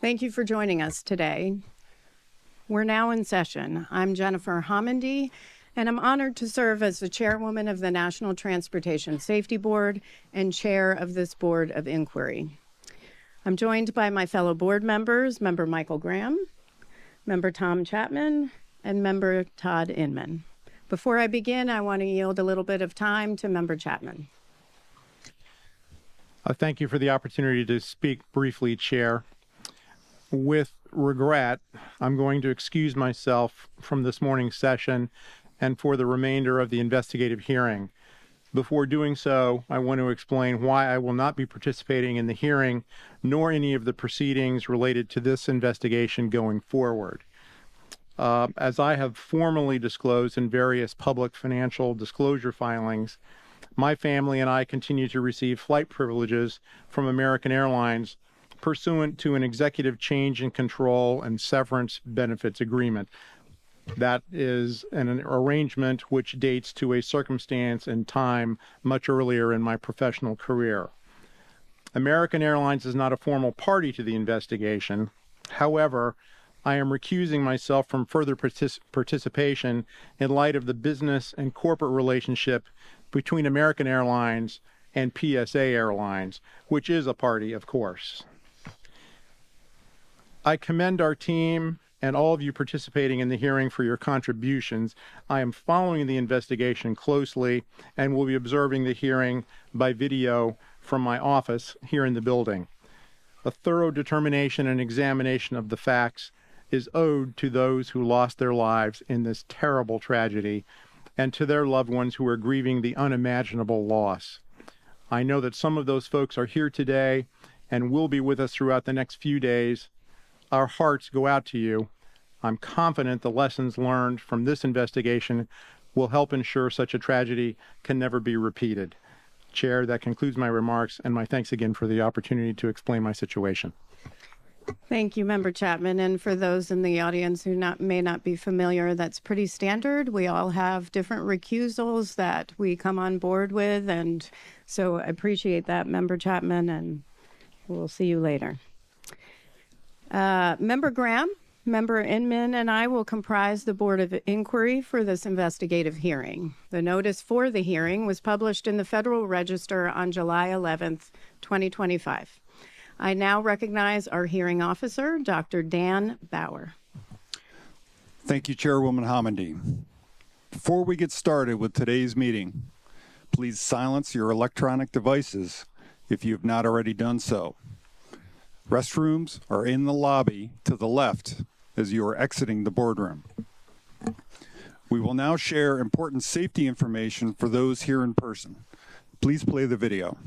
Thank you for joining us today. We're now in session. I'm Jennifer Homendy, and I'm honored to serve as the Chairwoman of the National Transportation Safety Board and Chair of this Board of Inquiry. I'm joined by my fellow board members, Member Michael Graham, Member Tom Chapman, and Member Todd Inman. Before I begin, I want to yield a little bit of time to Member Chapman. Thank you for the opportunity to speak briefly, Chair. With regret, I'm going to excuse myself from this morning's session and for the remainder of the investigative hearing. Before doing so, I want to explain why I will not be participating in the hearing nor any of the proceedings related to this investigation going forward. As I have formally disclosed in various public financial disclosure filings, my family and I continue to receive flight privileges from American Airlines pursuant to an executive change in control and severance benefits agreement. That is an arrangement which dates to a circumstance and time much earlier in my professional career. American Airlines is not a formal party to the investigation. However, I am recusing myself from further participation in light of the business and corporate relationship between American Airlines and PSA Airlines, which is a party, of course. I commend our team and all of you participating in the hearing for your contributions. I am following the investigation closely and will be observing the hearing by video from my office here in the building. A thorough determination and examination of the facts is owed to those who lost their lives in this terrible tragedy and to their loved ones who are grieving the unimaginable loss. I know that some of those folks are here today and will be with us throughout the next few days. Our hearts go out to you. I'm confident the lessons learned from this investigation will help ensure such a tragedy can never be repeated. Chair, that concludes my remarks, and my thanks again for the opportunity to explain my situation. Thank you, Member Chapman. And for those in the audience who may not be familiar, that's pretty standard. We all have different recusals that we come on board with. And so I appreciate that, Member Chapman, and we'll see you later. Member Graham, Member Inman, and I will comprise the Board of Inquiry for this investigative hearing. The notice for the hearing was published in the Federal Register on July 11th, 2025. I now recognize our hearing officer, Dr. Dan Bauer. Thank you, Chairwoman Homendy. Before we get started with today's meeting, please silence your electronic devices if you have not already done so. Restrooms are in the lobby to the left as you are exiting the boardroom. We will now share important safety information for those here in person. Please play the video.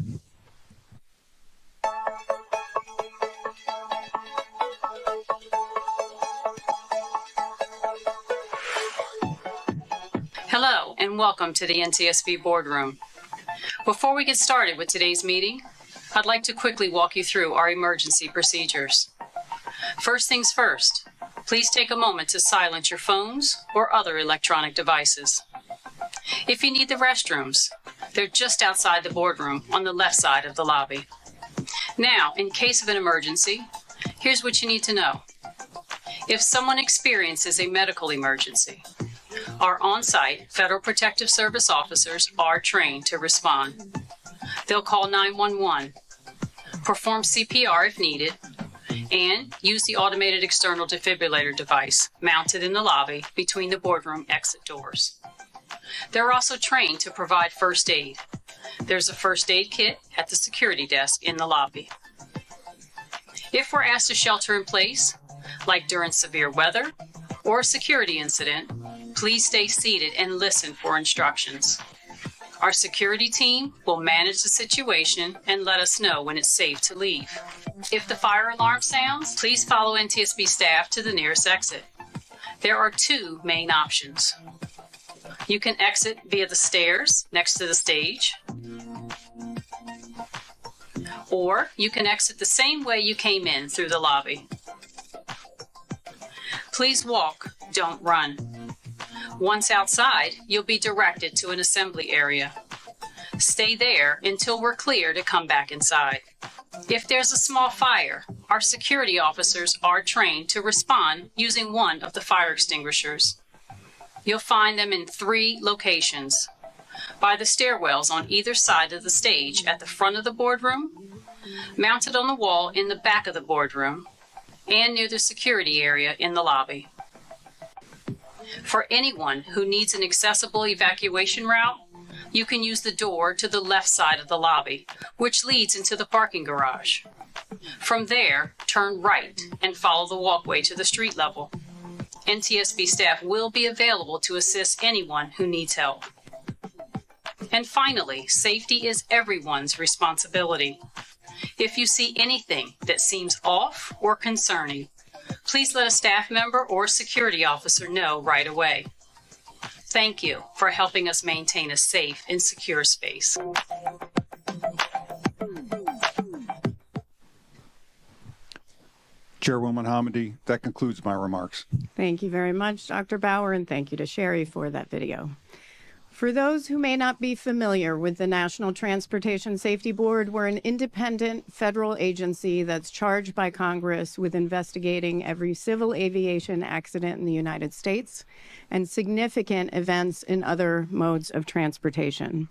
Hello, and welcome to the NTSB boardroom. Before we get started with today's meeting, I'd like to quickly walk you through our emergency procedures. First things first, please take a moment to silence your phones or other electronic devices. If you need the restrooms, they're just outside the boardroom on the left side of the lobby. Now, in case of an emergency, here's what you need to know. If someone experiences a medical emergency, our on-site Federal Protective Service officers are trained to respond. They'll call 911, perform CPR if needed, and use the automated external defibrillator device mounted in the lobby between the boardroom exit doors. They're also trained to provide first aid. There's a first aid kit at the security desk in the lobby. If we're asked to shelter in place, like during severe weather or a security incident, please stay seated and listen for instructions. Our security team will manage the situation and let us know when it's safe to leave. If the fire alarm sounds, please follow NTSB staff to the nearest exit. There are two main options. You can exit via the stairs next to the stage, or you can exit the same way you came in through the lobby. Please walk, don't run. Once outside, you'll be directed to an assembly area. Stay there until we're clear to come back inside. If there's a small fire, our security officers are trained to respond using one of the fire extinguishers. You'll find them in 3 locations: by the stairwells on either side of the stage at the front of the boardroom, mounted on the wall in the back of the boardroom, and near the security area in the lobby. For anyone who needs an accessible evacuation route, you can use the door to the left side of the lobby, which leads into the parking garage. From there, turn right and follow the walkway to the street level. NTSB staff will be available to assist anyone who needs help. And finally, safety is everyone's responsibility. If you see anything that seems off or concerning, please let a staff member or security officer know right away. Thank you for helping us maintain a safe and secure space. Chairwoman Hamady, that concludes my remarks. Thank you very much, Dr. Bauer, and thank you to Sherry for that video. For those who may not be familiar with the National Transportation Safety Board, we're an independent federal agency that's charged by Congress with investigating every civil aviation accident in the United States and significant events in other modes of transportation.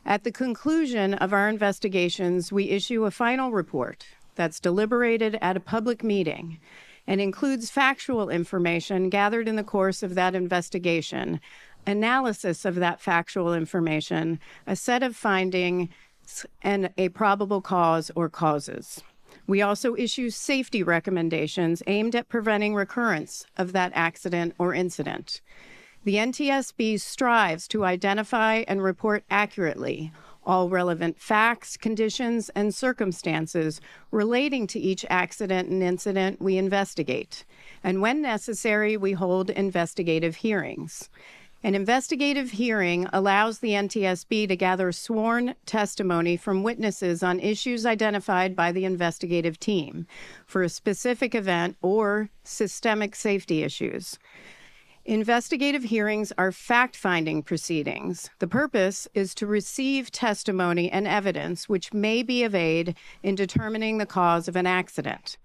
At the conclusion of our investigations, we issue a final report that's deliberated at a public meeting and includes factual information gathered in the course of that investigation, analysis of that factual information, a set of findings, and a probable cause or causes. We also issue safety recommendations aimed at preventing recurrence of that accident or incident. The NTSB strives to identify and report accurately all relevant facts, conditions, and circumstances relating to each accident and incident we investigate. And when necessary, we hold investigative hearings. An investigative hearing allows the NTSB to gather sworn testimony from witnesses on issues identified by the investigative team for a specific event or systemic safety issues. Investigative hearings are fact-finding proceedings. The purpose is to receive testimony and evidence which may be of aid in determining the cause of an accident.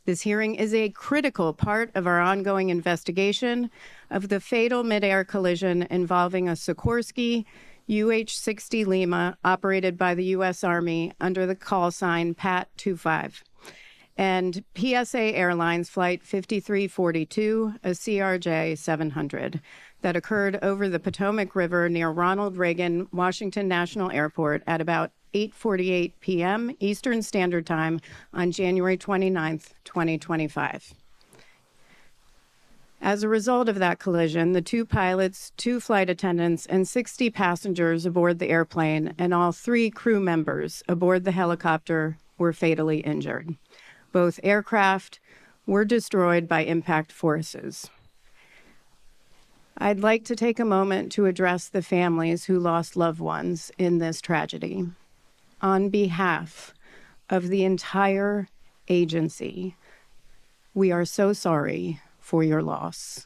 This hearing is a critical part of our ongoing investigation of the fatal Midair collision involving a Sikorsky UH-60 Lima operated by the U.S. Army under the call sign PAT-25 and PSA Airlines Flight 5342, a CRJ700, that occurred over the Potomac River near Ronald Reagan Washington National Airport at about 8:48 p.m. Eastern Standard Time on January 29th, 2025. As a result of that collision, the 2 pilots, 2 flight attendants, and 60 passengers aboard the airplane and all 3 crew members aboard the helicopter were fatally injured. Both aircraft were destroyed by impact forces. I'd like to take a moment to address the families who lost loved ones in this tragedy. On behalf of the entire agency, we are so sorry for your loss.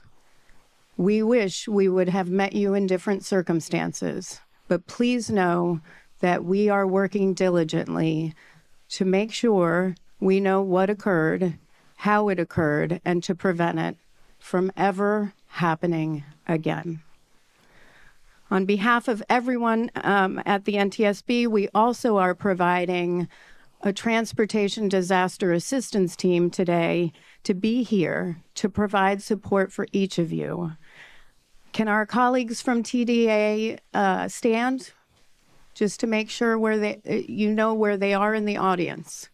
We wish we would have met you in different circumstances, but please know that we are working diligently to make sure we know what occurred, how it occurred, and to prevent it from ever happening again. On behalf of everyone at the NTSB, we also are providing a transportation disaster assistance team today to be here to provide support for each of you. Can our colleagues from TDA stand just to make sure you know where they are in the audience?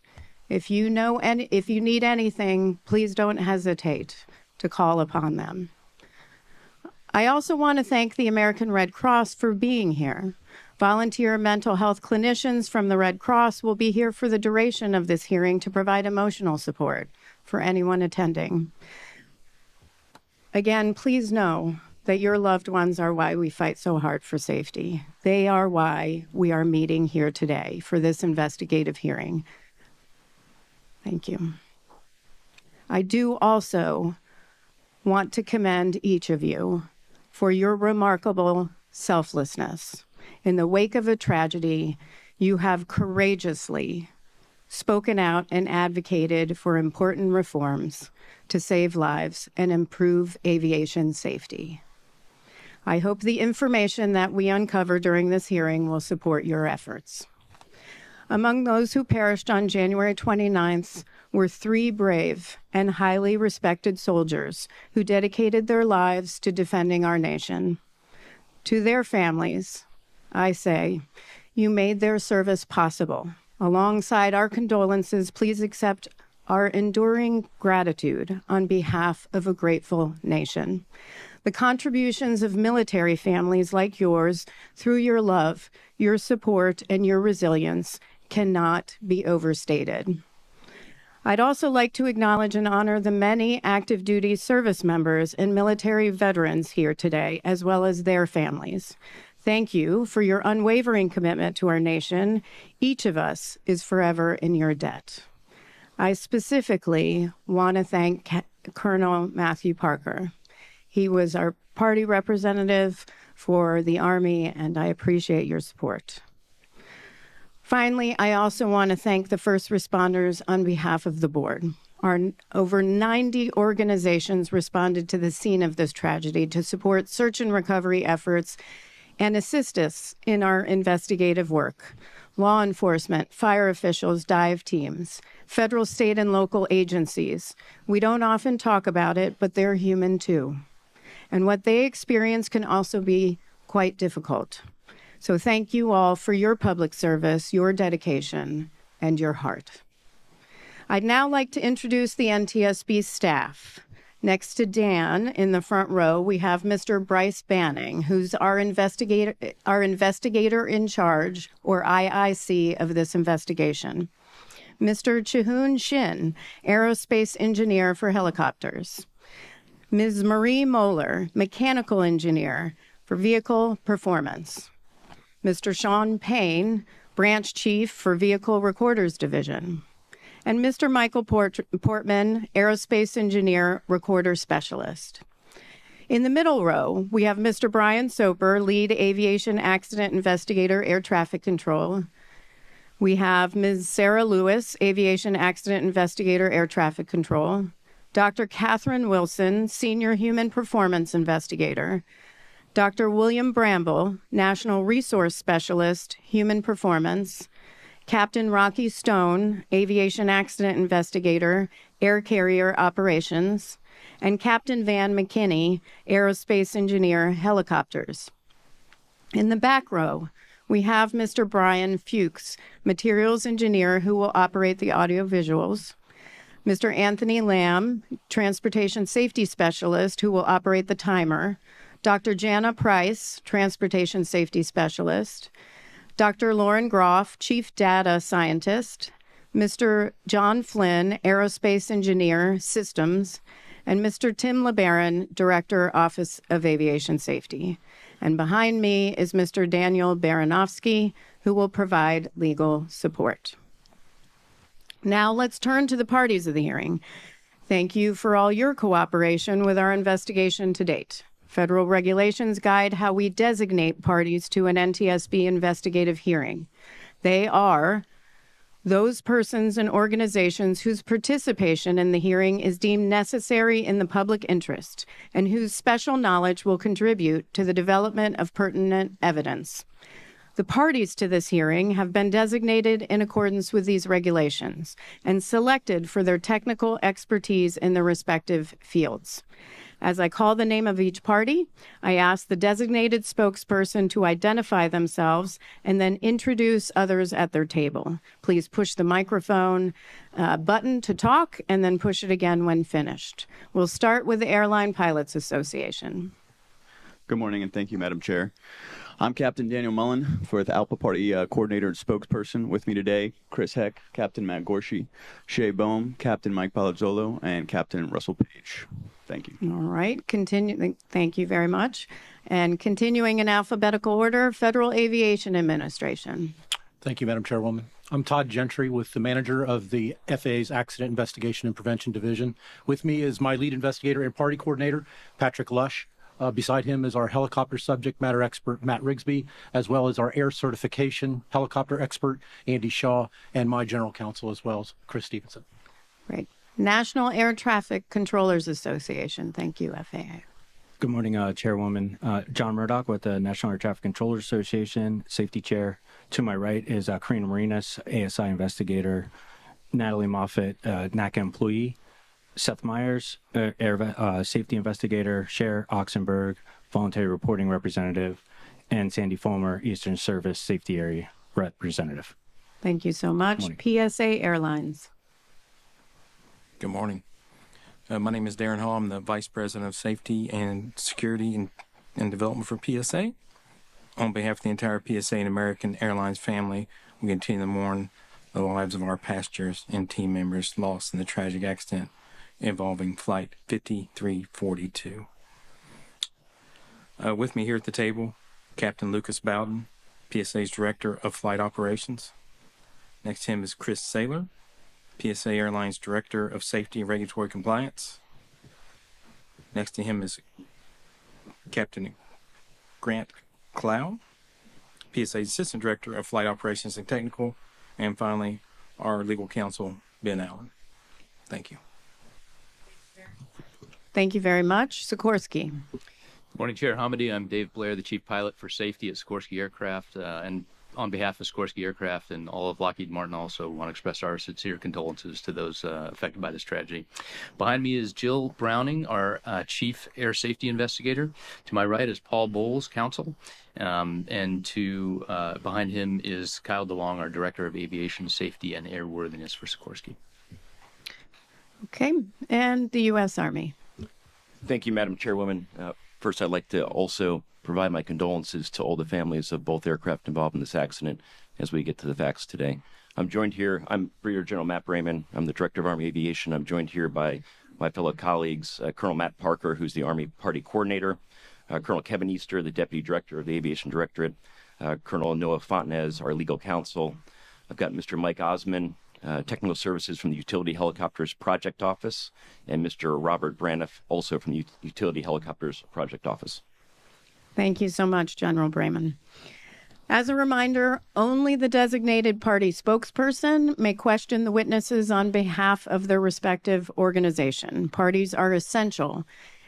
If you know and if you need anything, please don't hesitate to call upon them. I also want to thank the American Red Cross for being here. Volunteer mental health clinicians from the Red Cross will be here for the duration of this hearing to provide emotional support for anyone attending. Again, please know that your loved ones are why we fight so hard for safety. They are why we are meeting here today for this investigative hearing. Thank you. I do also want to commend each of you for your remarkable selflessness. In the wake of a tragedy, you have courageously spoken out and advocated for important reforms to save lives and improve aviation safety. I hope the information that we uncover during this hearing will support your efforts. Among those who perished on January 29th were 3 brave and highly respected soldiers who dedicated their lives to defending our nation. To their families, I say, you made their service possible. Alongside our condolences, please accept our enduring gratitude on behalf of a grateful nation. The contributions of military families like yours, through your love, your support, and your resilience, cannot be overstated. I'd also like to acknowledge and honor the many active duty service members and military veterans here today, as well as their families. Thank you for your unwavering commitment to our nation. Each of us is forever in your debt. I specifically want to thank Colonel Matthew Parker. He was our party representative for the Army, and I appreciate your support. Finally, I also want to thank the first responders on behalf of the board. Our over 90 organizations responded to the scene of this tragedy to support search and recovery efforts and assist us in our investigative work. Law enforcement, fire officials, dive teams, federal, state, and local agencies. We don't often talk about it, but they're human too. And what they experience can also be quite difficult. So thank you all for your public service, your dedication, and your heart. I'd now like to introduce the NTSB staff. Next to Dan in the front row, we have Mr. Bryce Banning, who's our investigator-in-charge, or IIC, of this investigation. Mr. Chihoon Shin, aerospace engineer for helicopters. Ms. Marie Moeller, mechanical engineer for vehicle performance. Mr. Sean Payne, branch chief for Vehicle Recorders Division. And Mr. Michael Portman, aerospace engineer, recorder specialist. In the middle row, we have Mr. Brian Soper, lead aviation accident investigator, air traffic control. We have Ms. Sarah Lewis, aviation accident investigator, air traffic control. Dr. Catherine Wilson, senior human performance investigator. Dr. William Bramble, national resource specialist, human performance. Captain Rocky Stone, aviation accident investigator, air carrier operations, and Captain Van McKinney, aerospace engineer, helicopters. In the back row, we have Mr. Brian Fuchs, materials engineer who will operate the audio visuals. Mr. Anthony Lamb, transportation safety specialist who will operate the timer. Dr. Jana Price, transportation safety specialist. Dr. Lauren Groff, Chief Data Scientist, Mr. John Flynn, Aerospace Engineer, Systems, and Mr. Tim LeBaron, Director, Office of Aviation Safety. And behind me is Mr. Daniel Baranovsky, who will provide legal support. Now let's turn to the parties of the hearing. Thank you for all your cooperation with our investigation to date. Federal regulations guide how we designate parties to an NTSB investigative hearing. They are those persons and organizations whose participation in the hearing is deemed necessary in the public interest and whose special knowledge will contribute to the development of pertinent evidence. The parties to this hearing have been designated in accordance with these regulations and selected for their technical expertise in their respective fields. As I call the name of each party, I ask the designated spokesperson to identify themselves and then introduce others at their table. Please push the microphone button to talk and then push it again when finished. We'll start with the Airline Pilots Association. Good morning, and thank you, Madam Chair. I'm Captain Daniel Mullen, for the ALPA Party Coordinator and Spokesperson. With me today, Chris Heck, Captain Matt Gorshey, Shay Bohm, Captain Mike Palazzolo, and Captain Russell Page. Thank you. All right. Thank you very much. And continuing in alphabetical order, Federal Aviation Administration. Thank you, Madam Chairwoman. I'm Todd Gentry, with the manager of the FAA's Accident Investigation and Prevention Division. With me is my lead investigator and party coordinator, Patrick Lush. Beside him is our helicopter subject matter expert, Matt Rigsby, as well as our air certification helicopter expert, Andy Shaw, and my general counsel as well, Chris Stevenson. Great. National Air Traffic Controllers Association. Thank you, FAA. Good morning, Chairwoman. John Murdoch with the National Air Traffic Controllers Association, Safety Chair. To my right is Karina Marinas, ASI Investigator, Natalie Moffett, NACA employee, Seth Myers, Air Safety Investigator, Cher Oxenberg, Voluntary Reporting Representative, and Sandy Fulmer, Eastern Service Safety Area Representative. Thank you so much. PSA Airlines. Good morning. My name is Darren Hall. I'm the Vice President of Safety and Security and Development for PSA. On behalf of the entire PSA and American Airlines family, we continue to mourn the lives of our passengers and team members lost in the tragic accident involving Flight 5342. With me here at the table, Captain Lucas Bowden, PSA's Director of Flight Operations. Next to him is Chris Saylor, PSA Airlines Director of Safety and Regulatory Compliance. Next to him is Captain Grant Clow, PSA's Assistant Director of Flight Operations and Technical. And finally, our legal counsel, Ben Allen. Thank you. Thank you very much. Sikorsky. Morning, Chair Hamady. I'm Dave Blair, the Chief Pilot for Safety at Sikorsky Aircraft. And on behalf of Sikorsky Aircraft and all of Lockheed Martin, also want to express our sincere condolences to those affected by this tragedy. Behind me is Jill Browning, our Chief Air Safety Investigator. To my right is Paul Bowles, Counsel. And behind him is Kyle DeLong, our Director of Aviation Safety and Airworthiness for Sikorsky. Okay. And the U.S. Army. Thank you, Madam Chairwoman. First, I'd like to also provide my condolences to all the families of both aircraft involved in this accident as we get to the facts today. I'm joined here, I'm Brigadier General Matt Brayman. I'm the Director of Army Aviation. I'm joined here by my fellow colleagues, Colonel Matt Parker, who's the Army Party Coordinator, Colonel Kevin Easter, the Deputy Director of the Aviation Directorate, Colonel Noah Fontenez, our legal counsel. I've got Mr. Mike Osman, Technical Services from the Utility Helicopters Project Office, and Mr. Robert Braniff, also from the Utility Helicopters Project Office. Thank you so much, General Brayman. As a reminder, only the designated party spokesperson may question the witnesses on behalf of their respective organization. Parties are essential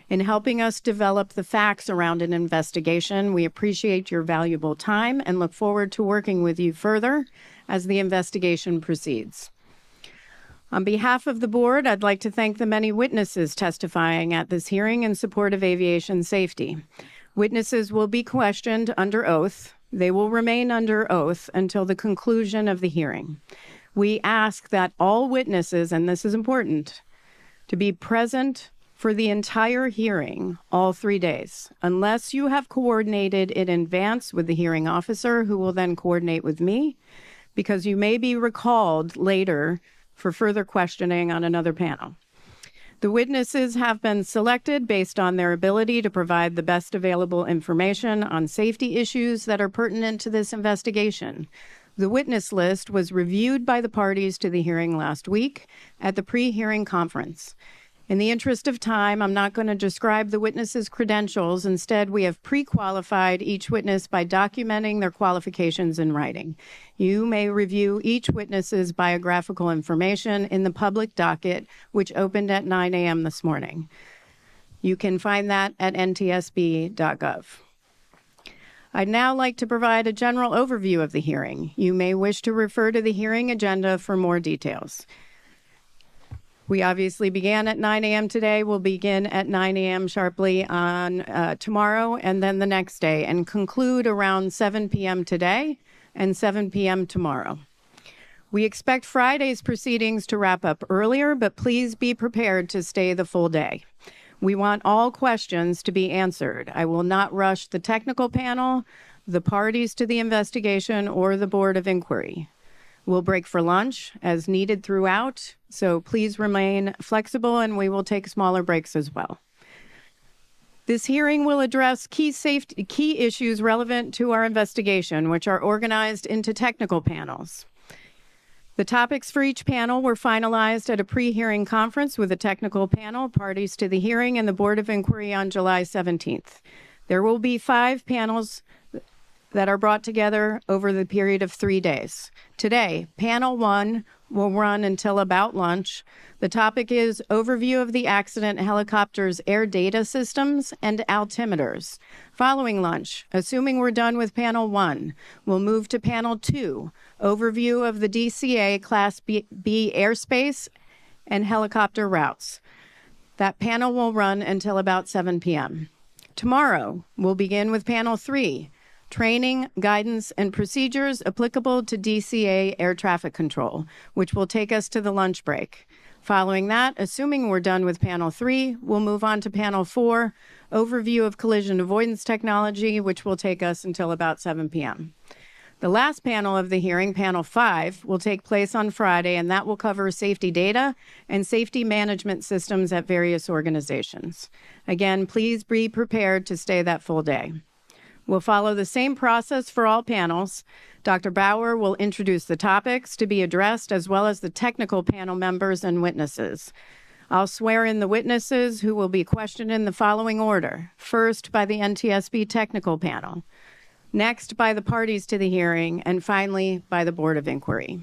in helping us develop the facts around an investigation. We appreciate your valuable time and look forward to working with you further as the investigation proceeds. On behalf of the board, I'd like to thank the many witnesses testifying at this hearing in support of aviation safety. Witnesses will be questioned under oath. They will remain under oath until the conclusion of the hearing. We ask that all witnesses, and this is important, to be present for the entire hearing, all 3 days, unless you have coordinated in advance with the hearing officer, who will then coordinate with me, because you may be recalled later for further questioning on another panel. The witnesses have been selected based on their ability to provide the best available information on safety issues that are pertinent to this investigation. The witness list was reviewed by the parties to the hearing last week at the pre-hearing conference. In the interest of time, I'm not going to describe the witnesses' credentials. Instead, we have pre-qualified each witness by documenting their qualifications in writing. You may review each witness's biographical information in the public docket, which opened at 9 a.m. this morning. You can find that at ntsb.gov. I'd now like to provide a general overview of the hearing. You may wish to refer to the hearing agenda for more details. We obviously began at 9 a.m. today. We'll begin at 9 a.m. sharply on tomorrow and then the next day, and conclude around 7 p.m. today and 7 p.m. tomorrow. We expect Friday's proceedings to wrap up earlier, but please be prepared to stay the full day. We want all questions to be answered. I will not rush the technical panel, the parties to the investigation, or the Board of Inquiry. We'll break for lunch as needed throughout, so please remain flexible and we will take smaller breaks as well. This hearing will address key issues relevant to our investigation, which are organized into technical panels. The topics for each panel were finalized at a pre-hearing conference with a technical panel, parties to the hearing, and the Board of Inquiry on July 17th. There will be 5 panels that are brought together over the period of 3 days. Today, panel 1 will run until about lunch. The topic is overview of the accident helicopter's air data systems and altimeters. Following lunch, assuming we're done with panel 1, we'll move to panel 2, overview of the DCA Class B airspace and helicopter routes. That panel will run until about 7 p.m. Tomorrow, we'll begin with panel 3, training, guidance, and procedures applicable to DCA air traffic control, which will take us to the lunch break. Following that, assuming we're done with panel 3, we'll move on to panel 4, overview of collision avoidance technology, which will take us until about 7 p.m. The last panel of the hearing, panel 5, will take place on Friday, and that will cover safety data and safety management systems at various organizations. Again, please be prepared to stay that full day. We'll follow the same process for all panels. Dr. Bauer will introduce the topics to be addressed, as well as the technical panel members and witnesses. I'll swear in the witnesses, who will be questioned in the following order. First, by the NTSB technical panel. Next, by the parties to the hearing, and finally, by the Board of Inquiry.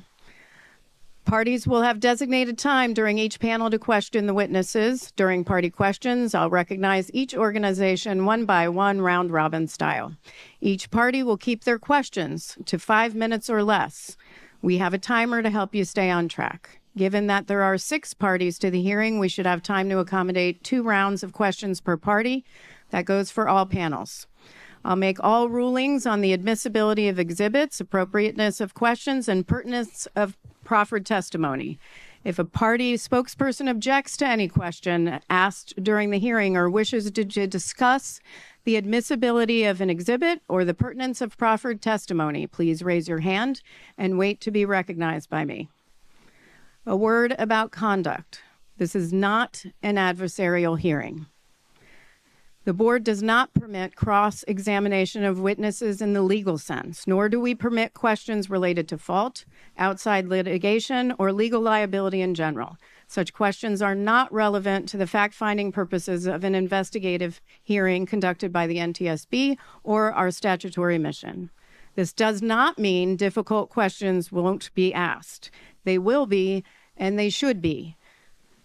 Parties will have designated time during each panel to question the witnesses. During party questions, I'll recognize each organization one by one, round-robin style. Each party will keep their questions to 5 minutes or less. We have a timer to help you stay on track. Given that there are 6 parties to the hearing, we should have time to accommodate 2 rounds of questions per party. That goes for all panels. I'll make all rulings on the admissibility of exhibits, appropriateness of questions, and pertinence of proffered testimony. If a party spokesperson objects to any question asked during the hearing or wishes to discuss the admissibility of an exhibit or the pertinence of proffered testimony, please raise your hand and wait to be recognized by me. A word about conduct. This is not an adversarial hearing. The board does not permit cross-examination of witnesses in the legal sense, nor do we permit questions related to fault, outside litigation, or legal liability in general. Such questions are not relevant to the fact-finding purposes of an investigative hearing conducted by the NTSB or our statutory mission. This does not mean difficult questions won't be asked. They will be, and they should be.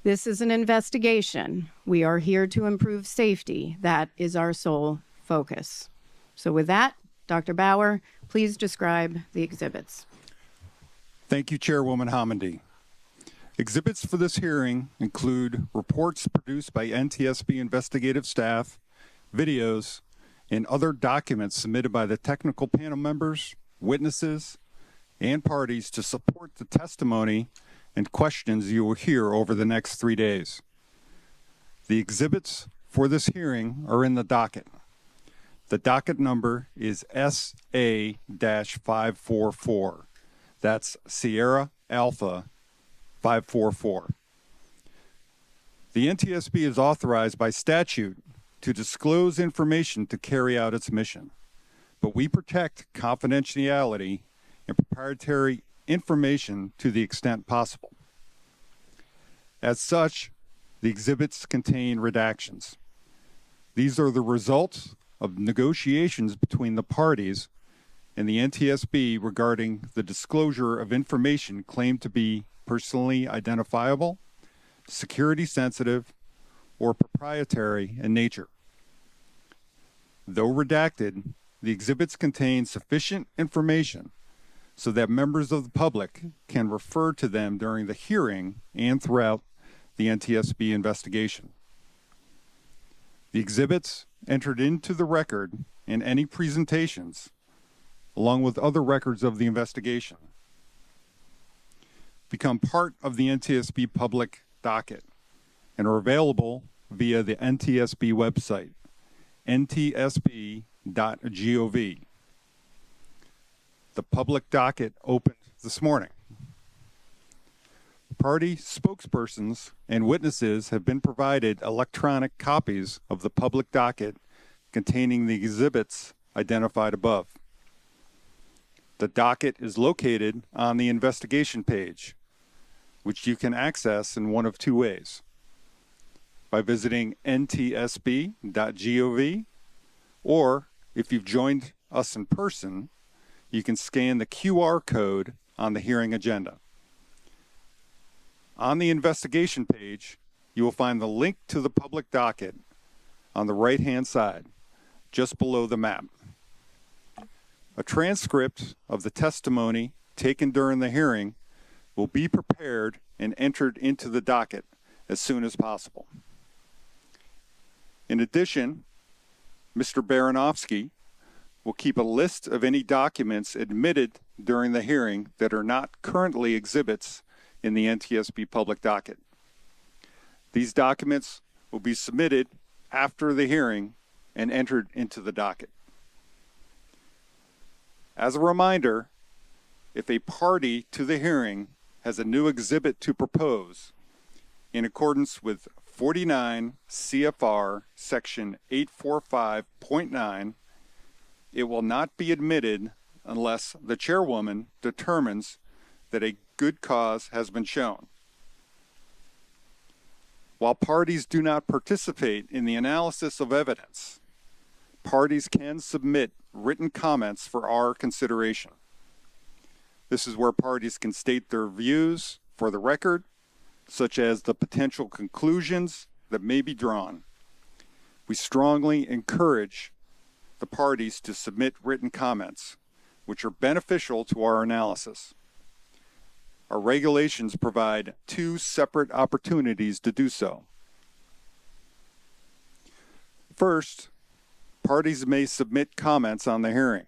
This is an investigation. We are here to improve safety. That is our sole focus. So with that, Dr. Bauer, please describe the exhibits. Thank you, Chairwoman Hammondy. Exhibits for this hearing include reports produced by NTSB investigative staff, videos, and other documents submitted by the technical panel members, witnesses, and parties to support the testimony and questions you will hear over the next 3 days. The exhibits for this hearing are in the docket. The docket number is SA-544. That's Sierra Alpha 544. The NTSB is authorized by statute to disclose information to carry out its mission, but we protect confidentiality and proprietary information to the extent possible. As such, the exhibits contain redactions. These are the results of negotiations between the parties and the NTSB regarding the disclosure of information claimed to be personally identifiable, security sensitive, or proprietary in nature. Though redacted, the exhibits contain sufficient information so that members of the public can refer to them during the hearing and throughout the NTSB investigation. The exhibits entered into the record in any presentations, along with other records of the investigation, become part of the NTSB public docket and are available via the NTSB website, ntsb.gov. The public docket opened this morning. Party spokespersons and witnesses have been provided electronic copies of the public docket containing the exhibits identified above. The docket is located on the investigation page, which you can access in one of two ways: by visiting ntsb.gov, or if you've joined us in person, you can scan the QR code on the hearing agenda. On the investigation page, you will find the link to the public docket on the right-hand side, just below the map. A transcript of the testimony taken during the hearing will be prepared and entered into the docket as soon as possible. In addition, Mr. Baranovsky will keep a list of any documents admitted during the hearing that are not currently exhibits in the NTSB public docket. These documents will be submitted after the hearing and entered into the docket. As a reminder, if a party to the hearing has a new exhibit to propose, in accordance with 49 CFR section 845.9, it will not be admitted unless the chairwoman determines that a good cause has been shown. While parties do not participate in the analysis of evidence, parties can submit written comments for our consideration. This is where parties can state their views for the record, such as the potential conclusions that may be drawn. We strongly encourage the parties to submit written comments, which are beneficial to our analysis. Our regulations provide two separate opportunities to do so. First, parties may submit comments on the hearing.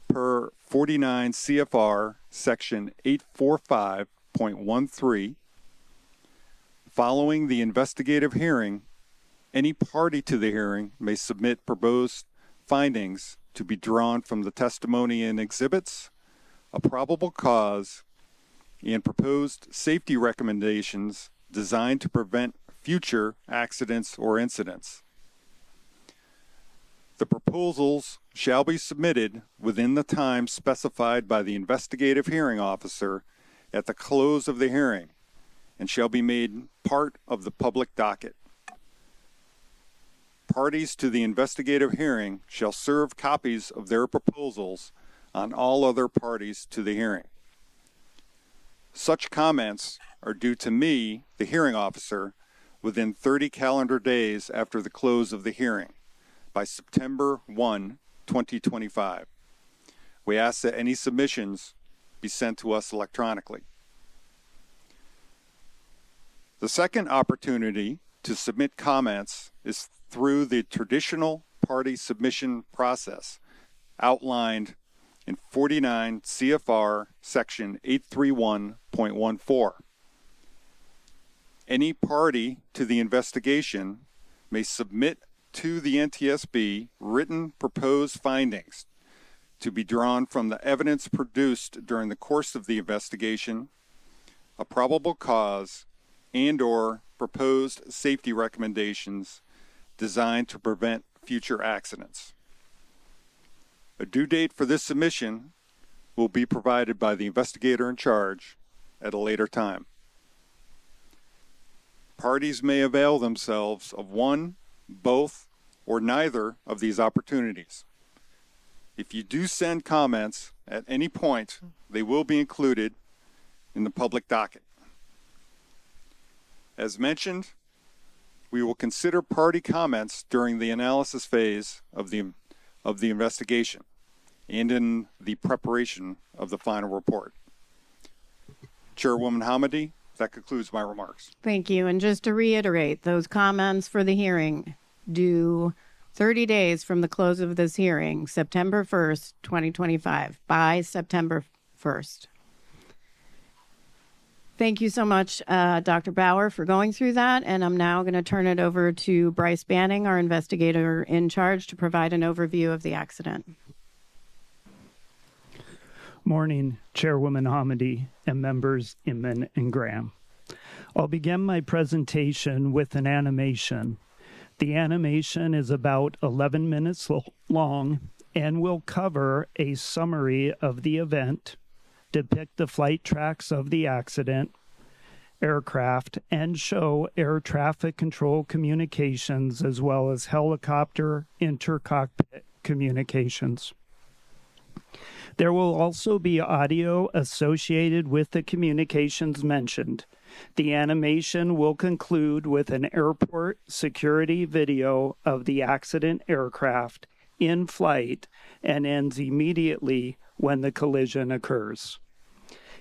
Per 49 CFR section 845.13, following the investigative hearing, any party to the hearing may submit proposed findings to be drawn from the testimony and exhibits, a probable cause, and proposed safety recommendations designed to prevent future accidents or incidents. The proposals shall be submitted within the time specified by the investigative hearing officer at the close of the hearing and shall be made part of the public docket. Parties to the investigative hearing shall serve copies of their proposals on all other parties to the hearing. Such comments are due to me, the hearing officer, within 30 calendar days after the close of the hearing, by September 1, 2025. We ask that any submissions be sent to us electronically. The second opportunity to submit comments is through the traditional party submission process outlined in 49 CFR section 831.14. Any party to the investigation may submit to the NTSB written proposed findings to be drawn from the evidence produced during the course of the investigation, a probable cause, and/or proposed safety recommendations designed to prevent future accidents. A due date for this submission will be provided by the investigator-in-charge at a later time. Parties may avail themselves of one, both, or neither of these opportunities. If you do send comments at any point, they will be included in the public docket. As mentioned, we will consider party comments during the analysis phase of the investigation and in the preparation of the final report. Chairwoman Hamady, that concludes my remarks. Thank you. And just to reiterate, those comments for the hearing due 30 days from the close of this hearing, September 1st, 2025, by September 1st. Thank you so much, Dr. Bauer, for going through that. And I'm now going to turn it over to Bryce Banning, our investigator-in-charge, to provide an overview of the accident. Morning, Chairwoman Hamady and members Inman and Graham. I'll begin my presentation with an animation. The animation is about 11 minutes long and will cover a summary of the event, depict the flight tracks of the accident aircraft, and show air traffic control communications as well as helicopter intercockpit communications. There will also be audio associated with the communications mentioned. The animation will conclude with an airport security video of the accident aircraft in flight and ends immediately when the collision occurs.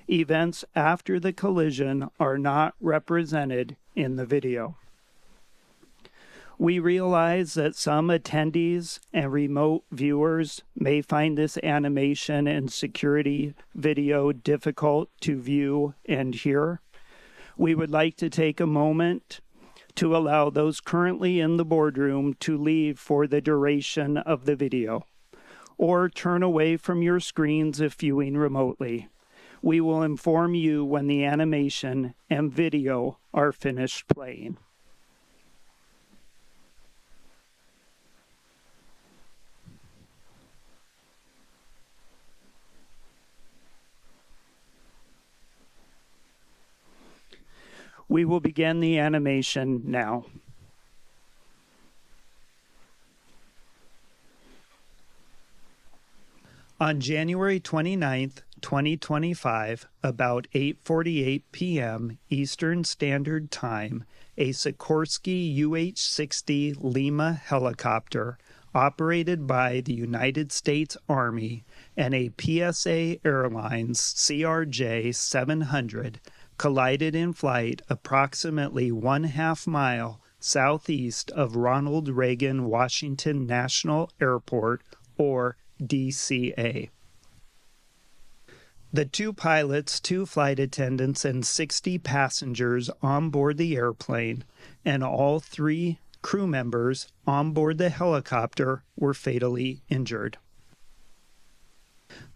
Events after the collision are not represented in the video. We realize that some attendees and remote viewers may find this animation and security video difficult to view and hear. We would like to take a moment to allow those currently in the boardroom to leave for the duration of the video, or turn away from your screens if viewing remotely. We will inform you when the animation and video are finished playing. We will begin the animation now. On January 29th, 2025, about 8:48 p.m. Eastern Standard Time, a Sikorsky UH-60 Lima helicopter operated by the United States Army and a PSA Airlines CRJ700 collided in flight approximately 1/2 mile southeast of Ronald Reagan Washington National Airport, or DCA. The 2 pilots, 2 flight attendants, and 60 passengers on board the airplane, and all 3 crew members on board the helicopter were fatally injured.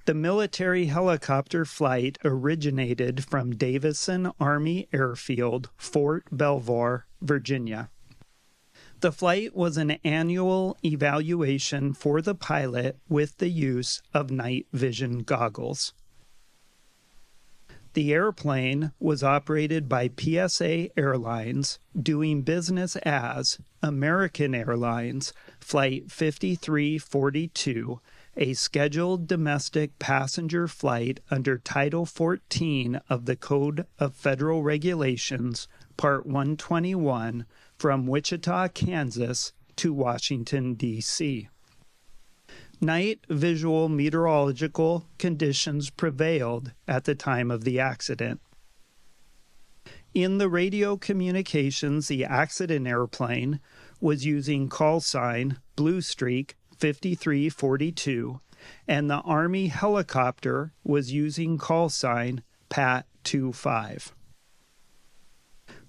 The military helicopter flight originated from Davison Army Airfield, Fort Belvoir, Virginia. The flight was an annual evaluation for the pilot with the use of night vision goggles. The airplane was operated by PSA Airlines, doing business as American Airlines Flight 5342, a scheduled domestic passenger flight under Title 14 of the Code of Federal Regulations, Part 121, from Wichita, Kansas to Washington, D.C. Night visual meteorological conditions prevailed at the time of the accident. In the radio communications, the accident airplane was using call sign Blue Streak 5342, and the Army helicopter was using call sign Pat 25.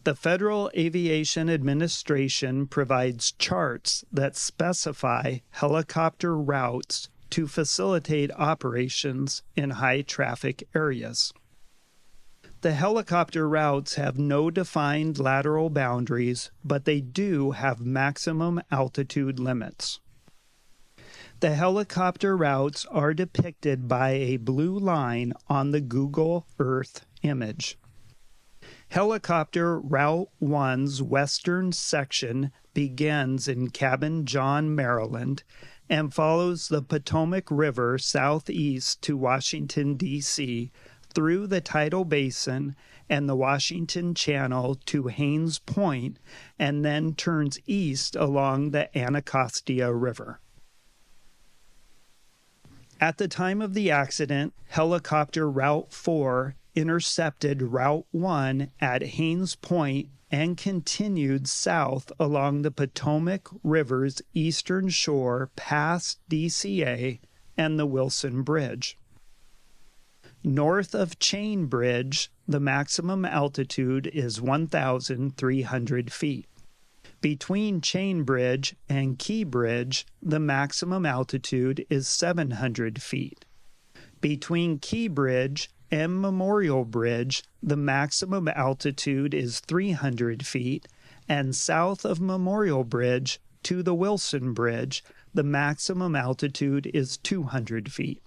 The Federal Aviation Administration provides charts that specify helicopter routes to facilitate operations in high-traffic areas. The helicopter routes have no defined lateral boundaries, but they do have maximum altitude limits. The helicopter routes are depicted by a blue line on the Google Earth image. Helicopter Route 1's western section begins in Cabin John, Maryland, and follows the Potomac River southeast to Washington, D.C., through the Tidal Basin and the Washington Channel to Haines Point, and then turns east along the Anacostia River. At the time of the accident, Helicopter Route 4 intercepted Route 1 at Haines Point and continued south along the Potomac River's eastern shore past DCA and the Wilson Bridge. North of Chain Bridge, the maximum altitude is 1,300 feet. Between Chain Bridge and Key Bridge, the maximum altitude is 700 feet. Between Key Bridge and Memorial Bridge, the maximum altitude is 300 feet, and south of Memorial Bridge to the Wilson Bridge, The maximum altitude is 200 feet.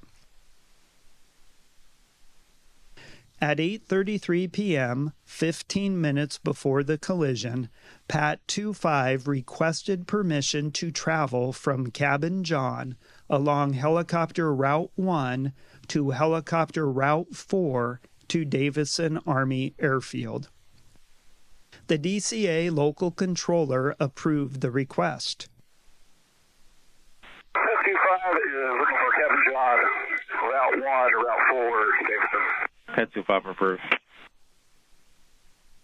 At 8:33 p.m., 15 minutes before the collision, Pat 25 requested permission to travel from Cabin John along Helicopter Route 1 to Helicopter Route 4 to Davison Army Airfield. The DCA local controller approved the request. Pat 25 is looking for Cabin John, Route 1 to Route 4, Davison. Pat 25 approved.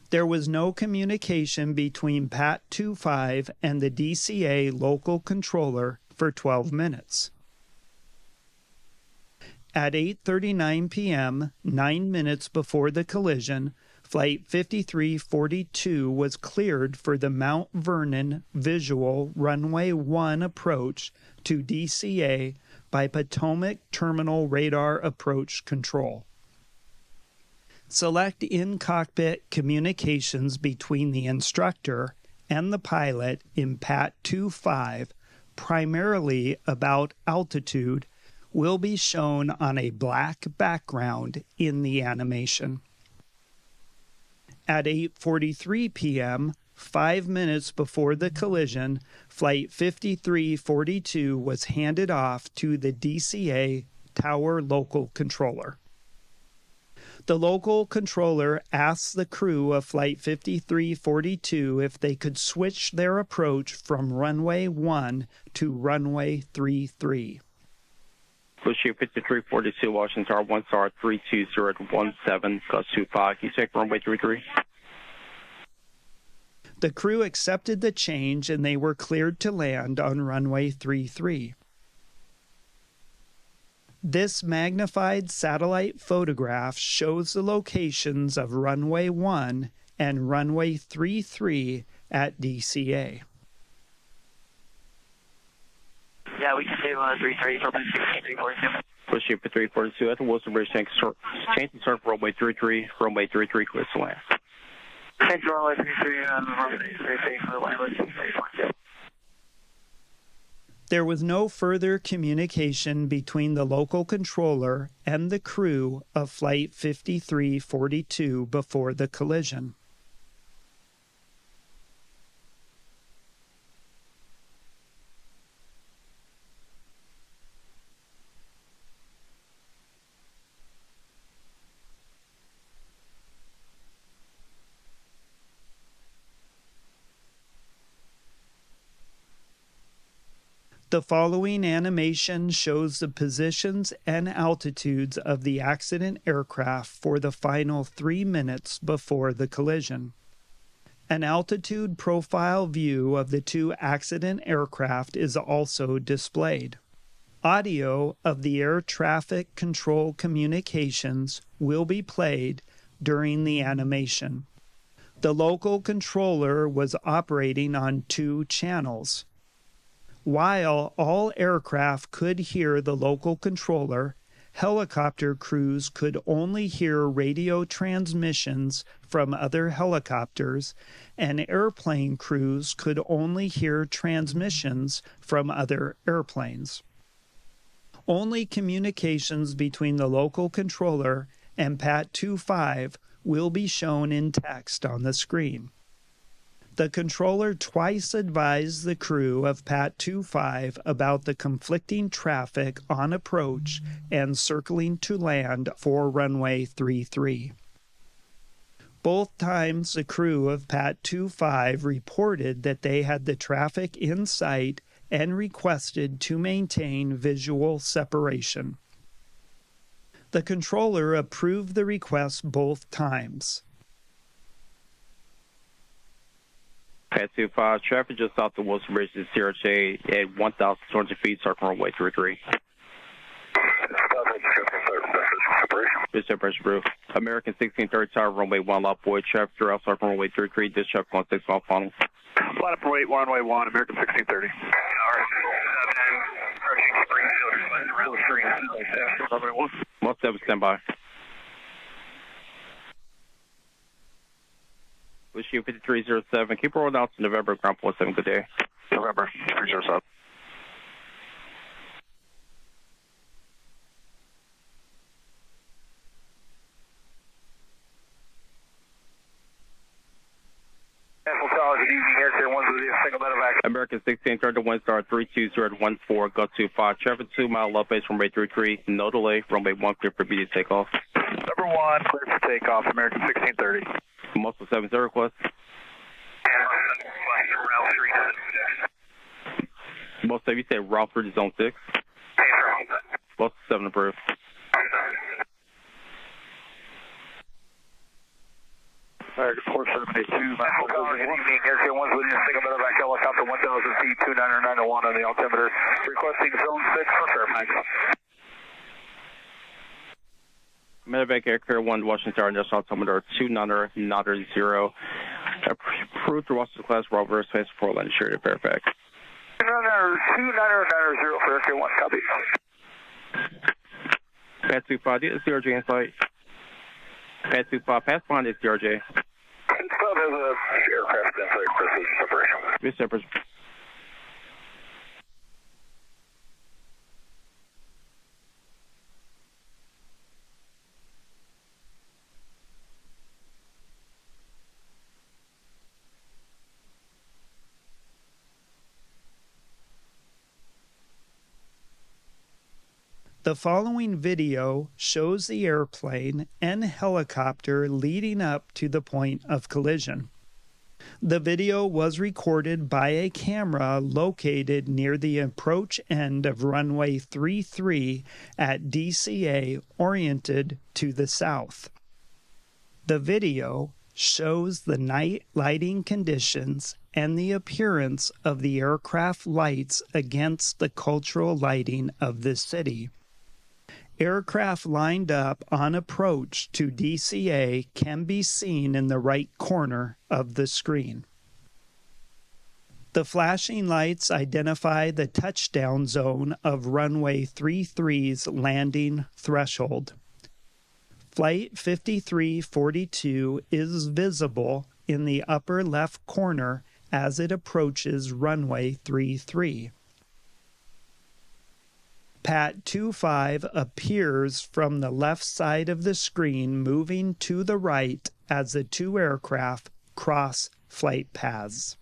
There was no communication between Pat 25 and the DCA local controller for 12 minutes. At 8:39 p.m., 9 minutes before the collision, Flight 5342 was cleared for the Mount Vernon Visual Runway 1 approach to DCA by Potomac Terminal Radar Approach Control. Select in-cockpit communications between the instructor and the pilot in Pat 25, primarily about altitude, will be shown on a black background in the animation. At 8:43 p.m., 5 minutes before the collision, Flight 5342 was handed off to the DCA Tower Local Controller. The local controller asked the crew of Flight 5342 if they could switch their approach from runway 1 to runway 33. Pushing 5342, Washington Tower 1 star 32017, gust 25. Can you take runway 33? The crew accepted the change and they were cleared to land on runway 33. This magnified satellite photograph shows the locations of runway 1 and runway 33 at DCA. Yeah, we can do 33 from 5342. Pushing for 342 at the Wilson Bridge, changing start for runway 33, runway 33, clear to land. Change runway 33 and runway 33 for language 342. There was no further communication between the local controller and the crew of Flight 5342 before the collision. The following animation shows the positions and altitudes of the accident aircraft for the final 3 minutes before the collision. An altitude profile view of the two accident aircraft is also displayed. Audio of the air traffic control communications will be played during the animation. The local controller was operating on 2 channels. While all aircraft could hear the local controller, helicopter crews could only hear radio transmissions from other helicopters, and airplane crews could only hear transmissions from other airplanes. Only communications between the local controller and Pat 25 will be shown in text on the screen. The controller twice advised the crew of Pat 25 about the conflicting traffic on approach and circling to land for runway 33. Both times the crew of Pat 25 reported that they had the traffic in sight and requested to maintain visual separation. The controller approved the request both times. Pat 25, traffic just off the Wilson Bridge to CRJ at 1,200 feet, circle runway 33. This is pressure proof. American 1630 Tower, runway 1, lot boy, traffic throughout, circle runway 33, discharge on 6 mile funnel. Line up runway 1, American 1630. Most 7, standby. Wish you 5307. Keep rolling out to November, ground 47. Good day. November 307. American 1630, Windstar 32014, go to 5 traffic 2 mile left base runway 33, no delay, runway 15 for immediate takeoff. Number 1, clear for takeoff, American 1630. Muscle 7 request. Most of you say route for zone 6. Muscle 7 approved. American 4782, good evening. Aircraft 1's within a single medevac helicopter 1000 feet, 29901 on the altimeter, requesting zone 6 for Fairfax. Medevac Aircraft 1, Washington Star, National Altimeter 29900. Approved to Washington class, Robert Airspace for land insured at Fairfax. 29990 for Aircraft 1, copy. Pass 25, the CRJ in sight. Pass 25, pass behind the CRJ. Still has a aircraft inside precision separation. This separation. The following video shows the airplane and helicopter leading up to the point of collision. The video was recorded by a camera located near the approach end of runway 33 at DCA oriented to the south. The video shows the night lighting conditions and the appearance of the aircraft lights against the cultural lighting of the city. Aircraft lined up on approach to DCA can be seen in the right corner of the screen. The flashing lights identify the touchdown zone of runway 33's landing threshold. Flight 5342 is visible in the upper left corner as it approaches runway 33. PAT 25 appears from the left side of the screen, moving to the right as the two aircraft cross flight paths.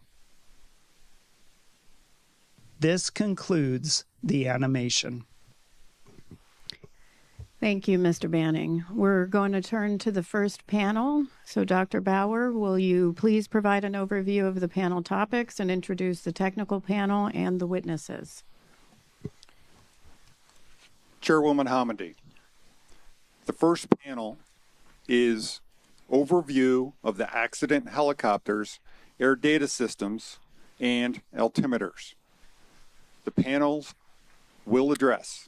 This concludes the animation. Thank you, Mr. Banning. We're going to turn to the first panel. So, Dr. Bauer, will you please provide an overview of the panel topics and introduce the technical panel and the witnesses? Chairwoman Hamidi, the first panel is overview of the accident helicopters, air data systems, and altimeters. The panels will address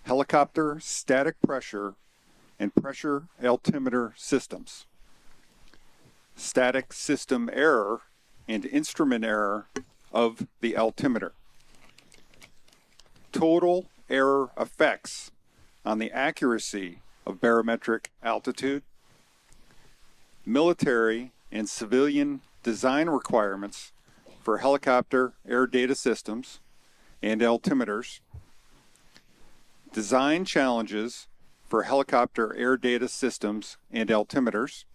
helicopter static pressure and pressure altimeter systems, static system error and instrument error of the altimeter, total error effects on the accuracy of barometric altitude, military and civilian design requirements for helicopter air data systems and altimeters, design challenges for helicopter air data systems and altimeters,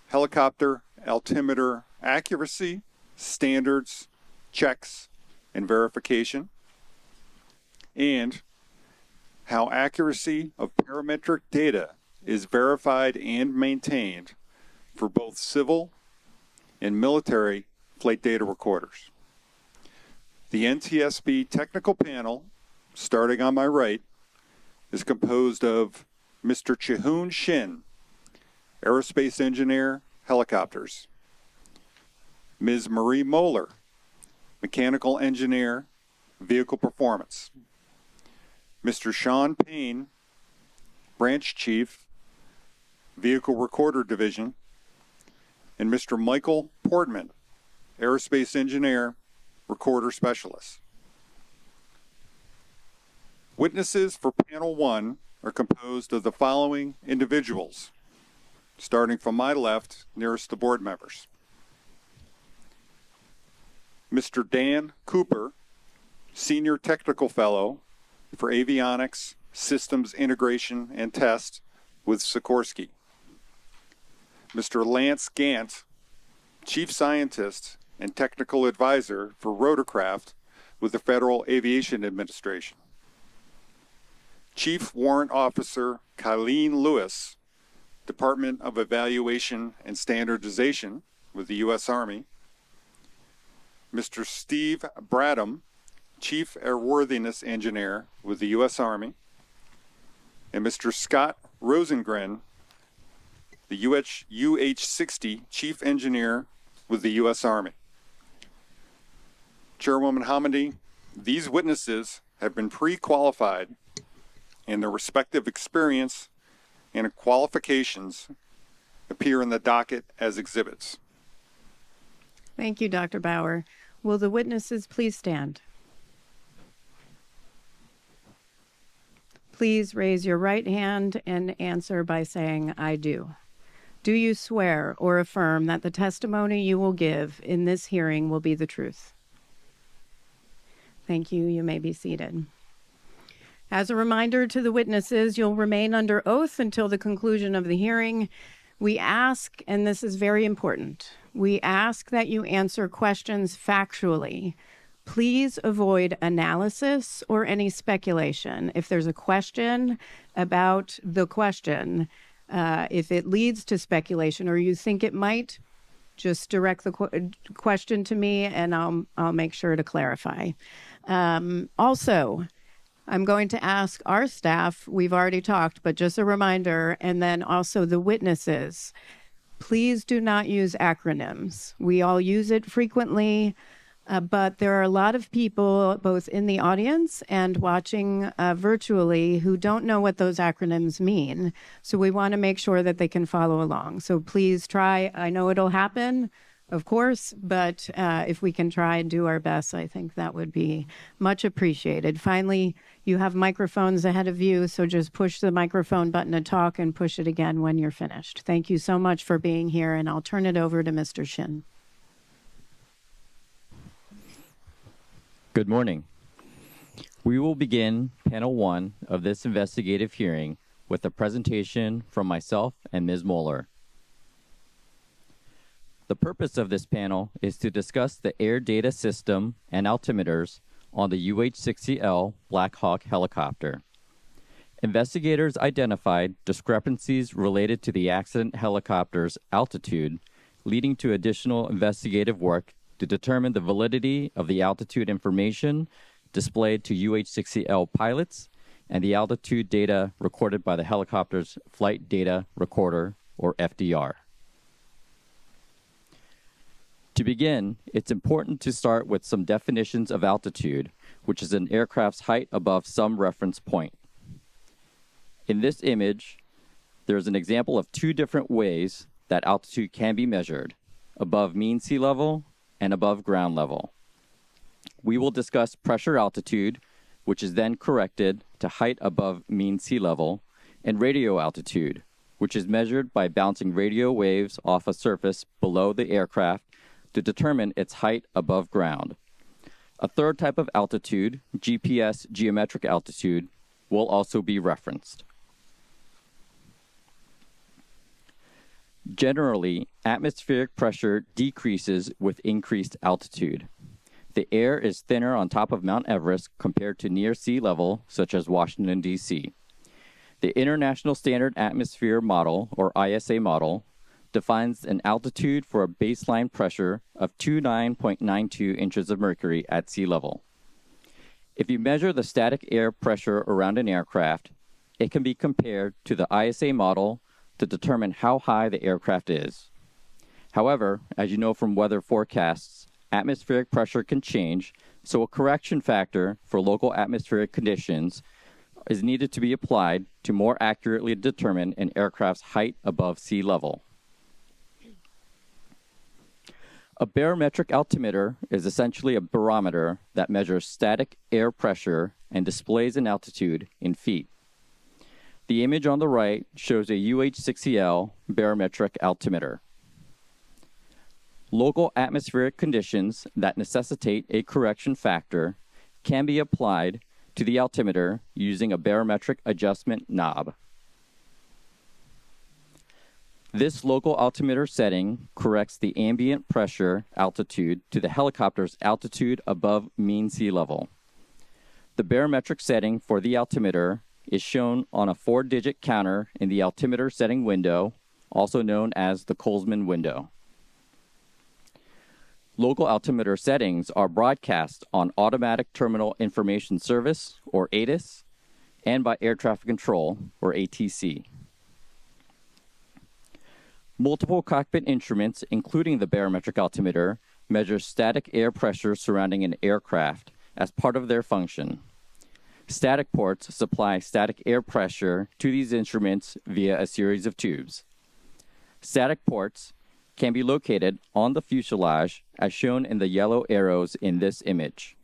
helicopter altimeter accuracy, standards, checks, and verification, and how accuracy of parametric data is verified and maintained for both civil and military flight data recorders. The NTSB technical panel, starting on my right, is composed of Mr. Chihoon Shin, Aerospace Engineer, Helicopters, Ms. Marie Moeller, Mechanical Engineer, Vehicle Performance, Mr. Sean Payne, Branch Chief, Vehicle Recorder Division, and Mr. Michael Portman, Aerospace Engineer, Recorder Specialist. Witnesses for Panel 1 are composed of the following individuals, starting from my left, nearest the board members. Mr. Dan Cooper, Senior Technical Fellow for Avionics, Systems Integration and Test with Sikorsky. Mr. Lance Gant, Chief Scientist and Technical Advisor for Rotorcraft with the Federal Aviation Administration. Chief Warrant Officer Kylene Lewis, Department of Evaluation and Standardization with the U.S. Army. Mr. Steve Bradham, Chief Airworthiness Engineer with the U.S. Army. And Mr. Scott Rosengren, the UH-60 Chief Engineer with the U.S. Army. Chairwoman Hamidi, these witnesses have been pre-qualified and their respective experience and qualifications appear in the docket as exhibits. Thank you, Dr. Bauer. Will the witnesses please stand? Please raise your right hand and answer by saying, I do. Do you swear or affirm that the testimony you will give in this hearing will be the truth? Thank you. You may be seated. As a reminder to the witnesses, you'll remain under oath until the conclusion of the hearing. We ask, and this is very important, we ask that you answer questions factually. Please avoid analysis or any speculation. If there's a question about the question, if it leads to speculation or you think it might, just direct the question to me and I'll make sure to clarify. Also, I'm going to ask our staff, we've already talked, but just a reminder, and then also the witnesses, please do not use acronyms. We all use it frequently, but there are a lot of people both in the audience and watching virtually who don't know what those acronyms mean. So we want to make sure that they can follow along. So please try. I know it'll happen, of course, but if we can try and do our best, I think that would be much appreciated. Finally, you have microphones ahead of you, so just push the microphone button to talk and push it again when you're finished. Thank you so much for being here, and I'll turn it over to Mr. Shin. Good morning. We will begin panel 1 of this investigative hearing with a presentation from myself and Ms. Moeller. The purpose of this panel is to discuss the air data system and altimeters on the UH-60L Black Hawk helicopter. Investigators identified discrepancies related to the accident helicopter's altitude, leading to additional investigative work to determine the validity of the altitude information displayed to UH-60L pilots and the altitude data recorded by the helicopter's Flight Data Recorder, or FDR. To begin, it's important to start with some definitions of altitude, which is an aircraft's height above some reference point. In this image, there's an example of 2 different ways that altitude can be measured: above mean sea level and above ground level. We will discuss pressure altitude, which is then corrected to height above mean sea level, and radio altitude, which is measured by bouncing radio waves off a surface below the aircraft to determine its height above ground. A third type of altitude, GPS geometric altitude, will also be referenced. Generally, atmospheric pressure decreases with increased altitude. The air is thinner on top of Mount Everest compared to near sea level, such as Washington, D.C. The International Standard Atmosphere Model, or ISA model, defines an altitude for a baseline pressure of 29.92 inches of mercury at sea level. If you measure the static air pressure around an aircraft, it can be compared to the ISA model to determine how high the aircraft is. However, as you know from weather forecasts, atmospheric pressure can change, so a correction factor for local atmospheric conditions is needed to be applied to more accurately determine an aircraft's height above sea level. A barometric altimeter is essentially a barometer that measures static air pressure and displays an altitude in feet. The image on the right shows a UH-60L barometric altimeter. Local atmospheric conditions that necessitate a correction factor can be applied to the altimeter using a barometric adjustment knob. This local altimeter setting corrects the ambient pressure altitude to the helicopter's altitude above mean sea level. The barometric setting for the altimeter is shown on a 4-digit counter in the altimeter setting window, also known as the Colesman window. Local altimeter settings are broadcast on Automatic Terminal Information Service, or ATIS, and by Air Traffic Control, or ATC. Multiple cockpit instruments, including the barometric altimeter, measure static air pressure surrounding an aircraft as part of their function. Static ports supply static air pressure to these instruments via a series of tubes. Static ports can be located on the fuselage as shown in the yellow arrows in this image.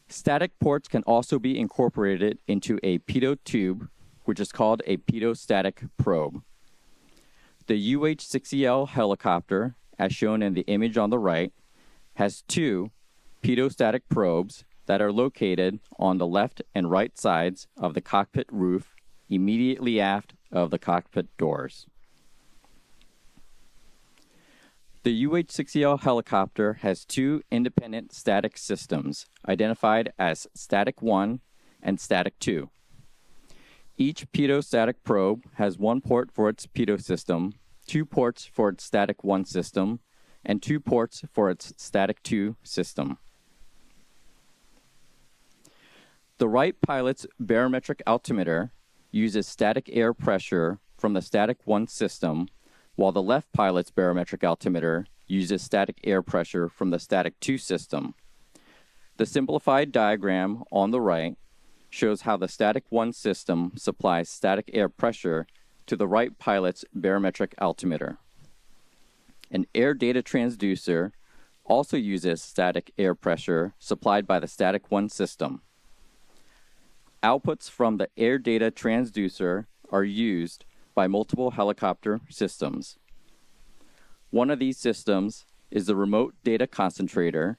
Static ports can also be incorporated into a pitot tube, which is called a pitot-static probe. The UH-60L helicopter, as shown in the image on the right, has 2 pitot-static probes that are located on the left and right sides of the cockpit roof, immediately aft of the cockpit doors. The UH-60L helicopter has 2 independent static systems, identified as Static 1 and Static 2. Each pitot-static probe has 1 port for its pitot system, 2 ports for its Static 1 system, and 2 ports for its Static 2 system. The right pilot's barometric altimeter uses static air pressure from the Static 1 system, while the left pilot's barometric altimeter uses static air pressure from the Static 2 system. The simplified diagram on the right shows how the Static 1 system supplies static air pressure to the right pilot's barometric altimeter. An air data transducer also uses static air pressure supplied by the Static 1 system. Outputs from the air data transducer are used by multiple helicopter systems. One of these systems is the remote data concentrator,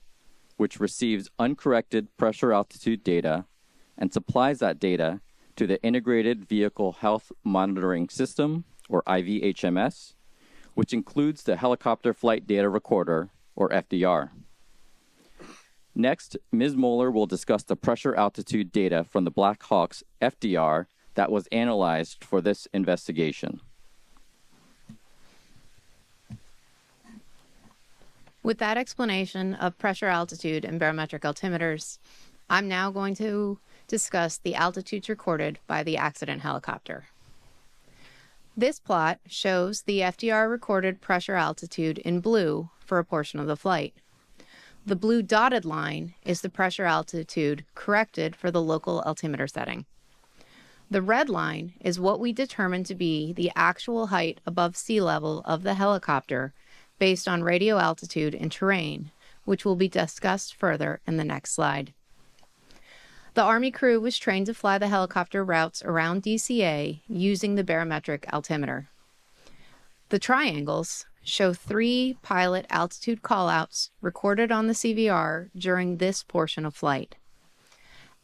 which receives uncorrected pressure altitude data and supplies that data to the Integrated Vehicle Health Monitoring System, or IVHMS, which includes the Helicopter Flight Data Recorder, or FDR. Next, Ms. Moeller will discuss the pressure altitude data from the Black Hawk's FDR that was analyzed for this investigation. With that explanation of pressure altitude and barometric altimeters, I'm now going to discuss the altitudes recorded by the accident helicopter. This plot shows the FDR recorded pressure altitude in blue for a portion of the flight. The blue dotted line is the pressure altitude corrected for the local altimeter setting. The red line is what we determined to be the actual height above sea level of the helicopter based on radio altitude and terrain, which will be discussed further in the next slide. The Army crew was trained to fly the helicopter routes around DCA using the barometric altimeter. The triangles show 3 pilot altitude callouts recorded on the CVR during this portion of flight.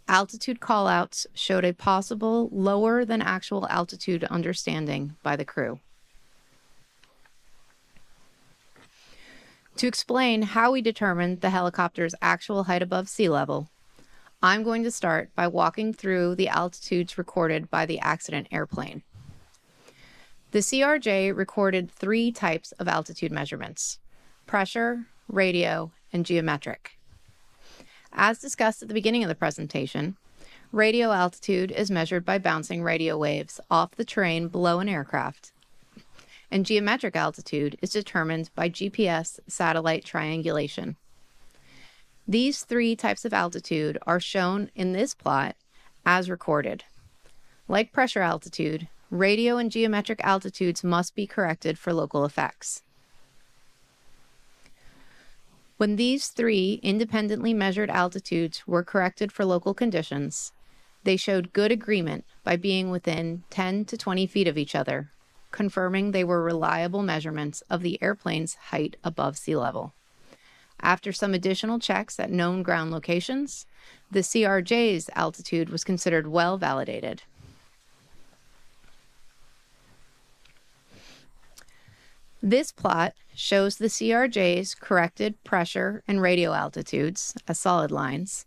Altitude callouts showed a possible lower than actual altitude understanding by the crew. To explain how we determined the helicopter's actual height above sea level, I'm going to start by walking through the altitudes recorded by the accident airplane. The CRJ recorded 3 types of altitude measurements: pressure, radio, and geometric. As discussed at the beginning of the presentation, radio altitude is measured by bouncing radio waves off the terrain below an aircraft, and geometric altitude is determined by GPS satellite triangulation. These 3 types of altitude are shown in this plot as recorded. Like pressure altitude, radio and geometric altitudes must be corrected for local effects. When these 3 independently measured altitudes were corrected for local conditions, they showed good agreement by being within 10 to 20 feet of each other, confirming they were reliable measurements of the airplane's height above sea level. After some additional checks at known ground locations, the CRJ's altitude was considered well validated. This plot shows the CRJ's corrected pressure and radio altitudes as solid lines,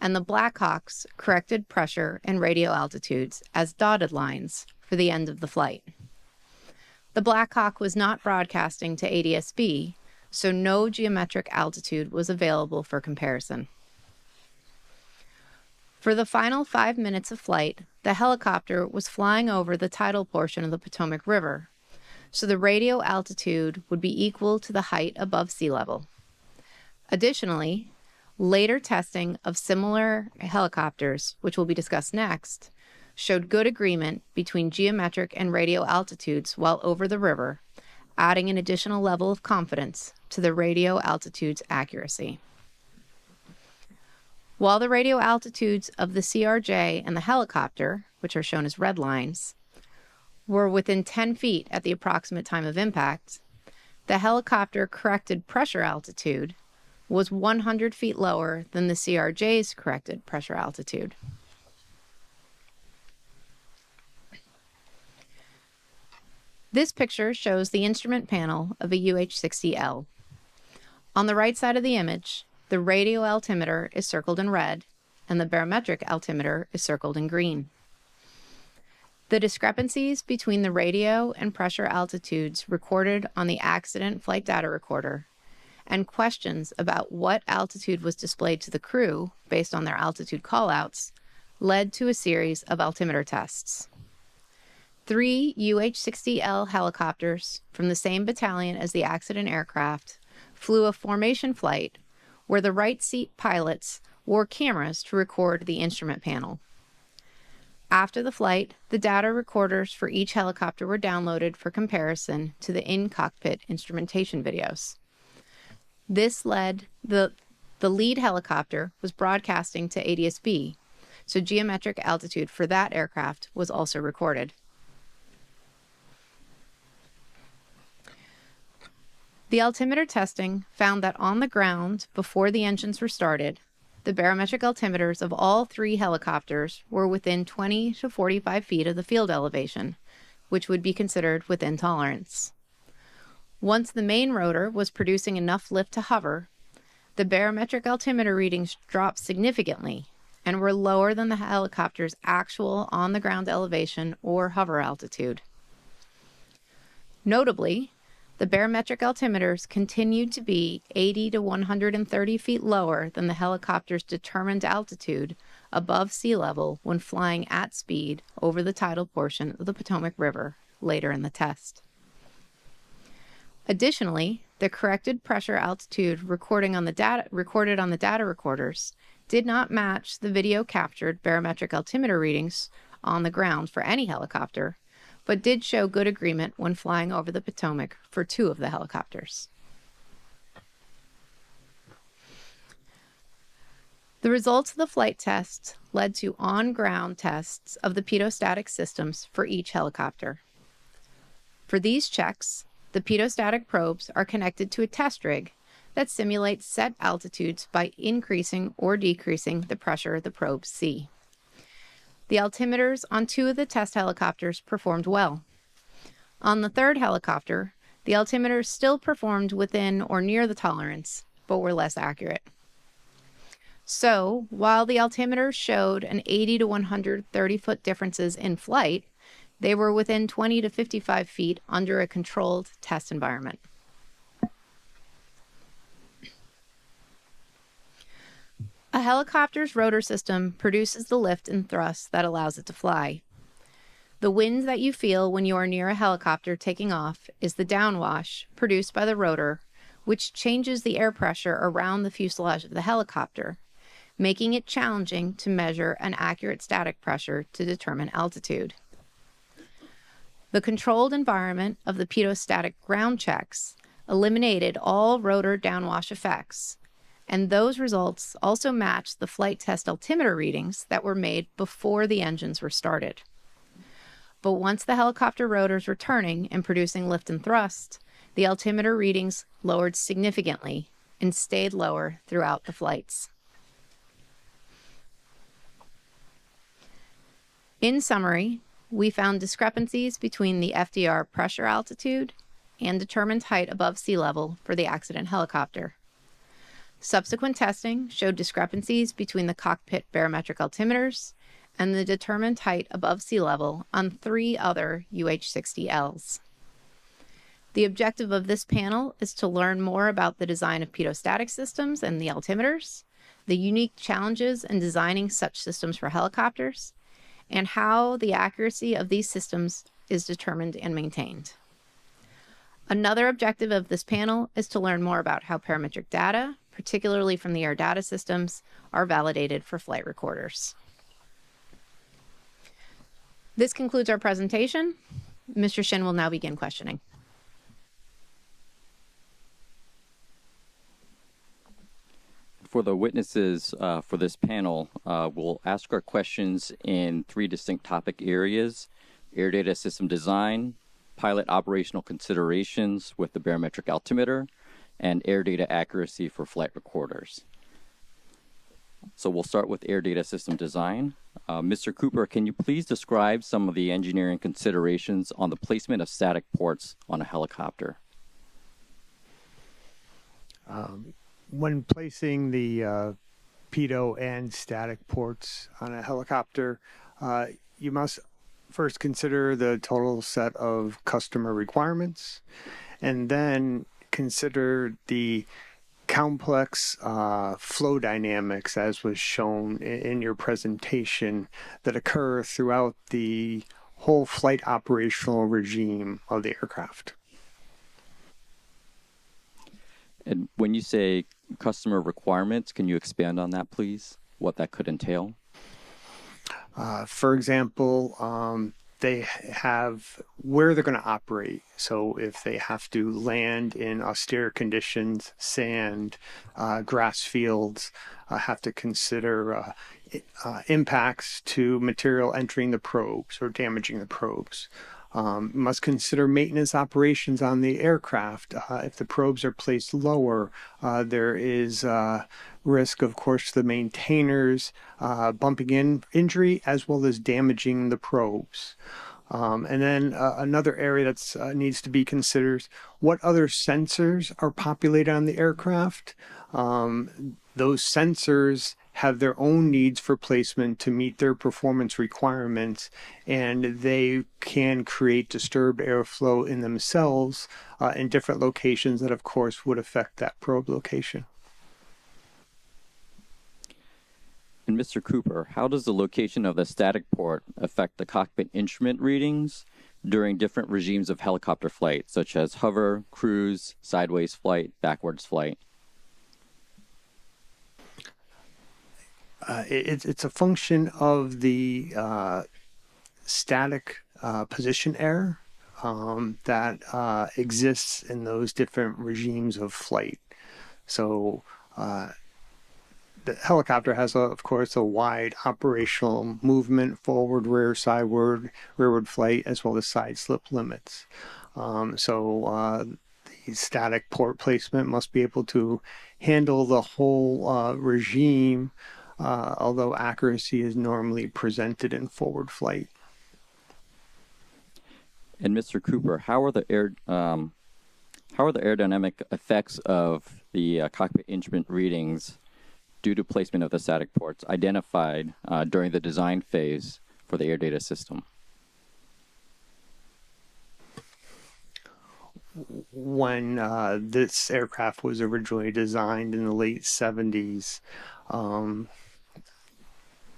and the Blackhawk's corrected pressure and radio altitudes as dotted lines for the end of the flight. The Blackhawk was not broadcasting to ADSB, so no geometric altitude was available for comparison. For the final 5 minutes of flight, the helicopter was flying over the tidal portion of the Potomac River, so the radio altitude would be equal to the height above sea level. Additionally, later testing of similar helicopters, which will be discussed next, showed good agreement between geometric and radio altitudes while over the river, adding an additional level of confidence to the radio altitude's accuracy. While the radio altitudes of the CRJ and the helicopter, which are shown as red lines, were within 10 feet at the approximate time of impact, the helicopter corrected pressure altitude was 100 feet lower than the CRJ's corrected pressure altitude. This picture shows the instrument panel of a UH-60L. On the right side of the image, the radio altimeter is circled in red, and the barometric altimeter is circled in green. The discrepancies between the radio and pressure altitudes recorded on the accident flight data recorder and questions about what altitude was displayed to the crew based on their altitude callouts led to a series of altimeter tests. 3 UH-60L helicopters from the same battalion as the accident aircraft flew a formation flight where the right seat pilots wore cameras to record the instrument panel. After the flight, the data recorders for each helicopter were downloaded for comparison to the in-cockpit instrumentation videos. This led the lead helicopter was broadcasting to ADSB, so geometric altitude for that aircraft was also recorded. The altimeter testing found that on the ground, before the engines were started, the barometric altimeters of all 3 helicopters were within 20 to 45 feet of the field elevation, which would be considered within tolerance. Once the main rotor was producing enough lift to hover, the barometric altimeter readings dropped significantly and were lower than the helicopter's actual on-the-ground elevation or hover altitude. Notably, the barometric altimeters continued to be 80 to 130 feet lower than the helicopter's determined altitude above sea level when flying at speed over the tidal portion of the Potomac River later in the test. Additionally, the corrected pressure altitude recorded on the data recorders did not match the video captured barometric altimeter readings on the ground for any helicopter, but did show good agreement when flying over the Potomac for 2 of the helicopters. The results of the flight test led to on-ground tests of the pitot-static systems for each helicopter. For these checks, the pitot-static probes are connected to a test rig that simulates set altitudes by increasing or decreasing the pressure the probes see. The altimeters on 2 of the test helicopters performed well. On the 3rd helicopter, the altimeters still performed within or near the tolerance, but were less accurate. So, while the altimeters showed an 80 to 130 foot differences in flight, they were within 20 to 55 feet under a controlled test environment. A helicopter's rotor system produces the lift and thrust that allows it to fly. The wind that you feel when you are near a helicopter taking off is the downwash produced by the rotor, which changes the air pressure around the fuselage of the helicopter, making it challenging to measure an accurate static pressure to determine altitude. The controlled environment of the pitot-static ground checks eliminated all rotor downwash effects, and those results also match the flight test altimeter readings that were made before the engines were started. But once the helicopter rotors were turning and producing lift and thrust, the altimeter readings lowered significantly and stayed lower throughout the flights. In summary, we found discrepancies between the FDR pressure altitude and determined height above sea level for the accident helicopter. Subsequent testing showed discrepancies between the cockpit barometric altimeters and the determined height above sea level on 3 other UH-60Ls. The objective of this panel is to learn more about the design of pedostatic systems and the altimeters, the unique challenges in designing such systems for helicopters, and how the accuracy of these systems is determined and maintained. Another objective of this panel is to learn more about how parametric data, particularly from the air data systems, are validated for flight recorders. This concludes our presentation. Mr. Shin will now begin questioning. For the witnesses for this panel, we'll ask our questions in 3 distinct topic areas: air data system design, pilot operational considerations with the barometric altimeter, and air data accuracy for flight recorders. So we'll start with air data system design. Mr. Cooper, can you please describe some of the engineering considerations on the placement of static ports on a helicopter? When placing the pedo and static ports on a helicopter, you must first consider the total set of customer requirements, and then consider the complex flow dynamics, as was shown in your presentation, that occur throughout the whole flight operational regime of the aircraft. And when you say customer requirements, can you expand on that, please? What that could entail? For example, they have where they're going to operate. So if they have to land in austere conditions, sand, grass fields, have to consider impacts to material entering the probes or damaging the probes. Must consider maintenance operations on the aircraft. If the probes are placed lower, there is risk, of course, to the maintainers bumping in injury as well as damaging the probes. And then another area that needs to be considered: what other sensors are populated on the aircraft? Those sensors have their own needs for placement to meet their performance requirements, and they can create disturbed airflow in themselves in different locations that, of course, would affect that probe location. And Mr. Cooper, how does the location of the static port affect the cockpit instrument readings during different regimes of helicopter flight, such as hover, cruise, sideways flight, backwards flight? It's a function of the static position error that exists in those different regimes of flight. So the helicopter has, of course, a wide operational movement, forward, rear, sideward, rearward flight, as well as side slip limits. The static port placement must be able to handle the whole regime, although accuracy is normally presented in forward flight. And Mr. Cooper, how are the aerodynamic effects of the cockpit instrument readings due to placement of the static ports identified during the design phase for the air data system? When this aircraft was originally designed in the late 70s,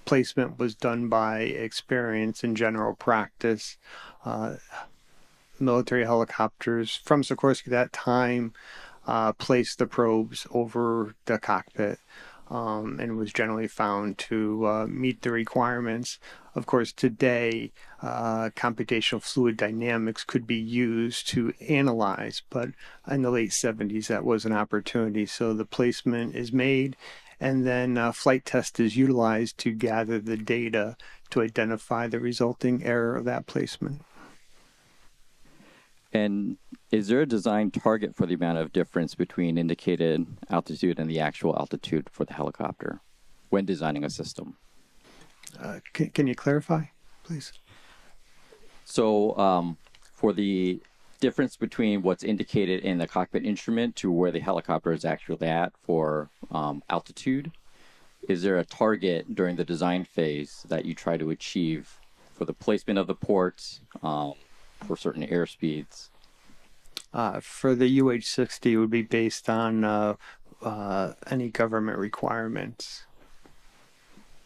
placement was done by experience and general practice. Military helicopters from Sikorsky at that time placed the probes over the cockpit and was generally found to meet the requirements. Of course, today, computational fluid dynamics could be used to analyze, but in the late 70s, that was an opportunity. So the placement is made, and then flight test is utilized to gather the data to identify the resulting error of that placement. And is there a design target for the amount of difference between indicated altitude and the actual altitude for the helicopter when designing a system? Can you clarify, please? So for the difference between what's indicated in the cockpit instrument to where the helicopter is actually at for altitude? Is there a target during the design phase that you try to achieve for the placement of the ports for certain airspeeds? For the UH-60, it would be based on any government requirements.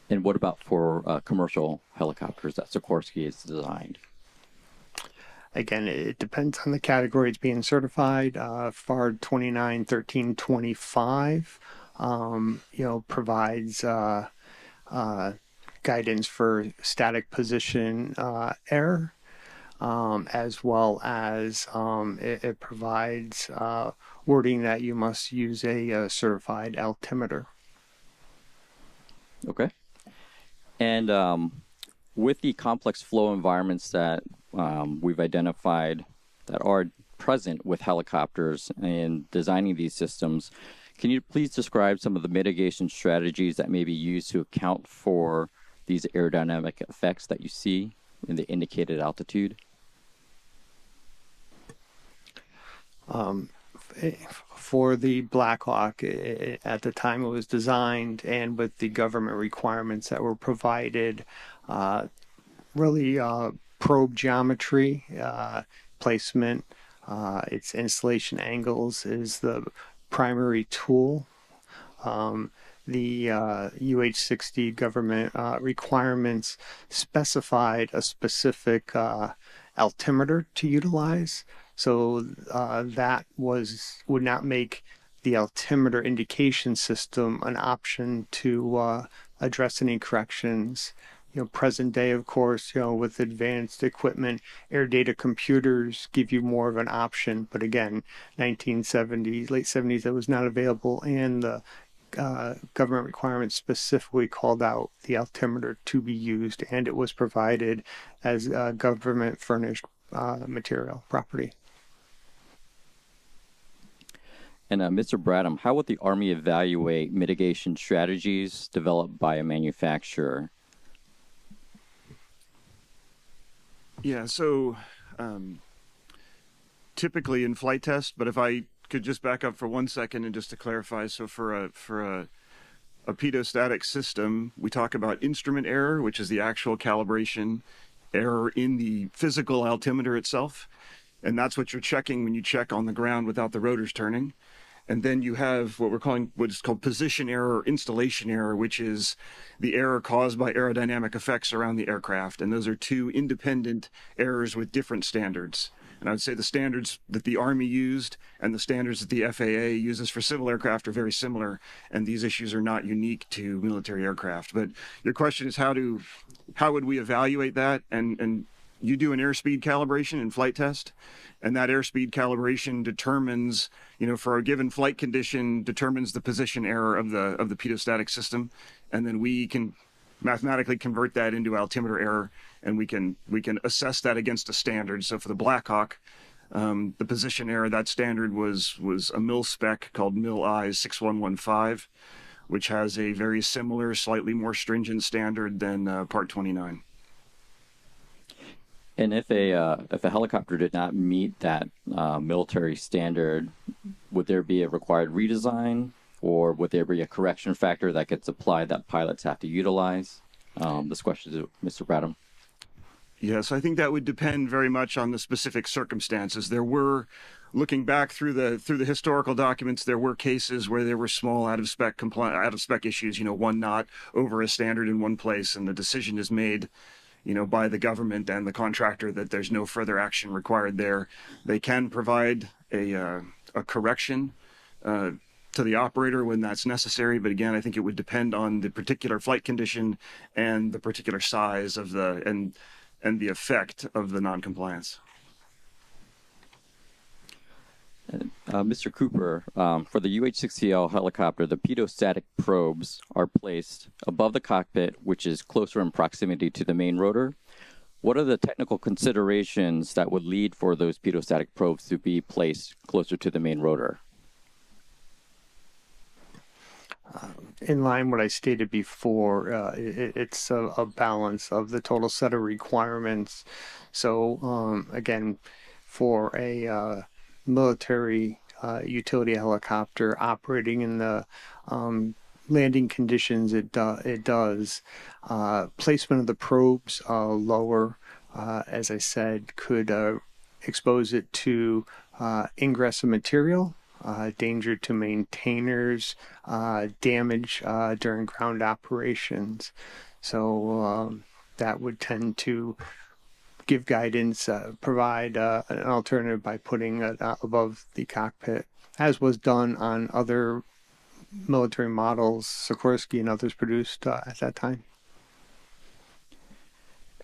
And what about for commercial helicopters that Sikorsky has designed? Again, it depends on the category it's being certified. FAR 291325, provides guidance for static position error, as well as it provides wording that you must use a certified altimeter. Okay. And with the complex flow environments that we've identified that are present with helicopters in designing these systems, can you please describe some of the mitigation strategies that may be used to account for these aerodynamic effects that you see in the indicated altitude? For the Black Hawk, at the time it was designed and with the government requirements that were provided, really probe geometry, placement, its installation angles is the primary tool. The UH-60 government requirements specified a specific altimeter to utilize. So that would not make the altimeter indication system an option to address any corrections. Present day, of course, with advanced equipment, air data computers give you more of an option. But again, 1970s, late 70s, that was not available, and the government requirements specifically called out the altimeter to be used, and it was provided as government furnished material property. And Mr. Bradham, how would the Army evaluate mitigation strategies developed by a manufacturer? Yeah, so typically in flight test, but if I could just back up for 1 second and just to clarify, so for a pedostatic system, we talk about instrument error, which is the actual calibration error in the physical altimeter itself, and that's what you're checking when you check on the ground without the rotors turning. And then you have what is called position error or installation error, which is the error caused by aerodynamic effects around the aircraft. And those are two independent errors with different standards. And I would say the standards that the Army used and the standards that the FAA uses for civil aircraft are very similar. And these issues are not unique to military aircraft. But your question is how would we evaluate that? And you do an airspeed calibration in flight test, and that airspeed calibration determines, for a given flight condition, determines the position error of the pedostatic system, and then we can mathematically convert that into altimeter error, and we can assess that against a standard. So for the Black Hawk, the position error, that standard was a mil spec called MIL-I 6115, which has a very similar, slightly more stringent standard than Part 29. And if a helicopter did not meet that military standard, would there be a required redesign, or would there be a correction factor that gets applied that pilots have to utilize? This question is to Mr. Bradham. Yes, I think that would depend very much on the specific circumstances. There were, looking back through the historical documents, there were cases where there were small out of spec issues. One knot over a standard in one place, and the decision is made by the government and the contractor that there's no further action required there. They can provide a correction to the operator when that's necessary, but again, I think it would depend on the particular flight condition and the particular size of and the effect of the non-compliance. Mr. Cooper, for the UH-60L helicopter, the pedostatic probes are placed above the cockpit, which is closer in proximity to the main rotor. What are the technical considerations that would lead for those pedostatic probes to be placed closer to the main rotor? In line with what I stated before, it's a balance of the total set of requirements. So again, for a military utility helicopter operating in the landing conditions it does. Placement of the probes lower, as I said, could expose it to ingress of material, danger to maintainers, damage during ground operations. So that would tend to give guidance, provide an alternative by putting it above the cockpit, as was done on other military models Sikorsky and others produced at that time.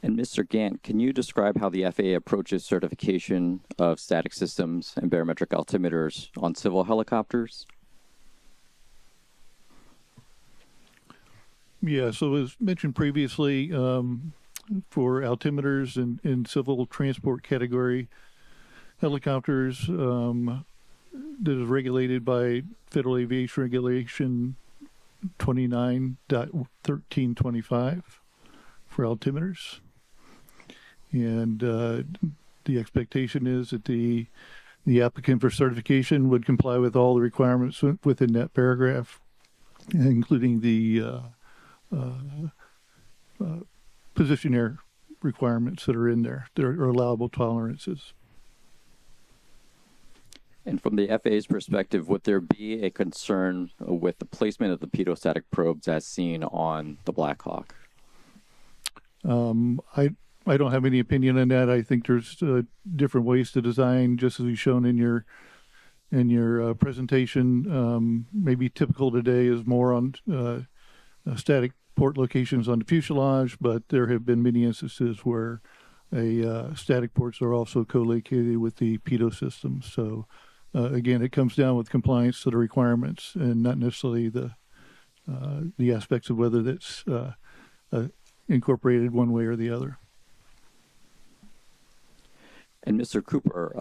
And Mr. Gant, can you describe how the FAA approaches certification of static systems and barometric altimeters on civil helicopters? Yeah, so as mentioned previously, for altimeters in civil transport category helicopters, that is regulated by Federal Aviation Regulation 29.1325 for altimeters. And the expectation is that the applicant for certification would comply with all the requirements within that paragraph, including the position air requirements that are in there. There are allowable tolerances. And from the FAA's perspective, would there be a concern with the placement of the pedostatic probes as seen on the Black Hawk? I don't have any opinion on that. I think there's different ways to design, just as we've shown in your presentation. Maybe typical today is more on static port locations on the fuselage, but there have been many instances where static ports are also co-located with the pedo system. So again, it comes down with compliance to the requirements and not necessarily the aspects of whether that's incorporated one way or the other. And Mr. Cooper,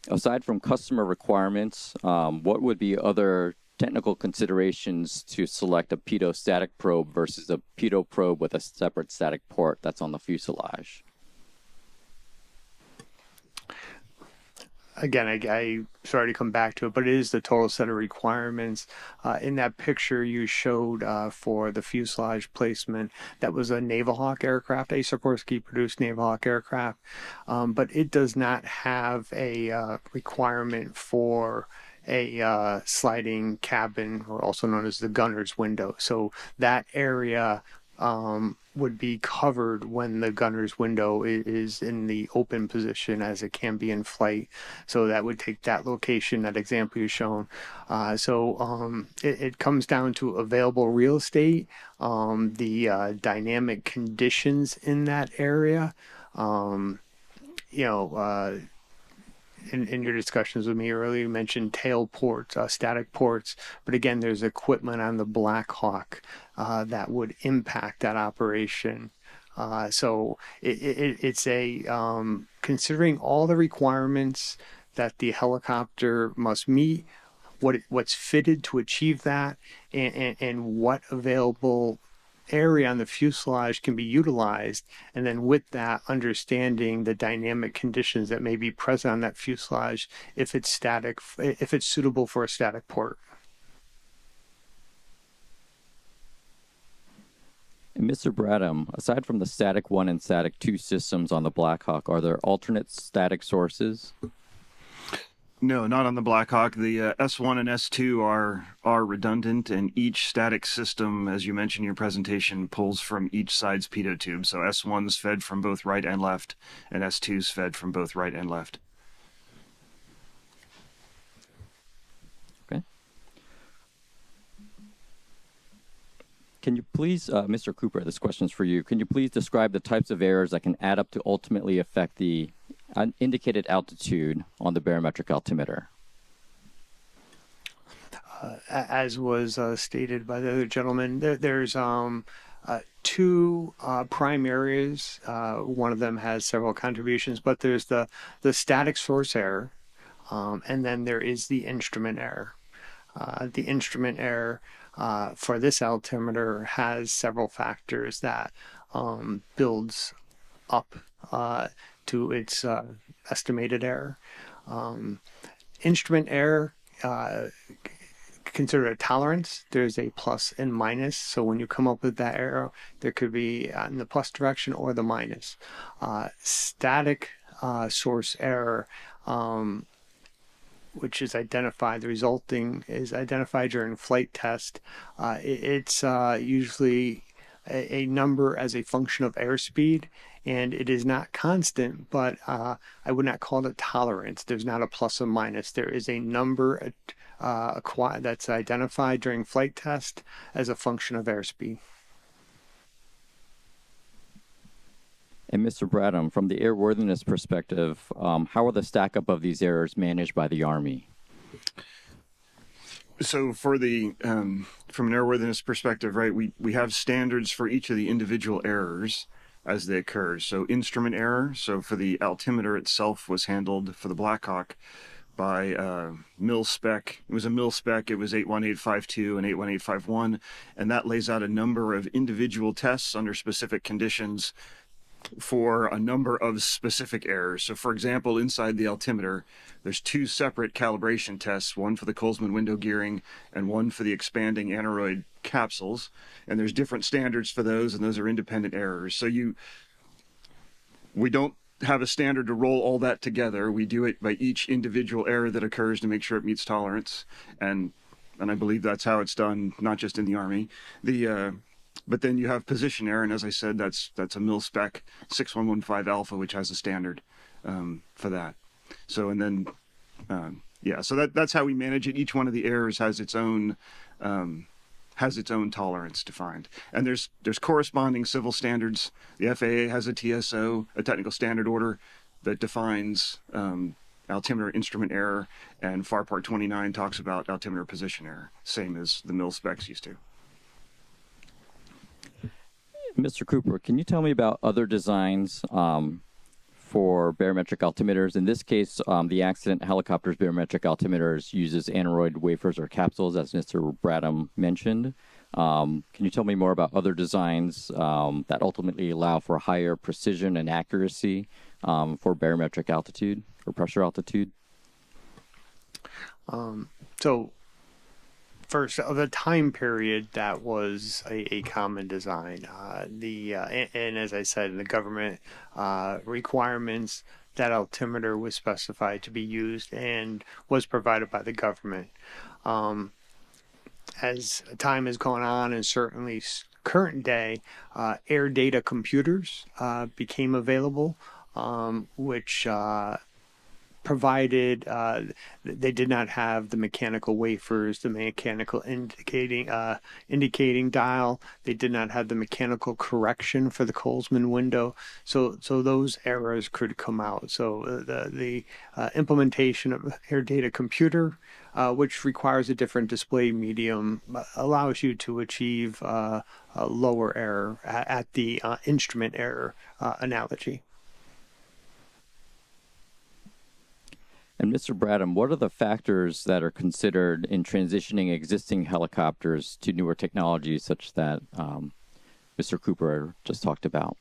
aside from customer requirements, what would be other technical considerations to select a pedostatic probe versus a pedo probe with a separate static port that's on the fuselage? Again, I sorry to come back to it, but it is the total set of requirements. In that picture you showed for the fuselage placement, that was a Naval Hawk aircraft, a Sikorsky produced Naval Hawk aircraft, but it does not have a requirement for a sliding cabin, or also known as the gunner's window. So that area would be covered when the gunner's window is in the open position, as it can be in flight. So that would take that location, that example you've shown. It comes down to available real estate, the dynamic conditions in that area. In your discussions with me earlier, you mentioned tail ports, static ports, but again, there's equipment on the Black Hawk that would impact that operation. So it's considering all the requirements that the helicopter must meet, what's fitted to achieve that, and what available area on the fuselage can be utilized, and then with that, understanding the dynamic conditions that may be present on that fuselage if it's static, if it's suitable for a static port. And Mr. Bradham, aside from the static 1 and static 2 systems on the Black Hawk, are there alternate static sources? No, not on the Black Hawk. The S1 and S2 are redundant, and each static system, as you mentioned in your presentation, pulls from each side's pitot tube. So S1's fed from both right and left, and S2's fed from both right and left. Okay. Can you please, Mr. Cooper, this question's for you. Can you please describe the types of errors that can add up to ultimately affect the indicated altitude on the barometric altimeter? As was stated by the other gentleman, there's two prime areas. One of them has several contributions, but there's the static source error, and then there is the instrument error. The instrument error for this altimeter has several factors that builds up to its estimated error. Instrument error, consider a tolerance. There's a plus and minus. So when you come up with that error, there could be in the plus direction or the minus. Static source error, which is identified, the resulting is identified during flight test. It's usually a number as a function of airspeed, and it is not constant, but I would not call it a tolerance. There's not a plus or minus. There is a number that's identified during flight test as a function of airspeed. And Mr. Bradham, from the airworthiness perspective, how are the stack up of these errors managed by the Army? So for the from an airworthiness perspective, right, we have standards for each of the individual errors as they occur. So instrument error, so for the altimeter itself was handled for the Black Hawk by mil spec. It was a mil spec. It was 81852 and 81851, and that lays out a number of individual tests under specific conditions for a number of specific errors. So for example, inside the altimeter, there's two separate calibration tests, one for the Colesman window gearing and one for the expanding aneroid capsules. And there's different standards for those, and those are independent errors. So we don't have a standard to roll all that together. We do it by each individual error that occurs to make sure it meets tolerance. And I believe that's how it's done, not just in the Army. But then you have position error, and as I said, that's a mil spec 6115 alpha, which has a standard for that. So and then so that's how we manage it. Each one of the errors has its own tolerance defined, and there's corresponding civil standards. The FAA has a TSO, a technical standard order, that defines altimeter instrument error, and FAR Part 29 talks about altimeter position error, same as the mil specs used to. Mr. Cooper, can you tell me about other designs for barometric altimeters? In this case, the accident helicopter's barometric altimeters uses aneroid wafers or capsules, as Mr. Bradham mentioned. Can you tell me more about other designs that ultimately allow for higher precision and accuracy for barometric altitude or pressure altitude? First, the time period, that was a common design. And as I said, the government requirements, that altimeter was specified to be used and was provided by the government. As time has gone on, and certainly current day, air data computers became available, which provided they did not have the mechanical wafers, the mechanical indicating dial. They did not have the mechanical correction for the Colesman window. So those errors could come out. So the implementation of air data computer, which requires a different display medium, allows you to achieve a lower error at the instrument error analogy. And Mr. Bradham, what are the factors that are considered in transitioning existing helicopters to newer technologies such that Mr. Cooper just talked about?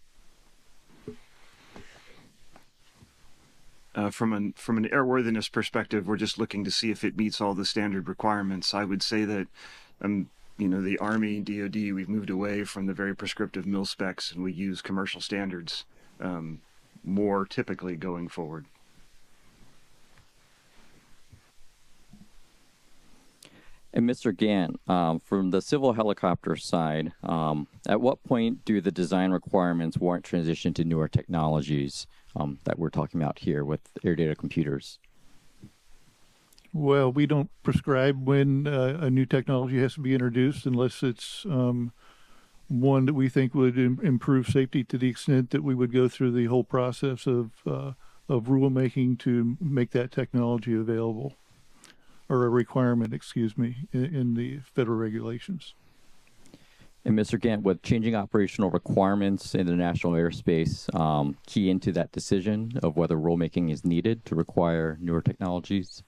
From an airworthiness perspective, we're just looking to see if it meets all the standard requirements. I would say that, the Army, DoD, we've moved away from the very prescriptive mil specs, and we use commercial standards more typically going forward. And Mr. Gant, from the civil helicopter side, at what point do the design requirements warrant transition to newer technologies that we're talking about here with air data computers? Well, we don't prescribe when a new technology has to be introduced unless it's one that we think would improve safety to the extent that we would go through the whole process of rulemaking to make that technology available. Or a requirement, in the federal regulations. And Mr. Gant, with changing operational requirements in the national airspace key into that decision of whether rulemaking is needed to require newer technologies?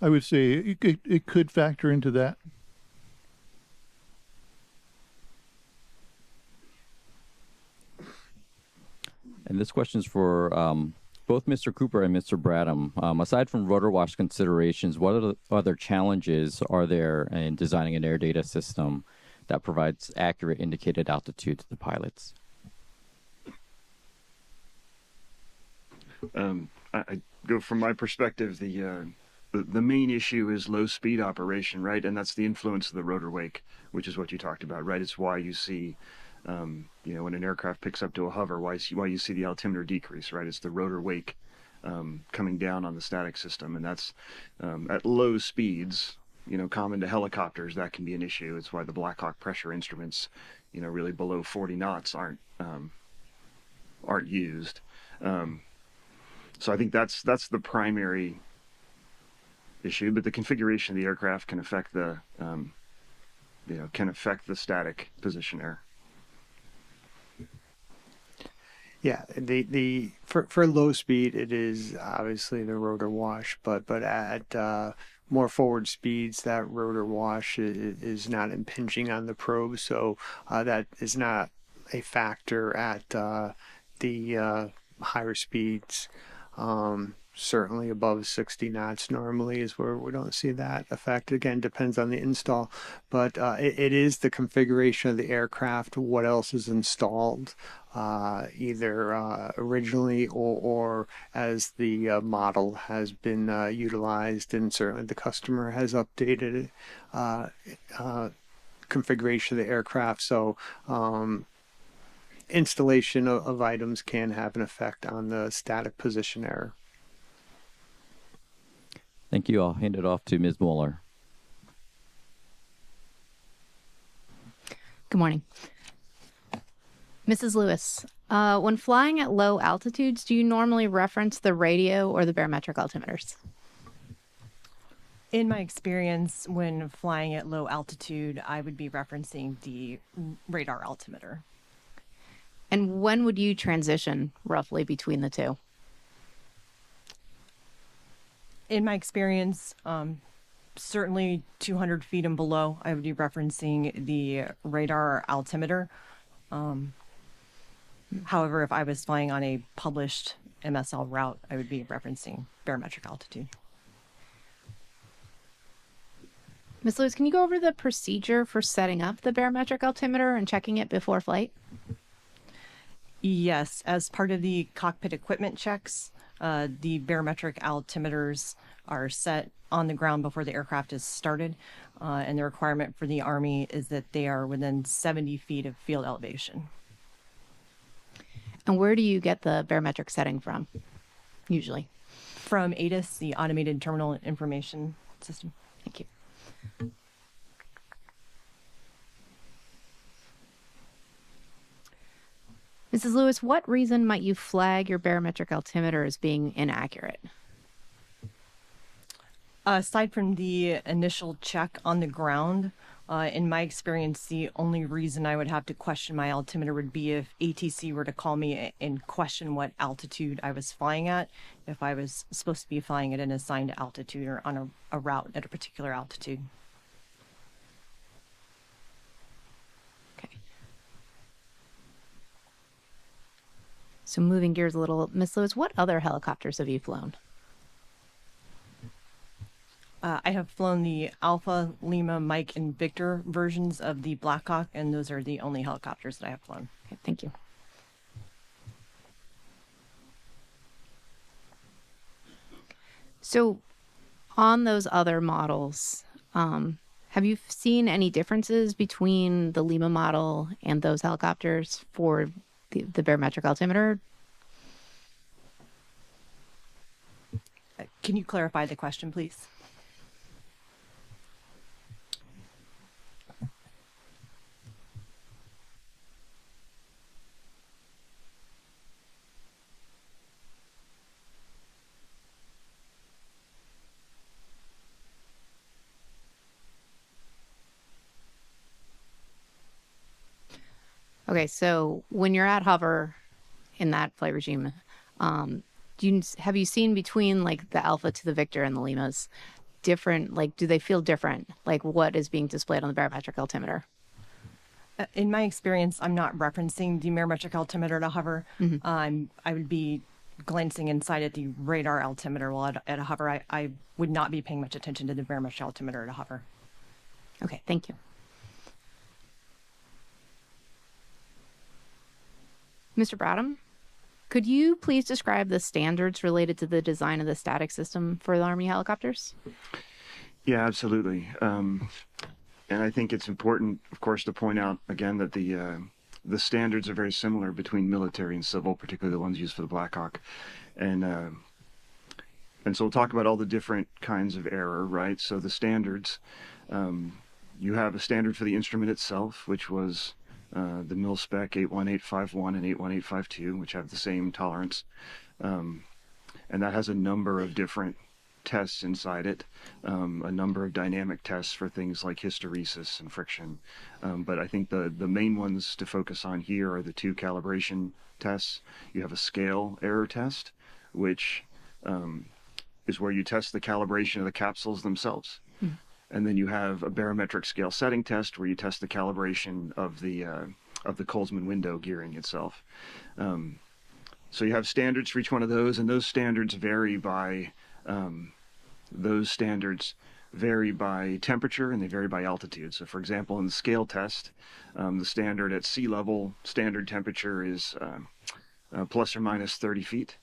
I would say it could factor into that. And this question is for both Mr. Cooper and Mr. Bradham. Aside from rotor wash considerations, what other challenges are there in designing an air data system that provides accurate indicated altitude to the pilots? I go from my perspective, the main issue is low speed operation, right? And that's the influence of the rotor wake, which is what you talked about, right? It's why you see, when an aircraft picks up to a hover, why you see the altimeter decrease, right? It's the rotor wake coming down on the static system, and that's at low speeds, common to helicopters. That can be an issue. It's why the Black Hawk pressure instruments, really below 40 knots aren't used. So I think that's the primary issue, but the configuration of the aircraft can affect the static position error. Yeah, for low speed, it is obviously the rotor wash, but at more forward speeds, that rotor wash is not impinging on the probe, so that is not a factor at the higher speeds. Certainly above 60 knots normally is where we don't see that effect. Again, depends on the install, but it is the configuration of the aircraft, what else is installed, either originally or as the model has been utilized, and certainly the customer has updated configuration of the aircraft. So installation of items can have an effect on the static position error. Thank you. I'll hand it off to Ms. Mueller. Good morning. Mrs. Lewis, when flying at low altitudes, do you normally reference the radio or the barometric altimeters? In my experience, when flying at low altitude, I would be referencing the radar altimeter. And when would you transition roughly between the two? In my experience, certainly 200 feet and below, I would be referencing the radar altimeter. However, if I was flying on a published MSL route, I would be referencing barometric altitude. Ms. Lewis, can you go over the procedure for setting up the barometric altimeter and checking it before flight? Yes, as part of the cockpit equipment checks, the barometric altimeters are set on the ground before the aircraft is started, and the requirement for the Army is that they are within 70 feet of field elevation. And where do you get the barometric setting from, usually? From ATIS, the Automated Terminal Information System. Thank you. Mrs. Lewis, what reason might you flag your barometric altimeter as being inaccurate? Aside from the initial check on the ground, in my experience, the only reason I would have to question my altimeter would be if ATC were to call me and question what altitude I was flying at, if I was supposed to be flying at an assigned altitude or on a route at a particular altitude. So moving gears a little, Ms. Lewis, what other helicopters have you flown? I have flown the Alpha, Lima, Mike, and Victor versions of the Black Hawk, and those are the only helicopters that I have flown. Okay, thank you. So on those other models, have you seen any differences between the Lima model and those helicopters for the barometric altimeter? Can you clarify the question, please? Okay, so when you're at hover in that flight regime, have you seen between like the Alpha to the Victor and the Limas different, like do they feel different? Like what is being displayed on the barometric altimeter? In my experience, I'm not referencing the barometric altimeter to hover. I would be glancing inside at the radar altimeter while at a hover. I would not be paying much attention to the barometric altimeter to hover. Okay, thank you. Mr. Bradham, could you please describe the standards related to the design of the static system for the Army helicopters? Yeah, absolutely. And I think it's important, of course, to point out again that the standards are very similar between military and civil, particularly the ones used for the Black Hawk. And so we'll talk about all the different kinds of error, right? So the standards, you have a standard for the instrument itself, which was the mil-spec 81851 and 81852, which have the same tolerance. And that has a number of different tests inside it, a number of dynamic tests for things like hysteresis and friction. But I think the main ones to focus on here are the two calibration tests. You have a scale error test, which is where you test the calibration of the capsules themselves. And then you have a barometric scale setting test where you test the calibration of the Colesman window gearing itself. So you have standards for each one of those, and those standards vary by temperature, and they vary by altitude. So for example, in the scale test, the standard at sea level standard temperature is plus or minus 30 feet.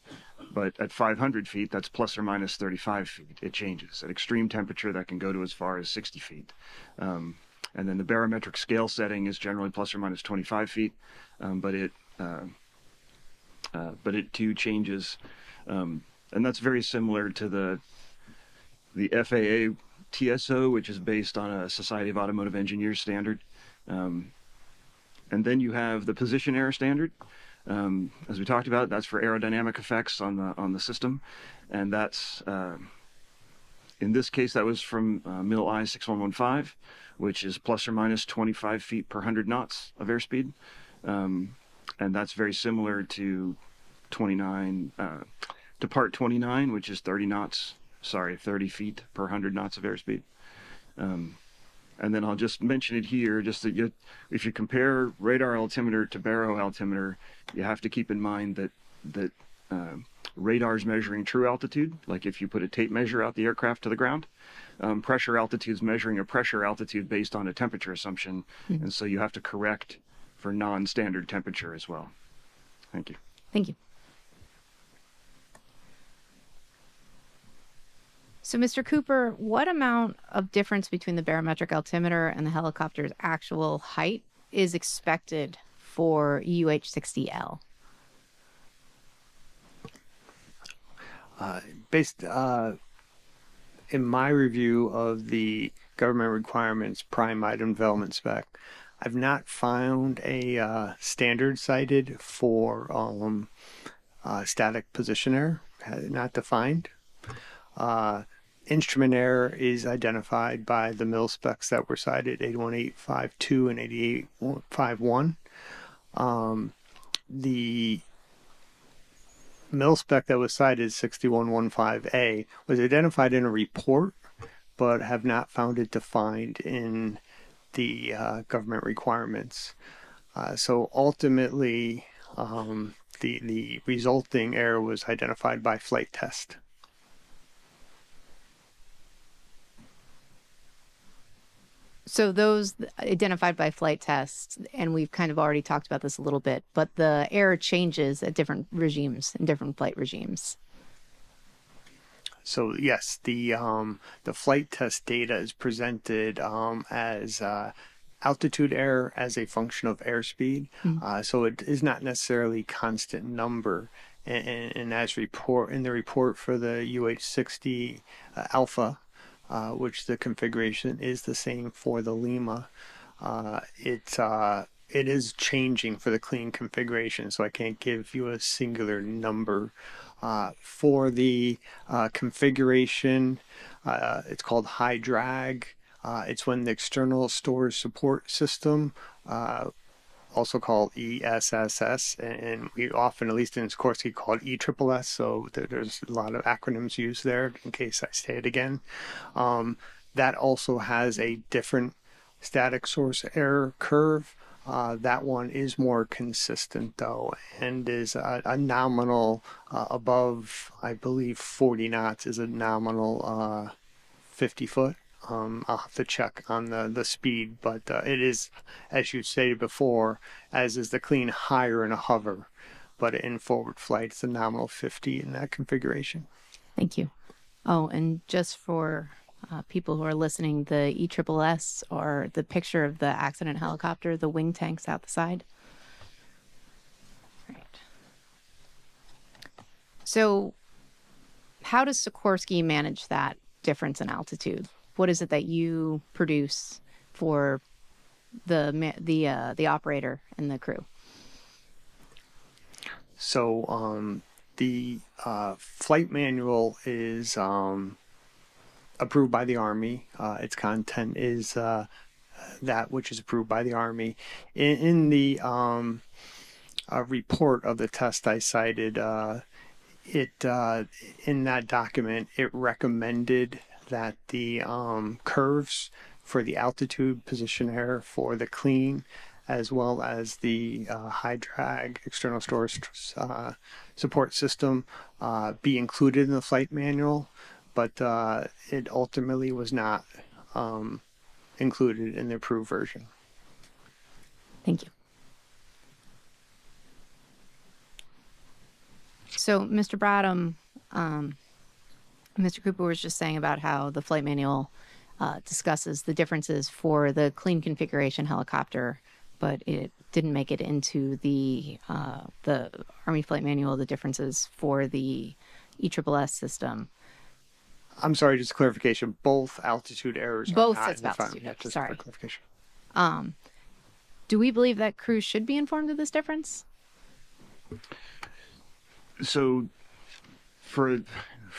But at 500 feet, that's plus or minus 35 feet. It changes. At extreme temperature, that can go to as far as 60 feet. And then the barometric scale setting is generally plus or minus 25 feet, but it too changes. And that's very similar to the FAA TSO, which is based on a Society of Automotive Engineers standard. And then you have the position error standard. As we talked about, that's for aerodynamic effects on the system, and that's in this case that was from MIL-I 6115, which is plus or minus 25 feet per 100 knots of airspeed, and that's very similar to Part 29, which is 30 feet per 100 knots of airspeed. And then I'll just mention it here, just that if you compare radar altimeter to baro altimeter, you have to keep in mind that radar's measuring true altitude, like if you put a tape measure out the aircraft to the ground. Pressure altitude's measuring a pressure altitude based on a temperature assumption, and so you have to correct for non-standard temperature as well. Thank you. Thank you. So, Mr. Cooper, what amount of difference between the barometric altimeter and the helicopter's actual height is expected for UH-60L? Based in my review of the government requirements prime item development spec, I've not found a standard cited for static position error, not defined. Instrument error is identified by the mil specs that were cited, 81852 and 8851. The mil spec that was cited, 6115A, was identified in a report, but have not found it defined in the government requirements. So ultimately, the resulting error was identified by flight test. So those identified by flight tests, and we've kind of already talked about this a little bit, but the error changes at different regimes and different flight regimes. So yes, the flight test data is presented as altitude error as a function of airspeed. So it is not necessarily constant number. And as in the report for the UH-60 Alpha, which the configuration is the same for the Lima, it is changing for the clean configuration, so I can't give you a singular number. For the configuration, it's called high drag. It's when the external storage support system, also called ESSS, and we often, at least in Sikorsky, call it ESSS, so there's a lot of acronyms used there in case I say it again. That also has a different static source error curve That one is more consistent though, and is a nominal above, I believe 40 knots is a nominal 50 foot. I'll have to check on the speed, but it is, as you stated before, as is the clean, higher in a hover, but in forward flight it's a nominal 50 in that configuration. Thank you. Oh, and just for people who are listening, the ESSS, or the picture of the accident helicopter, the wing tanks out the side. Right. So how does Sikorsky manage that difference in altitude? What is it that you produce for the operator and the crew? So the flight manual is approved by the Army. Its content is that which is approved by the Army. In the report of the test I cited, in that document, it recommended that the curves for the altitude position error for the clean, as well as the high drag external storage support system, be included in the flight manual, but it ultimately was not included in the approved version. Thank you. So, Mr. Bradham, Mr. Cooper was just saying about how the flight manual discusses the differences for the clean configuration helicopter, but it didn't make it into the Army flight manual, the differences for the ESSS system. I'm sorry, just clarification, both altitude errors Both are not sets in the of front. altitude, Yeah, just sorry. for clarification. Do we believe that crews should be informed of this difference? So for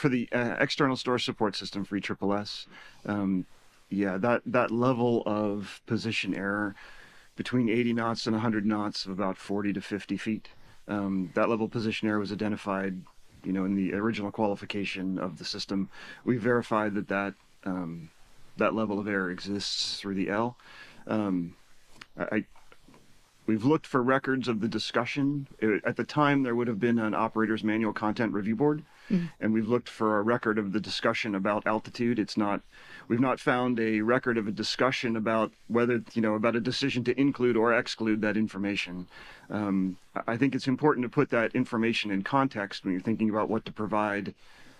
the external storage support system for ESSS, yeah, that level of position error between 80 knots and 100 knots of about 40 to 50 feet, that level of position error was identified, you know, in the original qualification of the system. We verified that level of error exists through the L. We've looked for records of the discussion. At the time, there would have been an operator's manual content review board, and we've looked for a record of the discussion about altitude. We've not found a record of a discussion about whether, you know, about a decision to include or exclude that information. I think it's important to put that information in context when you're thinking about what to provide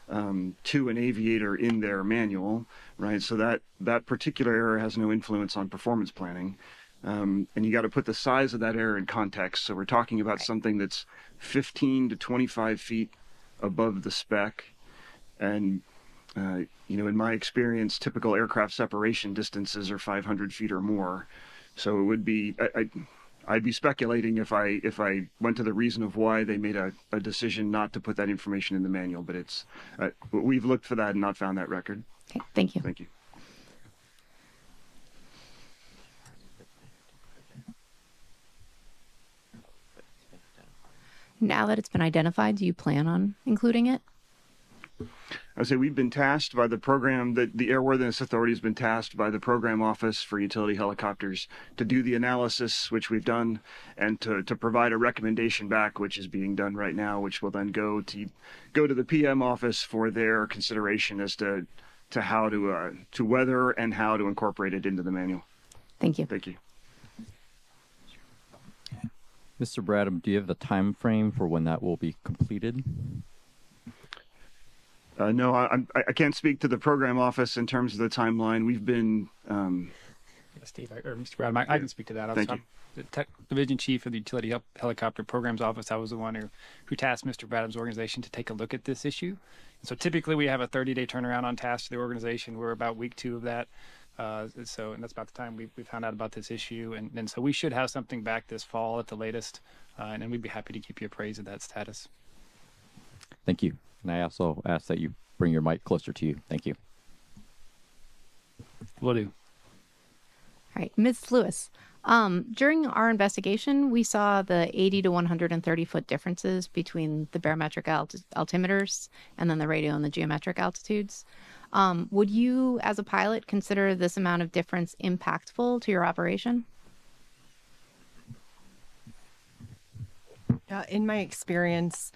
to an aviator in their manual, right? So that particular error has no influence on performance planning. And you got to put the size of that error in context. So we're talking about something that's 15 to 25 feet above the spec. And, you know, in my experience, typical aircraft separation distances are 500 feet or more. So it would be, I'd be speculating if I went to the reason of why they made a decision not to put that information in the manual. But it's, we've looked for that and not found that record. Okay, thank you. Thank you. Now that it's been identified, do you plan on including it? I would say we've been tasked by the program, that the Airworthiness Authority has been tasked by the Program Office for Utility Helicopters to do the analysis, which we've done, and to provide a recommendation back, which is being done right now, which will then go to the PM office for their consideration as to how to whether and how to incorporate it into the manual. Thank you. Thank you. Mr. Bradham, do you have the time frame for when that will be completed? No, I can't speak to the program office in terms of the timeline. We've been. Steve, or Mr. Bradham, I can speak to that. Thank you. I'm the Division Chief of the Utility Helicopter Programs Office. I was the one who tasked Mr. Bradham's organization to take a look at this issue. And so typically we have a 30-day turnaround on tasks to the organization. We're about week 2 of that. And that's about the time we found out about this issue. And so we should have something back this fall at the latest. And then we'd be happy to keep you appraised of that status. Thank you. And I also ask that you bring your mic closer to you. Thank you. Will do. All right, Ms. Lewis. During our investigation, we saw the 80 to 130 foot differences between the barometric altimeters and then the radio and the geometric altitudes. Would you, as a pilot, consider this amount of difference impactful to your operation? In my experience,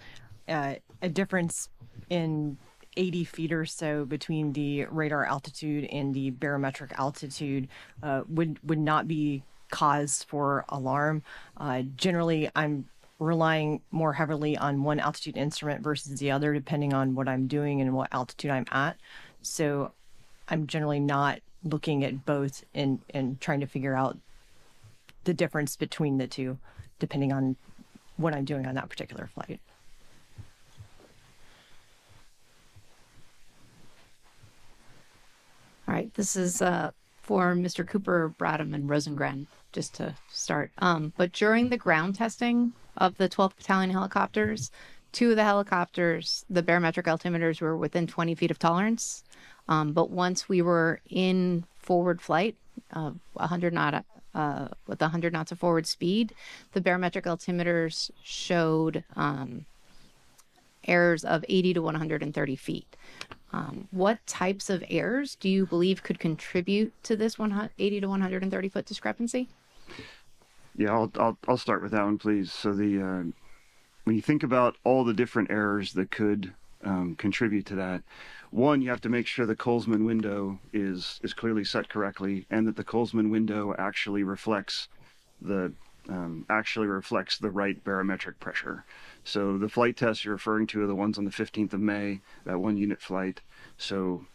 a difference in 80 feet or so between the radar altitude and the barometric altitude would not be cause for alarm. Generally, I'm relying more heavily on one altitude instrument versus the other, depending on what I'm doing and what altitude I'm at. So I'm generally not looking at both and trying to figure out the difference between the two, depending on what I'm doing on that particular flight. All right, this is for Mr. Cooper, Bradham, and Rosengren, just to start. But during the ground testing of the 12th Battalion helicopters, 2 of the helicopters, the barometric altimeters were within 20 feet of tolerance. But once we were in forward flight, 100 knot, with 100 knots of forward speed, the barometric altimeters showed errors of 80 to 130 feet. What types of errors do you believe could contribute to this 80 to 130 foot discrepancy? Yeah, I'll start with that one, please. So when you think about all the different errors that could contribute to that, one, you have to make sure the Colesman window is clearly set correctly, and that the Colesman window actually reflects the right barometric pressure. So the flight tests you're referring to are the ones on the 15th of May, that 1 unit flight. So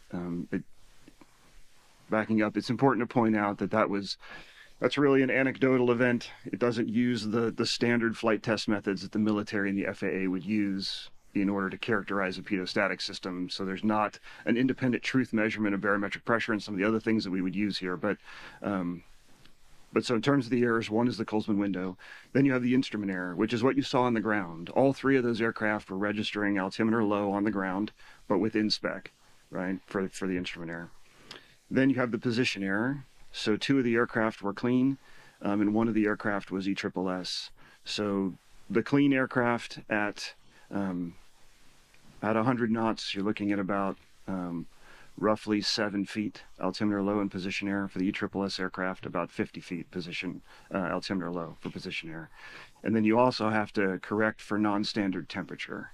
backing up, it's important to point out that that's really an anecdotal event. It doesn't use the standard flight test methods that the military and the FAA would use in order to characterize a pedostatic system. So there's not an independent truth measurement of barometric pressure and some of the other things that we would use here. But so in terms of the errors, one is the Colesman window. Then you have the instrument error, which is what you saw on the ground. All 3 of those aircraft were registering altimeter low on the ground, but within spec, right, for the instrument error. Then you have the position error. So 2 of the aircraft were clean, and 1 of the aircraft was ESSS. So the clean aircraft at 100 knots, you're looking at about roughly 7 feet altimeter low and position error. For the ESSS aircraft, about 50 feet position altimeter low for position error. And then you also have to correct for non-standard temperature,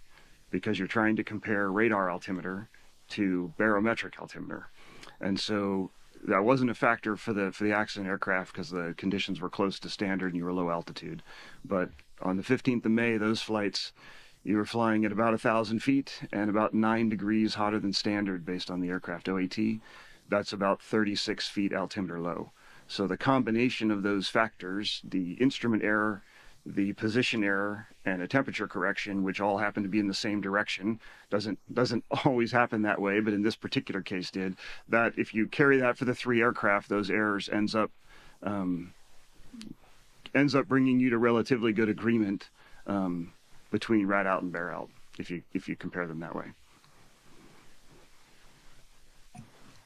because you're trying to compare radar altimeter to barometric altimeter. And so that wasn't a factor for the accident aircraft because the conditions were close to standard and you were low altitude. But on the 15th of May, those flights, you were flying at about 1,000 feet and about 9 degrees hotter than standard based on the aircraft OAT. That's about 36 feet altimeter low. So the combination of those factors, the instrument error, the position error, and a temperature correction, which all happen to be in the same direction, doesn't always happen that way, but in this particular case did, that if you carry that for the 3 aircraft, those errors ends up bringing you to relatively good agreement between rad out and bear out, if you compare them that way.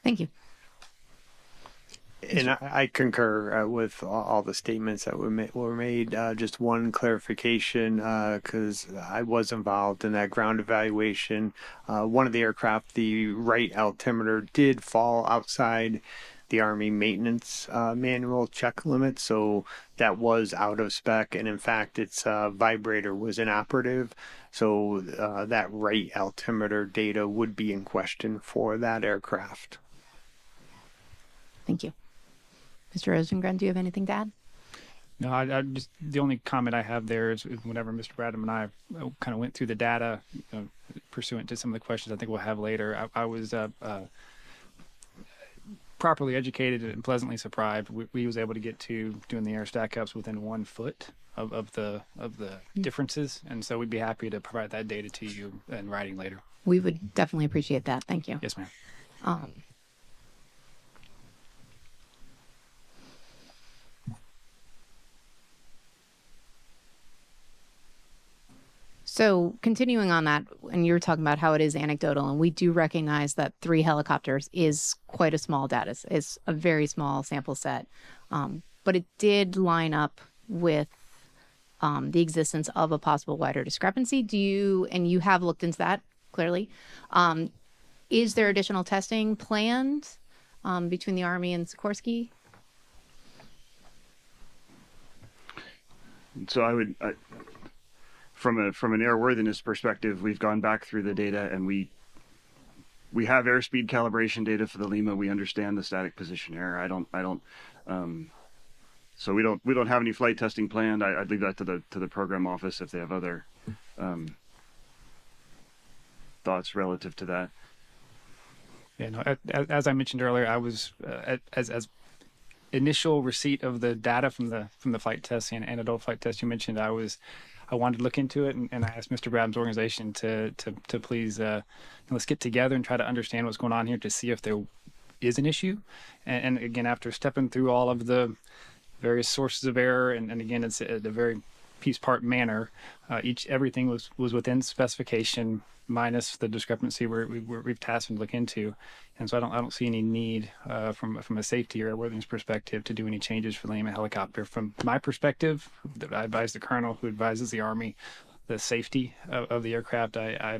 Thank you. And I concur with all the statements that were made. Just one clarification, because I was involved in that ground evaluation. One of the aircraft, the right altimeter, did fall outside the Army maintenance manual check limit, so that was out of spec, and in fact its vibrator was inoperative, so that right altimeter data would be in question for that aircraft. Thank you. Mr. Rosengren, do you have anything to add? No, I just, the only comment I have there is whenever Mr. Bradham and I kind of went through the data, pursuant to some of the questions I think we'll have later, I was properly educated and pleasantly surprised. We was able to get to doing the air stack ups within 1 foot of the differences, and so we'd be happy to provide that data to you in writing later. We would definitely appreciate that. Thank you. Yes, ma'am. So continuing on that, and you were talking about how it is anecdotal, and we do recognize that 3 helicopters is quite a small data. It's a very small sample set, but it did line up with the existence of a possible wider discrepancy. And you have looked into that clearly. Is there additional testing planned between the Army and Sikorsky? So from an airworthiness perspective, we've gone back through the data, and we have airspeed calibration data for the Lima. We understand the static position error. So we don't have any flight testing planned. I'd leave that to the program office if they have other thoughts relative to that. Yeah, no, as I mentioned earlier, I was as initial receipt of the data from the flight test and adult flight test you mentioned, I wanted to look into it, and I asked Mr. Bradham's organization to please let's get together and try to understand what's going on here to see if there is an issue. And again, after stepping through all of the various sources of error, and again, it's a very piece part manner. Everything was within specification, minus the discrepancy we've tasked them to look into. And so I don't see any need from a safety or airworthiness perspective to do any changes for the Lima helicopter. From my perspective, I advise the colonel who advises the Army the safety of the aircraft.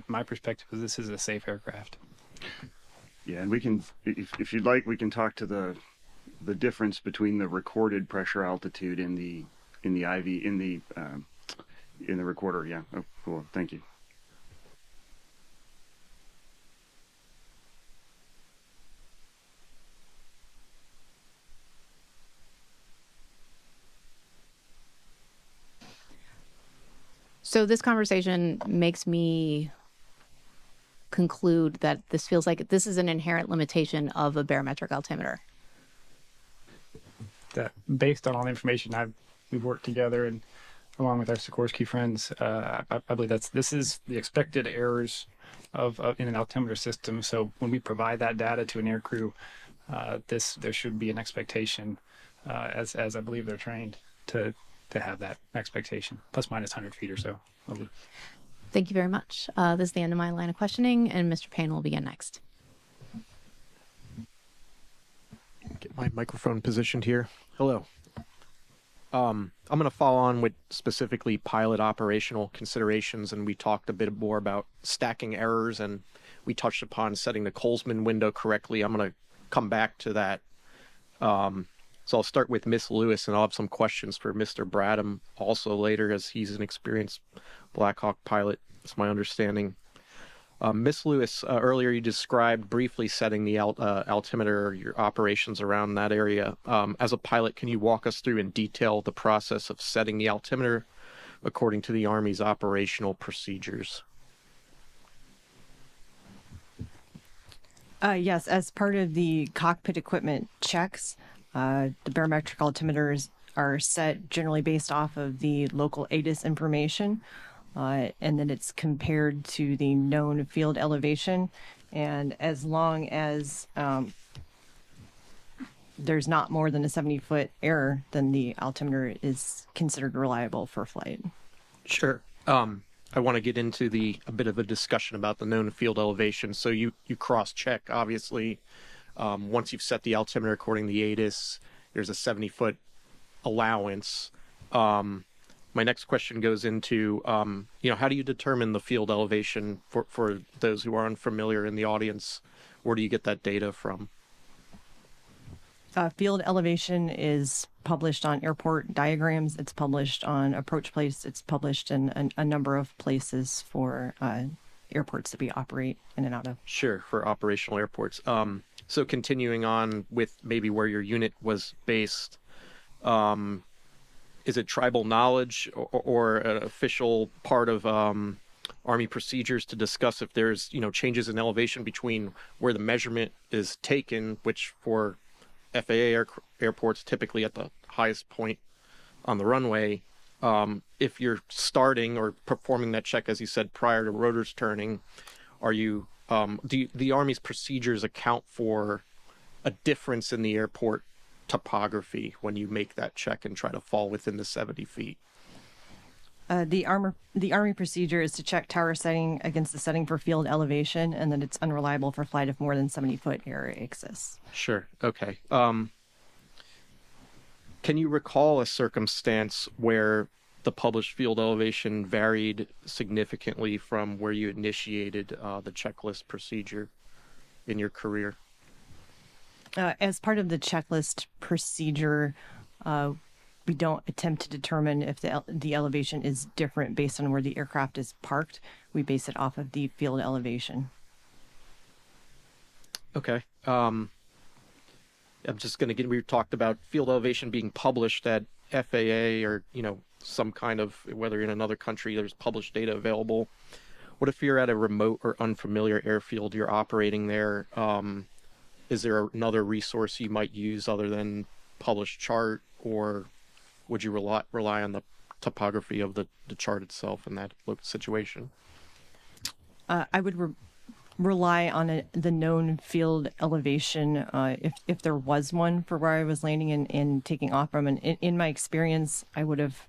My perspective is this is a safe aircraft. Yeah, and we can, if you'd like, we can talk to the difference between the recorded pressure altitude in the recorder. Yeah. Oh, cool. Thank you. So this conversation makes me conclude that this feels like this is an inherent limitation of a barometric altimeter. That based on all the information we've worked together and along with our Sikorsky friends, I believe this is the expected errors of in an altimeter system. So when we provide that data to an aircrew, there should be an expectation, as I believe they're trained to have that expectation, plus minus 100 feet or so. Thank you very much. This is the end of my line of questioning, and Mr. Payne will begin next. Get my microphone positioned here. Hello. I'm going to follow on with specifically pilot operational considerations, and we talked a bit more about stacking errors, and we touched upon setting the Colesman window correctly. I'm going to come back to that. So I'll start with Miss Lewis, and I'll have some questions for Mr. Bradham also later, as he's an experienced Black Hawk pilot. It's my understanding. Miss Lewis, earlier you described briefly setting the altimeter, or your operations around that area. As a pilot, can you walk us through in detail the process of setting the altimeter according to the Army's operational procedures? Yes, as part of the cockpit equipment checks, the barometric altimeters are set generally based off of the local ATIS information. And then it's compared to the known field elevation. And as long as there's not more than a 70-foot error, then the altimeter is considered reliable for flight. Sure. I want to get into a bit of a discussion about the known field elevation. So you cross-check, obviously. Once you've set the altimeter according to the ATIS, there's a 70-foot allowance. My next question goes into, how do you determine the field elevation for those who are unfamiliar in the audience? Where do you get that data from? Field elevation is published on airport diagrams. It's published on approach place. It's published in a number of places for airports that we operate in and out of. Sure, for operational airports. So continuing on with maybe where your unit was based, is it tribal knowledge or an official part of Army procedures to discuss if there's, changes in elevation between where the measurement is taken, which for FAA airports typically at the highest point on the runway, if you're starting or performing that check, as you said, prior to rotors turning, are you do the Army's procedures account for a difference in the airport topography when you make that check and try to fall within the 70 feet? The Army procedure is to check tower setting against the setting for field elevation, and that it's unreliable for flight if more than 70-foot error exists. Sure. Okay. Can you recall a circumstance where the published field elevation varied significantly from where you initiated the checklist procedure in your career? As part of the checklist procedure, we don't attempt to determine if the elevation is different based on where the aircraft is parked. We base it off of the field elevation. Okay. I'm just going to get, we talked about field elevation being published at FAA or, some kind of, whether in another country, there's published data available. What if you're at a remote or unfamiliar airfield, you're operating there? Is there another resource you might use other than published chart, or would you rely on the topography of the chart itself in that situation? I would rely on the known field elevation if there was one for where I was landing and taking off from. And in my experience, I would have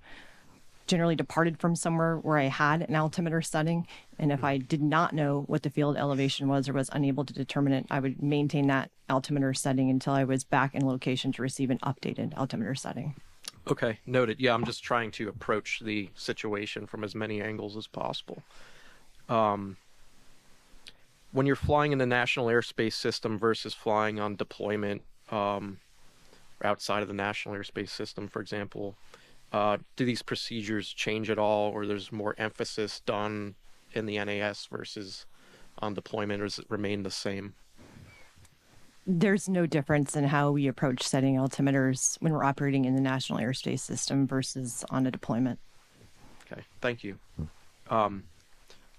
generally departed from somewhere where I had an altimeter setting. And if I did not know what the field elevation was or was unable to determine it, I would maintain that altimeter setting until I was back in location to receive an updated altimeter setting. Okay, noted. Yeah, I'm just trying to approach the situation from as many angles as possible. When you're flying in the national airspace system versus flying on deployment outside of the national airspace system, for example, do these procedures change at all, or there's more emphasis done in the NAS versus on deployment, or does it remain the same? There's no difference in how we approach setting altimeters when we're operating in the national airspace system versus on a deployment. Okay, thank you. I'm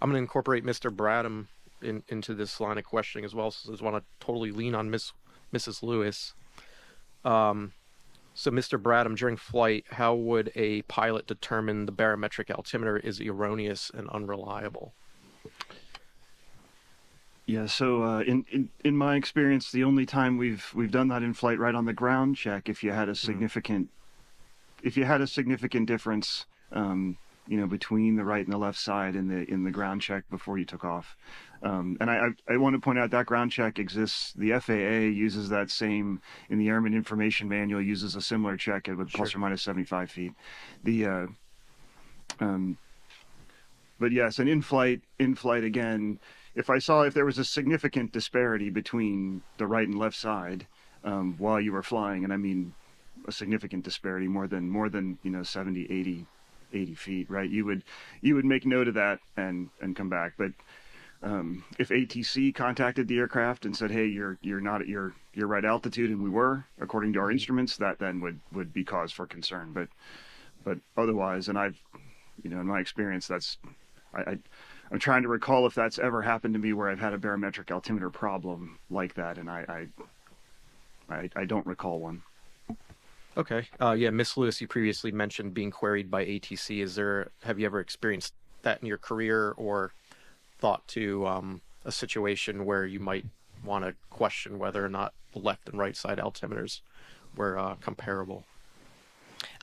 going to incorporate Mr. Bradham into this line of questioning as well, so I just want to totally lean on Mrs. Lewis. So Mr. Bradham, during flight, how would a pilot determine the barometric altimeter is erroneous and unreliable? Yeah, so in my experience, the only time we've done that in flight right on the ground check, if you had a significant difference, between the right and the left side in the ground check before you took off. And I want to point out that ground check exists. The FAA uses that same, in the Airman Information Manual, uses a similar check with plus or minus 75 feet. But yes, and in flight again, if there was a significant disparity between the right and left side while you were flying, and I mean a significant disparity, more than 70, 80 feet, right? You would make note of that and come back. But if ATC contacted the aircraft and said, "Hey, you're not at your right altitude," and we were, according to our instruments, that then would be cause for concern. But otherwise, and I've, in my experience, I'm trying to recall if that's ever happened to me where I've had a barometric altimeter problem like that, and I don't recall one. Okay. Yeah, Miss Lewis, you previously mentioned being queried by ATC. Have you ever experienced that in your career, or thought to a situation where you might want to question whether or not the left and right side altimeters were comparable?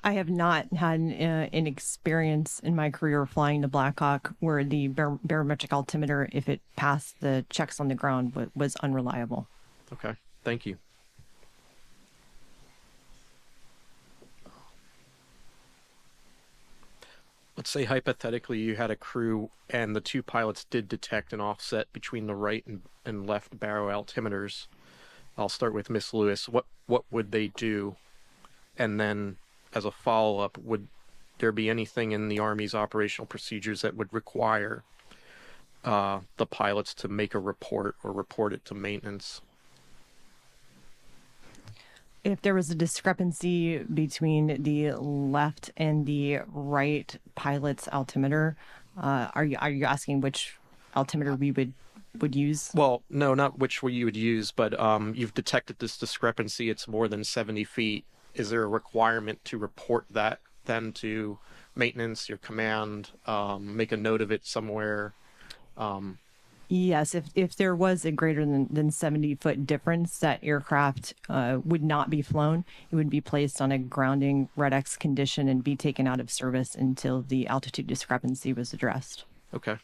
I have not had an experience in my career flying the Black Hawk where the barometric altimeter, if it passed the checks on the ground, was unreliable. Okay, thank you. Let's say hypothetically you had a crew and the two pilots did detect an offset between the right and left baro altimeters. I'll start with Miss Lewis. What would they do? And then as a follow-up, would there be anything in the Army's operational procedures that would require the pilots to make a report or report it to maintenance? If there was a discrepancy between the left and the right pilot's altimeter, are you asking which altimeter we would use? Well, no, not which you would use, but you've detected this discrepancy. It's more than 70 feet. Is there a requirement to report that then to maintenance, your command, make a note of it somewhere? Yes, if there was a greater than 70-foot difference, that aircraft would not be flown. It would be placed on a grounding red X condition and be taken out of service until the altitude discrepancy was addressed. Okay.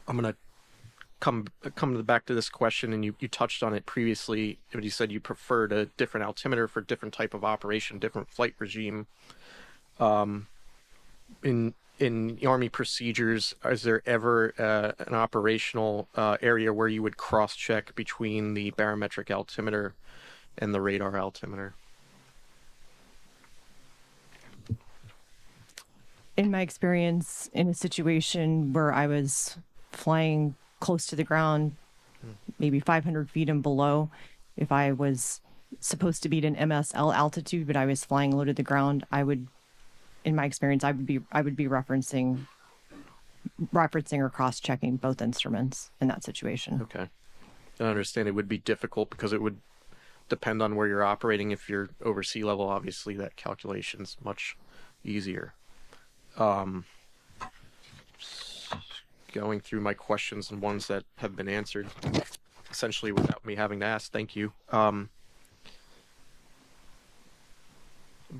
I'm going to come back to this question, and you touched on it previously. You said you preferred a different altimeter for different type of operation, different flight regime. In Army procedures, is there ever an operational area where you would cross-check between the barometric altimeter and the radar altimeter. In my experience, in a situation where I was flying close to the ground, maybe 500 feet and below, if I was supposed to be at an MSL altitude, but I was flying low to the ground, I would, in my experience, I would be referencing or cross-checking both instruments in that situation. Okay. I understand it would be difficult because it would depend on where you're operating. If you're over sea level, obviously that calculation's much easier. Going through my questions and ones that have been answered essentially without me having to ask. Thank you.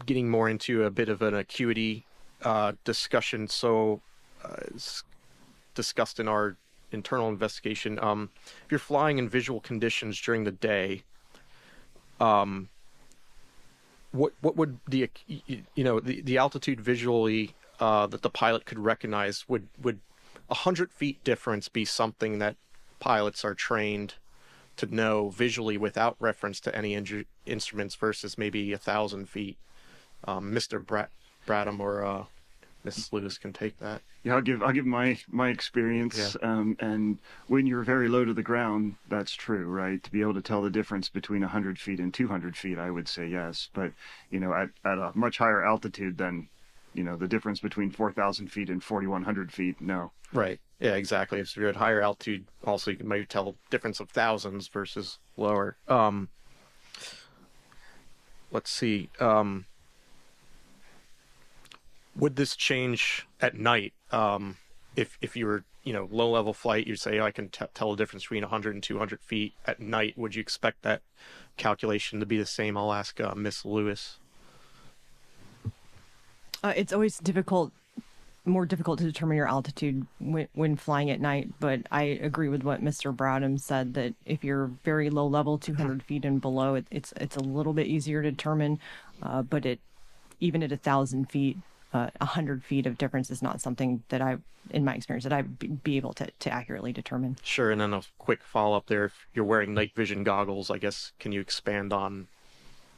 Getting more into a bit of an acuity discussion. So it's discussed in our internal investigation. If you're flying in visual conditions during the day, what would the altitude visually that the pilot could recognize, would 100 feet difference be something that pilots are trained to know visually without reference to any instruments versus maybe 1,000 feet? Mr. Bradham or Mrs. Lewis can take that. Yeah, I'll give my experience. Yeah. And when you're very low to the ground, that's true, right? To be able to tell the difference between 100 feet and 200 feet, I would say yes. But at a much higher altitude than the difference between 4,000 feet and 4,100 feet, no. Right. Yeah, exactly. If you're at higher altitude, also you can maybe tell the difference of thousands versus lower. Let's see. Would this change at night? If you were, low level flight, you say, I can tell the difference between 100 and 200 feet at night. Would you expect that calculation to be the same? I'll ask Miss Lewis. It's always more difficult to determine your altitude when flying at night, but I agree with what Mr. Bradham said, that if you're very low level, 200 feet and below, it's a little bit easier to determine, but even at 1,000 feet, 100 feet of difference is not something that in my experience, that I'd be able to accurately determine. Sure, and then a quick follow-up there. If you're wearing night vision goggles, I guess, can you expand on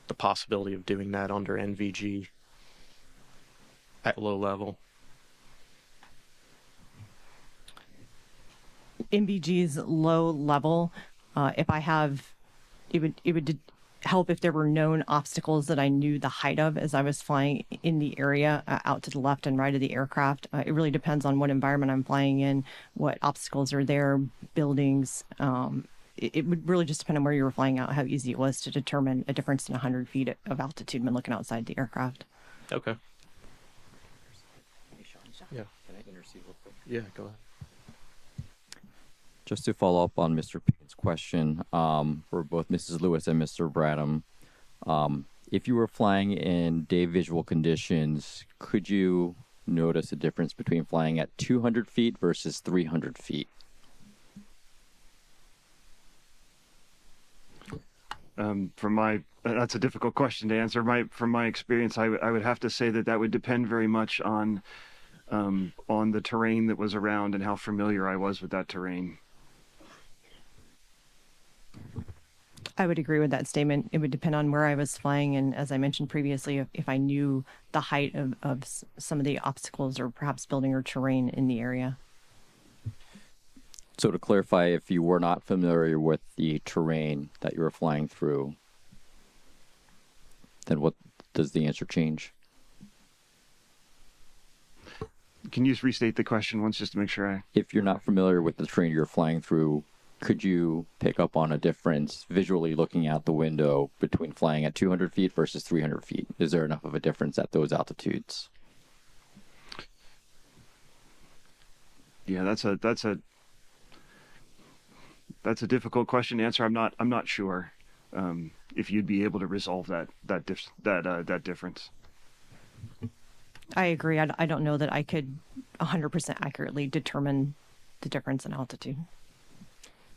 the possibility of doing that under NVG at low level? NVG's low level, if I have, it would help if there were known obstacles that I knew the height of as I was flying in the area out to the left and right of the aircraft. It really depends on what environment I'm flying in, what obstacles are there, buildings. It would really just depend on where you were flying out, how easy it was to determine a difference in 100 feet of altitude when looking outside the aircraft. Okay. Yeah. Yeah, go ahead. Just to follow up on Mr. Pickett's question, for both Mrs. Lewis and Mr. Bradham, if you were flying in day visual conditions, could you notice a difference between flying at 200 feet versus 300 feet? That's a difficult question to answer. From my experience, I would have to say that would depend very much on the terrain that was around and how familiar I was with that terrain. I would agree with that statement. It would depend on where I was flying, and as I mentioned previously, if I knew the height of some of the obstacles or perhaps building or terrain in the area. So to clarify, if you were not familiar with the terrain that you were flying through, then what does the answer change? Can you just restate the question once just to make sure If you're not familiar with the terrain you're flying through, could you pick up on a difference visually looking out the window between flying at 200 feet versus 300 feet? Is there enough of a difference at those altitudes? Yeah, that's a difficult question to answer. I'm not sure if you'd be able to resolve that difference. I agree. I don't know that I could 100% accurately determine the difference in altitude.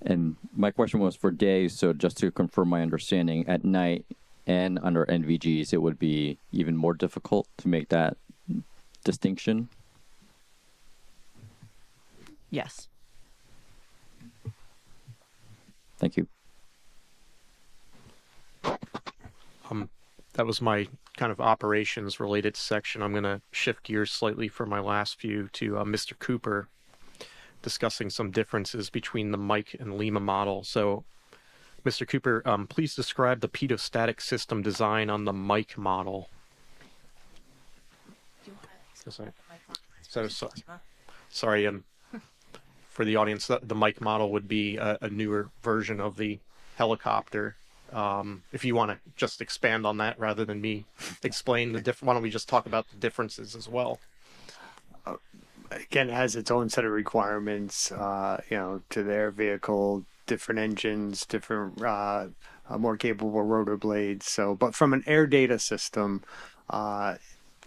And my question was for day, so just to confirm my understanding, at night and under NVGs, it would be even more difficult to make that distinction? Yes. Thank you. that was my kind of operations related section. I'm going to shift gears slightly for my last few to Mr. Cooper, discussing some differences between the Mike and Lima model. So, Mr. Cooper, please describe the pedostatic system design on the Mike model. Sorry, for the audience, the Mike model would be a newer version of the helicopter. If you want to just expand on that rather than me explain why don't we just talk about the differences as well? Again, it has its own set of requirements, to their vehicle, different engines, different, more capable rotor blades. So, but from an air data system,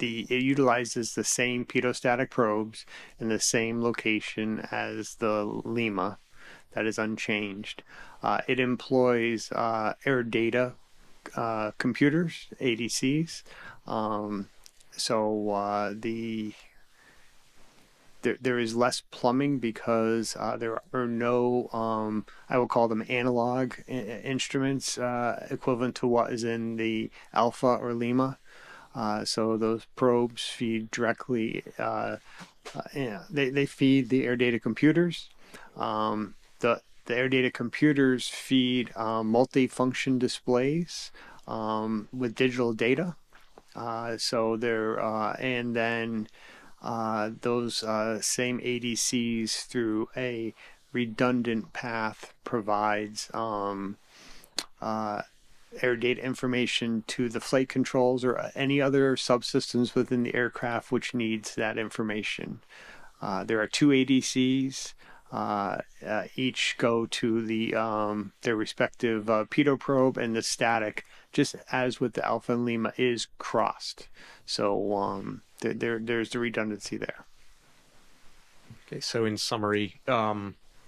it utilizes the same pedostatic probes in the same location as the Lima. That is unchanged. It employs air data computers, ADCs. There is less plumbing because there are no, I will call them analog instruments equivalent to what is in the Alpha or Lima. So those probes feed directly, they feed the air data computers. The air data computers feed multi-function displays with digital data. And then those same ADCs through a redundant path provides air data information to the flight controls or any other subsystems within the aircraft which needs that information. There are two ADCs. Each go to their respective pitot probe, and the static, just as with the Alpha and Lima, is crossed. So there's the redundancy there. Okay, so in summary,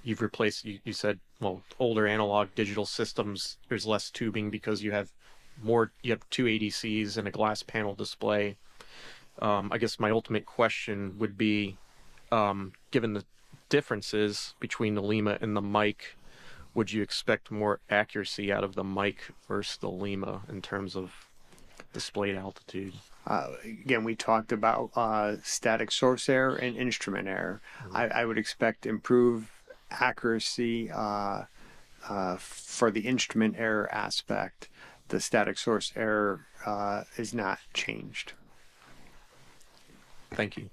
you've replaced, you said, well, older analog digital systems, there's less tubing because you have two ADCs and a glass panel display. I guess my ultimate question would be, given the differences between the Lima and the Mike, would you expect more accuracy out of the Mike versus the Lima in terms of displayed altitude? Again, we talked about static source error and instrument error. I would expect improved accuracy for the instrument error aspect. The static source error is not changed. Thank you.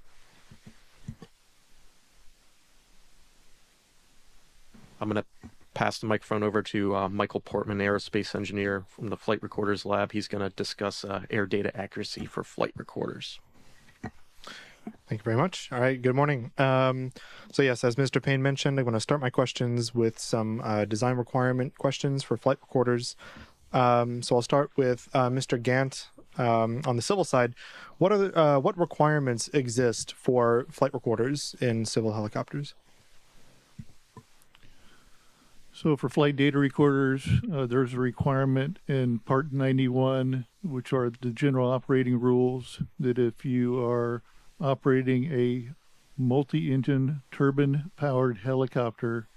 I'm going to pass the microphone over to Michael Portman, aerospace engineer from the Flight Recorders Lab. He's going to discuss air data accuracy for flight recorders. Thank you very much. All right, good morning. So yes, as Mr. Payne mentioned, I'm going to start my questions with some design requirement questions for flight recorders. So I'll start with Mr. Gant on the civil side. What requirements exist for flight recorders in civil helicopters? So for flight data recorders, there's a requirement in Part 91, which are the general operating rules, that if you are operating a multi-engine turbine-powered helicopter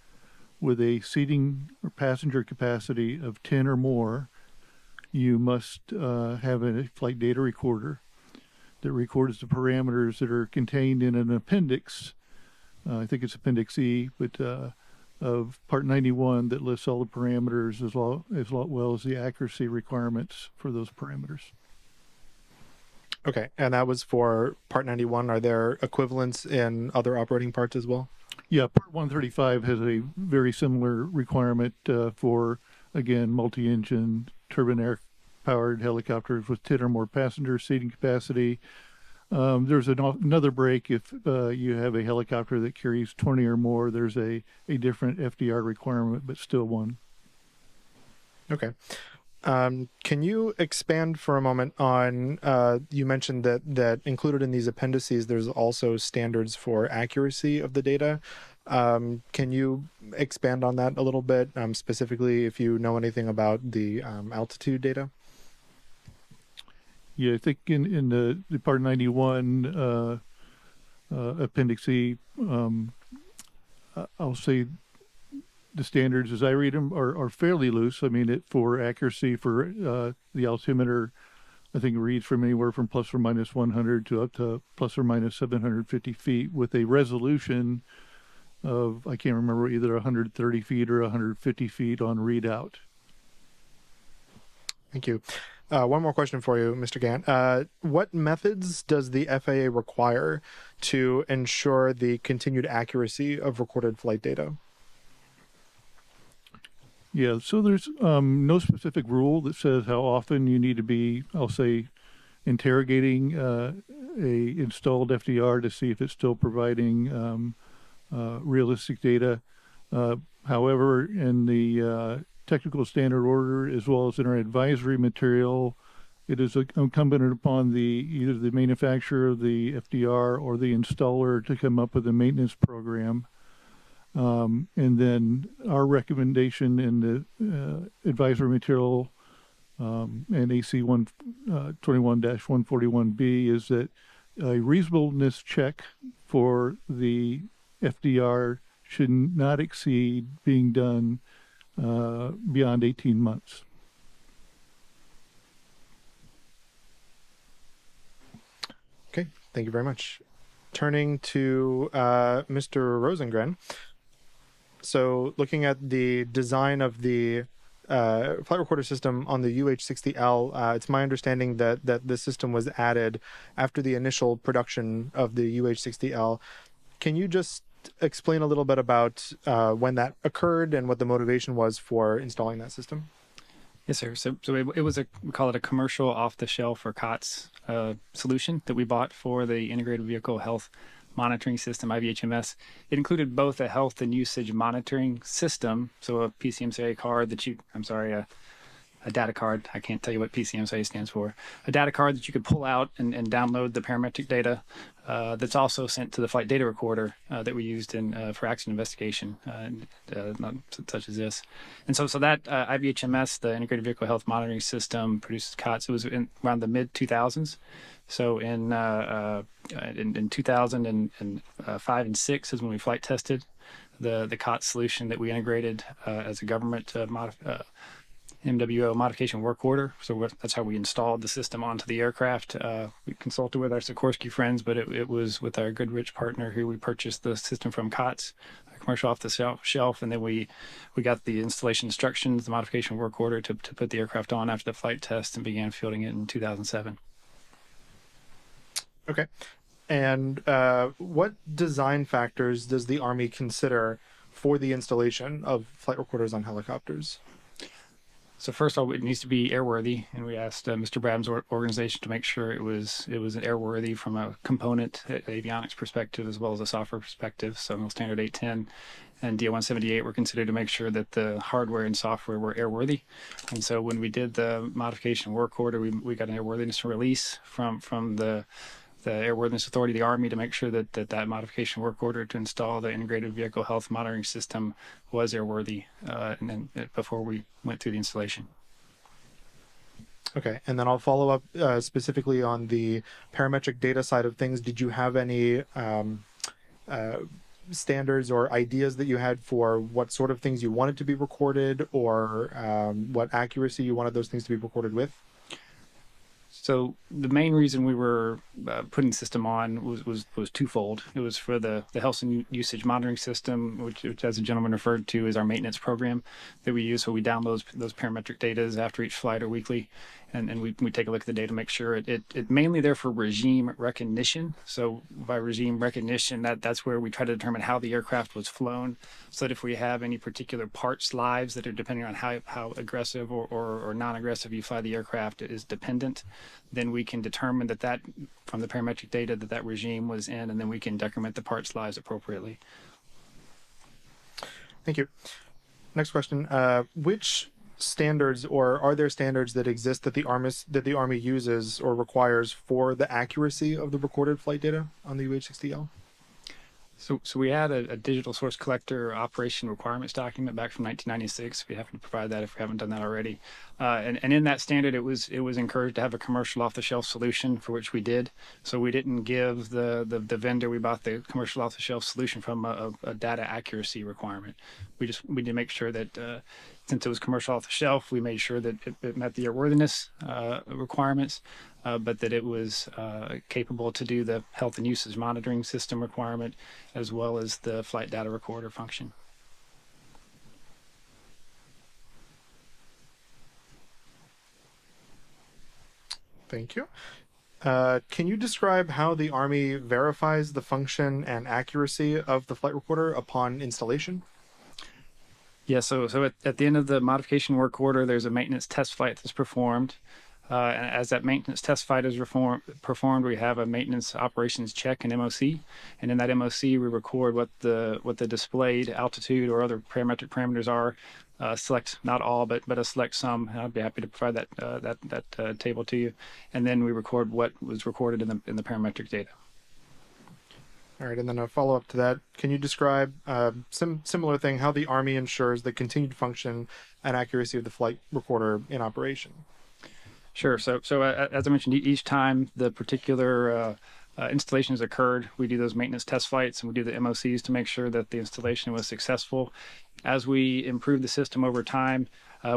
with a seating or passenger capacity of 10 or more, you must have a flight data recorder that records the parameters that are contained in an appendix. I think it's Appendix E, but of Part 91 that lists all the parameters as well as the accuracy requirements for those parameters. Okay, and that was for Part 91. Are there equivalents in other operating parts as well? Yeah, Part 135 has a very similar requirement for, again, multi-engine turbine-powered helicopters with 10 or more passenger seating capacity. There's another break if you have a helicopter that carries 20 or more. There's a different FDR requirement, but still one. Okay. Can you expand for a moment on, you mentioned that included in these appendices, there's also standards for accuracy of the data. Can you expand on that a little bit, specifically if you know anything about the altitude data? Yeah, I think in the Part 91 Appendix E, I'll say the standards as I read them are fairly loose. I mean, for accuracy for the altimeter I think it reads from anywhere from plus or minus 100 to up to plus or minus 750 feet with a resolution of, I can't remember, either 130 feet or 150 feet on readout. Thank you. One more question for you, Mr. Gant. What methods does the FAA require to ensure the continued accuracy of recorded flight data? Yeah, so there's no specific rule that says how often you need to be, I'll say, interrogating a installed FDR to see if it's still providing realistic data. However, in the technical standard order, as well as in our advisory material, it is incumbent upon either the manufacturer of the FDR or the installer to come up with a maintenance program. And then our recommendation in the advisory material and AC 121-141B is that a reasonableness check for the FDR should not exceed being done beyond 18 months. Okay, thank you very much. Turning to Mr. Rosengren. So looking at the design of the flight recorder system on the UH-60L, it's my understanding that this system was added after the initial production of the UH-60L. Can you just explain a little bit about when that occurred and what the motivation was for installing that system? Yes, sir. So it was we call it a commercial off-the-shelf or COTS solution that we bought for the Integrated Vehicle Health Monitoring System, IVHMS. It included both a health and usage monitoring system, so a PCMSA card that a data card. I can't tell you what PCMSA stands for. A data card that you could pull out and download the parametric data that's also sent to the flight data recorder that we used for accident investigation, not such as this. And so that IVHMS, the Integrated Vehicle Health Monitoring System, produces COTS. It was around the mid-2000s. So in 2005 and 6 is when we flight tested the COTS solution that we integrated as a government MWO modification work order. So that's how we installed the system onto the aircraft. We consulted with our Sikorsky friends, but it was with our Goodrich partner who we purchased the system from COTS, commercial off the shelf, and then we got the installation instructions, the modification work order to put the aircraft on after the flight test and began fielding it in 2007. Okay. And what design factors does the Army consider for the installation of flight recorders on helicopters? So first of all, it needs to be airworthy, and we asked Mr. Bradham's organization to make sure it was airworthy from a component avionics perspective as well as a software perspective. So no standard 810 and DO-178 were considered to make sure that the hardware and software were airworthy. And so when we did the modification work order, we got an airworthiness release from the Airworthiness Authority of the Army to make sure that modification work order to install the Integrated Vehicle Health Monitoring System was airworthy and then before we went through the installation. Okay, and then I'll follow up specifically on the parametric data side of things. Did you have any standards or ideas that you had for what sort of things you wanted to be recorded or what accuracy you wanted those things to be recorded with? So the main reason we were putting the system on was twofold. It was for the health and usage monitoring system, which as the gentleman referred to is our maintenance program that we use. So we download those parametric data after each flight or weekly, and we take a look at the data, make sure it mainly there for regime recognition. So by regime recognition, that's where we try to determine how the aircraft was flown, so that if we have any particular parts lives that are depending on how aggressive or non-aggressive you fly the aircraft is dependent, then we can determine that from the parametric data that regime was in, and then we can decrement the parts lives appropriately. Thank you. Next question. Which standards, or are there standards that exist that the Army uses or requires for the accuracy of the recorded flight data on the UH-60L? So we had a digital source collector operation requirements document back from 1996. We have to provide that if we haven't done that already. And in that standard, it was encouraged to have a commercial off-the-shelf solution, for which we did. So we didn't give the vendor we bought the commercial off-the-shelf solution from a data accuracy requirement. We did make sure that since it was commercial off-the-shelf, we made sure that it met the airworthiness requirements, but that it was capable to do the health and usage monitoring system requirement, as well as the flight data recorder function. Thank you. Can you describe how the Army verifies the function and accuracy of the flight recorder upon installation? Yeah, so at the end of the modification work order, there's a maintenance test flight that's performed. And as that maintenance test flight is performed, we have a maintenance operations check and MOC. And in that MOC, we record what the displayed altitude or other parametric parameters are. Select not all, but select some. I'd be happy to provide that table to you. And then we record what was recorded in the parametric data. All right, and then a follow-up to that, can you describe similar thing, how the Army ensures the continued function and accuracy of the flight recorder in operation? Sure. So as I mentioned, each time the particular installation has occurred, we do those maintenance test flights and we do the MOCs to make sure that the installation was successful. As we improve the system over time,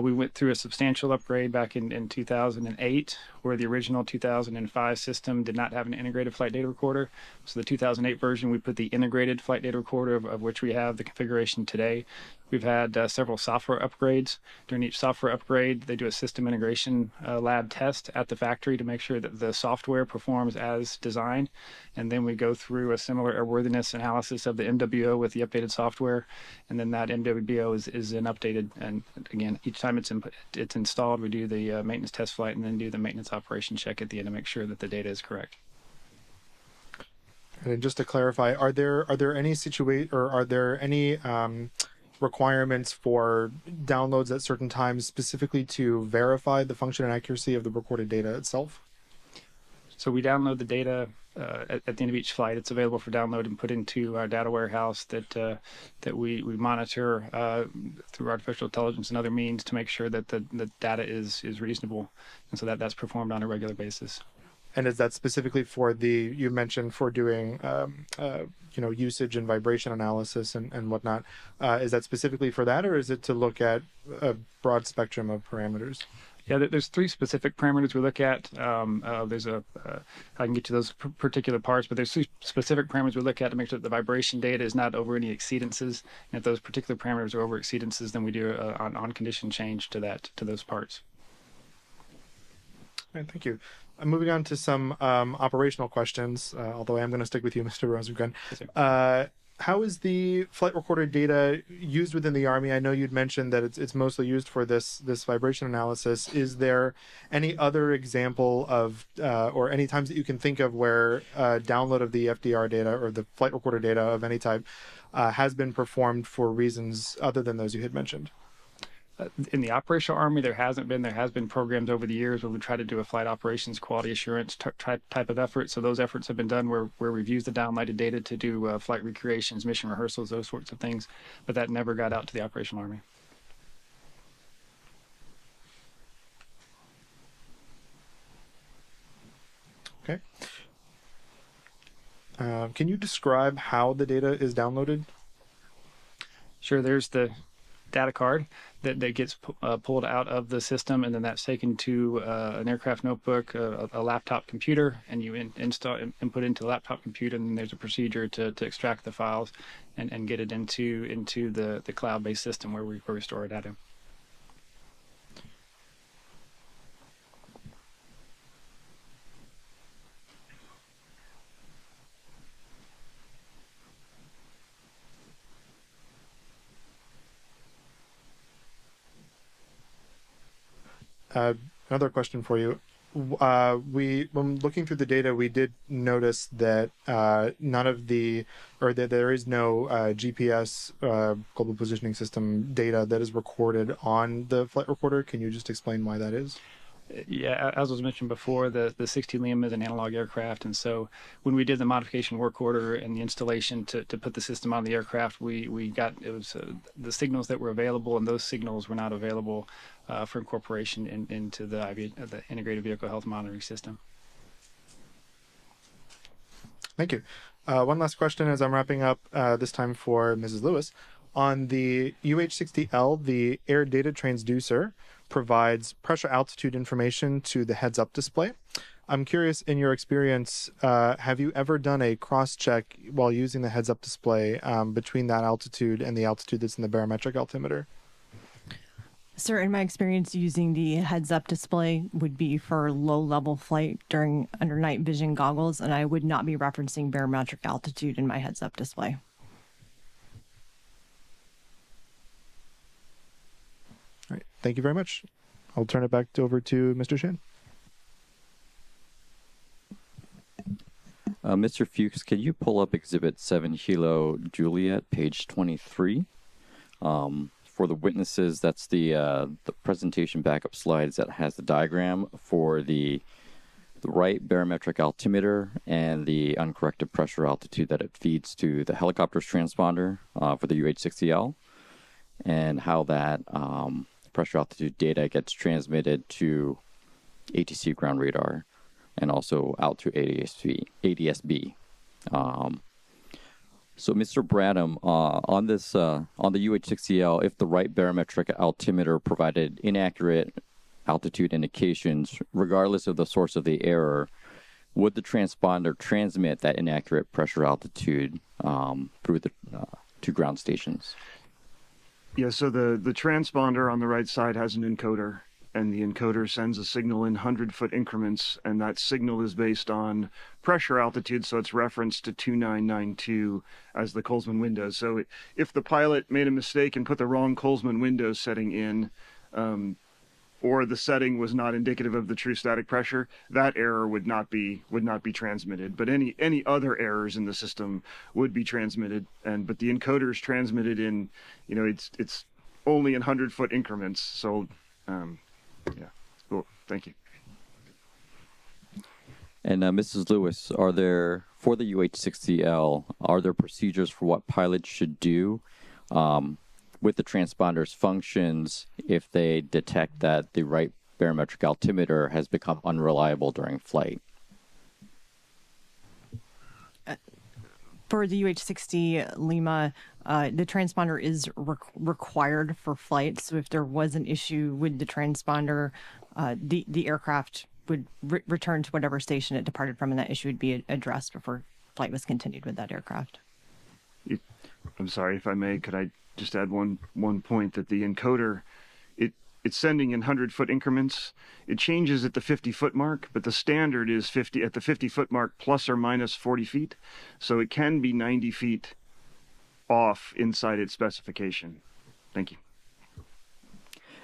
we went through a substantial upgrade back in 2008, where the original 2005 system did not have an integrated flight data recorder. So the 2008 version, we put the integrated flight data recorder, of which we have the configuration today. We've had several software upgrades. During each software upgrade, they do a system integration lab test at the factory to make sure that the software performs as designed. And then we go through a similar airworthiness analysis of the MWO with the updated software. And then that MWO is then updated. And again, each time it's installed, we do the maintenance test flight and then do the maintenance operation check at the end to make sure that the data is correct. And just to clarify, are there any requirements for downloads at certain times specifically to verify the function and accuracy of the recorded data itself? So we download the data at the end of each flight. It's available for download and put into our data warehouse that we monitor through artificial intelligence and other means to make sure that the data is reasonable, and so that's performed on a regular basis. And is that specifically for you mentioned for doing, usage and vibration analysis and whatnot? Is that specifically for that, or is it to look at a broad spectrum of parameters? Yeah, there's three specific parameters we look at. I can get to those particular parts, but there's three specific parameters we look at to make sure that the vibration data is not over any exceedances. And if those particular parameters are over exceedances, then we do an on-condition change to those parts. All right, thank you. I'm moving on to some operational questions, although I am going to stick with you, Mr. Rosengrund. Yes, how is the flight recorder data used within the Army? I know you'd mentioned that it's mostly used for this vibration analysis. Is there any other example of, or any times that you can think of where download of the FDR data or the flight recorder data of any type has been performed for reasons other than those you had mentioned? In the operational Army, there has been programs over the years where we try to do a flight operations quality assurance type of effort. So those efforts have been done where we've used the downloaded data to do flight recreations, mission rehearsals, those sorts of things, but that never got out to the operational Army. Okay. Can you describe how the data is downloaded? Sure. There's the data card that gets pulled out of the system, and then that's taken to an aircraft notebook, a laptop computer, and you install input into the laptop computer, and then there's a procedure to extract the files and get it into the cloud-based system where we store our data. Another question for you. When looking through the data, we did notice that there is no GPS global positioning system data that is recorded on the flight recorder. Can you just explain why that is? Yeah, as was mentioned before, the 60 Lima is an analog aircraft, and so when we did the modification work order and the installation to put the system on the aircraft, we got the signals that were available, and those signals were not available for incorporation into the integrated vehicle health monitoring system. Thank you. One last question as I'm wrapping up, this time for Mrs. Lewis. On the UH-60L, the air data transducer provides pressure altitude information to the heads-up display. I'm curious, in your experience, have you ever done a cross-check while using the heads-up display between that altitude and the altitude that's in the barometric altimeter? Sir, in my experience, using the heads-up display would be for low-level flight under night vision goggles, and I would not be referencing barometric altitude in my heads-up display. All right, thank you very much. I'll turn it back over to Mr. Shin. Mr. Fuchs, can you pull up Exhibit 7 Kilo Juliet, page 23? For the witnesses, that's the presentation backup slides that has the diagram for the right barometric altimeter and the uncorrected pressure altitude that it feeds to the helicopter's transponder for the UH-60L, and how that pressure altitude data gets transmitted to ATC ground radar and also out to ADSB. So, Mr. Bradham, on the UH-60L, if the right barometric altimeter provided inaccurate altitude indications, regardless of the source of the error, would the transponder transmit that inaccurate pressure altitude through the to ground stations? Yeah, so the transponder on the right side has an encoder, and the encoder sends a signal in 100-foot increments, and that signal is based on pressure altitude, so it's referenced to 2992 as the Colesman window. So if the pilot made a mistake and put the wrong Colesman window setting in, or the setting was not indicative of the true static pressure, that error would not be transmitted. But any other errors in the system would be transmitted, but the encoder is transmitted in, it's only in 100-foot increments. So. Yeah, cool. Thank you. And Mrs. Lewis, for the UH-60L, are there procedures for what pilots should do with the transponder's functions if they detect that the right barometric altimeter has become unreliable during flight? For the UH-60 Lima, the transponder is required for flight. So if there was an issue with the transponder, the aircraft would return to whatever station it departed from, and that issue would be addressed before flight was continued with that aircraft. I'm sorry, if I may, could I just add one point that the encoder, it's sending in 100-foot increments. It changes at the 50-foot mark, but the standard is 50 at the 50-foot mark plus or minus 40 feet. So it can be 90 feet off inside its specification. Thank you.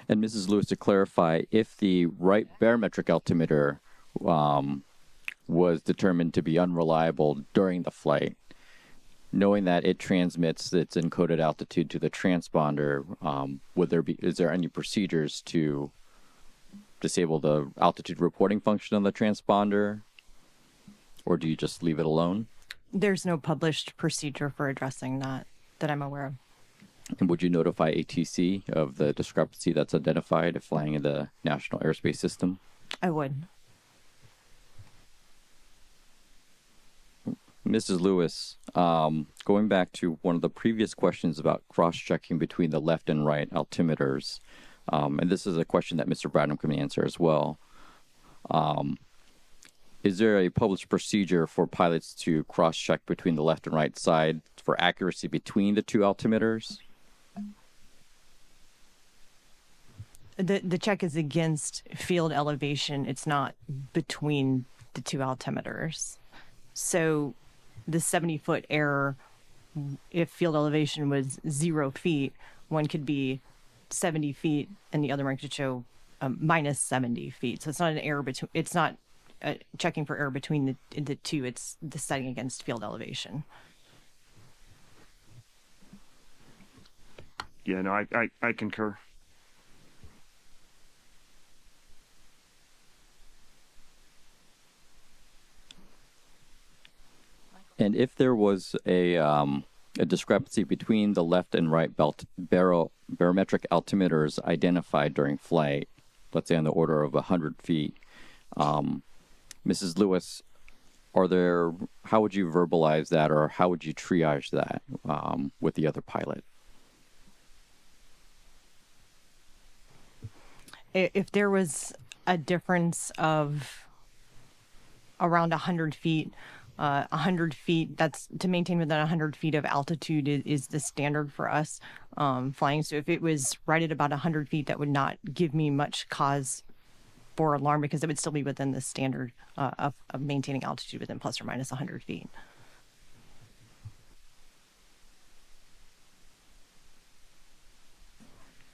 And Mrs. Lewis, to clarify, if the right barometric altimeter was determined to be unreliable during the flight, knowing that it transmits its encoded altitude to the transponder, is there any procedures to disable the altitude reporting function on the transponder, or do you just leave it alone? There's no published procedure for addressing that I'm aware of. And would you notify ATC of the discrepancy that's identified if flying in the National Airspace System? I would. Mrs. Lewis, going back to one of the previous questions about cross-checking between the left and right altimeters, and this is a question that Mr. Bradham can answer as well. Is there a published procedure for pilots to cross-check between the left and right side for accuracy between the two altimeters? The check is against field elevation. It's not between the two altimeters. So the 70-foot error, if field elevation was 0 feet, one could be 70 feet and the other one could show minus 70 feet. So it's not an error between, it's not checking for error between the two, it's the setting against field elevation. Yeah, no, I concur. And if there was a discrepancy between the left and right barometric altimeters identified during flight, let's say on the order of 100 feet, Mrs. Lewis, how would you verbalize that, or how would you triage that with the other pilot? If there was a difference of around 100 feet, 100 feet, that's to maintain within 100 feet of altitude is the standard for us flying. So if it was right at about 100 feet, that would not give me much cause for alarm, because it would still be within the standard of maintaining altitude within plus or minus 100 feet.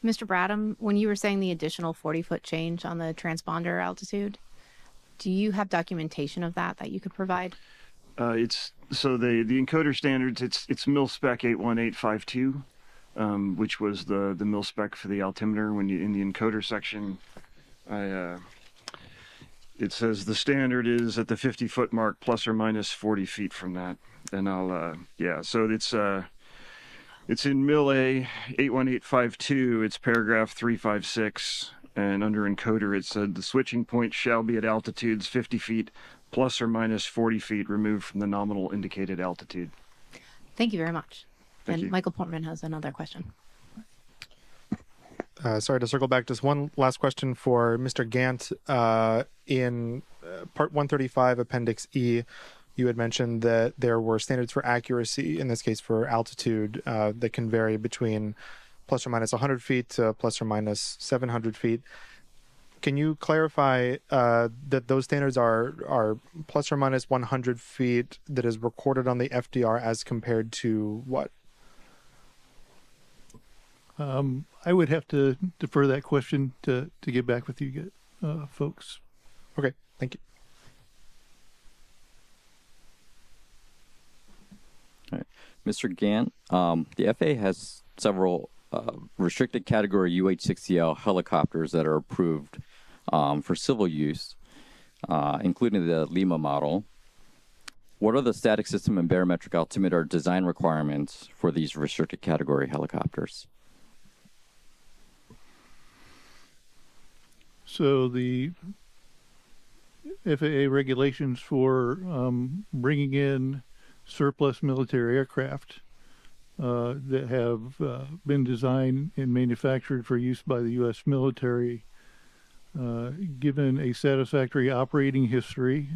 Mr. Bradham, when you were saying the additional 40-foot change on the transponder altitude, do you have documentation of that you could provide? It's so the encoder standards. It's mil spec 81852, which was the mil spec for the altimeter. When you in the encoder section, it says the standard is at the 50-foot mark plus or minus 40 feet from that. And so it's in mil A 81852. It's paragraph 356, and under encoder it said the switching point shall be at altitudes 50 feet plus or minus 40 feet removed from the nominal indicated altitude. Thank you very much. Thank you. Michael Portman has another question. Sorry to circle back. Just one last question for Mr. Gant. In Part 135, Appendix E, you had mentioned that there were standards for accuracy, in this case for altitude, that can vary between plus or minus 100 feet to plus or minus 700 feet. Can you clarify that those standards are plus or minus 100 feet that is recorded on the FDR as compared to what? I would have to defer that question to get back with you folks. Okay, thank you. All right. Mr. Gant, the FAA has several restricted category UH-60L helicopters that are approved for civil use, including the Lima model. What are the static system and barometric altimeter design requirements for these restricted category helicopters? So the FAA regulations for bringing in surplus military aircraft that have been designed and manufactured for use by the U.S. military, given a satisfactory operating history,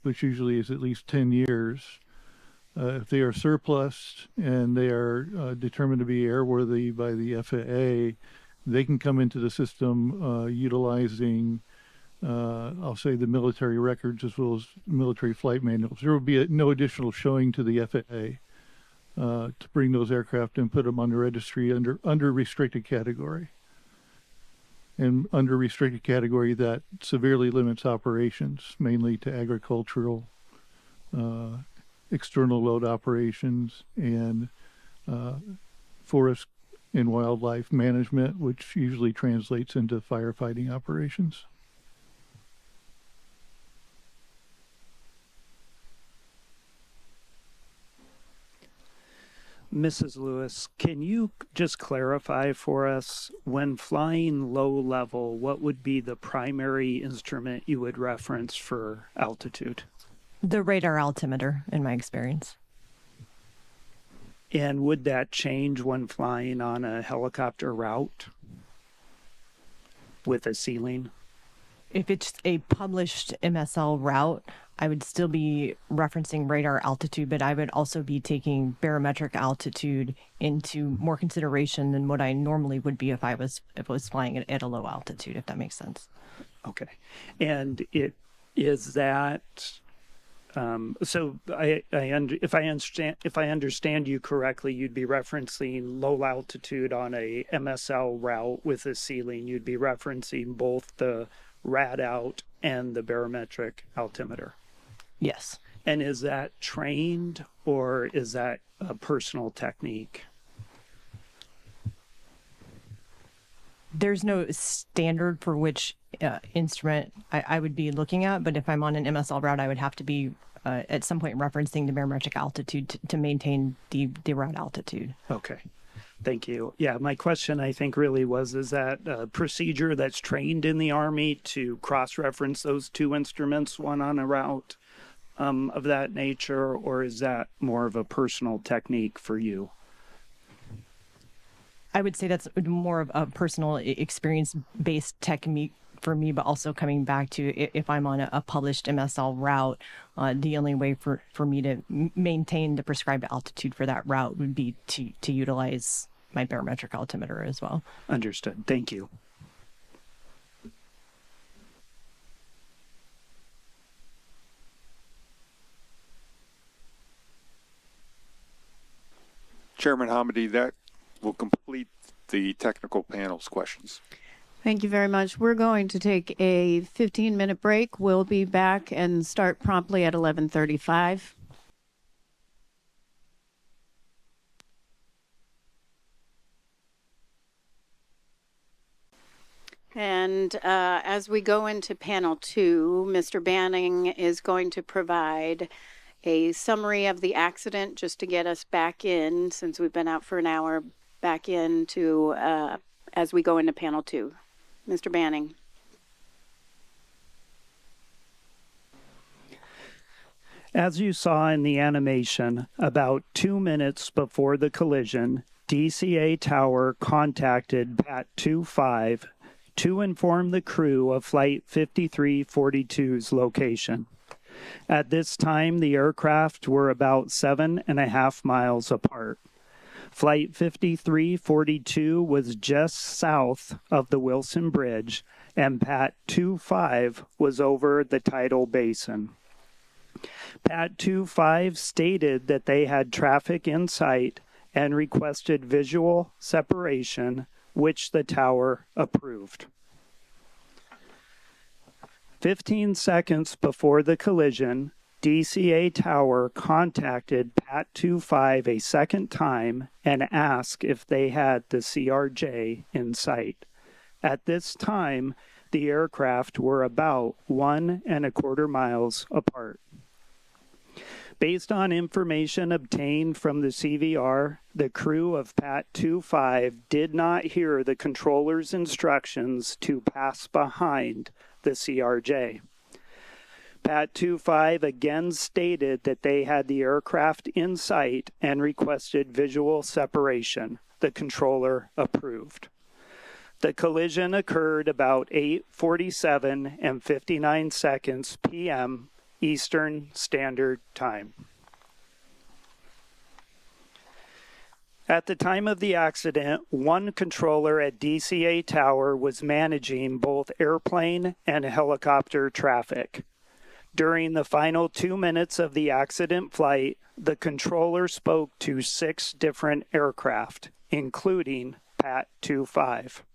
which usually is at least 10 years, if they are surplus and they are determined to be airworthy by the FAA, they can come into the system utilizing, I'll say, the military records as well as military flight manuals. There will be no additional showing to the FAA to bring those aircraft and put them on the registry under restricted category. And under restricted category, that severely limits operations, mainly to agricultural, external load operations, and forest and wildlife management, which usually translates into firefighting operations. Mrs. Lewis, can you just clarify for us, when flying low level, what would be the primary instrument you would reference for altitude? The radar altimeter, in my experience. And would that change when flying on a helicopter route with a ceiling? If it's a published MSL route, I would still be referencing radar altitude, but I would also be taking barometric altitude into more consideration than what I normally would be if I was flying at a low altitude, if that makes sense. Okay. And it is that so if I understand you correctly, you'd be referencing low altitude on a MSL route with a ceiling. You'd be referencing both the rad out and the barometric altimeter. Yes. And is that trained or is that a personal technique? There's no standard for which instrument I would be looking at, but if I'm on an MSL route, I would have to be at some point referencing the barometric altitude to maintain the route altitude. Okay. Thank you. Yeah, my question, I think, really was, is that a procedure that's trained in the Army to cross-reference those two instruments, one on a route of that nature, or is that more of a personal technique for you? I would say that's more of a personal experience-based technique for me, but also coming back to if I'm on a published MSL route, the only way for me to maintain the prescribed altitude for that route would be to utilize my barometric altimeter as well. Understood. Thank you. Chairman Hamidi, that will complete the technical panel's questions. Thank you very much. We're going to take a 15-minute break. We'll be back and start promptly at 11:35. And as we go into panel 2, Mr. Banning is going to provide a summary of the accident just to get us back in, since we've been out for an hour, back into as we go into panel 2. Mr. Banning. As you saw in the animation, about 2 minutes before the collision, DCA Tower contacted PAT 25 to inform the crew of Flight 5342's location. At this time, the aircraft were about 7.5 miles apart. Flight 5342 was just south of the Wilson Bridge, and PAT 25 was over the tidal basin. PAT 25 stated that they had traffic in sight and requested visual separation, which the tower approved. 15 seconds before the collision, DCA Tower contacted PAT 25 a second time and asked if they had the CRJ in sight. At this time, the aircraft were about 1.25 miles apart. Based on information obtained from the CVR, the crew of PAT 25 did not hear the controller's instructions to pass behind the CRJ. PAT 25 again stated that they had the aircraft in sight and requested visual separation. The controller approved. The collision occurred about 8:47 and 59 seconds p.m. Eastern Standard Time. At the time of the accident, one controller at DCA Tower was managing both airplane and helicopter traffic. During the final 2 minutes of the accident flight, the controller spoke to 6 different aircraft, including PAT 25.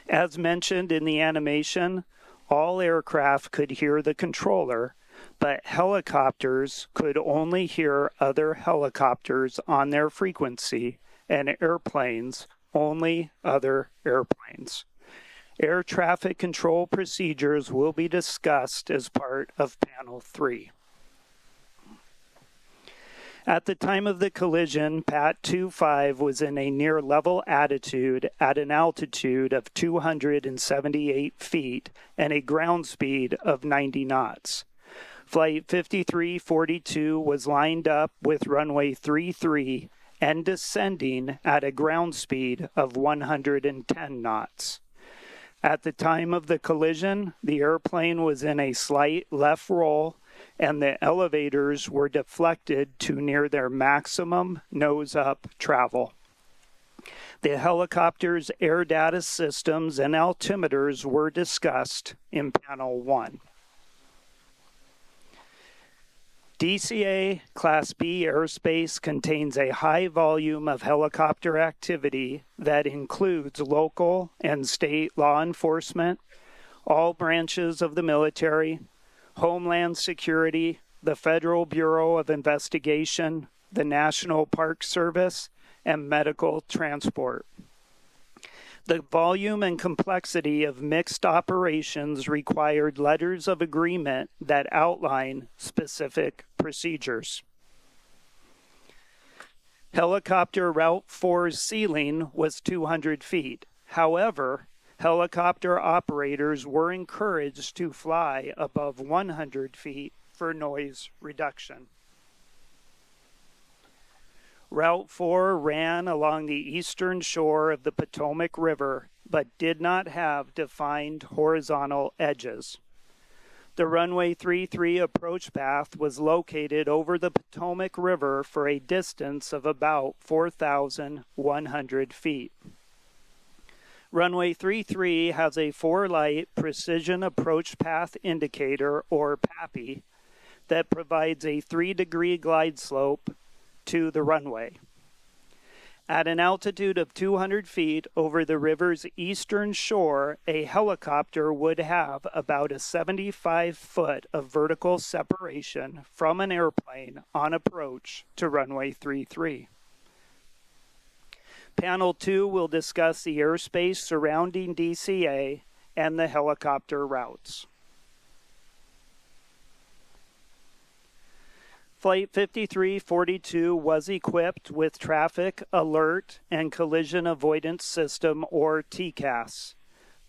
As mentioned in the animation, all aircraft could hear the controller, but helicopters could only hear other helicopters on their frequency, and airplanes only other airplanes. Air traffic control procedures will be discussed as part of Panel 3. At the time of the collision, PAT 25 was in a near level attitude at an altitude of 278 feet and a ground speed of 90 knots. Flight 5342 was lined up with runway 33 and descending at a ground speed of 110 knots. At the time of the collision, the airplane was in a slight left roll and the elevators were deflected to near their maximum nose-up travel. The helicopter's air data systems and altimeters were discussed in Panel 1. DCA Class B airspace contains a high volume of helicopter activity that includes local and state law enforcement, all branches of the military, Homeland Security, the Federal Bureau of Investigation, the National Park Service, and medical transport. The volume and complexity of mixed operations required letters of agreement that outline specific procedures. Helicopter Route 4's ceiling was 200 feet. However, helicopter operators were encouraged to fly above 100 feet for noise reduction. Route 4 ran along the eastern shore of the Potomac River, but did not have defined horizontal edges. The runway 33 approach path was located over the Potomac River for a distance of about 4,100 feet. Runway 33 has a 4-light precision approach path indicator, or PAPI, that provides a 3-degree glide slope to the runway. At an altitude of 200 feet over the river's eastern shore, a helicopter would have about a 75-foot of vertical separation from an airplane on approach to runway 33. Panel 2 will discuss the airspace surrounding DCA and the helicopter routes. Flight 5342 was equipped with Traffic Alert and Collision Avoidance System, or TCAS.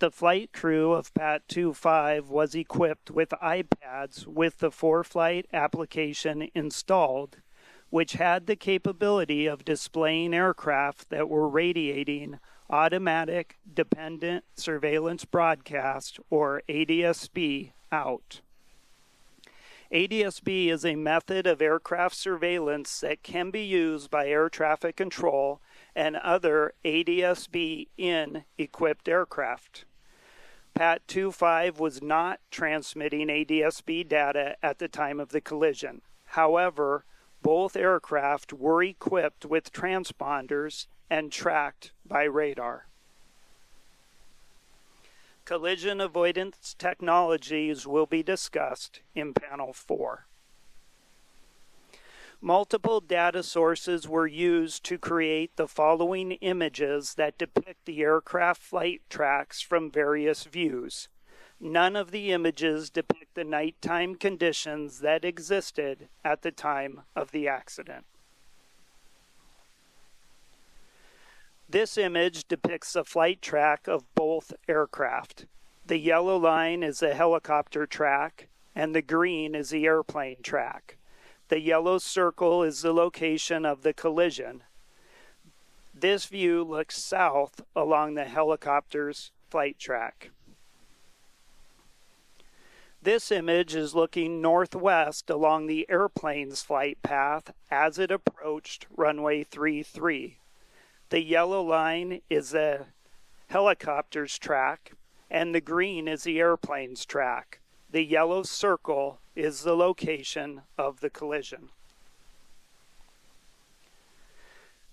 The flight crew of PAT 25 was equipped with iPads with the ForeFlight application installed, which had the capability of displaying aircraft that were radiating Automatic Dependent Surveillance Broadcast, or ADSB, out. ADSB is a method of aircraft surveillance that can be used by air traffic control and other ADSB-in equipped aircraft. PAT 25 was not transmitting ADSB data at the time of the collision. However, both aircraft were equipped with transponders and tracked by radar. Collision avoidance technologies will be discussed in Panel 4. Multiple data sources were used to create the following images that depict the aircraft flight tracks from various views. None of the images depict the nighttime conditions that existed at the time of the accident. This image depicts the flight track of both aircraft. The yellow line is the helicopter track, and the green is the airplane track. The yellow circle is the location of the collision. This view looks south along the helicopter's flight track. This image is looking northwest along the airplane's flight path as it approached runway 33. The yellow line is the helicopter's track, and the green is the airplane's track. The yellow circle is the location of the collision.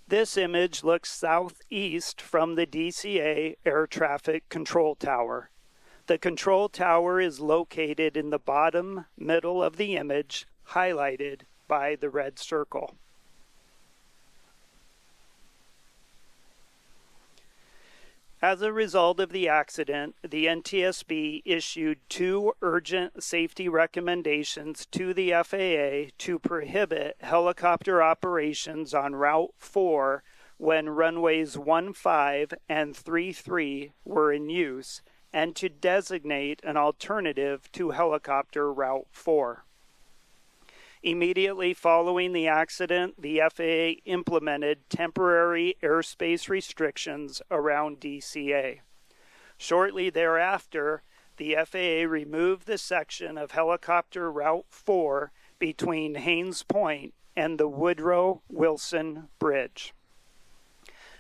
This image looks southeast from the DCA air traffic control tower. The control tower is located in the bottom middle of the image, highlighted by the red circle. As a result of the accident, the NTSB issued 2 urgent safety recommendations to the FAA to prohibit helicopter operations on Route 4 when runways 15 and 33 were in use, and to designate an alternative to helicopter Route 4. Immediately following the accident, the FAA implemented temporary airspace restrictions around DCA. Shortly thereafter, the FAA removed the section of helicopter Route 4 between Haynes Point and the Woodrow Wilson Bridge.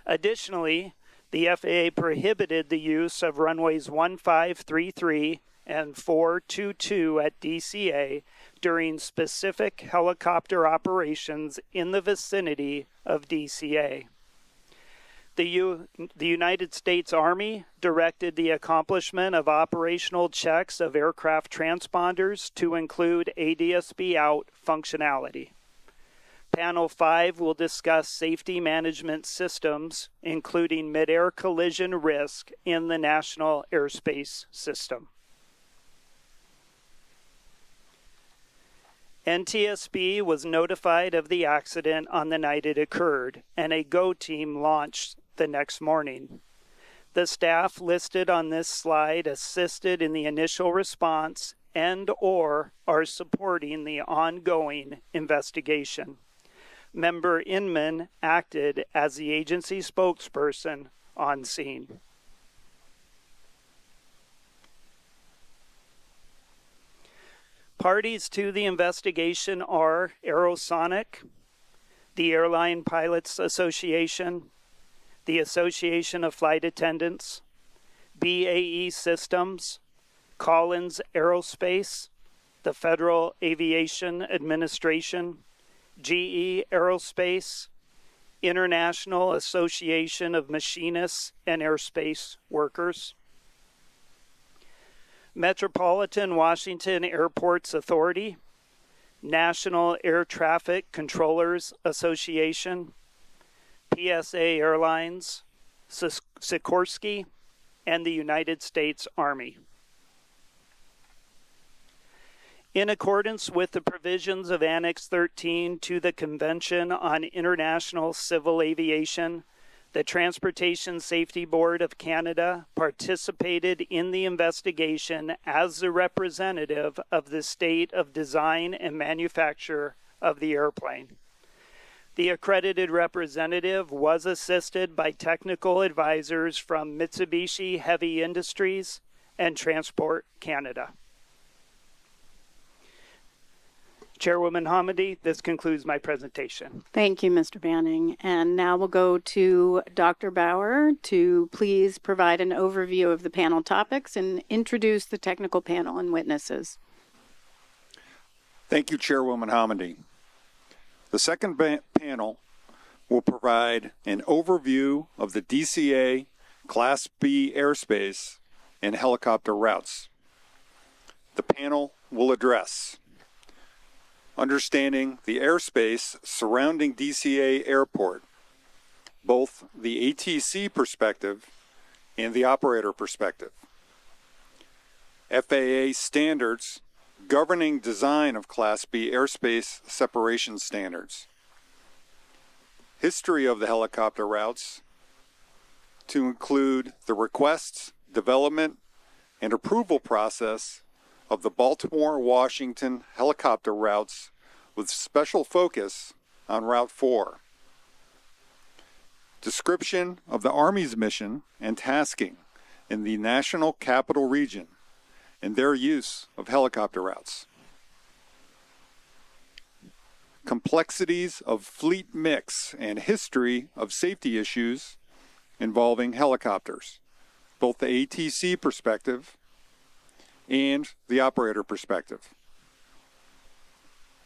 Additionally, the FAA prohibited the use of runways 1533 and 422 at DCA during specific helicopter operations in the vicinity of DCA. The United States Army directed the accomplishment of operational checks of aircraft transponders to include ADSB out functionality. Panel 5 will discuss safety management systems, including midair collision risk in the National Airspace System. NTSB was notified of the accident on the night it occurred, and a GO team launched the next morning. The staff listed on this slide assisted in the initial response and/or are supporting the ongoing investigation. Member Inman acted as the agency spokesperson on scene. Parties to the investigation are Aerosonic, the Airline Pilots Association, the Association of Flight Attendants, BAE Systems, Collins Aerospace, the Federal Aviation Administration, GE Aerospace, International Association of Machinists and Airspace Workers, Metropolitan Washington Airports Authority, National Air Traffic Controllers Association, PSA Airlines, Sikorsky, and the United States Army. In accordance with the provisions of Annex 13 to the Convention on International Civil Aviation, the Transportation Safety Board of Canada participated in the investigation as the representative of the state of design and manufacture of the airplane. The accredited representative was assisted by technical advisors from Mitsubishi Heavy Industries and Transport Canada. Chairwoman Hamady, this concludes my presentation. Thank you, Mr. Banning. And now we'll go to Dr. Bauer to please provide an overview of the panel topics and introduce the technical panel and witnesses. Thank you, Chairwoman Hamady. The second panel will provide an overview of the DCA Class B airspace and helicopter routes. The panel will address understanding the airspace surrounding DCA Airport, both the ATC perspective and the operator perspective. FAA standards governing design of Class B airspace separation standards. History of the helicopter routes to include the request, development, and approval process of the Baltimore-Washington helicopter routes with special focus on Route 4. Description of the Army's mission and tasking in the National Capital Region and their use of helicopter routes. Complexities of fleet mix and history of safety issues involving helicopters, both the ATC perspective and the operator perspective.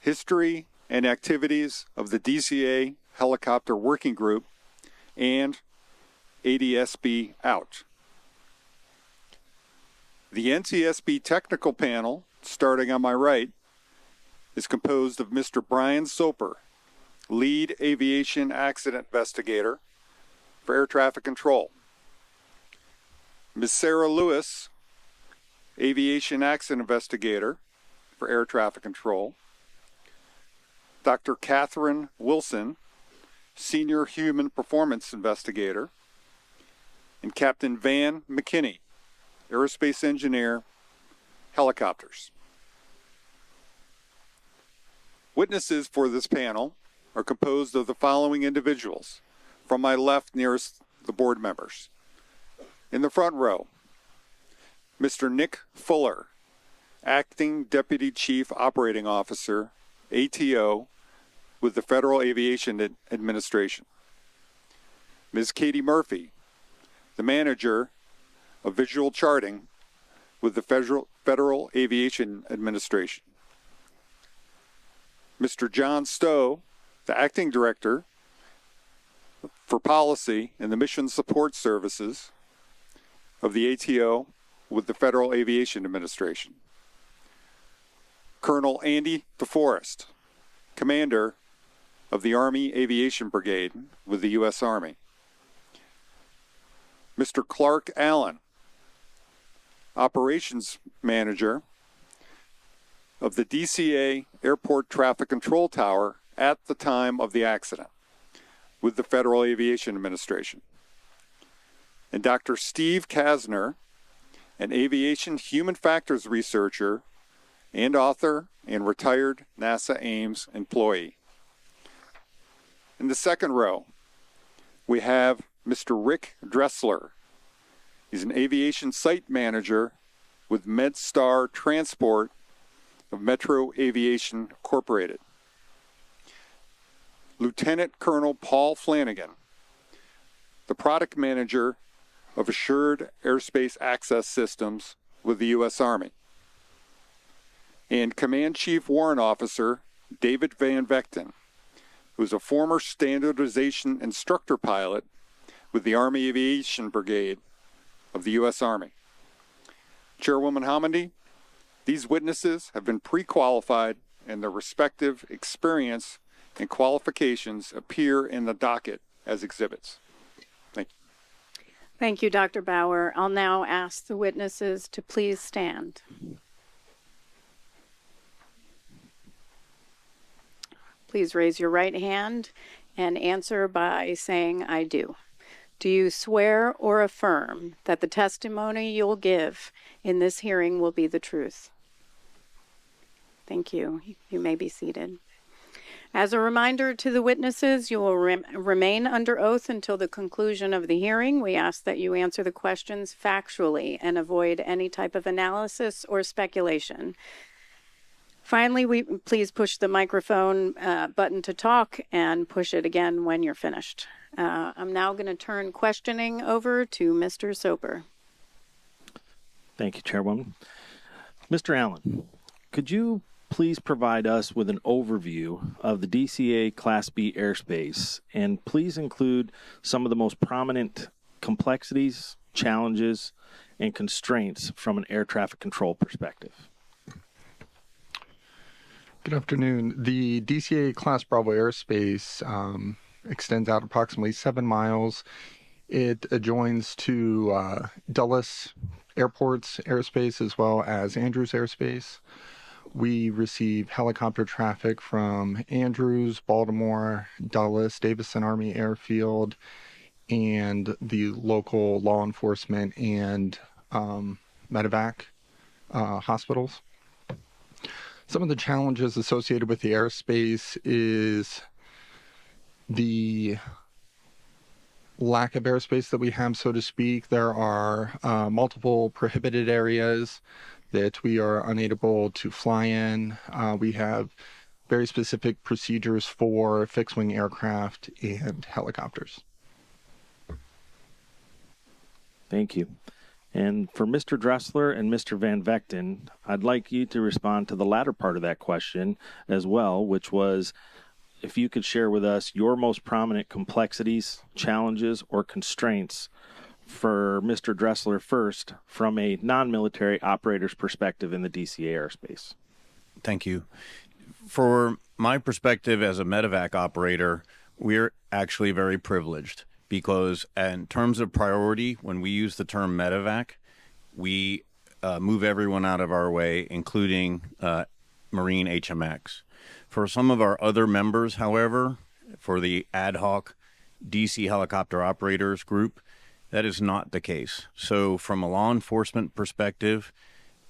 History and activities of the DCA Helicopter Working Group and ADSB out. The NTSB technical panel, starting on my right, is composed of Mr. Brian Soper, lead aviation accident investigator for air traffic control. Ms. Sarah Lewis, aviation accident investigator for air traffic control. Dr. Catherine Wilson, senior human performance investigator. And Captain Van McKinney, aerospace engineer, helicopters. Witnesses for this panel are composed of the following individuals. From my left, nearest the board members. In the front row, Mr. Nick Fuller, Acting Deputy Chief Operating Officer, ATO, with the Federal Aviation Administration. Ms. Katie Murphy, the Manager of Visual Charting with the Federal Aviation Administration. Mr. John Stowe, the Acting Director for Policy and the Mission Support Services of the ATO with the Federal Aviation Administration. Colonel Andy DeForest, Commander, of the Army Aviation Brigade with the U.S. Army. Mr. Clark Allen, Operations Manager of the DCA Airport Traffic Control Tower at the time of the accident with the Federal Aviation Administration. And Dr. Steve Kasner, an aviation human factors researcher and author and retired NASA Ames employee. In the second row, we have Mr. Rick Dressler. He's an aviation site manager with MedStar Transport of Metro Aviation Incorporated. Lieutenant Colonel Paul Flanagan, the product manager of Assured Airspace Access Systems with the U.S. Army. And Command Chief Warrant Officer David Van Vechten, who's a former standardization instructor pilot with the Army Aviation Brigade of the U.S. Army. Chairwoman Hamady, these witnesses have been pre-qualified and their respective experience and qualifications appear in the docket as exhibits. Thank you. Thank you, Dr. Bauer. I'll now ask the witnesses to please stand. Please raise your right hand and answer by saying, "I do." Do you swear or affirm that the testimony you'll give in this hearing will be the truth? Thank you. You may be seated. As a reminder to the witnesses, you will remain under oath until the conclusion of the hearing. We ask that you answer the questions factually and avoid any type of analysis or speculation. Finally, please push the microphone button to talk and push it again when you're finished. I'm now going to turn questioning over to Mr. Soper. Thank you, Chairwoman. Mr. Allen, could you please provide us with an overview of the DCA Class B airspace, and please include some of the most prominent complexities, challenges, and constraints from an air traffic control perspective? Good afternoon. The DCA Class Bravo airspace extends out approximately 7 miles. It adjoins to Dulles Airport's airspace as well as Andrews Airspace. We receive helicopter traffic from Andrews, Baltimore, Dulles, Davison Army Airfield, and the local law enforcement and medevac hospitals. Some of the challenges associated with the airspace is the lack of airspace that we have, so to speak. There are multiple prohibited areas that we are unable to fly in. We have very specific procedures for fixed-wing aircraft and helicopters. Thank you. And for Mr. Dressler and Mr. Van Vechten, I'd like you to respond to the latter part of that question as well, which was if you could share with us your most prominent complexities, challenges, or constraints for Mr. Dressler first from a non-military operator's perspective in the DCA airspace. Thank you. For my perspective as a medevac operator, we're actually very privileged because in terms of priority, when we use the term medevac, we move everyone out of our way, including Marine HMX. For some of our other members, however, for the ad hoc DC helicopter operators group, that is not the case. So from a law enforcement perspective,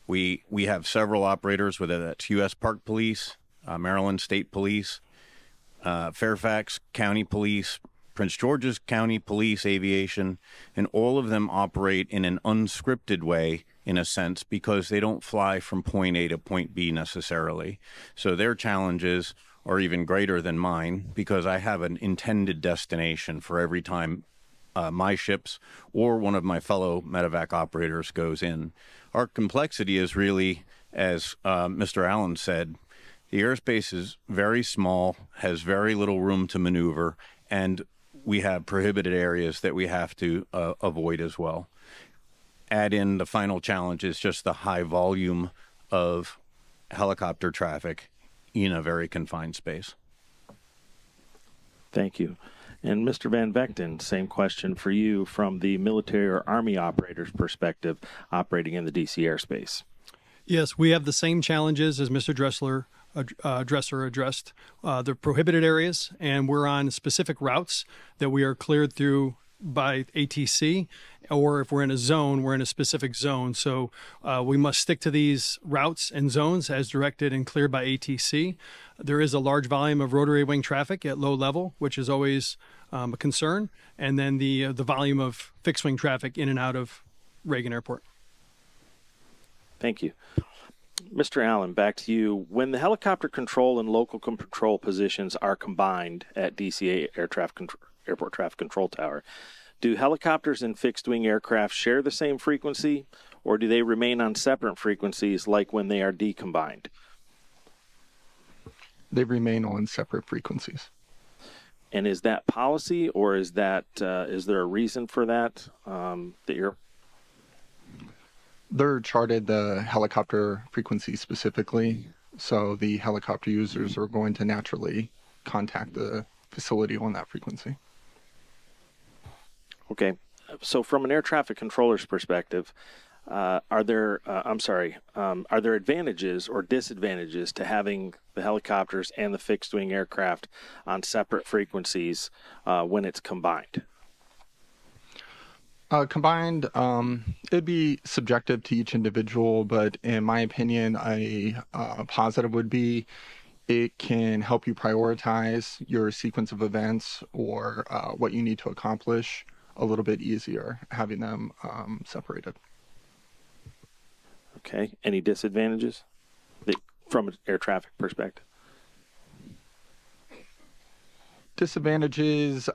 we have several operators, whether that's U.S. Park Police, Maryland State Police, Fairfax County Police, Prince George's County Police Aviation, and all of them operate in an unscripted way, in a sense, because they don't fly from point A to point B necessarily. So their challenges are even greater than mine because I have an intended destination for every time my ships or one of my fellow medevac operators goes in. Our complexity is really, as Mr. Allen said, the airspace is very small, has very little room to maneuver, and we have prohibited areas that we have to avoid as well. Add in the final challenge is just the high volume of helicopter traffic in a very confined space. Thank you. And Mr. Van Vechten, same question for you from the military or Army operator's perspective operating in the DC airspace. Yes, we have the same challenges as Mr. Dresser addressed, the prohibited areas, and we're on specific routes that we are cleared through by ATC, or if we're in a zone, we're in a specific zone. So we must stick to these routes and zones as directed and cleared by ATC. There is a large volume of rotary wing traffic at low level, which is always a concern, and then the volume of fixed wing traffic in and out of Regan Airport. Thank you. Mr. Allen, back to you. When the helicopter control and local control positions are combined at DCA Airport Traffic Control Tower, do helicopters and fixed-wing aircraft share the same frequency, or do they remain on separate frequencies like when they are decombined? They remain on separate frequencies. And is that policy, or is that is there a reason for that that you're? They're charted the helicopter frequency specifically, so the helicopter users are going to naturally contact the facility on that frequency. Okay, so from an air traffic controller's perspective, are there advantages or disadvantages to having the helicopters and the fixed-wing aircraft on separate frequencies when it's combined? Combined, it'd be subjective to each individual, but in my opinion, a positive would be it can help you prioritize your sequence of events or what you need to accomplish a little bit easier, having them separated. Okay. Any disadvantages from an air traffic perspective? Disadvantages,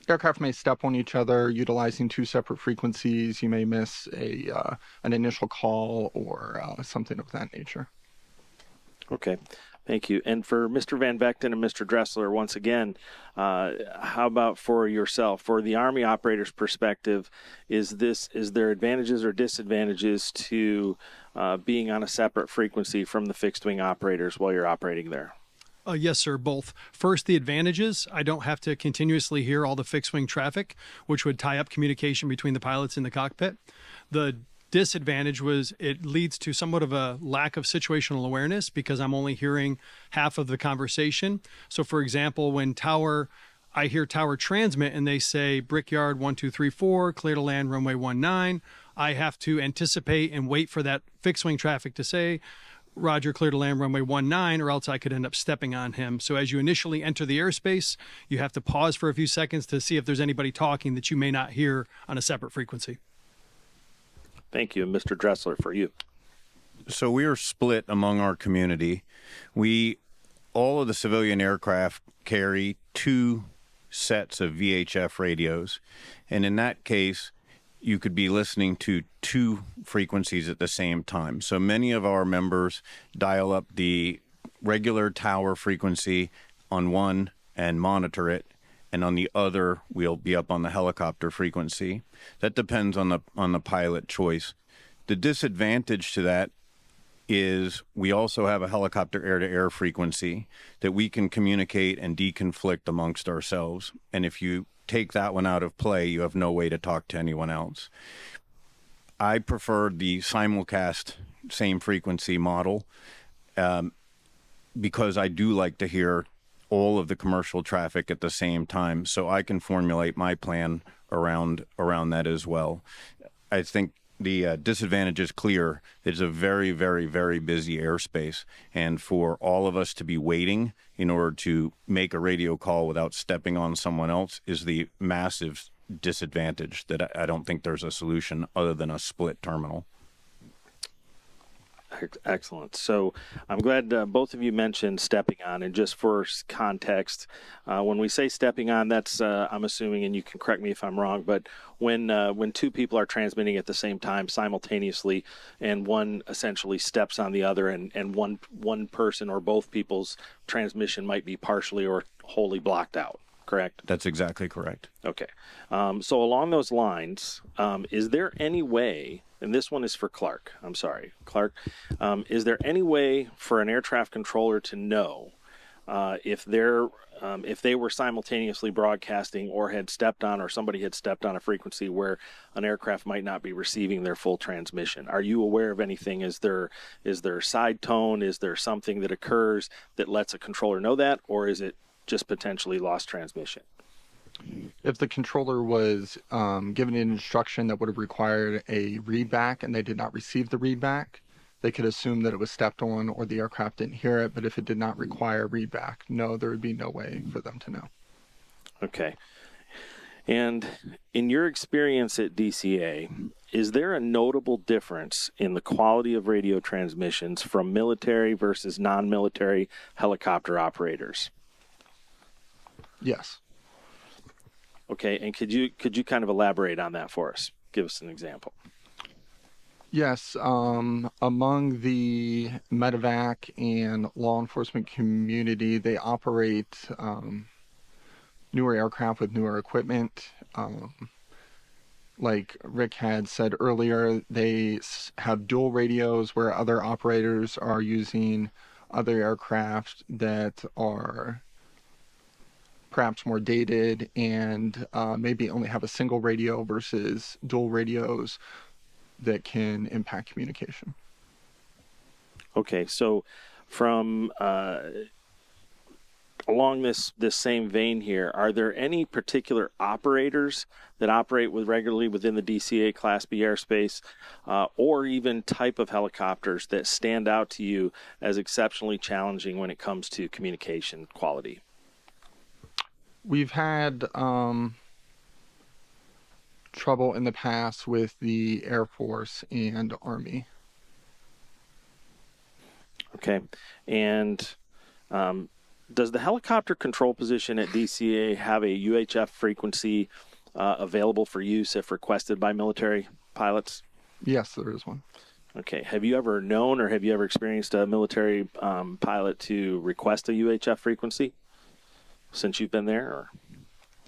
aircraft may step on each other utilizing two separate frequencies. You may miss an initial call or something of that nature. Okay, thank you. And for Mr. Van Vechten and Mr. Dressler, once again, how about for yourself, for the Army operator's perspective, is there advantages or disadvantages to being on a separate frequency from the fixed wing operators while you're operating there? Yes, sir, both. First, the advantages. I don't have to continuously hear all the fixed-wing traffic, which would tie up communication between the pilots in the cockpit. The disadvantage was it leads to somewhat of a lack of situational awareness because I'm only hearing half of the conversation. So, for example, when I hear tower transmit and they say Brickyard 1234, clear to land runway 19, I have to anticipate and wait for that fixed-wing traffic to say, Roger, clear to land runway 19, or else I could end up stepping on him. So as you initially enter the airspace, you have to pause for a few seconds to see if there's anybody talking that you may not hear on a separate frequency. Thank you. And Mr. Dressler, for you. So we are split among our community. All of the civilian aircraft carry two sets of VHF radios. And in that case, you could be listening to two frequencies at the same time. So many of our members dial up the regular tower frequency on one and monitor it, and on the other we'll be up on the helicopter frequency. That depends on the pilot choice. The disadvantage to that is we also have a helicopter air-to-air frequency that we can communicate and deconflict amongst ourselves. And if you take that one out of play, you have no way to talk to anyone else. I prefer the simulcast same frequency model because I do like to hear all of the commercial traffic at the same time, so I can formulate my plan around that as well. I think the disadvantage is clear. It's a very, very, very busy airspace, and for all of us to be waiting in order to make a radio call without stepping on someone else is the massive disadvantage that I don't think there's a solution other than a split terminal. Excellent. So I'm glad both of you mentioned stepping on. And just for context, when we say stepping on, that's I'm assuming, and you can correct me if I'm wrong, but when two people are transmitting at the same time simultaneously, and one essentially steps on the other, and one person or both people's transmission might be partially or wholly blocked out. Correct? That's exactly correct. Okay. So along those lines, is there any way, and this one is for Clark, I'm sorry, Clark, is there any way for an air traffic controller to know if they were simultaneously broadcasting or had stepped on, or somebody had stepped on a frequency where an aircraft might not be receiving their full transmission. Are you aware of anything? Is there side tone? Is there something that occurs that lets a controller know that, or is it just potentially lost transmission? If the controller was given an instruction that would have required a readback and they did not receive the readback, they could assume that it was stepped on or the aircraft didn't hear it. But if it did not require readback, no, there would be no way for them to know. Okay. And in your experience at DCA, is there a notable difference in the quality of radio transmissions from military versus non-military helicopter operators? Yes. Okay, and could you kind of elaborate on that for us? Give us an example. Yes, among the medevac and law enforcement community, they operate newer aircraft with newer equipment. Like Rick had said earlier, they have dual radios where other operators are using other aircraft that are perhaps more dated and maybe only have a single radio versus dual radios that can impact communication. Okay, so from along this same vein here, are there any particular operators that operate regularly within the DCA Class B airspace, or even type of helicopters that stand out to you as exceptionally challenging when it comes to communication quality? We've had trouble in the past with the Air Force and Army. Okay, and does the helicopter control position at DCA have a UHF frequency available for use if requested by military pilots? Yes, there is one. Okay, have you ever known or have you ever experienced a military pilot to request a UHF frequency since you've been there? Or?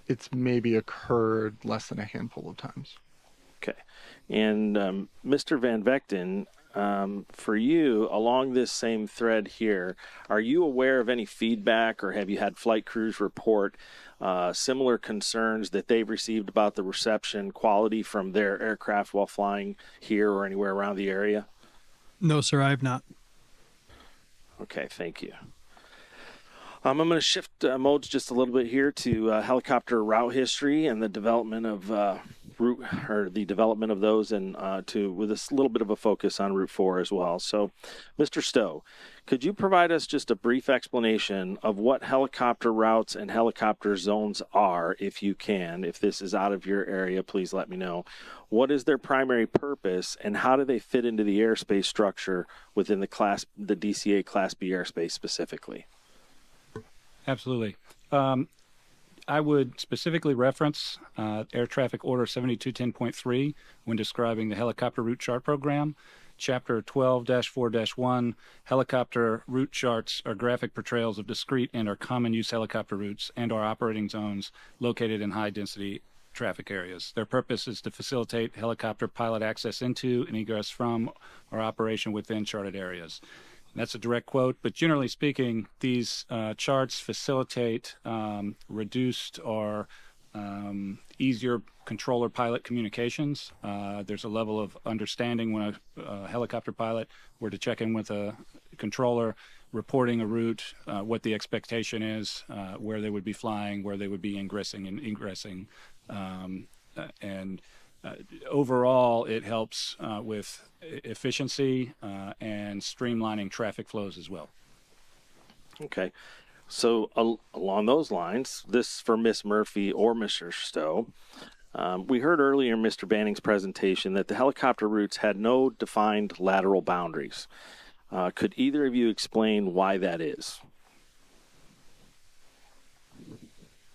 It's maybe occurred less than a handful of times. Okay. And Mr. Van Vechten, for you, along this same thread here, are you aware of any feedback or have you had flight crews report similar concerns that they've received about the reception quality from their aircraft while flying here or anywhere around the area? No, sir, I have not. Okay, thank you. I'm going to shift modes just a little bit here to helicopter route history and the development of those, and with a little bit of a focus on Route 4 as well. So, Mr. Stowe, could you provide us just a brief explanation of what helicopter routes and helicopter zones are, if you can? If this is out of your area, please let me know. What is their primary purpose, and how do they fit into the airspace structure within the DCA Class B airspace specifically? Absolutely. I would specifically reference Air Traffic Order 7210.3 when describing the Helicopter Route Chart Program. Chapter 12-4-1, Helicopter Route Charts are graphic portrayals of discrete and or common use helicopter routes and or operating zones located in high-density traffic areas. Their purpose is to facilitate helicopter pilot access into and egress from or operation within charted areas. That's a direct quote, but generally speaking, these charts facilitate reduced or easier controller pilot communications. There's a level of understanding when a helicopter pilot were to check in with a controller, reporting a route, what the expectation is, where they would be flying, where they would be ingressing and egressing. Overall, it helps with efficiency and streamlining traffic flows as well. Okay. So along those lines, this for Ms. Murphy or Mr. Stowe, we heard earlier in Mr. Banning's presentation that the helicopter routes had no defined lateral boundaries. Could either of you explain why that is?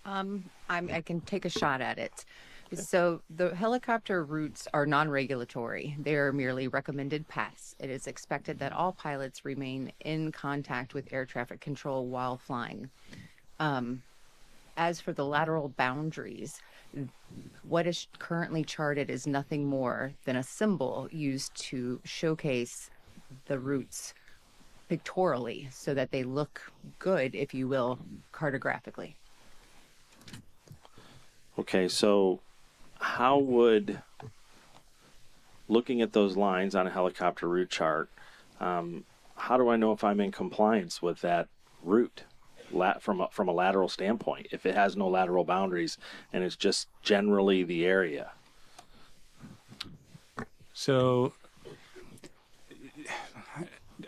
I can take a shot at it. So the helicopter routes are non-regulatory. They are merely recommended paths. It is expected that all pilots remain in contact with air traffic control while flying. As for the lateral boundaries, what is currently charted is nothing more than a symbol used to showcase the routes pictorially so that they look good, if you will, cartographically. Okay, so how would looking at those lines on a helicopter route chart, how do I know if I'm in compliance with that route from a lateral standpoint, if it has no lateral boundaries and it's just generally the area? So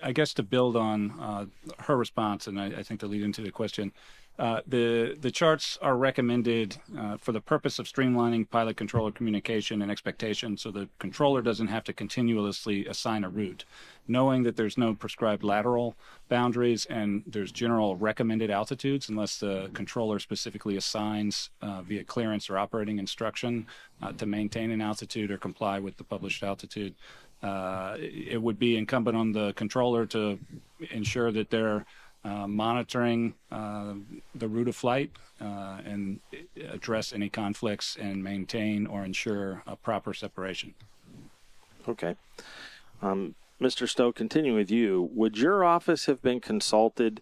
I guess to build on her response, and I think to lead into the question, the charts are recommended for the purpose of streamlining pilot controller communication and expectation, so the controller doesn't have to continuously assign a route. Knowing that there's no prescribed lateral boundaries and there's general recommended altitudes, unless the controller specifically assigns via clearance or operating instruction to maintain an altitude or comply with the published altitude, it would be incumbent on the controller to ensure that they're monitoring the route of flight and address any conflicts and maintain or ensure a proper separation. Okay. Mr. Stowe, continuing with you, would your office have been consulted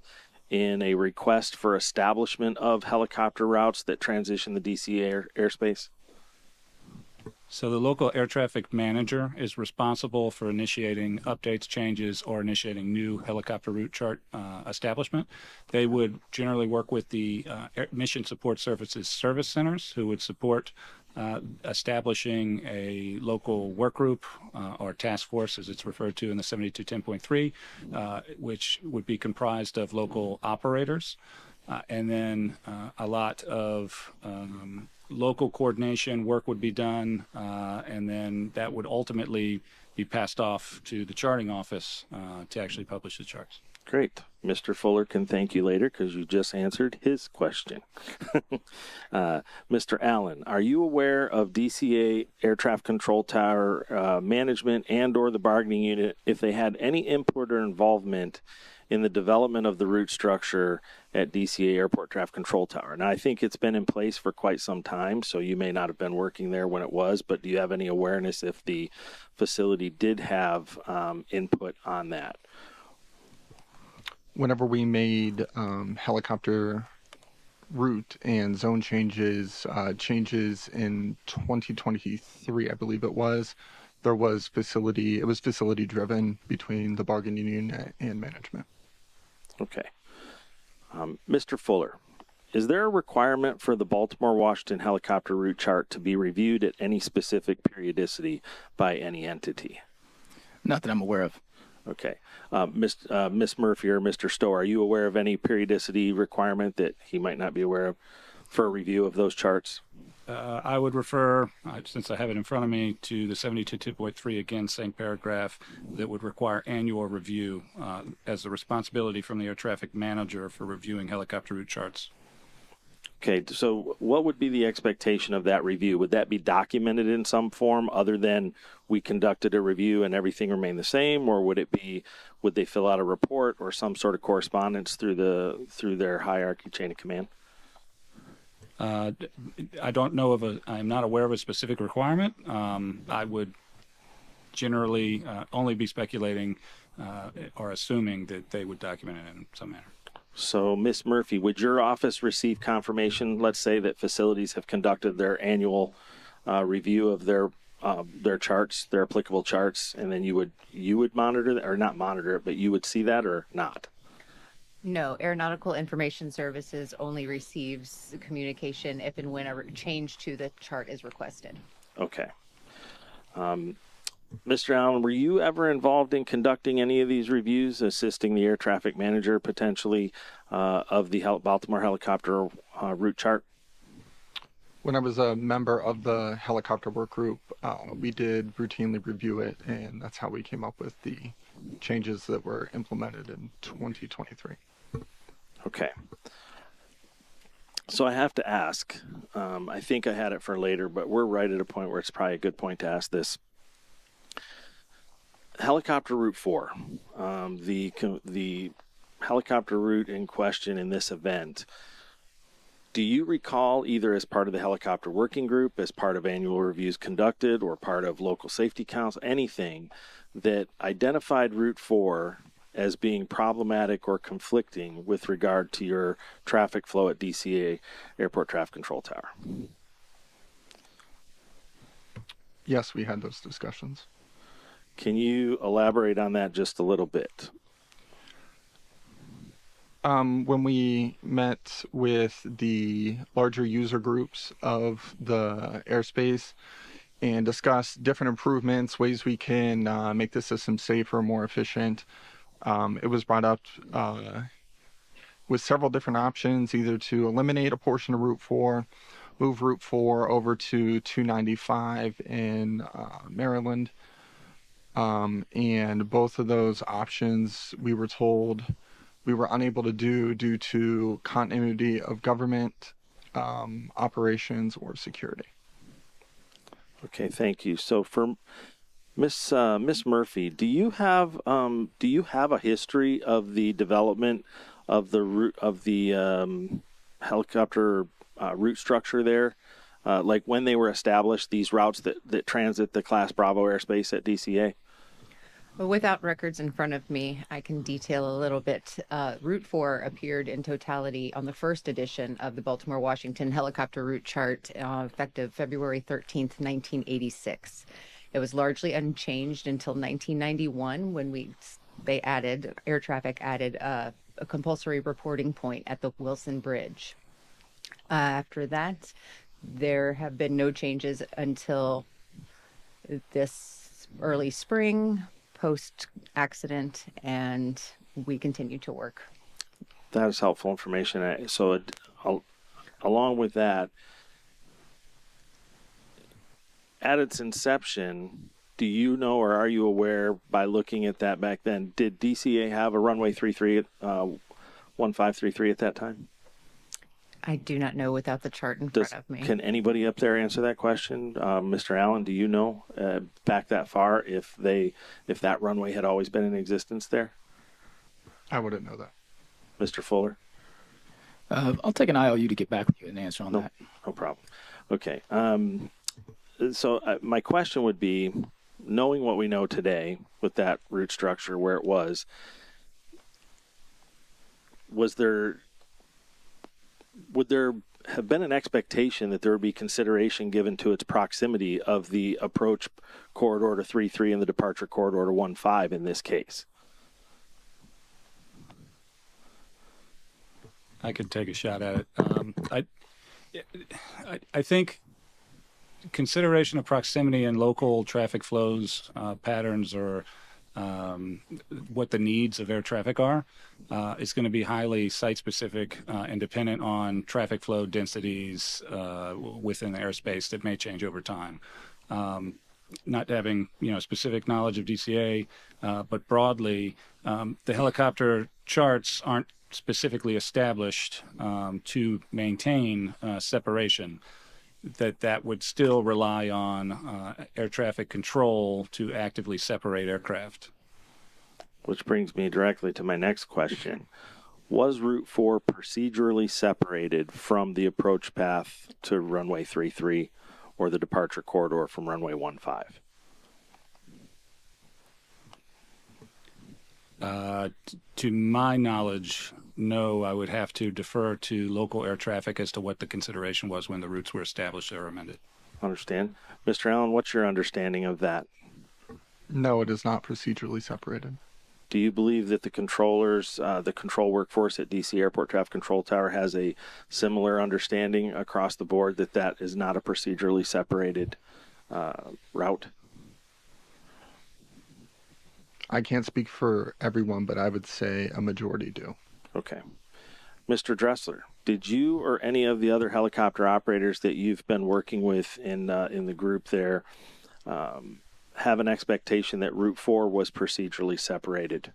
in a request for establishment of helicopter routes that transition the DCA airspace? So the local air traffic manager is responsible for initiating updates, changes, or initiating new helicopter route chart establishment. They would generally work with the Mission Support Services service centers, who would support establishing a local work group or task force, as it's referred to in the 7210.3, which would be comprised of local operators, and then a lot of local coordination work would be done, and then that would ultimately be passed off to the charting office to actually publish the charts. Great. Mr. Fuller can thank you later because you just answered his question. Mr. Allen, are you aware of DCA air traffic control tower management and or the bargaining unit if they had any input or involvement in the development of the route structure at DCA Airport Traffic Control Tower? Now, I think it's been in place for quite some time, so you may not have been working there when it was, but do you have any awareness if the facility did have input on that? Whenever we made helicopter route and zone changes in 2023, I believe it was, it was facility driven between the bargaining unit and management. Okay. Mr. Fuller, is there a requirement for the Baltimore-Washington helicopter route chart to be reviewed at any specific periodicity by any entity? Not that I'm aware of. Okay. Miss Murphy or Mr. Stowe, are you aware of any periodicity requirement that he might not be aware of for a review of those charts? I would refer, since I have it in front of me, to the 72.3, again, same paragraph, that would require annual review as the responsibility from the air traffic manager for reviewing helicopter route charts. Okay, so what would be the expectation of that review? Would that be documented in some form other than we conducted a review and everything remained the same, or would they fill out a report or some sort of correspondence through their hierarchy chain of command? I don't know I'm not aware of a specific requirement. I would generally only be speculating or assuming that they would document it in some manner. So, Ms. Murphy, would your office receive confirmation, let's say that facilities have conducted their annual review of their charts, their applicable charts, and then you would monitor that, or not monitor it, but you would see that or not? No, Aeronautical Information Services only receives communication if and when a change to the chart is requested. Okay. Mr. Allen, were you ever involved in conducting any of these reviews, assisting the air traffic manager potentially of the Baltimore helicopter route chart? When I was a member of the helicopter work group, we did routinely review it, and that's how we came up with the changes that were implemented in 2023. Okay. So I have to ask, I think I had it for later, but we're right at a point where it's probably a good point to ask this. Helicopter Route 4, the helicopter route in question in this event, do you recall either as part of the helicopter working group, as part of annual reviews conducted, or part of local safety council, anything that identified Route 4 as being problematic or conflicting with regard to your traffic flow at DCA Airport Traffic Control Tower? Yes, we had those discussions. Can you elaborate on that just a little bit? When we met with the larger user groups of the airspace and discussed different improvements, ways we can make the system safer, more efficient, it was brought up with several different options, either to eliminate a portion of Route 4, move Route 4 over to 295 in Maryland. And both of those options we were told we were unable to do due to continuity of government operations or security. Okay, thank you. So for Miss Murphy, do you have a history of the development of the helicopter route structure there? Like when they were established, these routes that transit the Class Bravo airspace at DCA? Well, without records in front of me, I can detail a little bit. Route 4 appeared in totality on the first edition of the Baltimore-Washington helicopter route chart, effective February 13th, 1986. It was largely unchanged until 1991 when air traffic added a compulsory reporting point at the Wilson Bridge. After that, there have been no changes until this early spring, post-accident, and we continue to work. That is helpful information. So along with that, at its inception, do you know or are you aware by looking at that back then, did DCA have a runway 1533 at that time? I do not know without the chart in front of me. Can anybody up there answer that question? Mr. Allen, do you know back that far if that runway had always been in existence there? I wouldn't know that. Mr. Fuller? I'll take an IOU to get back with you and answer on that. No problem. Okay. So my question would be, knowing what we know today with that route structure where it was there would there have been an expectation that there would be consideration given to its proximity of the approach corridor to 33 and the departure corridor to 15 in this case? I could take a shot at it. I think consideration of proximity and local traffic flows, patterns, or what the needs of air traffic are, is going to be highly site-specific and dependent on traffic flow densities within the airspace that may change over time. Not having specific knowledge of DCA, but broadly, the helicopter charts aren't specifically established to maintain separation. That would still rely on air traffic control to actively separate aircraft. Which brings me directly to my next question. Was Route 4 procedurally separated from the approach path to runway 33 or the departure corridor from runway 15? To my knowledge, no. I would have to defer to local air traffic as to what the consideration was when the routes were established or amended. Understand. Mr. Allen, what's your understanding of that? No, it is not procedurally separated. Do you believe that the controllers, the control workforce at DC Airport Traffic Control Tower has a similar understanding across the board that that is not a procedurally separated route? I can't speak for everyone, but I would say a majority do. Okay. Mr. Dressler, did you or any of the other helicopter operators that you've been working with in the group there have an expectation that Route 4 was procedurally separated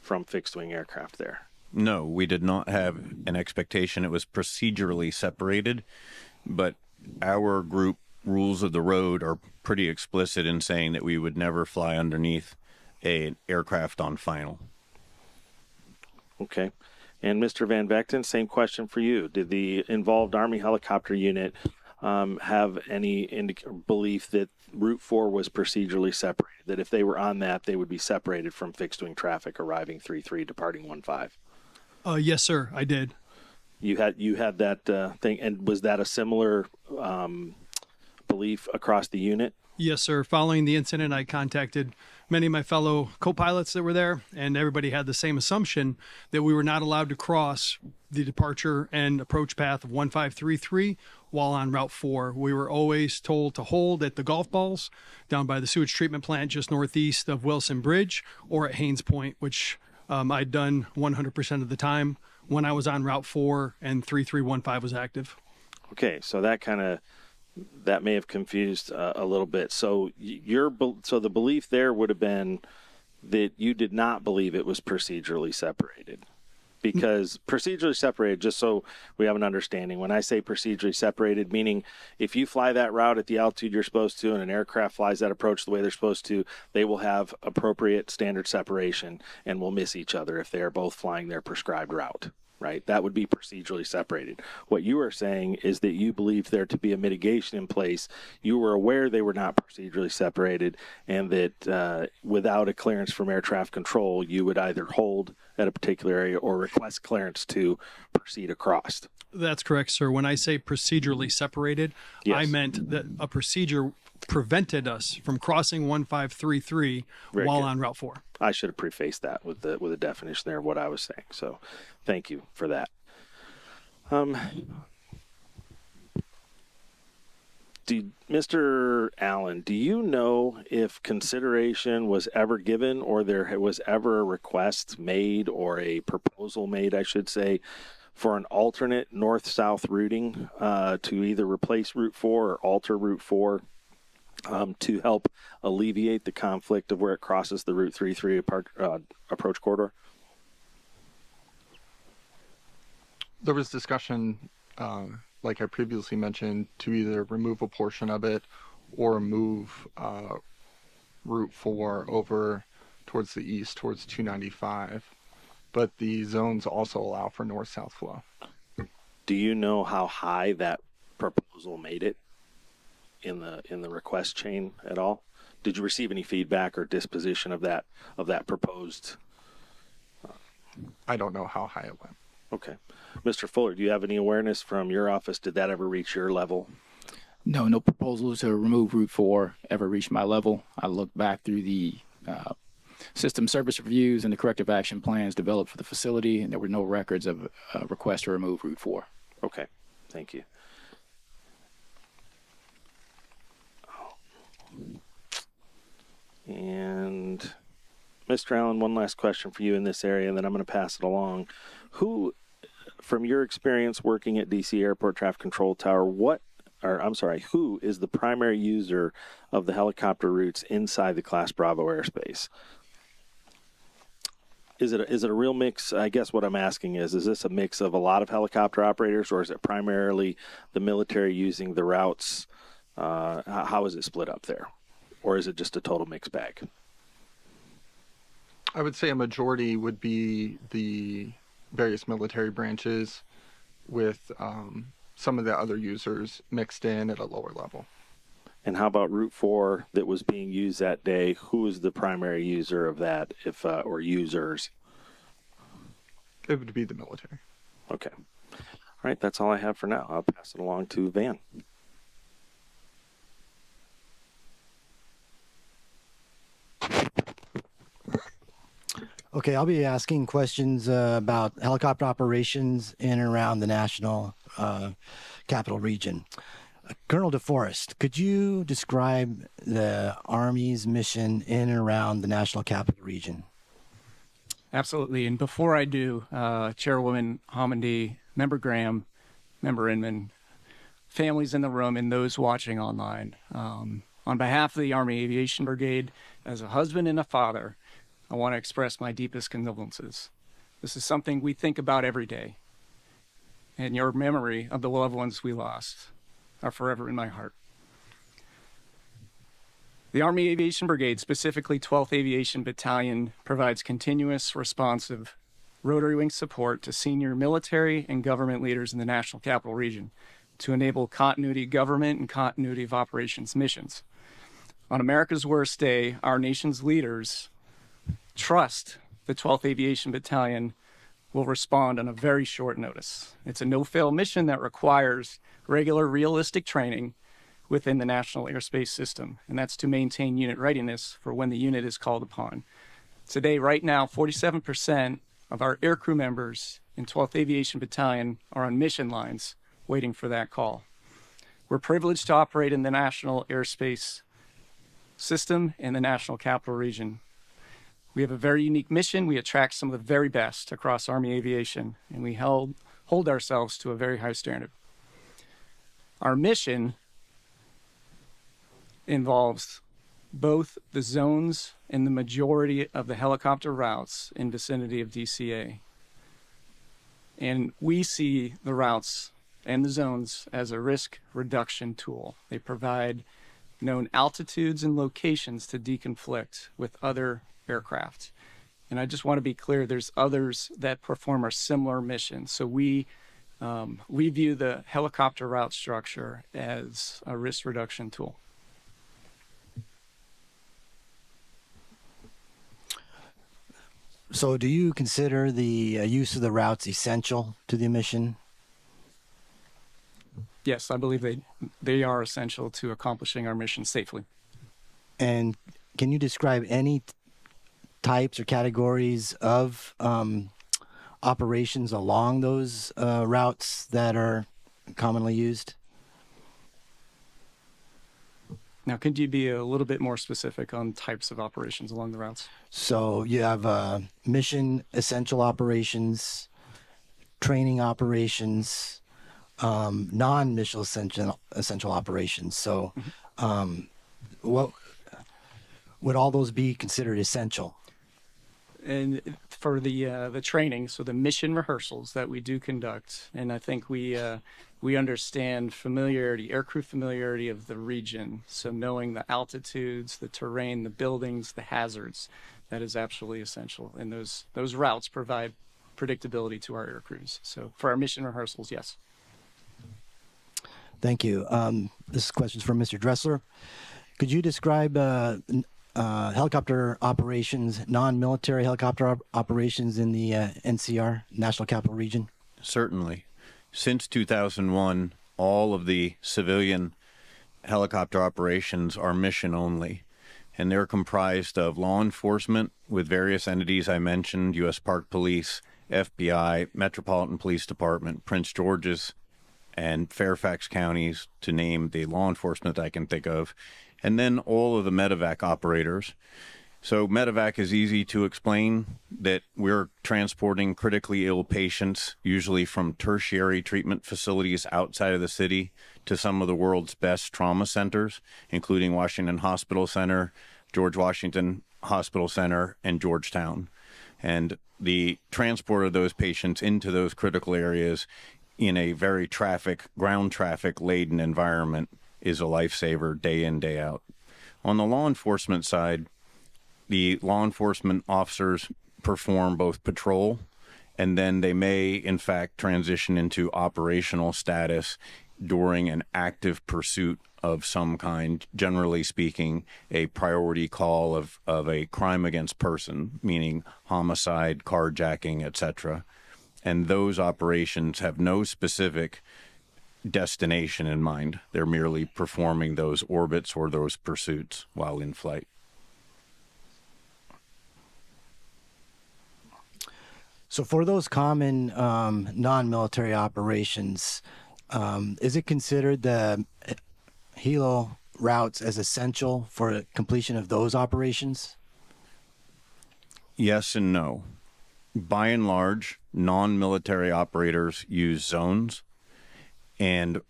from fixed-wing aircraft there? No, we did not have an expectation it was procedurally separated, but our group rules of the road are pretty explicit in saying that we would never fly underneath an aircraft on final. Okay. And Mr. Van Vechten, same question for you. Did the involved Army helicopter unit have any belief that Route 4 was procedurally separated, that if they were on that, they would be separated from fixed-wing traffic arriving 3-3, departing 1-5? Yes, sir, I did. You had that thing, and was that a similar belief across the unit? Yes, sir. Following the incident, I contacted many of my fellow co-pilots that were there, and everybody had the same assumption that we were not allowed to cross the departure and approach path of 1533 while on Route 4. We were always told to hold at the golf balls down by the sewage treatment plant just northeast of Wilson Bridge, or at Haynes Point, which I'd done 100% of the time when I was on Route 4 and 3315 was active. Okay, so that may have confused a little bit. So so the belief there would have been that you did not believe it was procedurally separated. Because procedurally separated, just so we have an understanding, when I say procedurally separated, meaning if you fly that route at the altitude you're supposed to and an aircraft flies that approach the way they're supposed to, they will have appropriate standard separation and will miss each other if they are both flying their prescribed route, right? That would be procedurally separated. What you are saying is that you believed there to be a mitigation in place. You were aware they were not procedurally separated, and that without a clearance from air traffic control, you would either hold at a particular area or request clearance to proceed across. That's correct, sir. When I say procedurally separated, Yes. I meant that a procedure prevented us from crossing 1533 Very while good. on Route 4. I should have prefaced that with a definition there of what I was saying. So thank you for that. Mr. Allen, do you know if consideration was ever given, or there was ever a request made, or a proposal made, I should say, for an alternate north-south routing to either replace Route 4 or alter Route 4 to help alleviate the conflict of where it crosses the Route 33 approach corridor? There was discussion, like I previously mentioned, to either remove a portion of it or move Route 4 over towards the east, towards 295. But the zones also allow for north-south flow. Do you know how high that proposal made it in the request chain at all? Did you receive any feedback or disposition of that proposed? I don't know how high it went. Okay. Mr. Fuller, do you have any awareness from your office? Did that ever reach your level? No proposals to remove Route 4 ever reached my level. I looked back through the system service reviews and the corrective action plans developed for the facility, and there were no records of requests to remove Route 4. Okay, thank you. And Mr. Allen, one last question for you in this area, and then I'm going to pass it along. Who, from your experience working at DC Airport Traffic Control Tower, who is the primary user of the helicopter routes inside the Class Bravo airspace? Is it a real mix? I guess what I'm asking is this a mix of a lot of helicopter operators, or is it primarily the military using the routes? How is it split up there? Or is it just a total mixed bag? I would say a majority would be the various military branches, with some of the other users mixed in at a lower level. And how about Route 4 that was being used that day? Who is the primary user of that, or users? It would be the military. Okay. All right, that's all I have for now. I'll pass it along to Van. Okay, I'll be asking questions about helicopter operations in and around the national capital region. Colonel DeForest, could you describe the Army's mission in and around the national capital region? Absolutely. And before I do, Chairwoman Homendy, Member Graham, Member Inman, families in the room, and those watching online, on behalf of the Army Aviation Brigade, as a husband and a father, I want to express my deepest condolences. This is something we think about every day, and your memory of the loved ones we lost are forever in my heart. The Army Aviation Brigade, specifically 12th Aviation Battalion, provides continuous, responsive rotary wing support to senior military and government leaders in the National Capital Region. to enable continuity of government and continuity of operations missions. On America's worst day, our nation's leaders trust the 12th Aviation Battalion will respond on a very short notice. It's a no-fail mission that requires regular, realistic training within the National Airspace System, and that's to maintain unit readiness for when the unit is called upon. Today, right now, 47% of our aircrew members in 12th Aviation Battalion are on mission lines waiting for that call. We're privileged to operate in the National Airspace System in the National Capital Region. We have a very unique mission. We attract some of the very best across Army aviation, and we hold ourselves to a very high standard. Our mission involves both the zones and the majority of the helicopter routes in vicinity of DCA. And we see the routes and the zones as a risk reduction tool. They provide known altitudes and locations to deconflict with other aircraft. And I just want to be clear, there's others that perform a similar mission. So we view the helicopter route structure as a risk reduction tool. So do you consider the use of the routes essential to the mission? Yes, I believe they are essential to accomplishing our mission safely. And can you describe any types or categories of operations along those routes that are commonly used? Now, could you be a little bit more specific on types of operations along the routes? So you have mission essential operations, training operations, non-mission essential operations. So what would all those be considered essential? And for the training, so the mission rehearsals that we do conduct, and I think we understand familiarity, aircrew familiarity of the region. So knowing the altitudes, the terrain, the buildings, the hazards, that is absolutely essential. And those routes provide predictability to our aircrews. So for our mission rehearsals, yes. Thank you. This question is from Mr. Dressler. Could you describe helicopter operations, non-military helicopter operations in the NCR, National Capital Region? Certainly. Since 2001, all of the civilian helicopter operations are mission only, and they're comprised of law enforcement with various entities I mentioned, U.S. Park Police, FBI, Metropolitan Police Department, Prince George's, and Fairfax counties, to name the law enforcement I can think of, and then all of the medevac operators. So medevac is easy to explain, that we're transporting critically ill patients, usually from tertiary treatment facilities outside of the city, to some of the world's best trauma centers, including Washington Hospital Center, George Washington Hospital Center, and Georgetown. And the transport of those patients into those critical areas in a very ground traffic laden environment is a lifesaver day in, day out. On the law enforcement side, the law enforcement officers perform both patrol, and then they may, in fact, transition into operational status during an active pursuit of some kind, generally speaking, a priority call of a crime against person, meaning homicide, carjacking, etc. And those operations have no specific destination in mind. They're merely performing those orbits or those pursuits while in flight. So for those common non-military operations, is it considered the helo routes as essential for completion of those operations? Yes and no. By and large, non-military operators use zones, and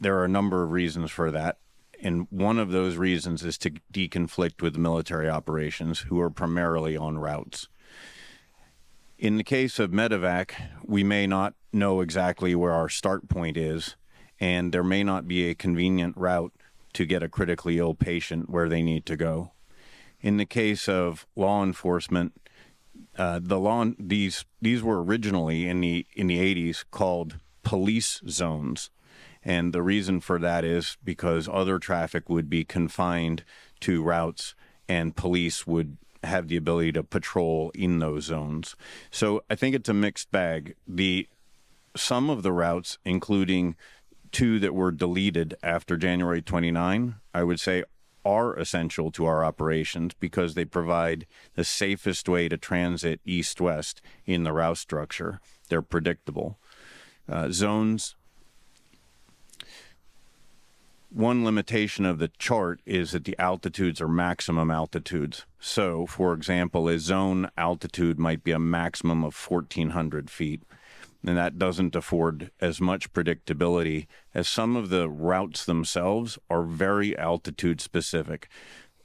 there are a number of reasons for that. And one of those reasons is to deconflict with military operations who are primarily on routes. In the case of medevac, we may not know exactly where our start point is, and there may not be a convenient route to get a critically ill patient where they need to go. In the case of law enforcement, these were originally in the 80s called police zones. And the reason for that is because other traffic would be confined to routes and police would have the ability to patrol in those zones. So I think it's a mixed bag. Some of the routes, including 2 that were deleted after January 29, I would say are essential to our operations because they provide the safest way to transit east-west in the route structure. They're predictable. Zones, one limitation of the chart is that the altitudes are maximum altitudes. So, for example, a zone altitude might be a maximum of 1,400 feet. And that doesn't afford as much predictability as some of the routes themselves are very altitude specific.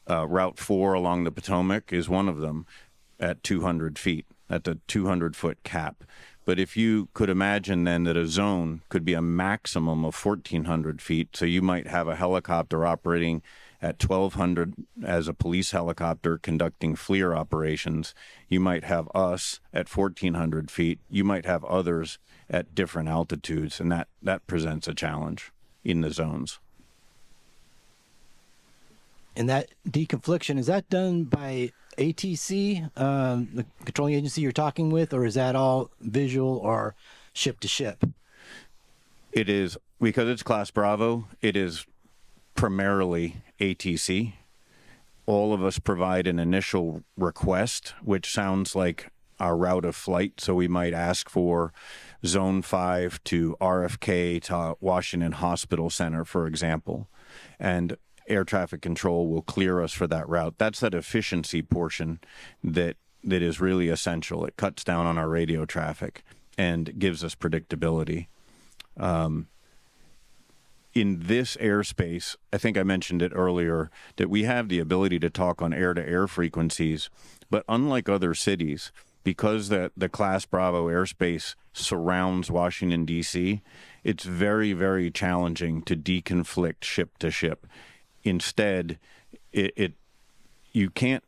Route 4 along the Potomac is one of them at 200 feet. That's a 200-foot cap. But if you could imagine then that a zone could be a maximum of 1,400 feet, so you might have a helicopter operating at 1,200 as a police helicopter conducting FLIR operations. You might have us at 1,400 feet. You might have others at different altitudes, and that presents a challenge in the zones. And that deconfliction, is that done by ATC, the controlling agency you're talking with, or is that all visual or ship to ship? It is, because it's Class Bravo, it is primarily ATC. All of us provide an initial request, which sounds like our route of flight. So we might ask for Zone 5 to RFK to Washington Hospital Center, for example. And air traffic control will clear us for that route. That's that efficiency portion that is really essential. It cuts down on our radio traffic and gives us predictability. In this airspace, I think I mentioned it earlier, that we have the ability to talk on air-to-air frequencies, but unlike other cities, because the Class Bravo airspace surrounds Washington, D.C., it's very, very challenging to deconflict ship to ship. Instead, you can't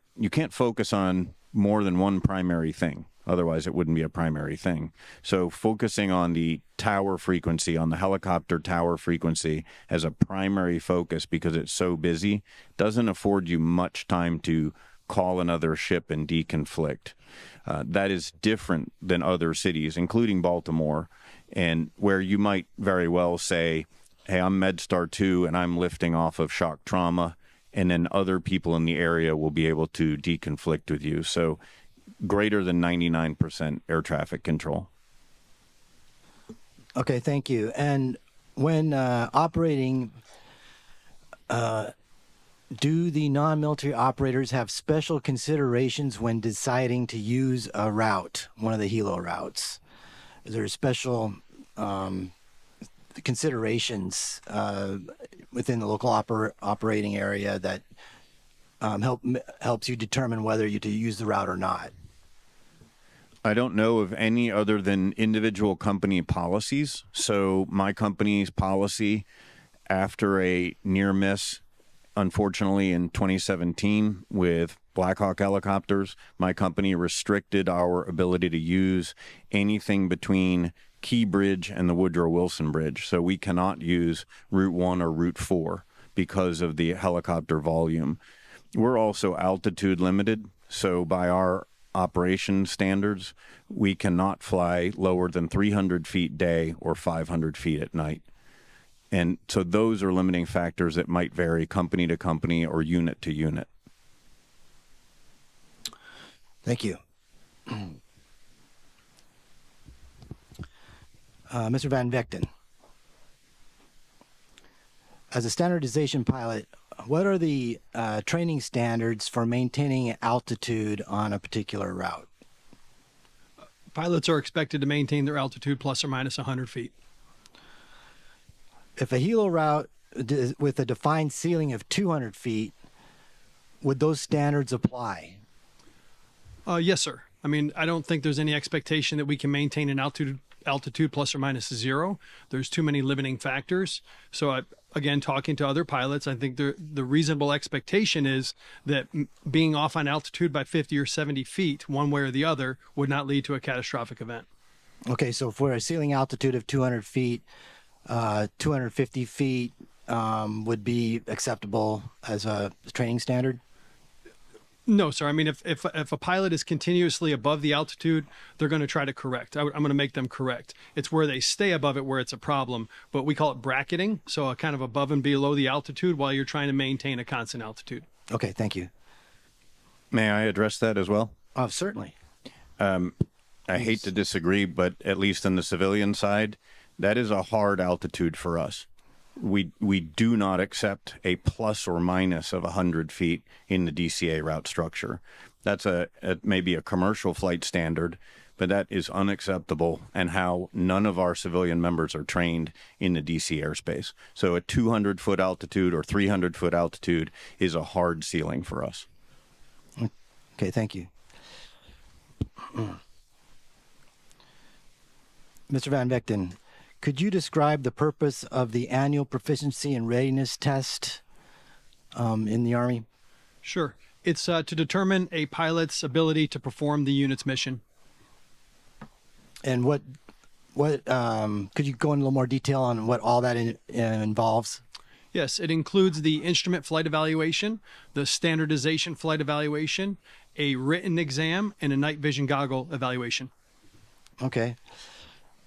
focus on more than one primary thing. Otherwise, it wouldn't be a primary thing. So focusing on the tower frequency, on the helicopter tower frequency as a primary focus because it's so busy, doesn't afford you much time to call another ship and deconflict. That is different than other cities, including Baltimore, and where you might very well say, hey, I'm MedStar 2 and I'm lifting off of shock trauma, and then other people in the area will be able to deconflict with you. So greater than 99% air traffic control. Okay, thank you. And when operating, do the non-military operators have special considerations when deciding to use a route, one of the helo routes? Is there special considerations within the local operating area that helps you determine whether you to use the route or not? I don't know of any other than individual company policies. So my company's policy after a near miss, unfortunately in 2017 with Black Hawk helicopters, my company restricted our ability to use anything between Key Bridge and the Woodrow Wilson Bridge. So we cannot use Route 1 or Route 4 because of the helicopter volume. We're also altitude limited. So by our operation standards, we cannot fly lower than 300 feet day or 500 feet at night. And so those are limiting factors that might vary company to company or unit to unit. Thank you. Mr. Van Vechten, as a standardization pilot, what are the training standards for maintaining altitude on a particular route? Pilots are expected to maintain their altitude plus or minus 100 feet. If a helo route with a defined ceiling of 200 feet, would those standards apply? Yes, sir. I mean, I don't think there's any expectation that we can maintain an altitude plus or minus 0. There's too many limiting factors. So again, talking to other pilots, I think the reasonable expectation is that being off on altitude by 50 or 70 feet, one way or the other, would not lead to a catastrophic event. Okay, so for a ceiling altitude of 200 feet, 250 feet would be acceptable as a training standard? No, sir. I mean, if a pilot is continuously above the altitude, they're going to try to correct. I'm going to make them correct. It's where they stay above it where it's a problem, but we call it bracketing. So a kind of above and below the altitude while you're trying to maintain a constant altitude. Okay, thank you. May I address that as well? Certainly. I hate to disagree, but at least on the civilian side, that is a hard altitude for us. We do not accept a plus or minus of 100 feet in the DCA route structure. That's maybe a commercial flight standard, but that is unacceptable and how none of our civilian members are trained in the DC airspace. So a 200-foot altitude or 300-foot altitude is a hard ceiling for us. Okay, thank you. Mr. Van Vechten, could you describe the purpose of the annual proficiency and readiness test in the Army? Sure. It's to determine a pilot's ability to perform the unit's mission. And what could you go into a little more detail on what all that involves? Yes, it includes the instrument flight evaluation, the standardization flight evaluation, a written exam, and a night vision goggle evaluation. Okay.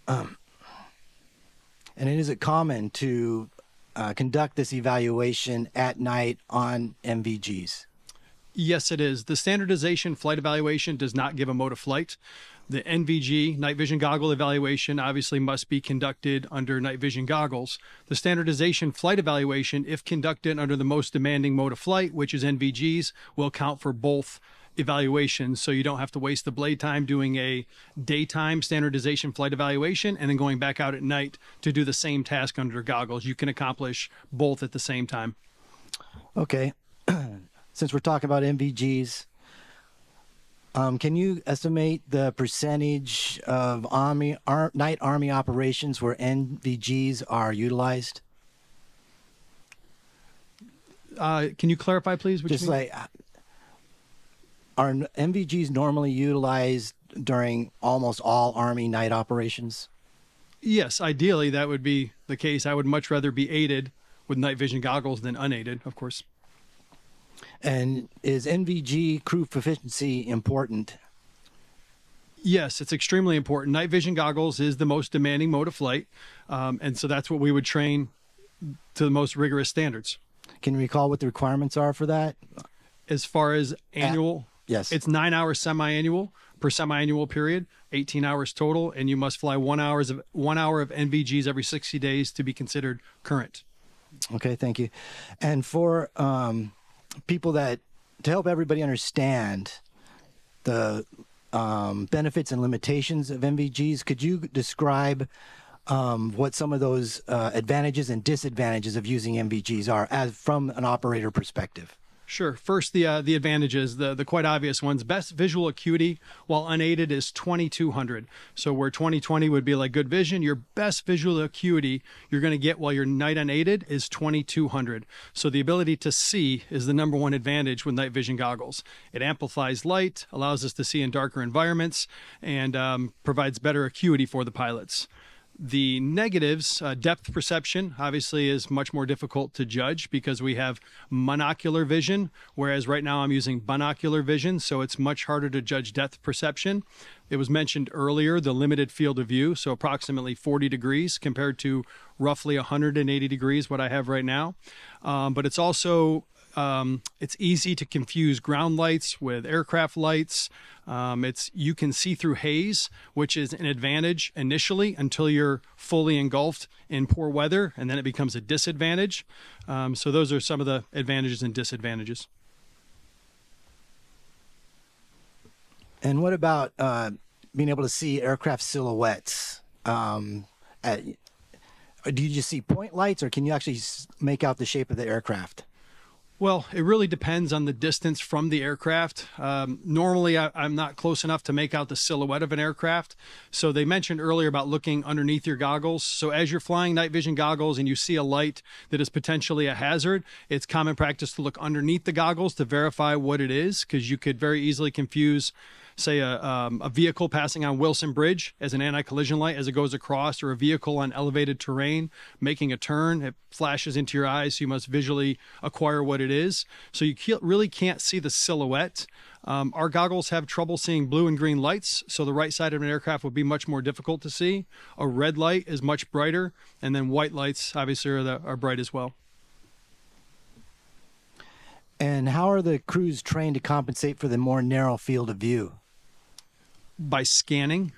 And is it common to conduct this evaluation at night on MVGs? Yes, it is. The standardization flight evaluation does not give a mode of flight. The NVG, night vision goggle evaluation, obviously must be conducted under night vision goggles. The standardization flight evaluation, if conducted under the most demanding mode of flight, which is NVGs, will count for both evaluations, so you don't have to waste the blade time doing a daytime standardization flight evaluation and then going back out at night to do the same task under goggles. You can accomplish both at the same time. Okay. Since we're talking about MVGs, can you estimate the percentage of night Army operations where NVGs are utilized? Can you clarify, please? What Just you mean? like, are MVGs normally utilized during almost all Army night operations? Yes, ideally that would be the case. I would much rather be aided with night vision goggles than unaided, of course. And is NVG crew proficiency important? Yes, it's extremely important. Night vision goggles is the most demanding mode of flight, and so that's what we would train to the most rigorous standards. Can you recall what the requirements are for that? As far as annual, yes, it's 9 hours semi-annual per semi-annual period, 18 hours total, and you must fly 1 hour of NVGs every 60 days to be considered current. Okay, thank you. And for people to help everybody understand the benefits and limitations of MVGs, could you describe what some of those advantages and disadvantages of using MVGs are as from an operator perspective? Sure. First, the advantages, the quite obvious ones. Best visual acuity while unaided is 2200. So where 2020 would be like good vision, your best visual acuity you're going to get while you're night unaided is 2200. So the ability to see is the number one advantage with night vision goggles. It amplifies light, allows us to see in darker environments, and provides better acuity for the pilots. The negatives, depth perception, obviously is much more difficult to judge because we have monocular vision, whereas right now I'm using binocular vision, so it's much harder to judge depth perception. It was mentioned earlier, the limited field of view, so approximately 40 degrees compared to roughly 180 degrees, what I have right now. But it's also it's easy to confuse ground lights with aircraft lights. You can see through haze, which is an advantage initially until you're fully engulfed in poor weather, and then it becomes a disadvantage. So those are some of the advantages and disadvantages. And what about being able to see aircraft silhouettes? Do you just see point lights, or can you actually make out the shape of the aircraft? Well, it really depends on the distance from the aircraft. Normally, I'm not close enough to make out the silhouette of an aircraft. So they mentioned earlier about looking underneath your goggles. So as you're flying night vision goggles and you see a light that is potentially a hazard, it's common practice to look underneath the goggles to verify what it is, because you could very easily confuse say a vehicle passing on Wilson Bridge as an anti-collision light as it goes across, or a vehicle on elevated terrain making a turn. It flashes into your eyes, so you must visually acquire what it is. So you really can't see the silhouette. Our goggles have trouble seeing blue and green lights, so the right side of an aircraft would be much more difficult to see. A red light is much brighter, and then white lights obviously are bright as well. And how are the crews trained to compensate for the more narrow field of view? By scanning.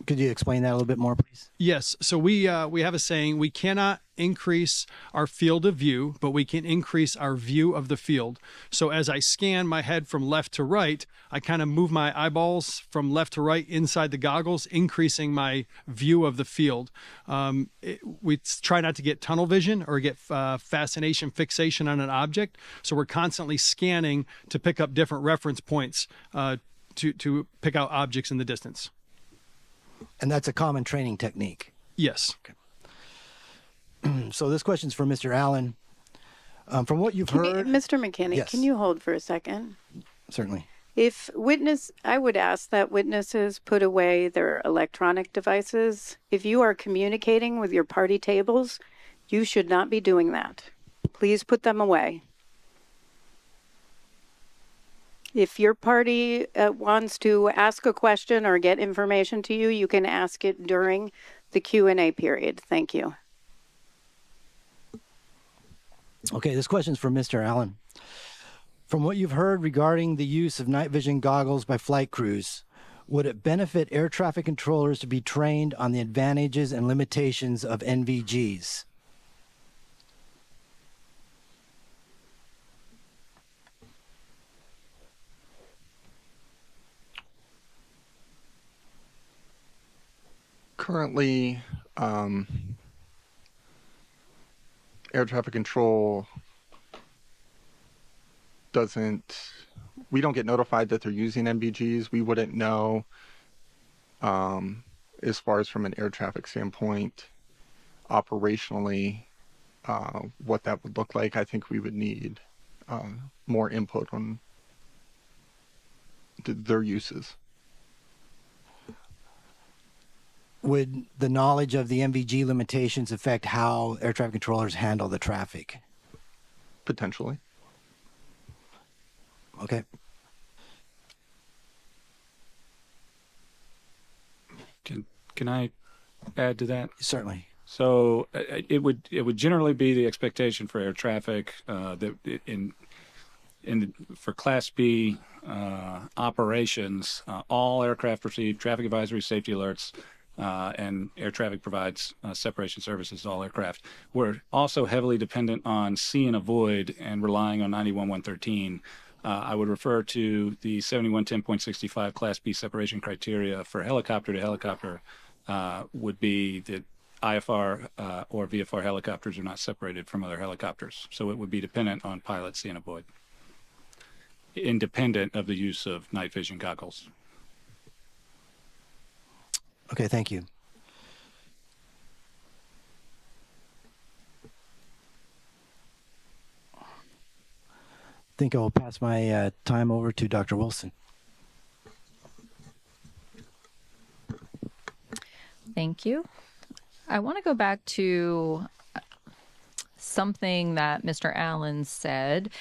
Could you explain that a little bit more, please? Yes. So we have a saying: we cannot increase our field of view, but we can increase our view of the field. So as I scan my head from left to right, I kind of move my eyeballs from left to right inside the goggles, increasing my view of the field. We try not to get tunnel vision or get fixation on an object. So we're constantly scanning to pick up different reference points to pick out objects in the distance. And that's a common training technique? Yes. Okay. So this question's for Mr. Allen. From what you've heard... Mr. McKinney, yes. Can you hold for a second? Certainly. I would ask that witnesses put away their electronic devices. If you are communicating with your party tables, you should not be doing that. Please put them away. If your party wants to ask a question or get information to you, you can ask it during the Q&A period. Thank you. Okay, this question's for Mr. Allen. From what you've heard regarding the use of night vision goggles by flight crews, would it benefit air traffic controllers to be trained on the advantages and limitations of NVGs? Currently, air traffic control we don't get notified that they're using NVGs. We wouldn't know, as far as from an air traffic standpoint, operationally, what that would look like. I think we would need more input on their uses. Would the knowledge of the NVG limitations affect how air traffic controllers handle the traffic? Potentially. Okay. Can I add to that? Certainly. So it would generally be the expectation for air traffic that for Class B operations, all aircraft receive traffic advisory safety alerts, and air traffic provides separation services to all aircraft. We're also heavily dependent on see and avoid and relying on 91.113. I would refer to the 7110.65 Class B separation criteria for helicopter to helicopter would be that IFR or VFR helicopters are not separated from other helicopters. So it would be dependent on pilot see and avoid, independent of the use of night vision goggles. Okay, thank you. I think I will pass my time over to Dr. Wilson. Thank you. I want to go back to something that Mr. Allen said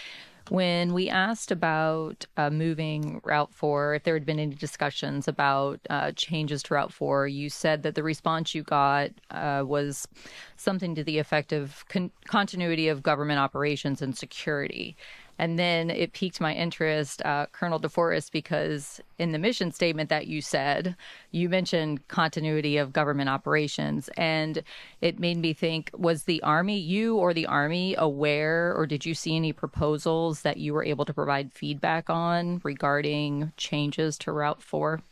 when we asked about moving Route 4, if there had been any discussions about changes to Route 4. You said that the response you got was something to the effect of continuity of government operations and security. And then it piqued my interest, Colonel DeForest, because in the mission statement that you said, you mentioned continuity of government operations. And it made me think, was the Army, you or the Army, aware, or did you see any proposals that you were able to provide feedback on regarding changes to Route 4?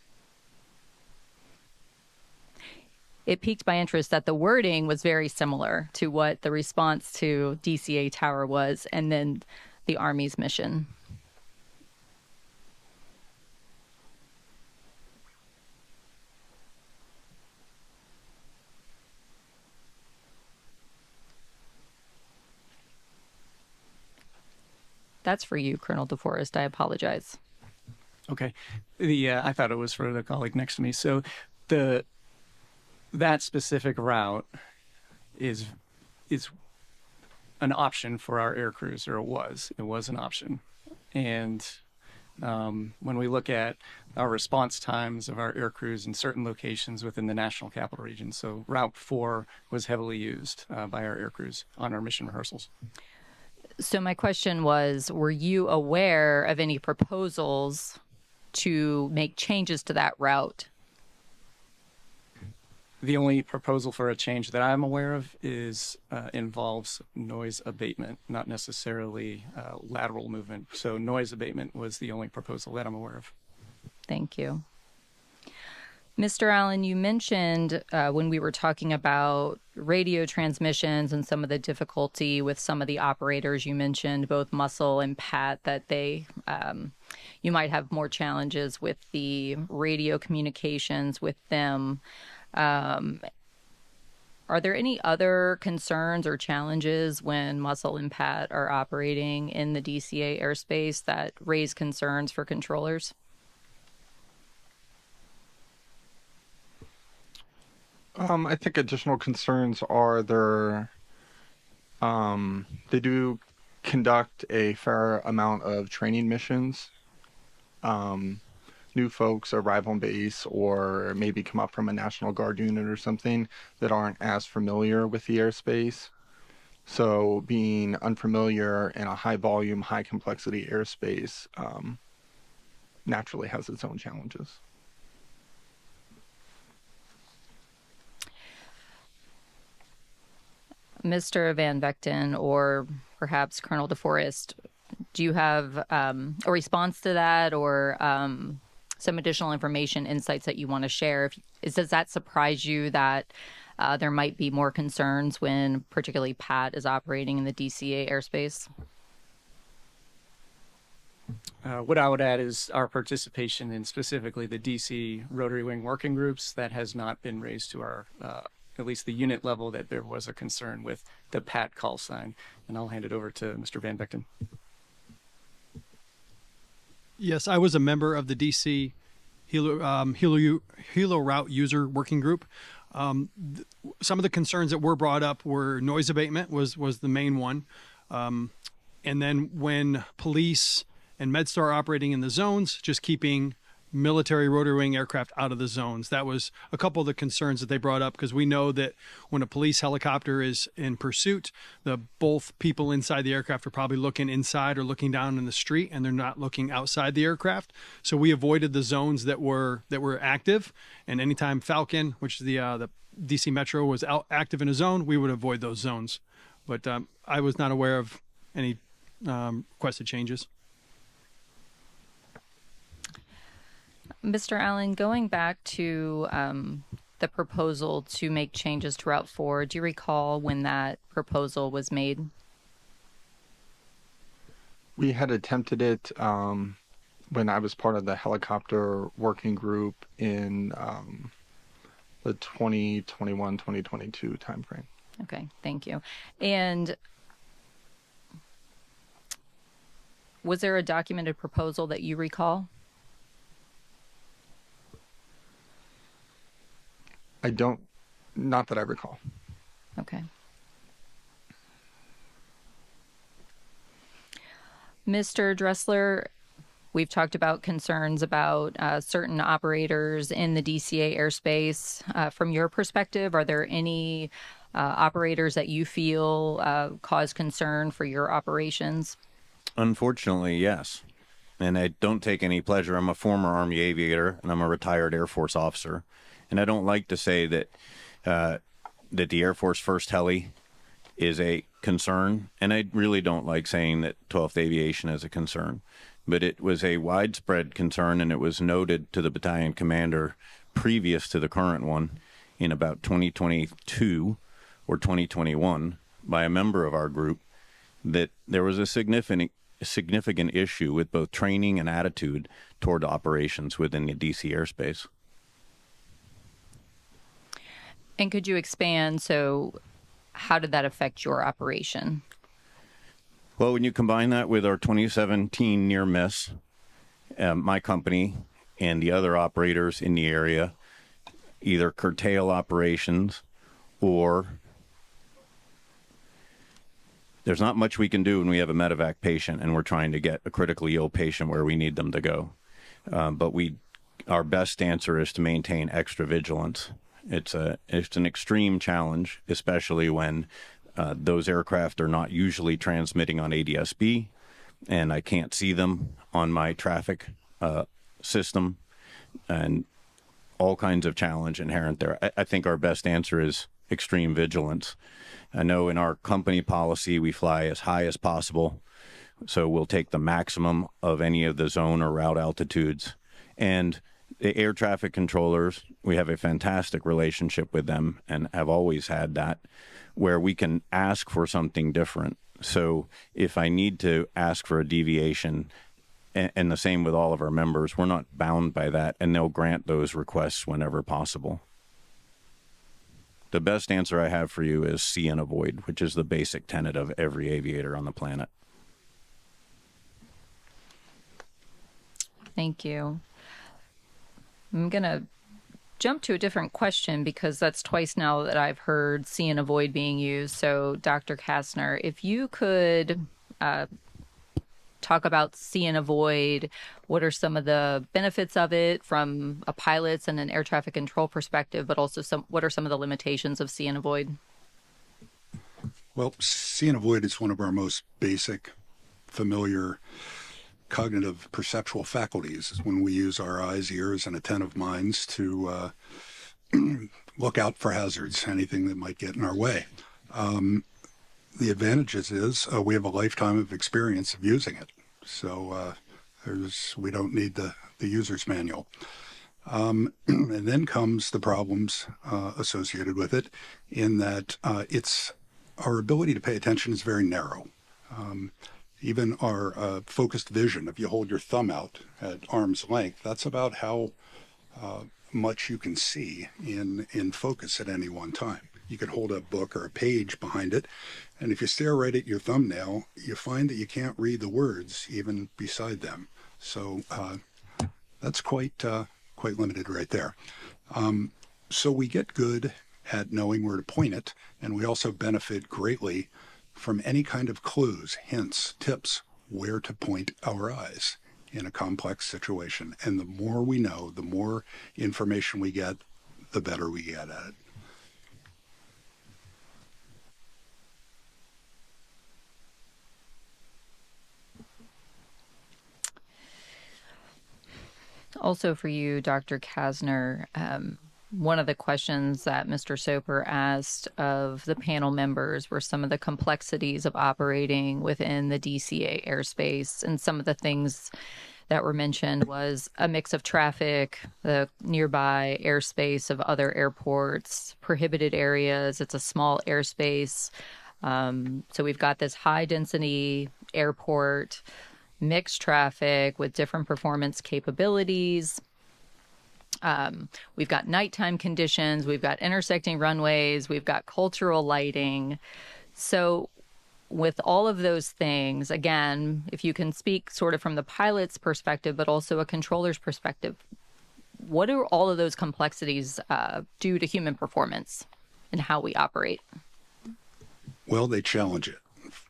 It piqued my interest that the wording was very similar to what the response to DCA Tower was, and then the Army's mission. That's for you, Colonel DeForest. I apologize. Okay. I thought it was for the colleague next to me. So that specific route is an option for our air crews, or it was an option. And when we look at our response times of our air crews in certain locations within the National Capital Region, so Route 4 was heavily used by our air crews on our mission rehearsals. So my question was, were you aware of any proposals to make changes to that route? The only proposal for a change that I'm aware of involves noise abatement, not necessarily lateral movement. So noise abatement was the only proposal that I'm aware of. Thank you. Mr. Allen, you mentioned when we were talking about radio transmissions and some of the difficulty with some of the operators, you mentioned both Muscle and Pat, that you might have more challenges with the radio communications with them. Are there any other concerns or challenges when Muscle and Pat are operating in the DCA airspace that raise concerns for controllers? I think additional concerns are they do conduct a fair amount of training missions. New folks arrive on base or maybe come up from a National Guard unit or something that aren't as familiar with the airspace. So being unfamiliar in a high volume, high complexity airspace naturally has its own challenges. Mr. Van Vechten, or perhaps Colonel DeForest, do you have a response to that, or some additional information, insights that you want to share? Does that surprise you that there might be more concerns when particularly Pat is operating in the DCA airspace? What I would add is our participation in specifically the DC Rotary Wing working groups, that has not been raised to our at least the unit level, that there was a concern with the Pat call sign. And I'll hand it over to Mr. Van Vechten. Yes, I was a member of the DC Helo Route User Working Group. Some of the concerns that were brought up were noise abatement was the main one. And then when police and MedStar are operating in the zones, just keeping military rotary wing aircraft out of the zones. That was a couple of the concerns that they brought up, because we know that when a police helicopter is in pursuit, both people inside the aircraft are probably looking inside or looking down in the street, and they're not looking outside the aircraft. So we avoided the zones that were active, and anytime Falcon, which is the DC Metro, was active in a zone, we would avoid those zones. But I was not aware of any requested changes. Mr. Allen, going back to the proposal to make changes to Route 4, do you recall when that proposal was made? We had attempted it when I was part of the helicopter working group in the 2021-2022 timeframe. Okay, thank you. And was there a documented proposal that you recall? Not that I recall. Okay. Mr. Dressler, we've talked about concerns about certain operators in the DCA airspace. From your perspective, are there any operators that you feel cause concern for your operations? Unfortunately, yes. And I don't take any pleasure. I'm a former Army aviator, and I'm a retired Air Force officer. And I don't like to say that that the Air Force First Heli is a concern, and I really don't like saying that 12th Aviation is a concern. But it was a widespread concern, and it was noted to the battalion commander previous to the current one in about 2022 or 2021 by a member of our group, that there was a significant issue with both training and attitude toward operations within the DC airspace. And could you expand? So how did that affect your operation? Well, when you combine that with our 2017 near miss my company and the other operators in the area either curtail operations, or there's not much we can do when we have a medevac patient and we're trying to get a critically ill patient where we need them to go. But our best answer is to maintain extra vigilance. It's an extreme challenge, especially when those aircraft are not usually transmitting on ADSB, and I can't see them on my traffic system, and all kinds of challenge inherent there. I think our best answer is extreme vigilance. I know in our company policy, we fly as high as possible, so we'll take the maximum of any of the zone or route altitudes. And the air traffic controllers, we have a fantastic relationship with them and have always had that, where we can ask for something different. So if I need to ask for a deviation, and the same with all of our members, we're not bound by that, and they'll grant those requests whenever possible. The best answer I have for you is see and avoid, which is the basic tenet of every aviator on the planet. Thank you. I'm going to jump to a different question because that's twice now that I've heard see and avoid being used. So, Dr. Kastner, if you could talk about see and avoid, what are some of the benefits of it from a pilot's and an air traffic control perspective, but also what are some of the limitations of see and avoid? Well, see and avoid is one of our most basic, familiar cognitive perceptual faculties. Is when we use our eyes, ears, and attentive minds to look out for hazards, anything that might get in our way. The advantages is we have a lifetime of experience of using it. So we don't need the user's manual. And then comes the problems associated with it, in that our ability to pay attention is very narrow. Even our focused vision, if you hold your thumb out at arm's length, that's about how much you can see in focus at any one time. You can hold a book or a page behind it, and if you stare right at your thumbnail, you find that you can't read the words even beside them. So that's quite limited right there. So we get good at knowing where to point it, and we also benefit greatly from any kind of clues, hints, tips, where to point our eyes in a complex situation. And the more we know, the more information we get, the better we get at it. Also for you, Dr. Kastner, one of the questions that Mr. Soper asked of the panel members were some of the complexities of operating within the DCA airspace, and some of the things that were mentioned was a mix of traffic, the nearby airspace of other airports, prohibited areas. It's a small airspace. So we've got this high density airport, mixed traffic with different performance capabilities. We've got nighttime conditions, we've got intersecting runways, we've got cultural lighting. So with all of those things, again, if you can speak sort of from the pilot's perspective, but also a controller's perspective, what do all of those complexities do to human performance and how we operate? Well, they challenge it,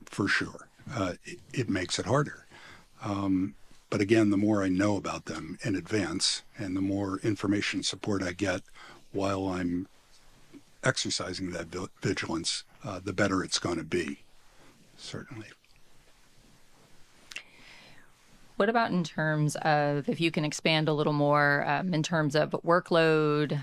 for sure. It makes it harder. But again, the more I know about them in advance and the more information support I get while I'm exercising that vigilance, the better it's going to be, certainly. What about in terms of, if you can expand a little more, in terms of workload,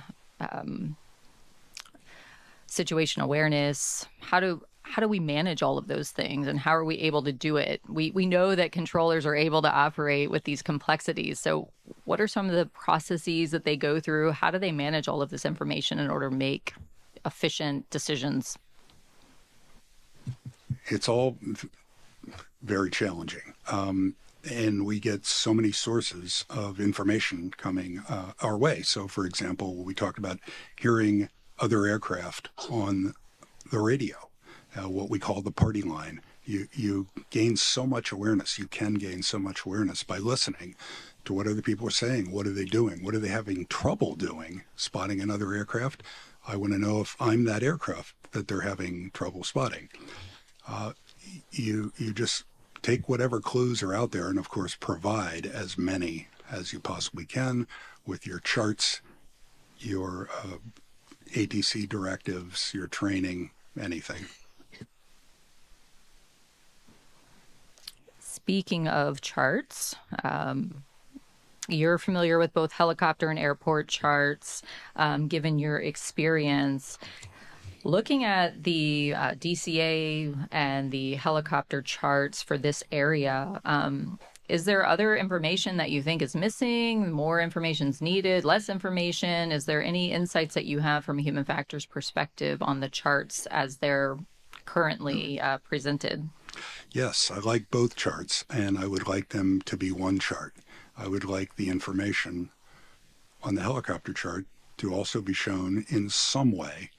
situation awareness, how do we manage all of those things, and how are we able to do it? We know that controllers are able to operate with these complexities. So what are some of the processes that they go through? How do they manage all of this information in order to make efficient decisions? It's all very challenging. And we get so many sources of information coming our way. So, for example, we talked about hearing other aircraft on the radio. What we call the party line. You gain so much awareness. You can gain so much awareness by listening to what other people are saying. What are they doing? What are they having trouble doing? Spotting another aircraft? I want to know if I'm that aircraft that they're having trouble spotting. You just take whatever clues are out there and, of course, provide as many as you possibly can with your charts, your ATC directives, your training, anything. Speaking of charts, you're familiar with both helicopter and airport charts, given your experience. Looking at the DCA and the helicopter charts for this area, is there other information that you think is missing? More information is needed? Less information? Is there any insights that you have from a human factors perspective on the charts as they're currently presented? Yes, I like both charts, and I would like them to be one chart. I would like the information on the helicopter chart to also be shown in some way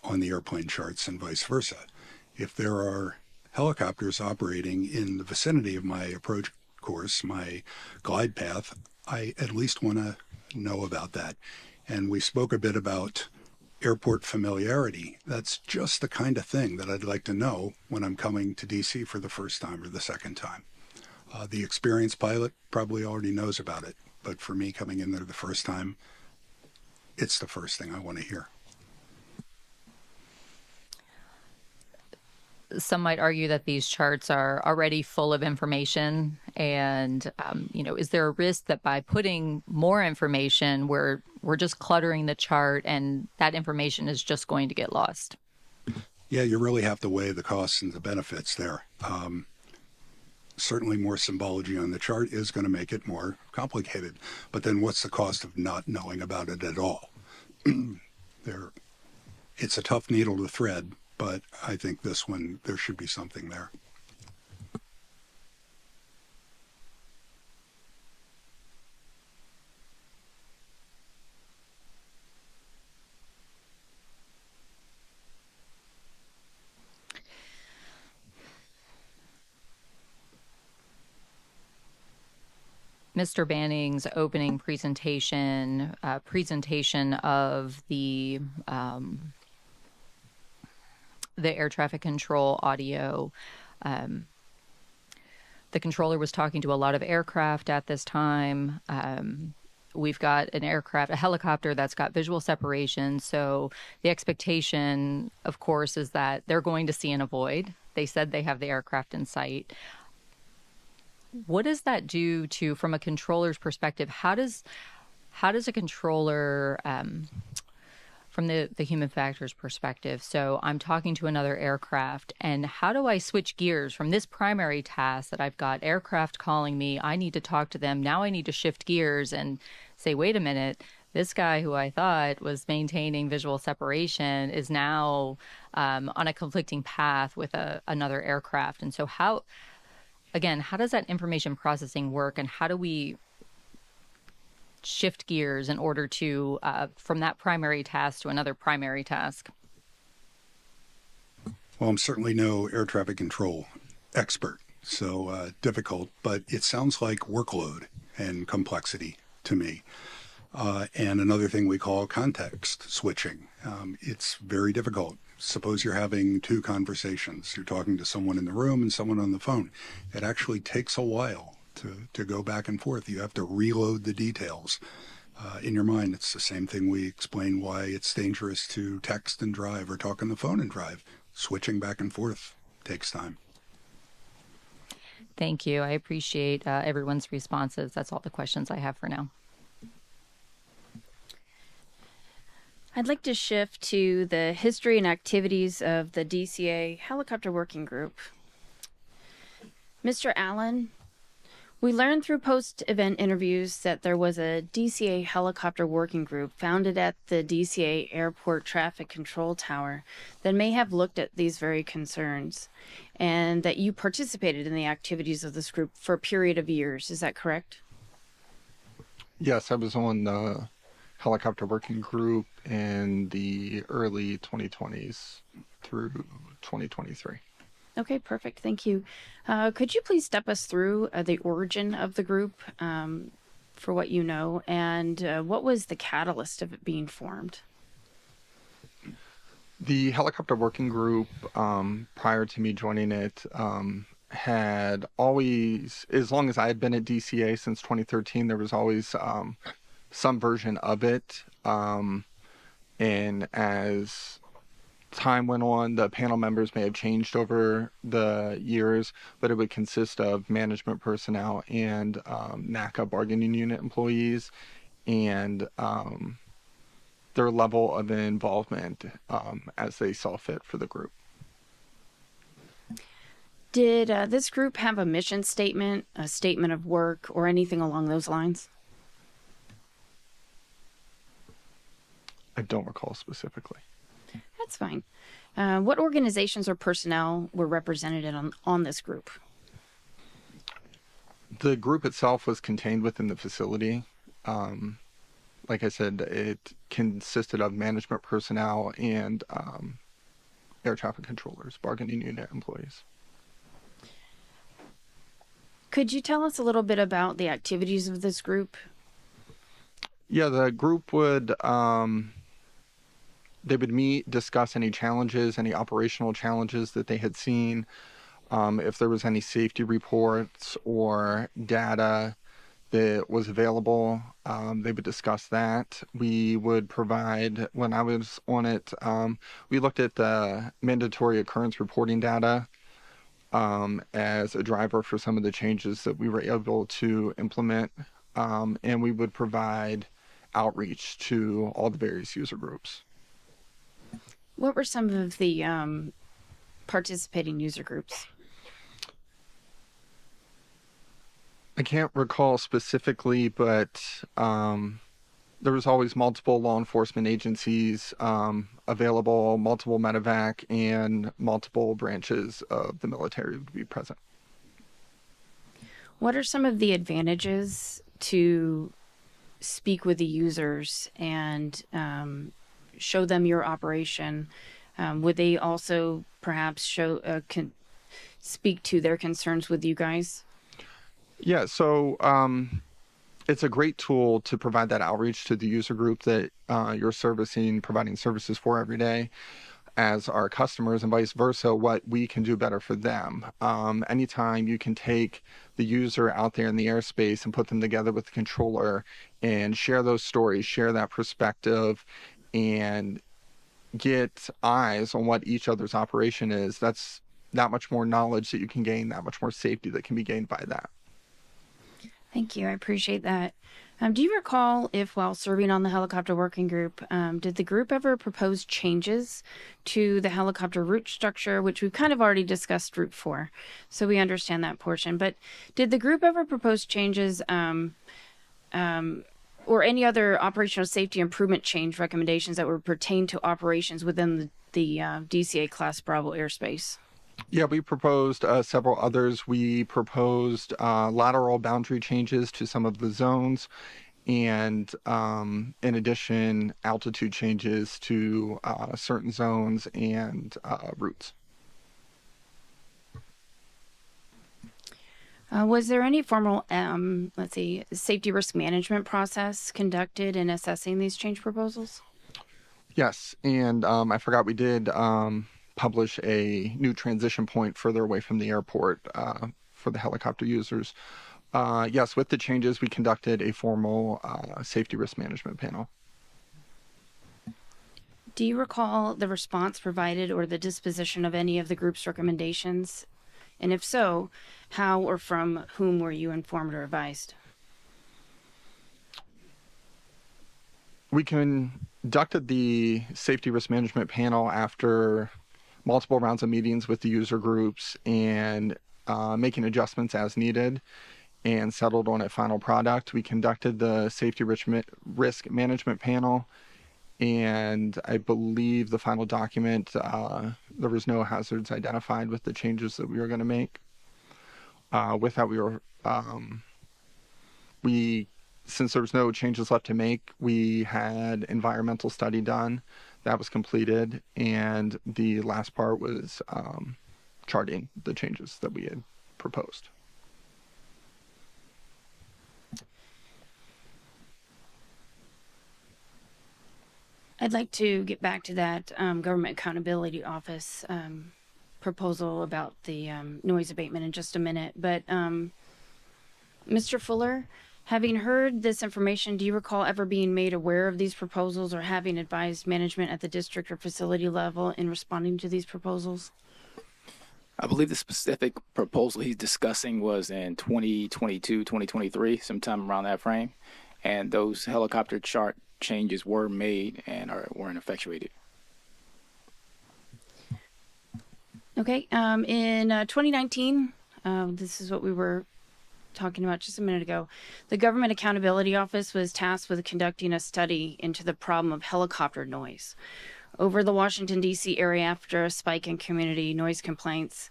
on the airplane charts and vice versa. If there are helicopters operating in the vicinity of my approach course, my glide path, I at least want to know about that. And we spoke a bit about airport familiarity. That's just the kind of thing that I'd like to know when I'm coming to DC for the first time or the second time. The experienced pilot probably already knows about it, but for me coming in there the first time, it's the first thing I want to hear. Some might argue that these charts are already full of information, and is there a risk that by putting more information, we're just cluttering the chart, and that information is just going to get lost? Yeah, you really have to weigh the costs and the benefits there. Certainly, more symbology on the chart is going to make it more complicated. But then, what's the cost of not knowing about it at all? It's a tough needle to thread. But I think this one, there should be something there. Mr. Banning's opening presentation of the air traffic control audio. The controller was talking to a lot of aircraft at this time. We've got a helicopter that's got visual separation. So the expectation, of course, is that they're going to see and avoid. They said they have the aircraft in sight. What does that do to, from a controller's perspective, how does a controller, from the human factors perspective, so I'm talking to another aircraft, and how do I switch gears from this primary task that I've got aircraft calling me, I need to talk to them, now I need to shift gears and say, wait a minute, this guy who I thought was maintaining visual separation is now on a conflicting path with another aircraft. And so how does that information processing work, and how do we shift gears in order to from that primary task to another primary task? Well, I'm certainly no air traffic control expert, so difficult, but it sounds like workload and complexity to me. And another thing we call context switching. It's very difficult. Suppose you're having two conversations. You're talking to someone in the room and someone on the phone. It actually takes a while to go back and forth. You have to reload the details in your mind. It's the same thing we explain why it's dangerous to text and drive or talk on the phone and drive. Switching back and forth takes time. Thank you. I appreciate everyone's responses. That's all the questions I have for now. I'd like to shift to the history and activities of the DCA Helicopter Working Group. Mr. Allen, we learned through post-event interviews that there was a DCA Helicopter Working Group founded at the DCA Airport Traffic Control Tower that may have looked at these very concerns, and that you participated in the activities of this group for a period of years. Is that correct? Yes, I was on the helicopter working group in the early 2020s through 2023. Okay, perfect. Thank you. Could you please step us through the origin of the group for what you know, and what was the catalyst of it being formed? The helicopter working group, prior to me joining it, had always, as long as I had been at DCA since 2013, there was always some version of it. And as time went on, the panel members may have changed over the years, but it would consist of management personnel and NACA bargaining unit employees, and their level of involvement as they saw fit for the group. Did this group have a mission statement, a statement of work, or anything along those lines? I don't recall specifically. That's fine. What organizations or personnel were represented on this group? The group itself was contained within the facility. Like I said, it consisted of management personnel and air traffic controllers, bargaining unit employees. Could you tell us a little bit about the activities of this group? Yeah, the group would, they would meet, discuss any challenges, any operational challenges that they had seen. If there was any safety reports or data that was available, they would discuss that. We would provide, when I was on it, we looked at the mandatory occurrence reporting data as a driver for some of the changes that we were able to implement. And we would provide outreach to all the various user groups. What were some of the participating user groups? I can't recall specifically, but there was always multiple law enforcement agencies available, multiple medevac, and multiple branches of the military would be present. What are some of the advantages to speak with the users and show them your operation? Would they also perhaps speak to their concerns with you guys? Yeah, so it's a great tool to provide that outreach to the user group that you're servicing, providing services for every day as our customers, and vice versa, what we can do better for them. Anytime you can take the user out there in the airspace and put them together with the controller and share those stories, share that perspective, and get eyes on what each other's operation is, that's that much more knowledge that you can gain, that much more safety that can be gained by that. Thank you. I appreciate that. Do you recall if, while serving on the helicopter working group, did the group ever propose changes to the helicopter route structure, which we've kind of already discussed Route 4, so we understand that portion. But did the group ever propose changes or any other operational safety improvement change recommendations that would pertain to operations within the DCA Class Bravo airspace? Yeah, we proposed several others. We proposed lateral boundary changes to some of the zones, and in addition, altitude changes to certain zones and routes. Was there any formal, safety risk management process conducted in assessing these change proposals? Yes, and I forgot we did publish a new transition point further away from the airport for the helicopter users. Yes, with the changes, we conducted a formal safety risk management panel. Do you recall the response provided or the disposition of any of the group's recommendations? And if so, how or from whom were you informed or advised? We conducted the safety risk management panel after multiple rounds of meetings with the user groups and making adjustments as needed, and settled on a final product. We conducted the safety risk management panel, and I believe the final document, there was no hazards identified with the changes that we were going to make. With that, since there was no changes left to make, we had environmental study done. That was completed, and the last part was charting the changes that we had proposed. I'd like to get back to that Government Accountability Office proposal about the noise abatement in just a minute. But Mr. Fuller, having heard this information, do you recall ever being made aware of these proposals or having advised management at the district or facility level in responding to these proposals? I believe the specific proposal he's discussing was in 2022, 2023, sometime around that frame. And those helicopter chart changes were made and weren't effectuated. Okay. In 2019, this is what we were talking about just a minute ago. The Government Accountability Office was tasked with conducting a study into the problem of helicopter noise over the Washington, D.C. area after a spike in community noise complaints.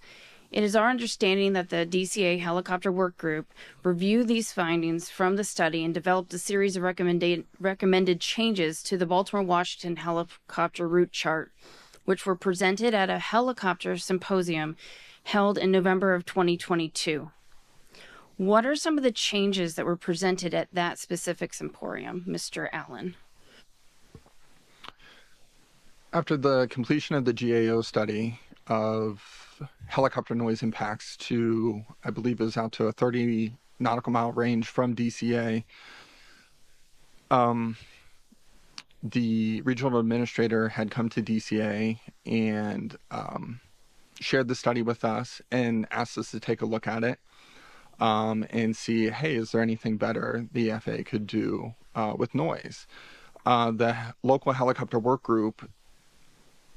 It is our understanding that the DCA Helicopter Work Group reviewed these findings from the study and developed a series of recommended changes to the Baltimore-Washington helicopter route chart, which were presented at a helicopter symposium held in November of 2022. What are some of the changes that were presented at that specific symposium, Mr. Allen? After the completion of the GAO study of helicopter noise impacts to, I believe it was out to a 30 nautical mile range from DCA, the regional administrator had come to DCA and shared the study with us and asked us to take a look at it and see, hey, is there anything better the FAA could do with noise? The local helicopter work group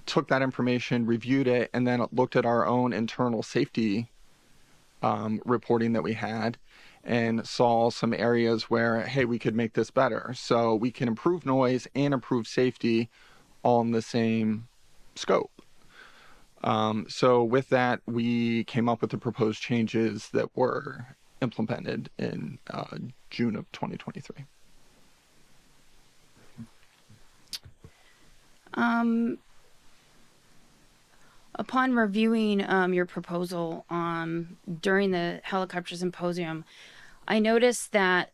took that information, reviewed it, and then looked at our own internal safety reporting that we had and saw some areas where, hey, we could make this better. So we can improve noise and improve safety all in the same scope. So with that, we came up with the proposed changes that were implemented in June of 2023. Upon reviewing your proposal during the helicopter symposium, I noticed that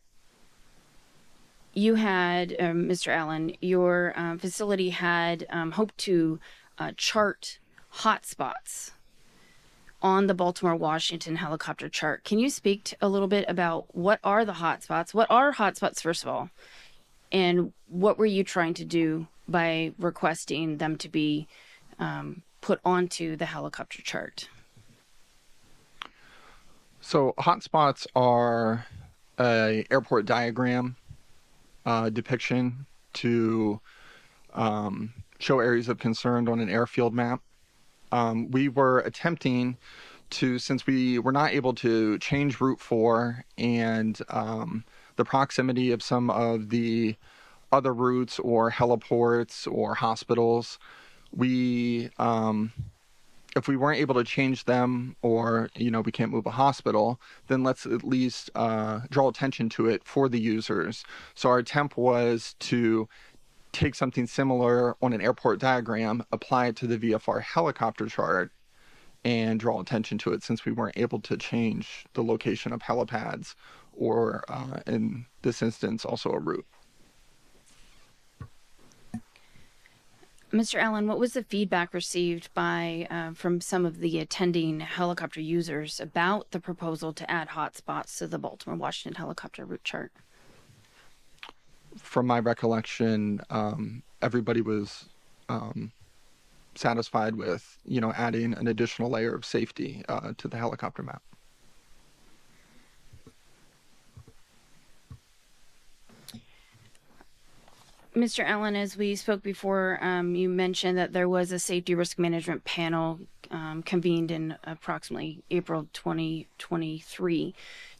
you had, Mr. Allen, your facility had hoped to chart hotspots on the Baltimore-Washington helicopter chart. Can you speak a little bit about what are the hotspots? What are hotspots, first of all? And what were you trying to do by requesting them to be put onto the helicopter chart? So hotspots are a airport diagram depiction to show areas of concern on an airfield map. We were attempting to, since we were not able to change Route 4 and the proximity of some of the other routes or heliports or hospitals, we if we weren't able to change them, or we can't move a hospital, then let's at least draw attention to it for the users. So our attempt was to take something similar on an airport diagram, apply it to the VFR helicopter chart, and draw attention to it, since we weren't able to change the location of helipads or in this instance also a route. Mr. Allen, what was the feedback received by from some of the attending helicopter users about the proposal to add hotspots to the Baltimore-Washington helicopter route chart? From my recollection, everybody was satisfied with, adding an additional layer of safety to the helicopter map. Mr. Allen, as we spoke before, you mentioned that there was a safety risk management panel convened in approximately April 2023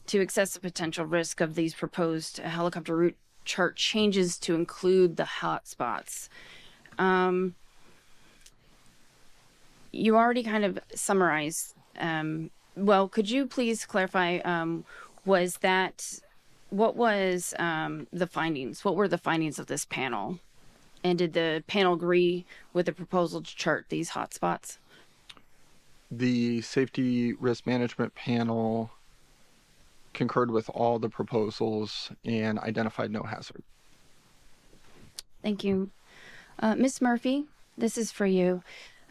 to assess the potential risk of these proposed helicopter route chart changes to include the hotspots. You already kind of summarized. Well, could you please clarify, what was the findings? What were the findings of this panel? And did the panel agree with the proposal to chart these hotspots? the safety risk management panel concurred with all the proposals and identified no hazard. Thank you. Ms. Murphy, this is for you.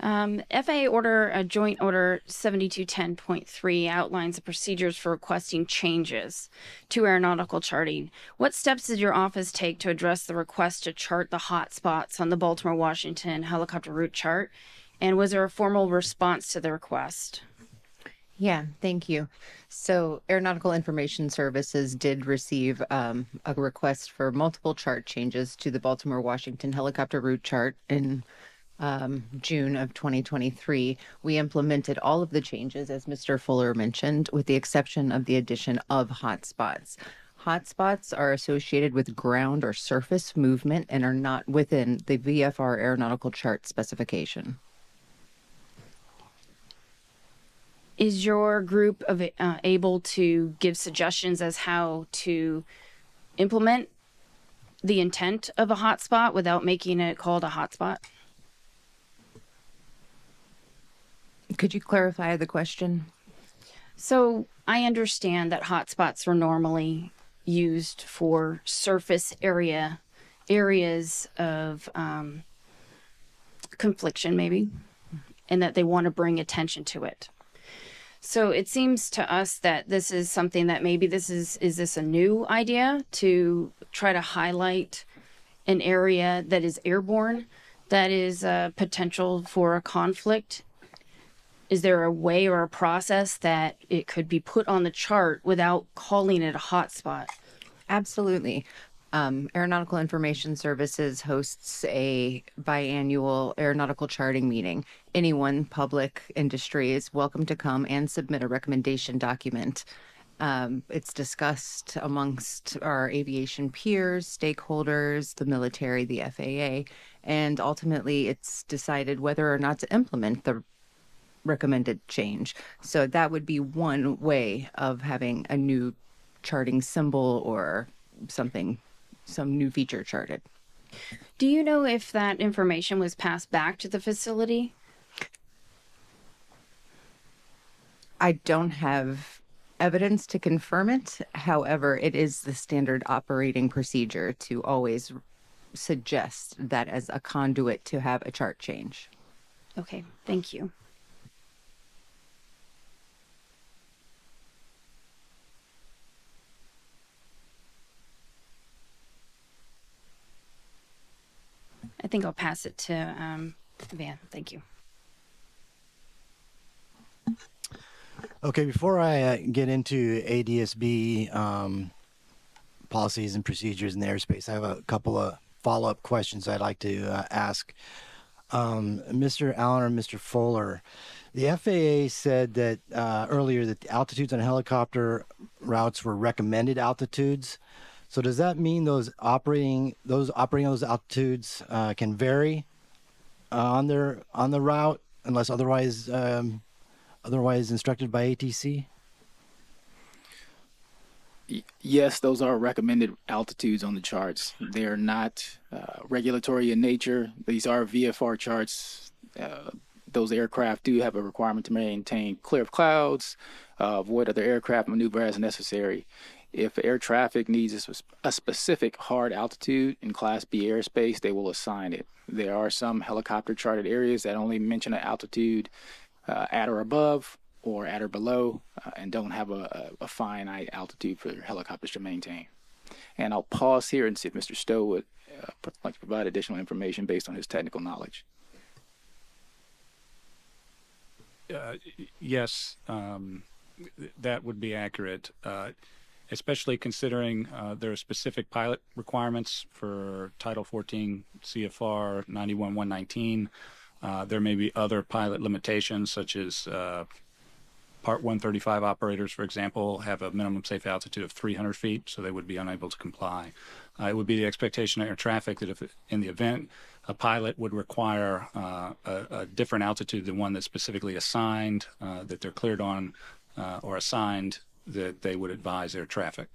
FAA order, joint order 7210.3 outlines the procedures for requesting changes to aeronautical charting. What steps did your office take to address the request to chart the hot spots on the Baltimore-Washington helicopter route chart? And was there a formal response to the request? Yeah, thank you. So Aeronautical Information Services did receive a request for multiple chart changes to the Baltimore-Washington helicopter route chart in June of 2023. We implemented all of the changes, as Mr. Fuller mentioned, with the exception of the addition of hotspots. Hotspots are associated with ground or surface movement and are not within the VFR aeronautical chart specification. Is your group able to give suggestions as how to implement the intent of a hotspot without making it called a hotspot? Could you clarify the question? So I understand that hotspots are normally used for surface areas of confliction, maybe, and that they want to bring attention to it. So it seems to us that this is something that maybe is this a new idea to try to highlight an area that is airborne, that is a potential for a conflict? Is there a way or a process that it could be put on the chart without calling it a hotspot? Absolutely. Aeronautical Information Services hosts a biannual aeronautical charting meeting. Anyone, public, industry, is welcome to come and submit a recommendation document. It's discussed amongst our aviation peers, stakeholders, the military, the FAA, and ultimately it's decided whether or not to implement the recommended change. So that would be one way of having a new charting symbol or something, some new feature charted. Do you know if that information was passed back to the facility? I don't have evidence to confirm it. However, it is the standard operating procedure to always suggest that as a conduit to have a chart change. Okay, thank you. I think I'll pass it to Van. Thank you. Okay, before I get into ADSB policies and procedures in the airspace, I have a couple of follow-up questions I'd like to ask. Mr. Allen or Mr. Fuller, the FAA said that earlier that the altitudes on helicopter routes were recommended altitudes. So does that mean those operating those altitudes can vary on the route unless otherwise instructed by ATC? Yes, those are recommended altitudes on the charts. They are not regulatory in nature. These are VFR charts. Those aircraft do have a requirement to maintain clear of clouds, avoid other aircraft, maneuver as necessary. If air traffic needs a specific hard altitude in Class B airspace, they will assign it. There are some helicopter charted areas that only mention an altitude at or above or at or below and don't have a finite altitude for helicopters to maintain. And I'll pause here and see if Mr. Stowe would like to provide additional information based on his technical knowledge. Yes, that would be accurate. Especially considering there are specific pilot requirements for Title 14 CFR 91-119. There may be other pilot limitations, such as Part 135 operators, for example, have a minimum safe altitude of 300 feet, so they would be unable to comply. It would be the expectation of air traffic that if, in the event, a pilot would require a different altitude than one that's specifically assigned, that they're cleared on or assigned, that they would advise air traffic.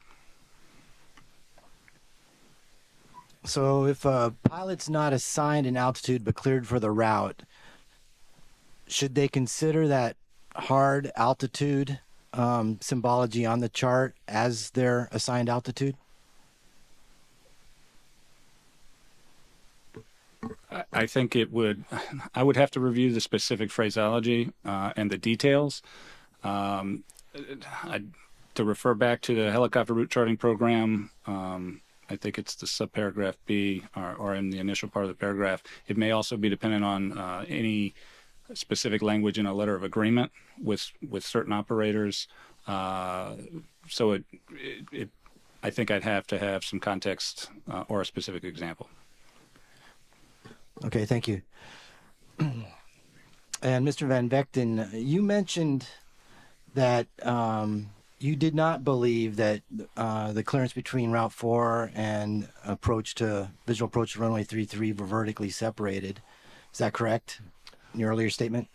So if a pilot's not assigned an altitude but cleared for the route, should they consider that hard altitude symbology on the chart as their assigned altitude? I think it would. I would have to review the specific phraseology and the details. To refer back to the helicopter route charting program, I think it's the subparagraph B, or in the initial part of the paragraph. It may also be dependent on any specific language in a letter of agreement with certain operators. So I think I'd have to have some context or a specific example. Okay, thank you. And Mr. Van Vechten, you mentioned that you did not believe that the clearance between Route 4 and visual approach to runway 33 were vertically separated. Is that correct in your earlier statement?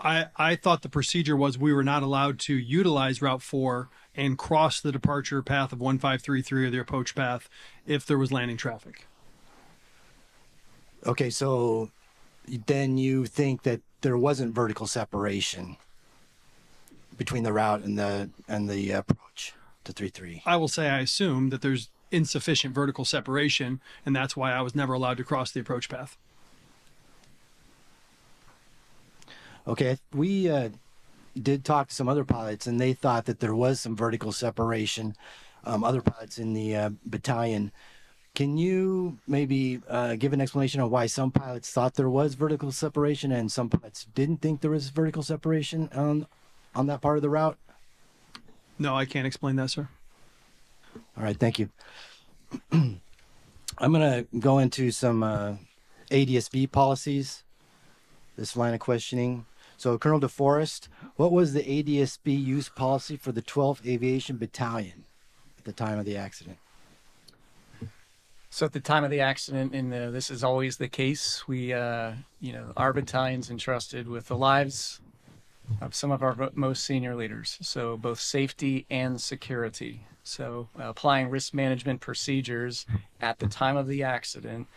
I thought the procedure was we were not allowed to utilize Route 4 and cross the departure path of 1533 or the approach path if there was landing traffic. Okay, so then you think that there wasn't vertical separation between the route and the approach to 33. I will say I assume that there's insufficient vertical separation, and that's why I was never allowed to cross the approach path. Okay, we did talk to some other pilots, and they thought that there was some vertical separation. Other pilots in the battalion. Can you maybe give an explanation of why some pilots thought there was vertical separation and some pilots didn't think there was vertical separation on that part of the route? No, I can't explain that, sir. All right, thank you. I'm going to go into some ADSB policies, this line of questioning. So, Colonel DeForest, what was the ADSB use policy for the 12th Aviation Battalion at the time of the accident? So at the time of the accident, and this is always the case, we, our battalion's entrusted with the lives of some of our most senior leaders. So both safety and security. So applying risk management procedures at the time of the accident,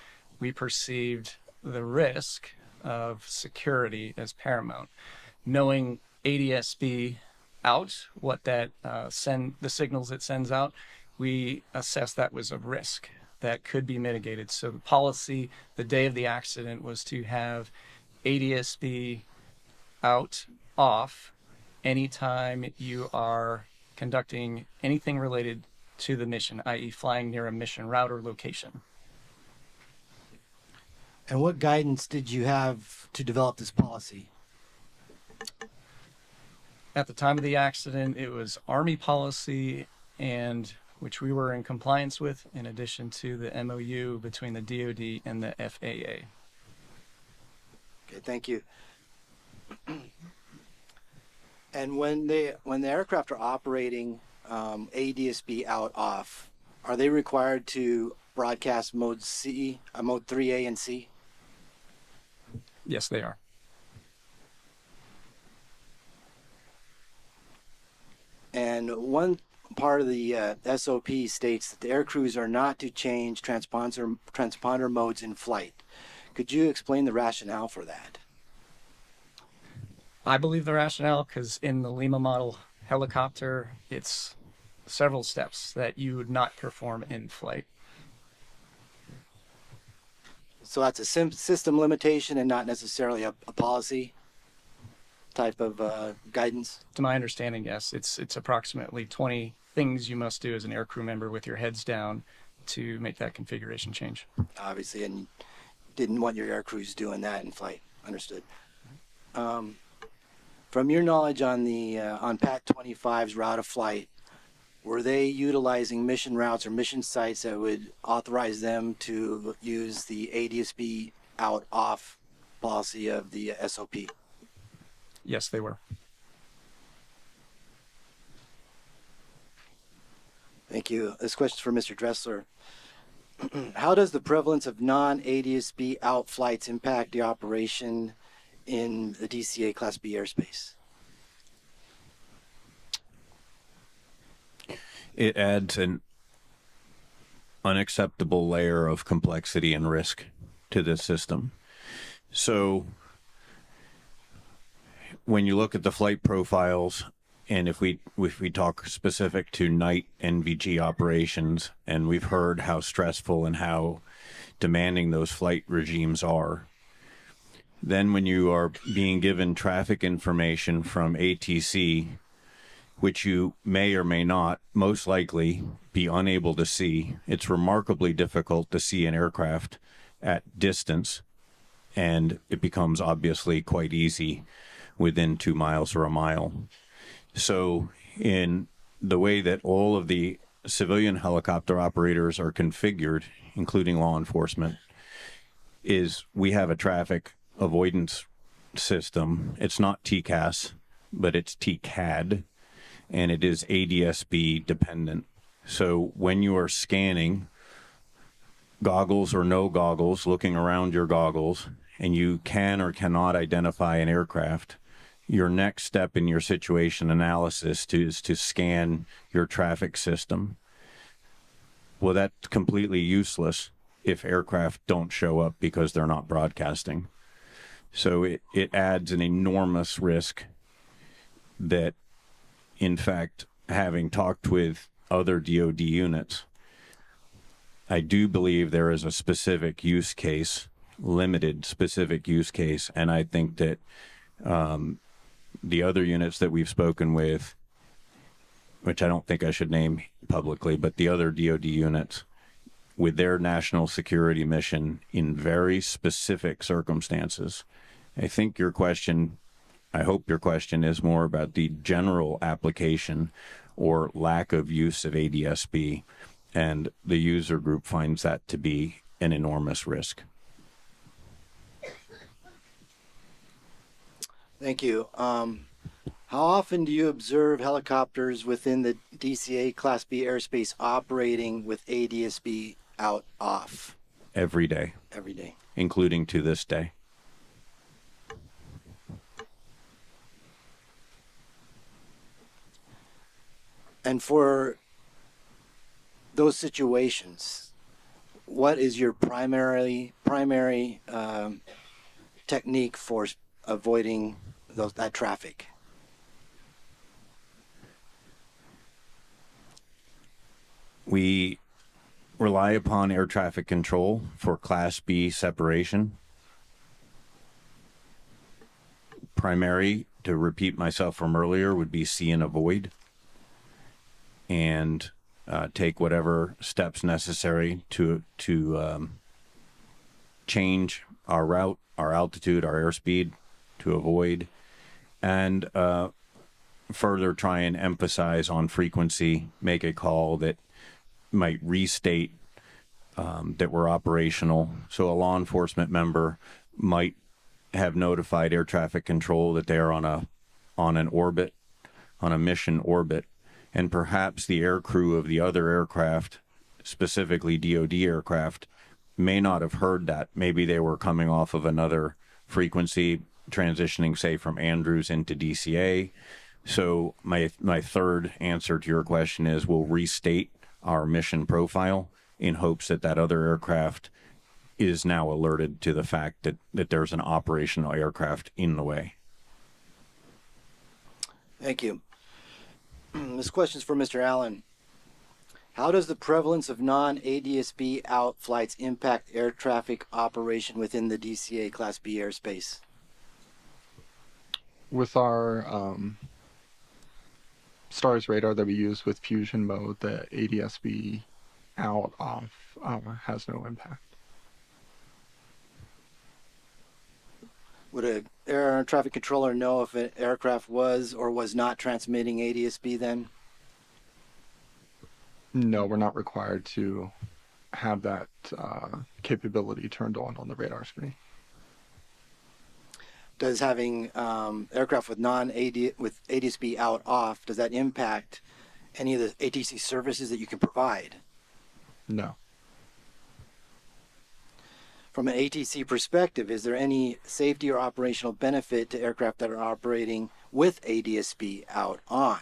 we perceived the risk of security as paramount. Knowing ADSB out, what that the signals it sends out, we assessed that was a risk that could be mitigated. So the policy the day of the accident was to have ADSB off anytime you are conducting anything related to the mission, i.e. flying near a mission route or location. And what guidance did you have to develop this policy? At the time of the accident, it was Army policy, and which we were in compliance with, in addition to the MOU between the DoD and the FAA. Okay, thank you. And when the aircraft are operating ADSB off, are they required to broadcast mode 3A and C? Yes, they are. And one part of the SOP states that the air crews are not to change transponder modes in flight. Could you explain the rationale for that? I believe the rationale, because in the Lima model helicopter, it's several steps that you would not perform in flight. So that's a system limitation and not necessarily a policy type of guidance? To my understanding, yes. It's approximately 20 things you must do as an aircrew member with your heads down to make that configuration change. Obviously, and you didn't want your air crews doing that in flight. Understood. From your knowledge on the on PAT 25's route of flight, were they utilizing mission routes or mission sites that would authorize them to use the ADSB off policy of the SOP? Yes, they were. Thank you. This question is for Mr. Dressler. How does the prevalence of non-ADSB out flights impact the operation in the DCA Class B airspace? It adds an unacceptable layer of complexity and risk to this system. So when you look at the flight profiles, and if we talk specific to night NVG operations, and we've heard how stressful and how demanding those flight regimes are, then when you are being given traffic information from ATC, which you may or may not most likely be unable to see, it's remarkably difficult to see an aircraft at distance, and it becomes obviously quite easy within 2 miles or a mile. So in the way that all of the civilian helicopter operators are configured, including law enforcement, is we have a traffic avoidance system. It's not TCAS, but it's TCAD, and it is ADSB dependent. So when you are scanning, goggles or no goggles, looking around your goggles, and you can or cannot identify an aircraft, your next step in your situation analysis is to scan your traffic system. Well, that's completely useless if aircraft don't show up because they're not broadcasting. So it adds an enormous risk that, in fact, having talked with other DoD units, I do believe there is a specific use case, limited specific use case, and I think that the other units that we've spoken with, which I don't think I should name publicly, but the other DoD units, with their national security mission in very specific circumstances. I think your question, I hope your question is more about the general application or lack of use of ADSB, and the user group finds that to be an enormous risk. Thank you. How often do you observe helicopters within the DCA Class B airspace operating with ADSB out off? Every day. Every day. Including to this day. And for those situations, what is your primary technique for avoiding that traffic? We rely upon air traffic control for Class B separation. Primary, to repeat myself from earlier, would be see and avoid, and take whatever steps necessary to change our route, our altitude, our airspeed to avoid, and further try and emphasize on frequency, make a call that might restate that we're operational. So a law enforcement member might have notified air traffic control that they're on an orbit, on a mission orbit, and perhaps the air crew of the other aircraft, specifically DoD aircraft, may not have heard that. Maybe they were coming off of another frequency, transitioning, say, from Andrews into DCA. So my third answer to your question is we'll restate our mission profile in hopes that that other aircraft is now alerted to the fact that there's an operational aircraft in the way. Thank you. This question is for Mr. Allen. How does the prevalence of non-ADSB out flights impact air traffic operation within the DCA Class B airspace? With our STARS radar that we use with fusion mode, the ADSB out off has no impact. Would an air traffic controller know if an aircraft was or was not transmitting ADSB then? No, we're not required to have that capability turned on the radar screen. Does having aircraft with ADSB out off, does that impact any of the ATC services that you can provide? No. From an ATC perspective, is there any safety or operational benefit to aircraft that are operating with ADSB out on?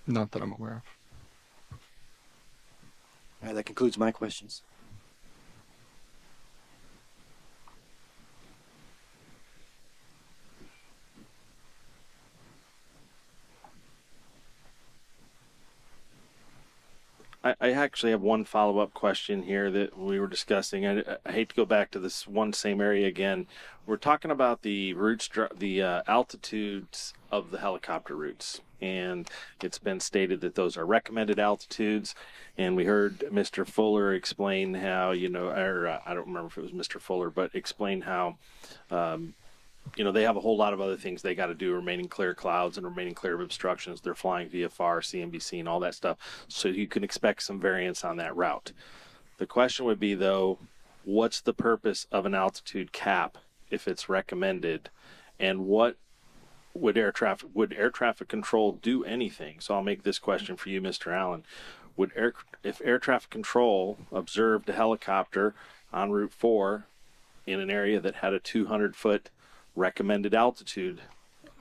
Not that I'm aware of. All right, that concludes my questions. I actually have one follow-up question here that we were discussing. I hate to go back to this one same area again. We're talking about the routes, the altitudes of the helicopter routes, and it's been stated that those are recommended altitudes. And we heard Mr. Fuller explain how, or I don't remember if it was Mr. Fuller, but explain how, they have a whole lot of other things they got to do, remaining clear clouds and remaining clear of obstructions. They're flying VFR, CNBC, and all that stuff. So you can expect some variance on that route. The question would be, though, what's the purpose of an altitude cap if it's recommended? And what would air traffic control do anything? So I'll make this question for you, Mr. Allen. If air traffic control observed a helicopter on Route 4 in an area that had a 200-foot recommended altitude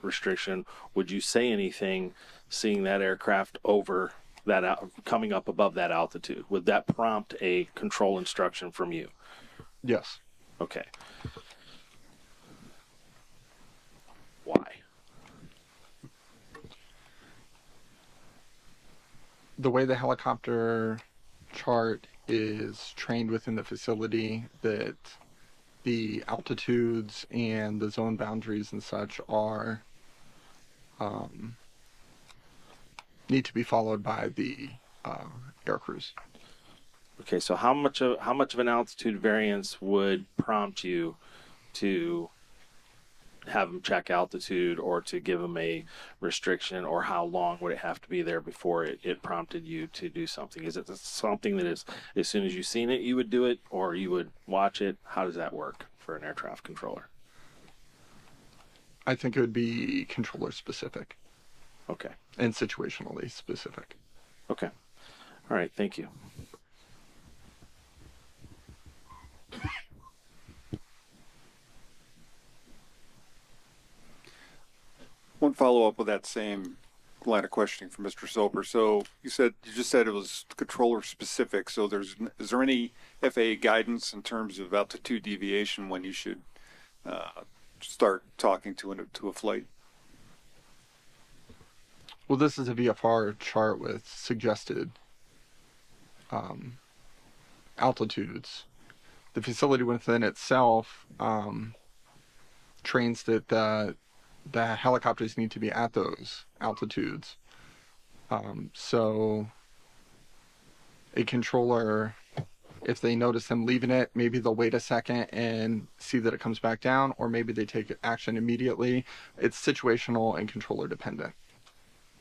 restriction, would you say anything seeing that aircraft over that coming up above that altitude? Would that prompt a control instruction from you? Yes. Okay. Why? The way the helicopter chart is trained within the facility, that the altitudes and the zone boundaries and such are need to be followed by the air crews. Okay, so how much of an altitude variance would prompt you to have them check altitude or to give them a restriction, or how long would it have to be there before it prompted you to do something? Is it something that is, as soon as you've seen it, you would do it, or you would watch it? How does that work for an air traffic controller? I think it would be controller specific. Okay. And situationally specific. Okay. All right, thank you. One follow-up with that same line of questioning from Mr. Soper. So you just said it was controller specific. So is there any FAA guidance in terms of altitude deviation when you should start talking to a flight? Well, this is a VFR chart with suggested altitudes. The facility within itself trains that the helicopters need to be at those altitudes. So a controller, if they notice them leaving it, maybe they'll wait a second and see that it comes back down, or maybe they take action immediately. It's situational and controller dependent.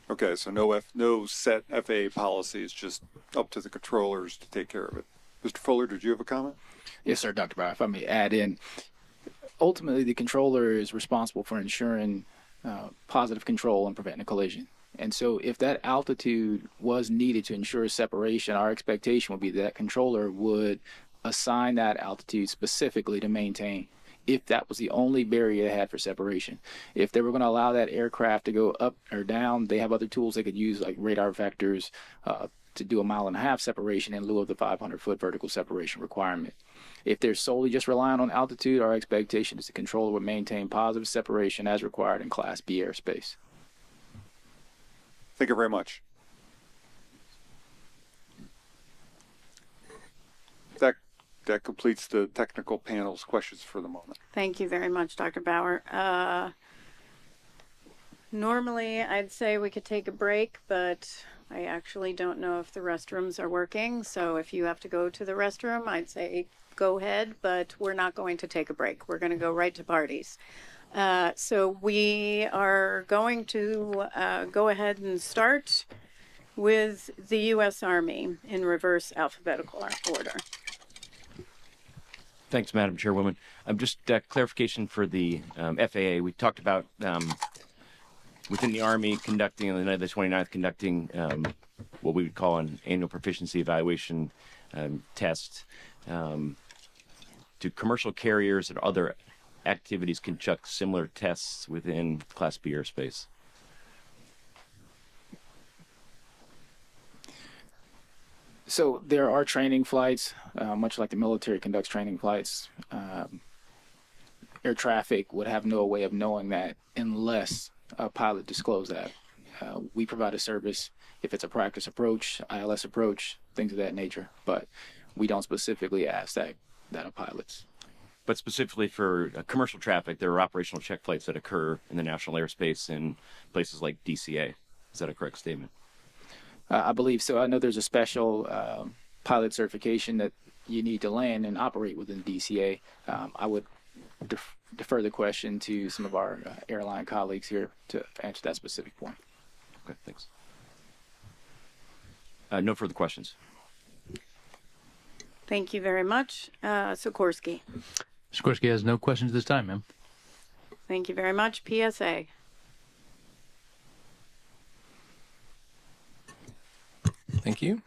Okay, so no set FAA policy, it's just up to the controllers to take care of it. Mr. Fuller, did you have a comment? Yes, sir, Dr. Bauer. If I may add in, ultimately the controller is responsible for ensuring positive control and preventing a collision. And so if that altitude was needed to ensure separation, our expectation would be that controller would assign that altitude specifically to maintain, if that was the only barrier they had for separation. If they were going to allow that aircraft to go up or down, they have other tools they could use, like radar vectors, to do a 1.5 mile separation in lieu of the 500-foot vertical separation requirement. If they're solely just relying on altitude, our expectation is the controller would maintain positive separation as required in Class B airspace. Thank you very much. That completes the technical panel's questions for the moment. Thank you very much, Dr. Bauer. Normally, I'd say we could take a break, but I actually don't know if the restrooms are working. So if you have to go to the restroom, I'd say go ahead, but we're not going to take a break. We're going to go right to parties. So we are going to go ahead and start with the U.S. Army in reverse alphabetical order. Thanks, Madam Chairwoman. Just clarification for the FAA. We talked about within the Army conducting, on the night of the 29th, conducting what we would call an annual proficiency evaluation test. Do commercial carriers and other activities conduct similar tests within Class B airspace? So there are training flights, much like the military conducts training flights. Air traffic would have no way of knowing that unless a pilot disclosed that. we provide a service if it's a practice approach, ILS approach, things of that nature. But we don't specifically ask that of pilots. But specifically for commercial traffic, there are operational check flights that occur in the national airspace in places like DCA. Is that a correct statement? I believe so. I know there's a special pilot certification that you need to land and operate within DCA. I would defer the question to some of our airline colleagues here to answer that specific point. Okay, thanks. No further questions. Thank you very much. Sikorsky. Sikorsky has no questions this time, ma'am. Thank you very much. PSA. Thank you.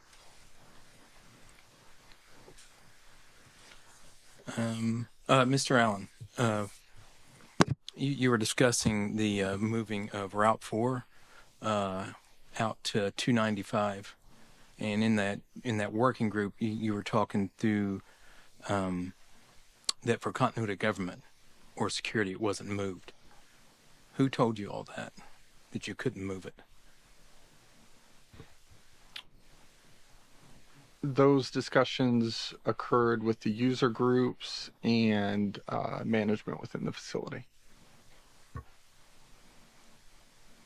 Mr. Allen, you were discussing the moving of Route 4 out to 295, and in that working group, you were talking through that for continuity of government or security, it wasn't moved. Who told you all that you couldn't move it? Those discussions occurred with the user groups and management within the facility.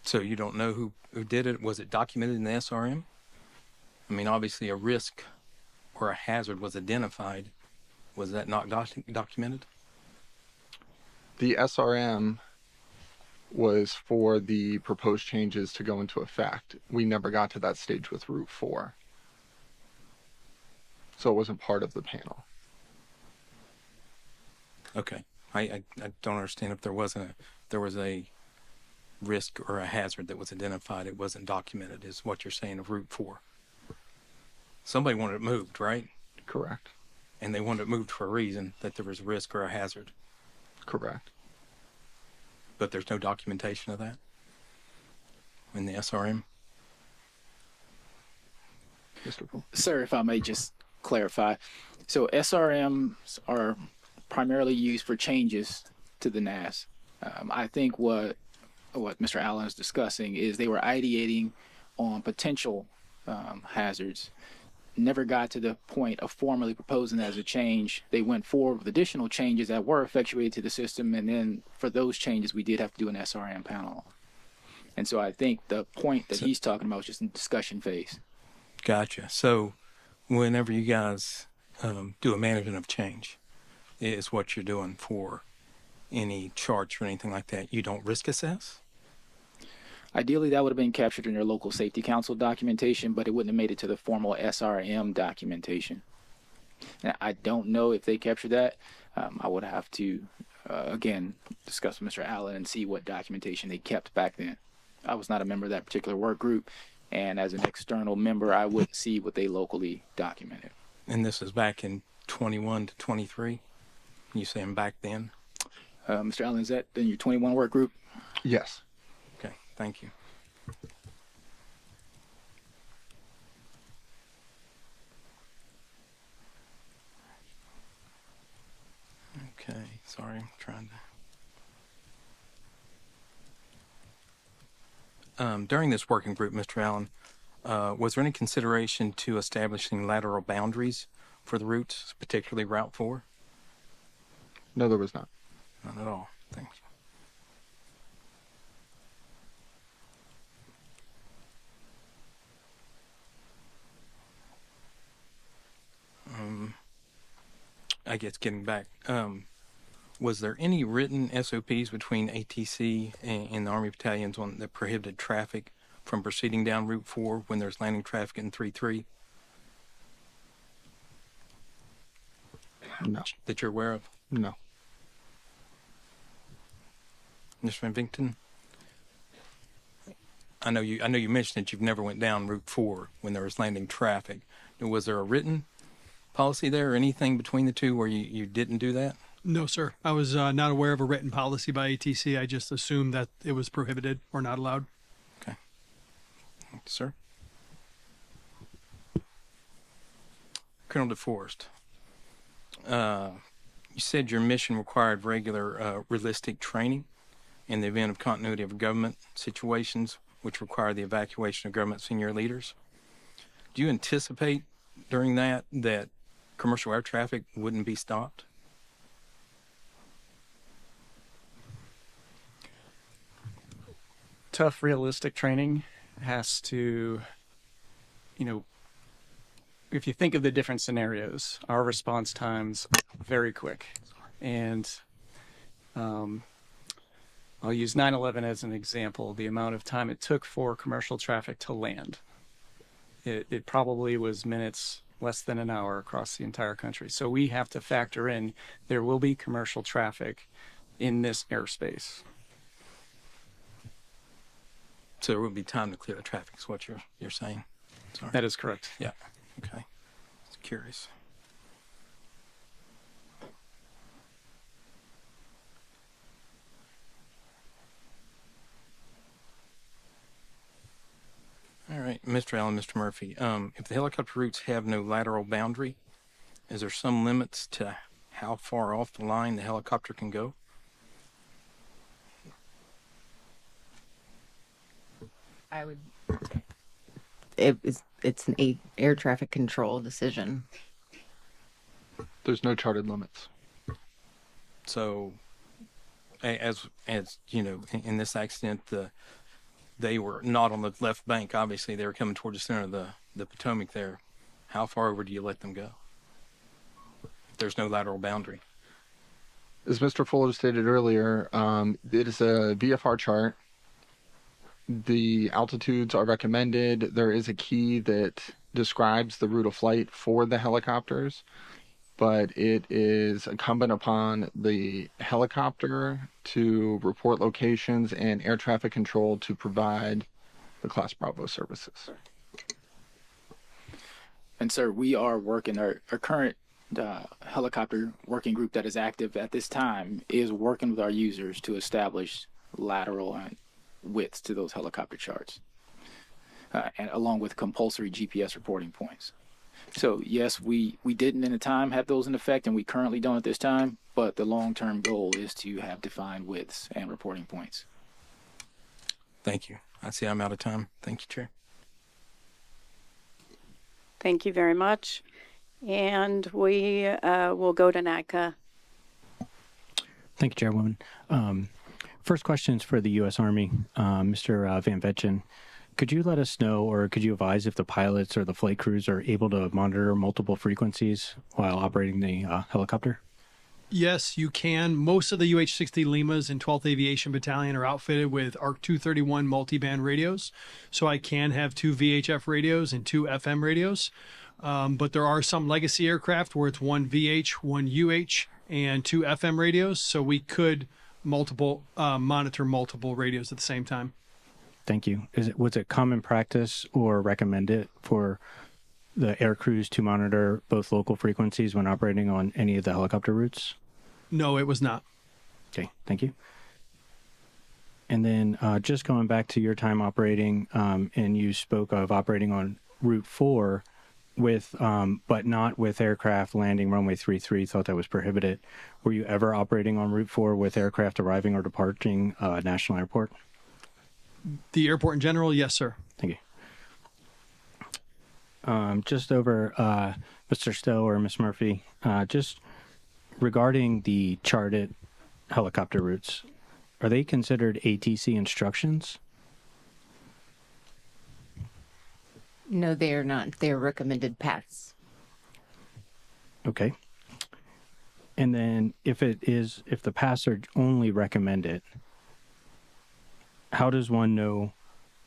So you don't know who did it? Was it documented in the SRM? I mean, obviously a risk or a hazard was identified. Was that not documented? The SRM was for the proposed changes to go into effect. We never got to that stage with Route 4. So it wasn't part of the panel. Okay. I don't understand if there was a risk or a hazard that was identified. It wasn't documented, is what you're saying of Route 4. Somebody wanted it moved, right? Correct. And they wanted it moved for a reason, that there was a risk or a hazard. Correct. But there's no documentation of that in the SRM? Sir, if I may just clarify. So SRMs are primarily used for changes to the NAS. I think what Mr. Allen is discussing is they were ideating on potential hazards, never got to the point of formally proposing that as a change. They went forward with additional changes that were effectuated to the system, and then for those changes we did have to do an SRM panel. And so I think the point that he's talking about was just in discussion phase. Gotcha. So whenever you guys do a management of change, is what you're doing for any charge or anything like that, you don't risk assess? Ideally, that would have been captured in your local safety council documentation, but it wouldn't have made it to the formal SRM documentation. Now, I don't know if they captured that. I would have to, again, discuss with Mr. Allen and see what documentation they kept back then. I was not a member of that particular work group, and as an external member, I wouldn't see what they locally documented. And this is back in 21 to 23? You saying back then? Mr. Allen, is that in your 21 work group? Yes. Okay, thank you. Okay, sorry, I'm trying to... during this working group, Mr. Allen, was there any consideration to establishing lateral boundaries for the routes, particularly Route 4? No, there was not. Not at all. Thank you. I guess getting back, was there any written SOPs between ATC and the Army battalions that prohibited traffic from proceeding down Route 4 when there's landing traffic in 3-3? No. That you're aware of? No. Mr. Van Vinkton? I know you mentioned that you've never went down Route 4 when there was landing traffic. Was there a written policy there or anything between the two where you didn't do that? No, sir. I was not aware of a written policy by ATC. I just assumed that it was prohibited or not allowed. Okay. Thank you, sir. Colonel DeForest, you said your mission required regular realistic training in the event of continuity of government situations which require the evacuation of government senior leaders. Do you anticipate during that commercial air traffic wouldn't be stopped? Tough, realistic training has to, if you think of the different scenarios, our response times are very quick. And I'll use 9/11 as an example, the amount of time it took for commercial traffic to land. It probably was minutes, less than an hour across the entire country. So we have to factor in there will be commercial traffic in this airspace. So there would be time to clear the traffic, is what you're saying? Sorry. That is correct. Yeah. Okay. Just curious. All right, Mr. Allen, Mr. Murphy. If the helicopter routes have no lateral boundary, is there some limits to how far off the line the helicopter can go? It's an air traffic control decision. There's no charted limits. So, as you know, in this accident, they were not on the left bank. Obviously, they were coming towards the center of the Potomac there. How far over do you let them go? There's no lateral boundary. As Mr. Fuller stated earlier, it is a VFR chart. The altitudes are recommended. There is a key that describes the route of flight for the helicopters, but it is incumbent upon the helicopter to report locations and air traffic control to provide the Class Bravo services. And sir, we are working, our current helicopter working group that is active at this time is working with our users to establish lateral widths to those helicopter charts, and along with compulsory GPS reporting points. So yes, we didn't in the time have those in effect, and we currently don't at this time, but the long-term goal is to have defined widths and reporting points. Thank you. I see I'm out of time. Thank you, Chair. Thank you very much. And we will go to NACA. Thank you, Chairwoman. First question is for the U.S. Army. Mr. Van Vetjen, could you let us know, or could you advise if the pilots or the flight crews are able to monitor multiple frequencies while operating the helicopter? Yes, you can. Most of the UH-60 Limas in 12th Aviation Battalion are outfitted with ARC 231 multiband radios. So I can have 2 VHF radios and 2 FM radios. But there are some legacy aircraft where it's 1 VH, 1 UH, and 2 FM radios. So we could monitor multiple radios at the same time. Thank you. Was it common practice or recommended for the air crews to monitor both local frequencies when operating on any of the helicopter routes? No, it was not. Okay, thank you. And then just going back to your time operating, and you spoke of operating on Route 4 with, but not with aircraft landing runway 33, thought that was prohibited. Were you ever operating on Route 4 with aircraft arriving or departing National Airport? The airport in general, yes, sir. Thank you. Just over Mr. Stowe or Ms. Murphy, just regarding the charted helicopter routes, are they considered ATC instructions? No, they are not. They're recommended paths. Okay. And then if the paths are only recommended, how does one know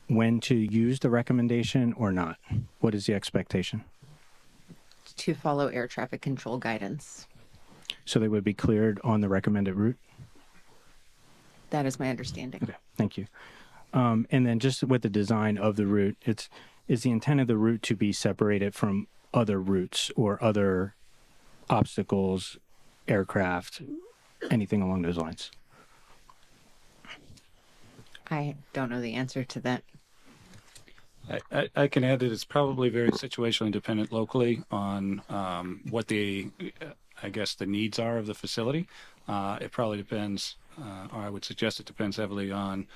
when to use the recommendation or not? What is the expectation? To follow air traffic control guidance. So they would be cleared on the recommended route? That is my understanding. Okay, thank you. And then just with the design of the route, is the intent of the route to be separated from other routes or other obstacles, aircraft, anything along those lines? I don't know the answer to that. I can add that it's probably very situationally dependent locally on what the needs are of the facility. It probably depends, or I would suggest it depends heavily on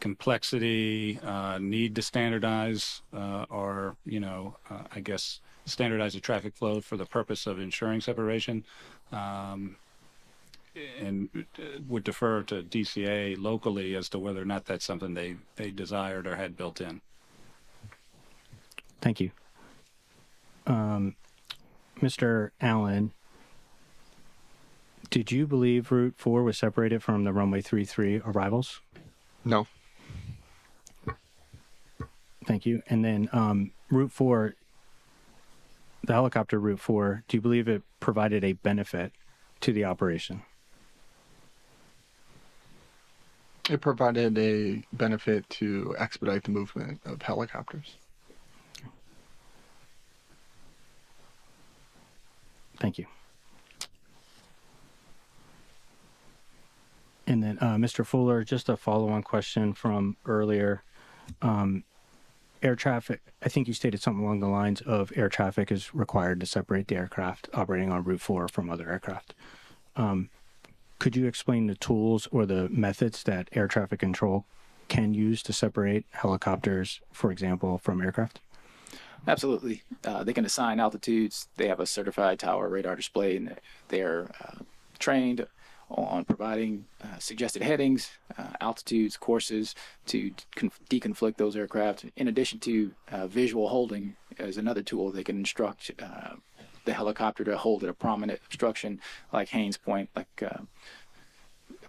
complexity, need to standardize, I guess, standardize the traffic flow for the purpose of ensuring separation, and would defer to DCA locally as to whether or not that's something they desired or had built in. Thank you. Mr. Allen, did you believe Route 4 was separated from the runway 33 arrivals? No. Thank you. And then Route 4, the helicopter Route 4, do you believe it provided a benefit to the operation? It provided a benefit to expedite the movement of helicopters. Thank you. And then Mr. Fuller, just a follow-on question from earlier. Air traffic, I think you stated something along the lines of air traffic is required to separate the aircraft operating on Route 4 from other aircraft. Could you explain the tools or the methods that air traffic control can use to separate helicopters, for example, from aircraft? Absolutely. They can assign altitudes. They have a certified tower radar display, and they're trained on providing suggested headings, altitudes, courses to deconflict those aircraft. In addition to visual holding as another tool, they can instruct the helicopter to hold at a prominent obstruction like Haynes Point, like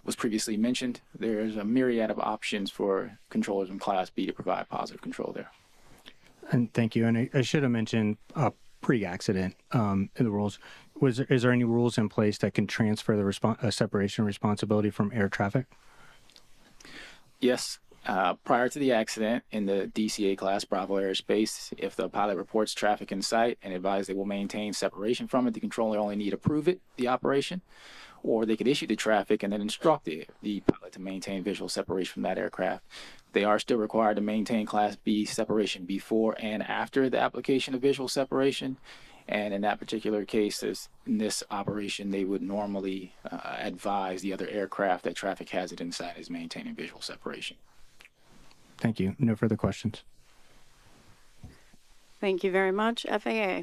was previously mentioned. There's a myriad of options for controllers in Class B to provide positive control there. And thank you. And I should have mentioned pre-accident in the rules. Is there any rules in place that can transfer the separation responsibility from air traffic? Yes. Prior to the accident in the DCA class Bravo airspace, if the pilot reports traffic in sight and advise they will maintain separation from it, the controller only need to approve it, the operation, or they could issue the traffic and then instruct the pilot to maintain visual separation from that aircraft. They are still required to maintain Class B separation before and after the application of visual separation. And in that particular case, in this operation, they would normally advise the other aircraft that traffic hazard inside is maintaining visual separation. Thank you. No further questions. Thank you very much. FAA.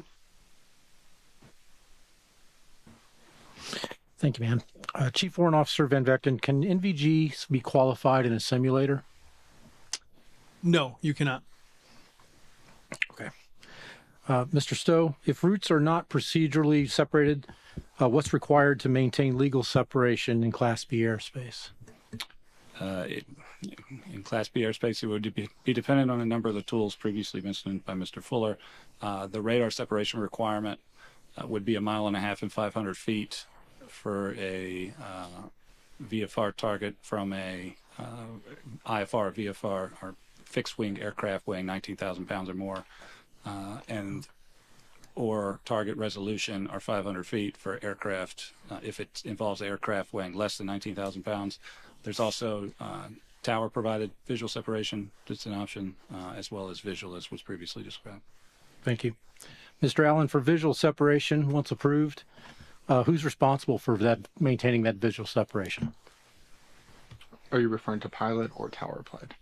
Thank you, ma'am. Chief Warrant Officer Van Vechten, can NVG be qualified in a simulator? No, you cannot. Okay. Mr. Stowe, if routes are not procedurally separated, what's required to maintain legal separation in Class B airspace? In Class B airspace, it would be dependent on a number of the tools previously mentioned by Mr. Fuller. The radar separation requirement would be 1.5 miles and 500 feet for a VFR target from a IFR, VFR, or fixed-wing aircraft weighing 19,000 pounds or more, or target resolution are 500 feet for aircraft if it involves aircraft weighing less than 19,000 pounds. There's also tower-provided visual separation that's an option, as well as visual, as was previously described. Thank you. Mr. Allen, for visual separation, once approved, who's responsible for maintaining that visual separation? Are you referring to pilot or tower applied?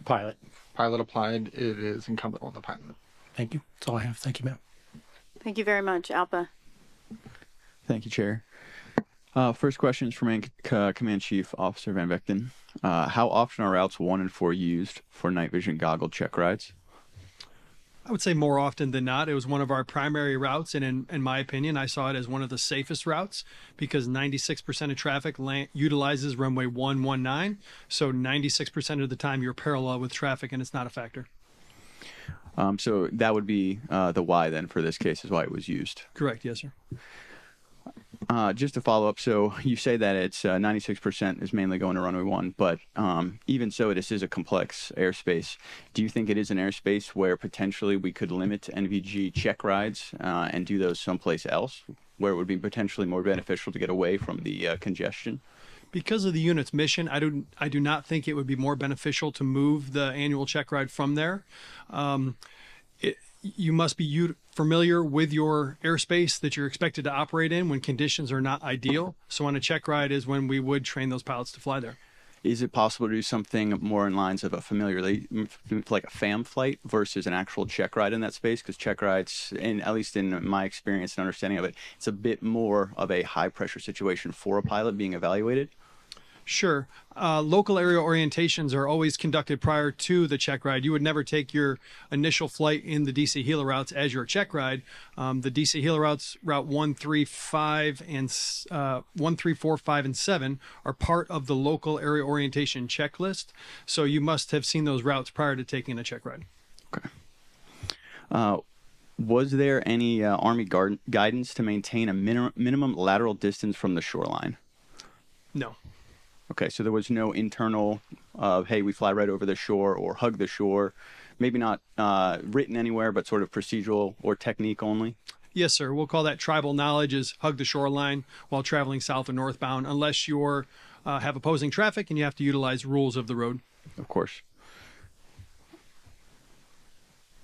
Pilot. Pilot applied, it is incumbent on the pilot. Thank you. That's all I have. Thank you, ma'am. Thank you very much. Alpa. Thank you, Chair. First question is from Command Chief Officer Van Vechten. How often are routes 1 and 4 used for night vision goggle check rides? I would say more often than not. It was one of our primary routes, and in my opinion, I saw it as one of the safest routes because 96% of traffic utilizes runway 119. So 96% of the time you're parallel with traffic, and it's not a factor. So that would be the why then for this case is why it was used. Correct. Yes, sir. Just to follow up, so you say that it's 96% is mainly going to runway 1, but even so, this is a complex airspace. Do you think it is an airspace where potentially we could limit NVG check rides and do those someplace else, where it would be potentially more beneficial to get away from the congestion? Because of the unit's mission, I do not think it would be more beneficial to move the annual check ride from there. You must be familiar with your airspace that you're expected to operate in when conditions are not ideal. So on a check ride is when we would train those pilots to fly there. Is it possible to do something more in lines of a familiar, like a FAM flight versus an actual check ride in that space? Because check rides, and at least in my experience and understanding of it, it's a bit more of a high pressure situation for a pilot being evaluated. Sure. Local area orientations are always conducted prior to the check ride. You would never take your initial flight in the DC Helo routes as your check ride. The DC Helo routes, Route 1, 3, 5, and 1, 3, 4, 5, and 7 are part of the local area orientation checklist. So you must have seen those routes prior to taking a check ride. Okay. Was there any Army guidance to maintain a minimum lateral distance from the shoreline? No. Okay, so there was no internal hey, we fly right over the shore or hug the shore, maybe not written anywhere, but sort of procedural or technique only? Yes, sir. We'll call that tribal knowledge is hug the shoreline while traveling south or northbound, unless you're have opposing traffic and you have to utilize rules of the road. Of course.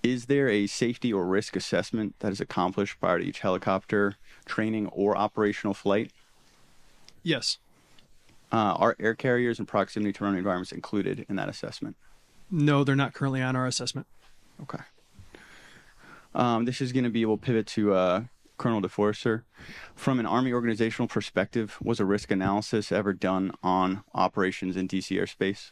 Is there a safety or risk assessment that is accomplished prior to each helicopter training or operational flight? Yes. Are air carriers and proximity to runway environments included in that assessment? No, they're not currently on our assessment. Okay. This is going to be, we'll pivot to Colonel DeForest, sir. From an Army organizational perspective, was a risk analysis ever done on operations in DC airspace?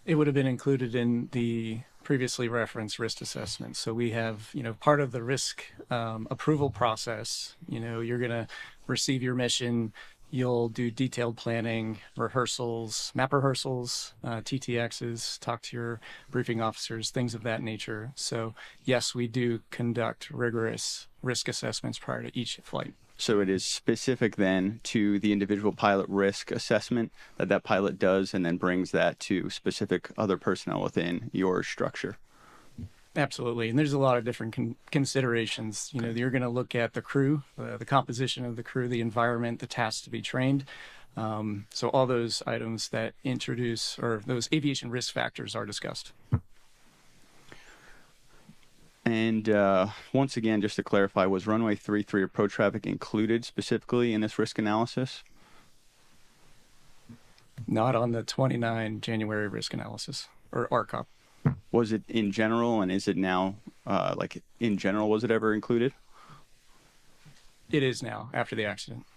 It would have been included in the previously referenced risk assessment. So we have, part of the risk approval process, you're going to receive your mission, you'll do detailed planning, rehearsals, map rehearsals, TTXs, talk to your briefing officers, things of that nature. So yes, we do conduct rigorous risk assessments prior to each flight. So it is specific then to the individual pilot risk assessment that pilot does and then brings that to specific other personnel within your structure. Absolutely. And there's a lot of different considerations. You're going to look at the crew, the composition of the crew, the environment, the tasks to be trained. So all those items that introduce, or those aviation risk factors are discussed. And once again, just to clarify, was runway 33 approach traffic included specifically in this risk analysis? Not on the 29 January risk analysis, or RCOP. Was it in general, and is it now, in general, was it ever included? It is now, after the accident.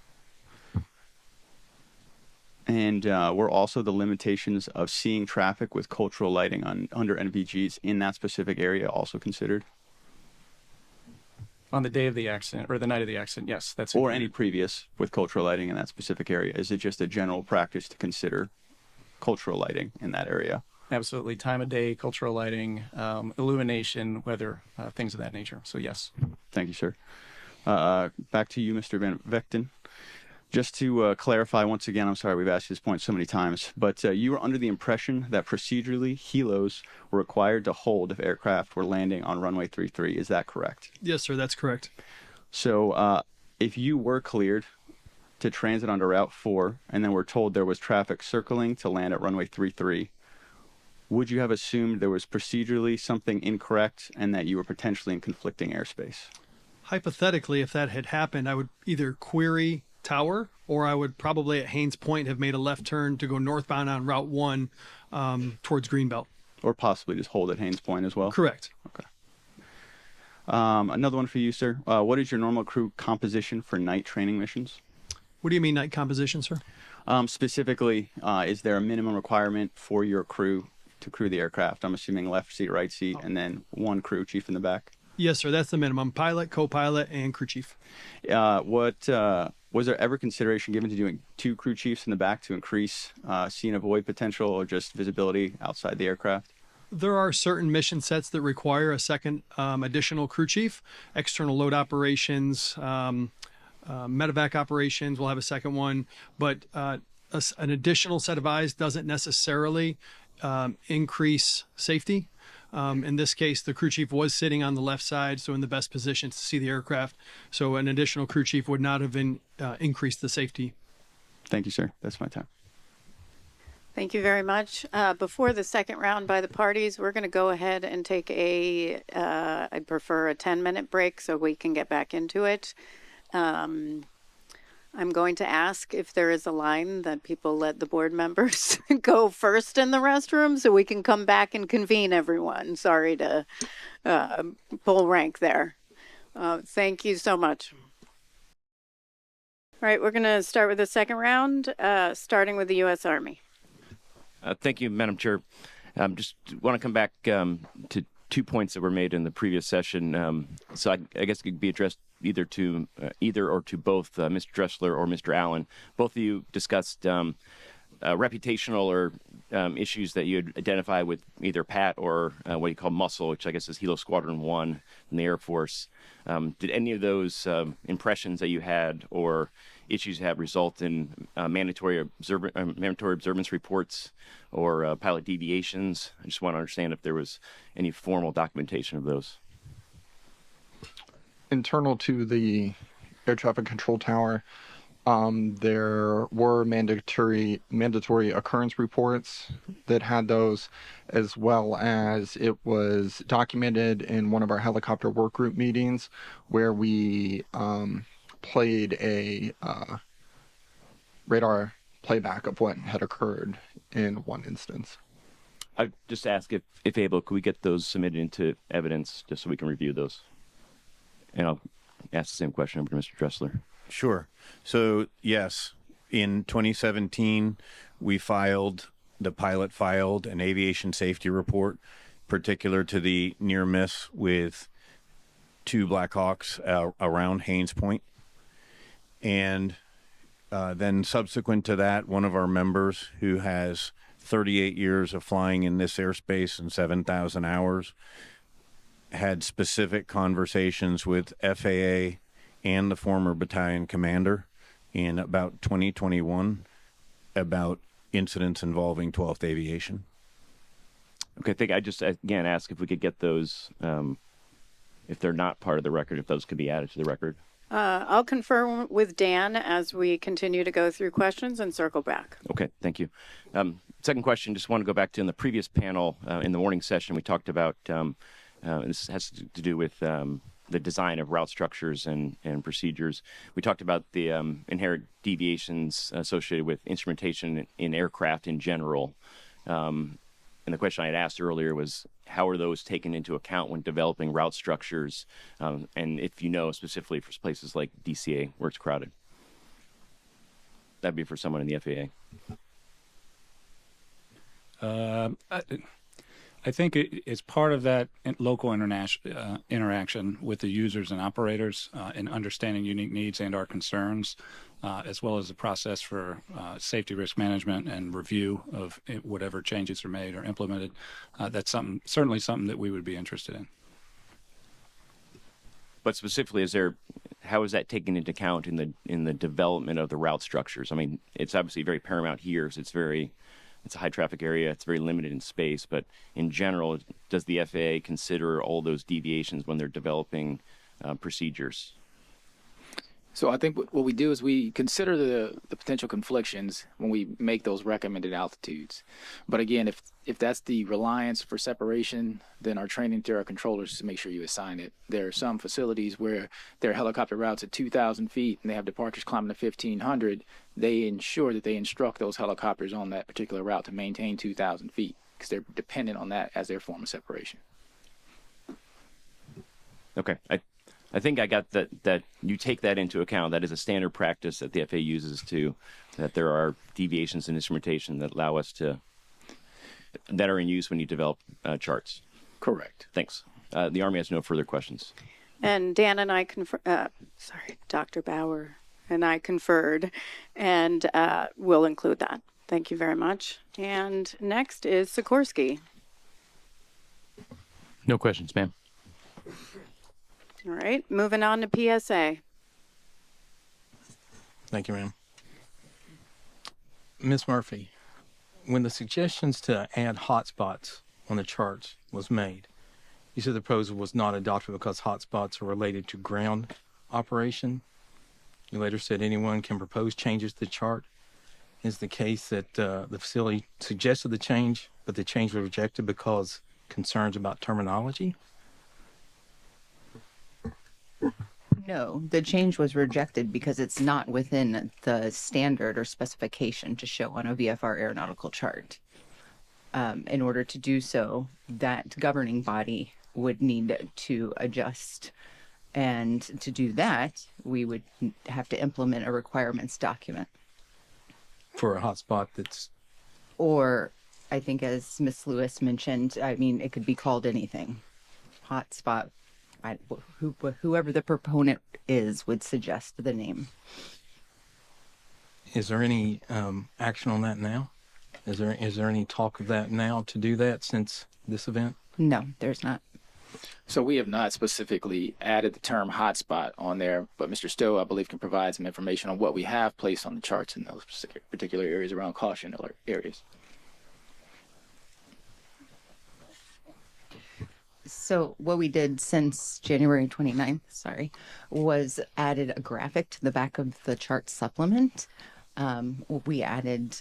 And were also the limitations of seeing traffic with cultural lighting under NVGs in that specific area also considered? On the day of the accident, or the night of the accident, yes. That's or any previous with cultural lighting in that specific area? Is it just a general practice to consider cultural lighting in that area? Absolutely. Time of day, cultural lighting, illumination, weather, things of that nature. So yes. Thank you, sir. Back to you, Mr. Van Vechten. Just to clarify once again, I'm sorry we've asked you this point so many times, but you were under the impression that procedurally helos were required to hold if aircraft were landing on runway 33. Is that correct? Yes, sir, that's correct. So if you were cleared to transit onto Route 4 and then were told there was traffic circling to land at runway 33, would you have assumed there was procedurally something incorrect and that you were potentially in conflicting airspace? Hypothetically, if that had happened, I would either query Tower, or I would probably at Haynes Point have made a left turn to go northbound on Route 1 towards Greenbelt. Or possibly just hold at Haynes Point as well? Correct. Okay. Another one for you, sir. What is your normal crew composition for night training missions? What do you mean night composition, sir? Specifically, is there a minimum requirement for your crew to crew the aircraft? I'm assuming left seat, right seat, and then one crew chief in the back. Yes, sir. That's the minimum. Pilot, co-pilot, and crew chief. Was there ever consideration given to doing 2 crew chiefs in the back to increase see and avoid potential or just visibility outside the aircraft? There are certain mission sets that require a second additional crew chief. External load operations, medevac operations will have a second one, but an additional set of eyes doesn't necessarily increase safety. In this case, the crew chief was sitting on the left side, so in the best position to see the aircraft. So an additional crew chief would not have increased the safety. Thank you, sir. That's my time. Thank you very much. Before the second round by the parties, we're going to go ahead and take I'd prefer a 10-minute break so we can get back into it. I'm going to ask if there is a line that people let the board members go first in the restroom so we can come back and convene everyone. Sorry to pull rank there. Thank you so much. All right, we're going to start with the second round, starting with the U.S. Army. Thank you, Madam Chair. Just want to come back to 2 points that were made in the previous session. So I guess it could be addressed either or to both Mr. Dressler or Mr. Allen. Both of you discussed reputational or issues that you had identified with either PAT or what you call muscle, which I guess is Helo Squadron 1 in the Air Force. Did any of those impressions that you had or issues have result in mandatory observance reports or pilot deviations? I just want to understand if there was any formal documentation of those. Internal to the air traffic control tower, there were mandatory occurrence reports that had those, as well as it was documented in one of our helicopter work group meetings where we played a radar playback of what had occurred in one instance. I just ask if able, could we get those submitted into evidence just so we can review those? And I'll ask the same question over to Mr. Dressler. Sure. So, yes, in 2017, the pilot filed an aviation safety report particular to the near miss with 2 Black Hawks around Haines Point. And then subsequent to that, one of our members who has 38 years of flying in this airspace and 7,000 hours had specific conversations with FAA and the former battalion commander in about 2021 about incidents involving 12th Aviation. Okay, I think I just again ask if we could get those, if they're not part of the record, if those could be added to the record. I'll confer with Dan as we continue to go through questions and circle back. Okay, thank you. Second question, just want to go back to in the previous panel in the morning session, we talked about, this has to do with the design of route structures and procedures. We talked about the inherent deviations associated with instrumentation in aircraft in general. And the question I had asked earlier was, how are those taken into account when developing route structures? And if you know specifically for places like DCA where it's crowded. That'd be for someone in the FAA. I think it's part of that local international interaction with the users and operators in understanding unique needs and our concerns, as well as the process for safety risk management and review of whatever changes are made or implemented. That's certainly something that we would be interested in. But specifically, how is that taken into account in the development of the route structures? I mean, it's obviously very paramount here. So it's a high traffic area. It's very limited in space, but in general, does the FAA consider all those deviations when they're developing procedures? So I think what we do is we consider the potential conflictions when we make those recommended altitudes. But again, if that's the reliance for separation, then our training to our controllers to make sure you assign it. There are some facilities where there are helicopter routes at 2,000 feet and they have departures climbing to 1,500. They ensure that they instruct those helicopters on that particular route to maintain 2,000 feet because they're dependent on that as their form of separation. Okay. I think I got that you take that into account. That is a standard practice that the FAA uses that there are deviations in instrumentation that allow us that are in use when you develop charts. Correct. Thanks. The Army has no further questions. And Dan and I Dr. Bauer and I conferred, and we'll include that. Thank you very much. And next is Sikorsky. No questions, ma'am. All right, moving on to PSA. Thank you, ma'am. Ms. Murphy, when the suggestions to add hotspots on the charts was made, you said the proposal was not adopted because hotspots are related to ground operation. You later said anyone can propose changes to the chart. Is the case that the facility suggested the change, but the change was rejected because concerns about terminology? No, the change was rejected because it's not within the standard or specification to show on a VFR aeronautical chart. In order to do so, that governing body would need to adjust. And to do that, we would have to implement a requirements document. For a hotspot that's... Or, I think as Ms. Lewis mentioned, I mean, it could be called anything. Hotspot, whoever the proponent is would suggest the name. Is there any action on that now? Is there any talk of that now to do that since this event? No, there's not. So we have not specifically added the term hotspot on there, but Mr. Stowe, I believe, can provide some information on what we have placed on the charts in those particular areas around caution alert areas. So what we did since January 29th, was added a graphic to the back of the chart supplement. We added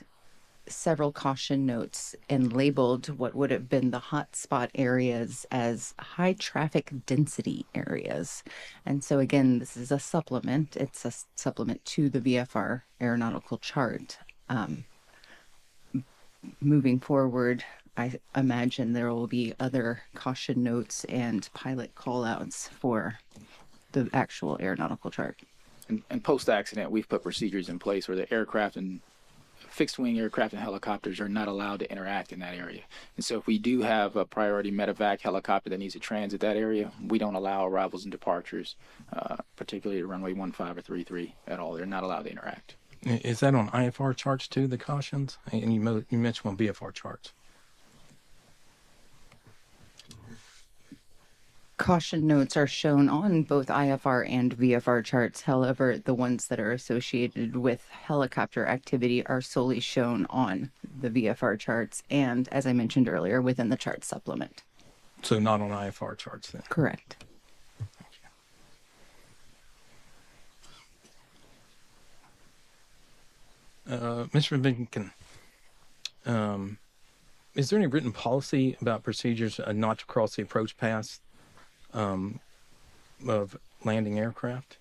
several caution notes and labeled what would have been the hotspot areas as high traffic density areas. And so again, this is a supplement. It's a supplement to the VFR aeronautical chart. Moving forward, I imagine there will be other caution notes and pilot callouts for the actual aeronautical chart. And post-accident, we've put procedures in place where the aircraft and fixed-wing aircraft and helicopters are not allowed to interact in that area. And so if we do have a priority medevac helicopter that needs to transit that area, we don't allow arrivals and departures, particularly at runway 15 or 33 at all. They're not allowed to interact. Is that on IFR charts too, the cautions? And you mentioned on VFR charts. Caution notes are shown on both IFR and VFR charts. However, the ones that are associated with helicopter activity are solely shown on the VFR charts and, as I mentioned earlier, within the chart supplement. So not on IFR charts then? Correct. Mr. Regan, is there any written policy about procedures not to cross the approach paths of landing aircraft?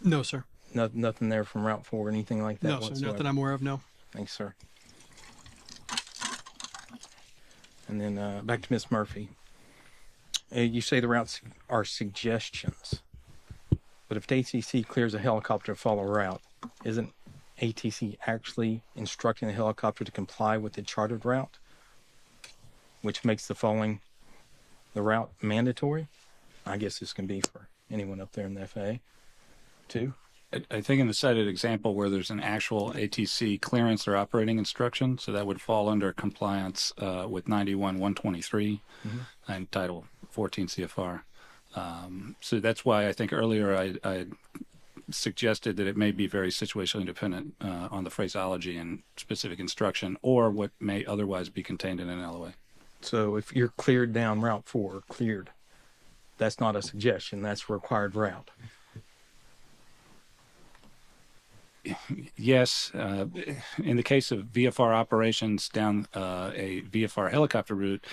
No, sir. Nothing there from Route 4 or anything like that? No, sir. whatsoever? Nothing I'm aware of, no. Thanks, sir. And then back to Ms. Murphy. You say the routes are suggestions, but if ATC clears a helicopter to follow a route, isn't ATC actually instructing the helicopter to comply with the chartered route, which makes the following the route mandatory? I guess this can be for anyone up there in the FAA too. I think in the cited example where there's an actual ATC clearance or operating instruction, so that would fall under compliance with 91-123 and Title 14 CFR. So that's why I think earlier I suggested that it may be very situationally dependent on the phraseology and specific instruction or what may otherwise be contained in an LOA. So if you're cleared down Route 4, cleared, that's not a suggestion, that's a required route. Yes, in the case of VFR operations down a VFR helicopter route,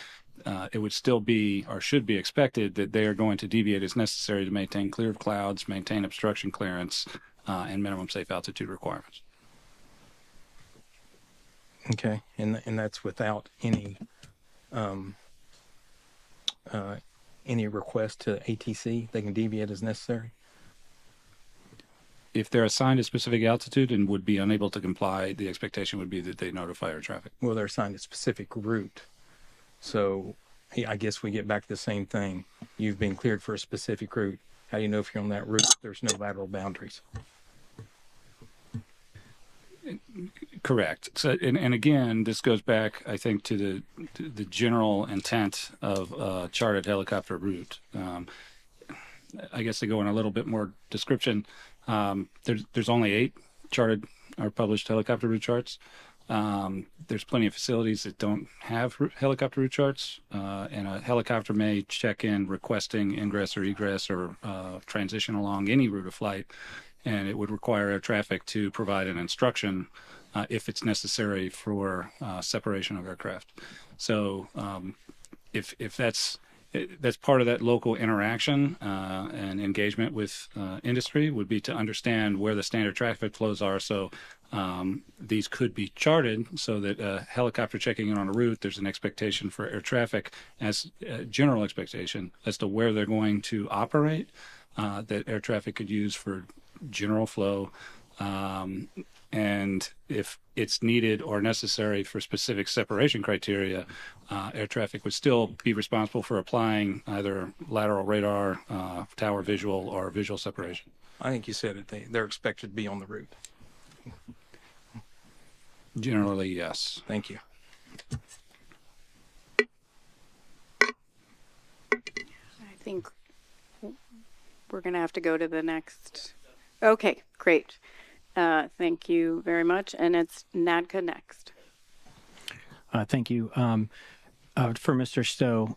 it would still be or should be expected that they are going to deviate as necessary to maintain clear of clouds, maintain obstruction clearance, and minimum safe altitude requirements. Okay, and that's without any request to ATC? They can deviate as necessary? If they're assigned a specific altitude and would be unable to comply, the expectation would be that they notify air traffic. Well, they're assigned a specific route. So I guess we get back to the same thing. You've been cleared for a specific route. How do you know if you're on that route? There's no lateral boundaries. Correct. So, and again, this goes back, I think, to the general intent of chartered helicopter route. I guess to go in a little bit more description, there's only 8 chartered or published helicopter route charts. There's plenty of facilities that don't have helicopter route charts, and a helicopter may check in requesting ingress or egress or transition along any route of flight, and it would require air traffic to provide an instruction if it's necessary for separation of aircraft. So if that's that's part of that local interaction and engagement with industry would be to understand where the standard traffic flows are. So these could be charted so that a helicopter checking in on a route, there's an expectation for air traffic as a general expectation as to where they're going to operate that air traffic could use for general flow. And if it's needed or necessary for specific separation criteria, air traffic would still be responsible for applying either lateral radar, tower visual, or visual separation. I think you said it. They're expected to be on the route. Generally, yes. Thank you. I think we're going to have to go to the next. Okay, great. Thank you very much. And it's NADCA next. Thank you. For Mr. Stowe,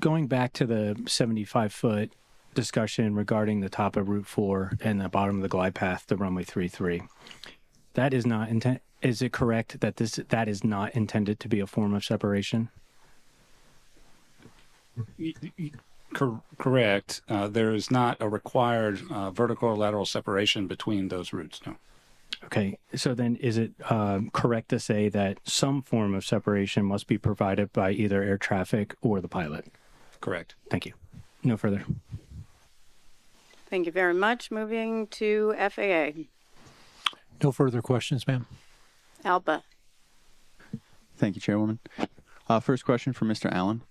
going back to the 75-foot discussion regarding the top of Route 4 and the bottom of the glide path to runway 33, that is not is it correct that that is not intended to be a form of separation? Correct. There is not a required vertical or lateral separation between those routes, no. Okay, so then is it correct to say that some form of separation must be provided by either air traffic or the pilot? Correct. Thank you. No further. Thank you very much. Moving to FAA. No further questions, ma'am. Alba. Thank you, Chairwoman. First question for Mr. Allen.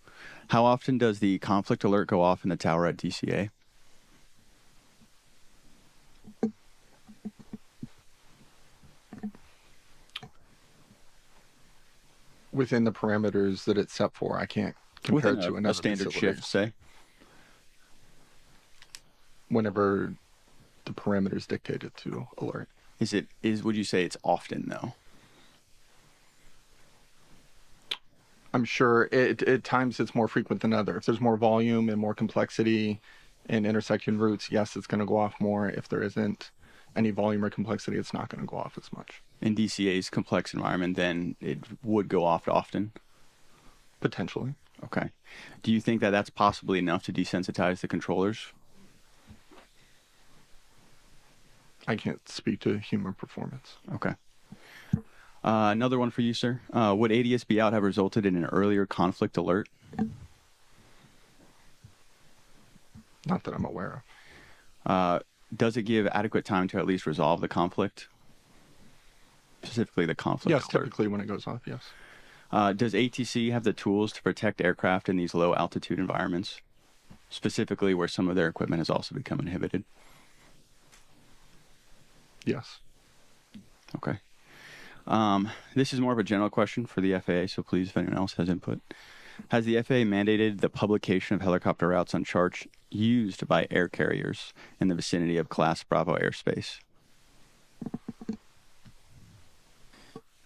How often does the conflict alert go off in the tower at DCA? Within the parameters that it's set for, I can't compare it to another a standard facility. shift, say? Whenever the parameters dictate it to alert. Would you say it's often, though? I'm sure at times it's more frequent than other. If there's more volume and more complexity in intersection routes, yes, it's going to go off more. If there isn't any volume or complexity, it's not going to go off as much. In DCA's complex environment, then it would go off often? Potentially. Okay. Do you think that that's possibly enough to desensitize the controllers? I can't speak to human performance. Okay. Another one for you, sir. Would ADS-B out have resulted in an earlier conflict alert? Not that I'm aware of. Does it give adequate time to at least resolve the conflict? Specifically the conflict Yes, alert. typically when it goes off, yes. Does ATC have the tools to protect aircraft in these low altitude environments, specifically where some of their equipment has also become inhibited? Yes. Okay. This is more of a general question for the FAA, so please, if anyone else has input. Has the FAA mandated the publication of helicopter routes on charts used by air carriers in the vicinity of Class Bravo airspace?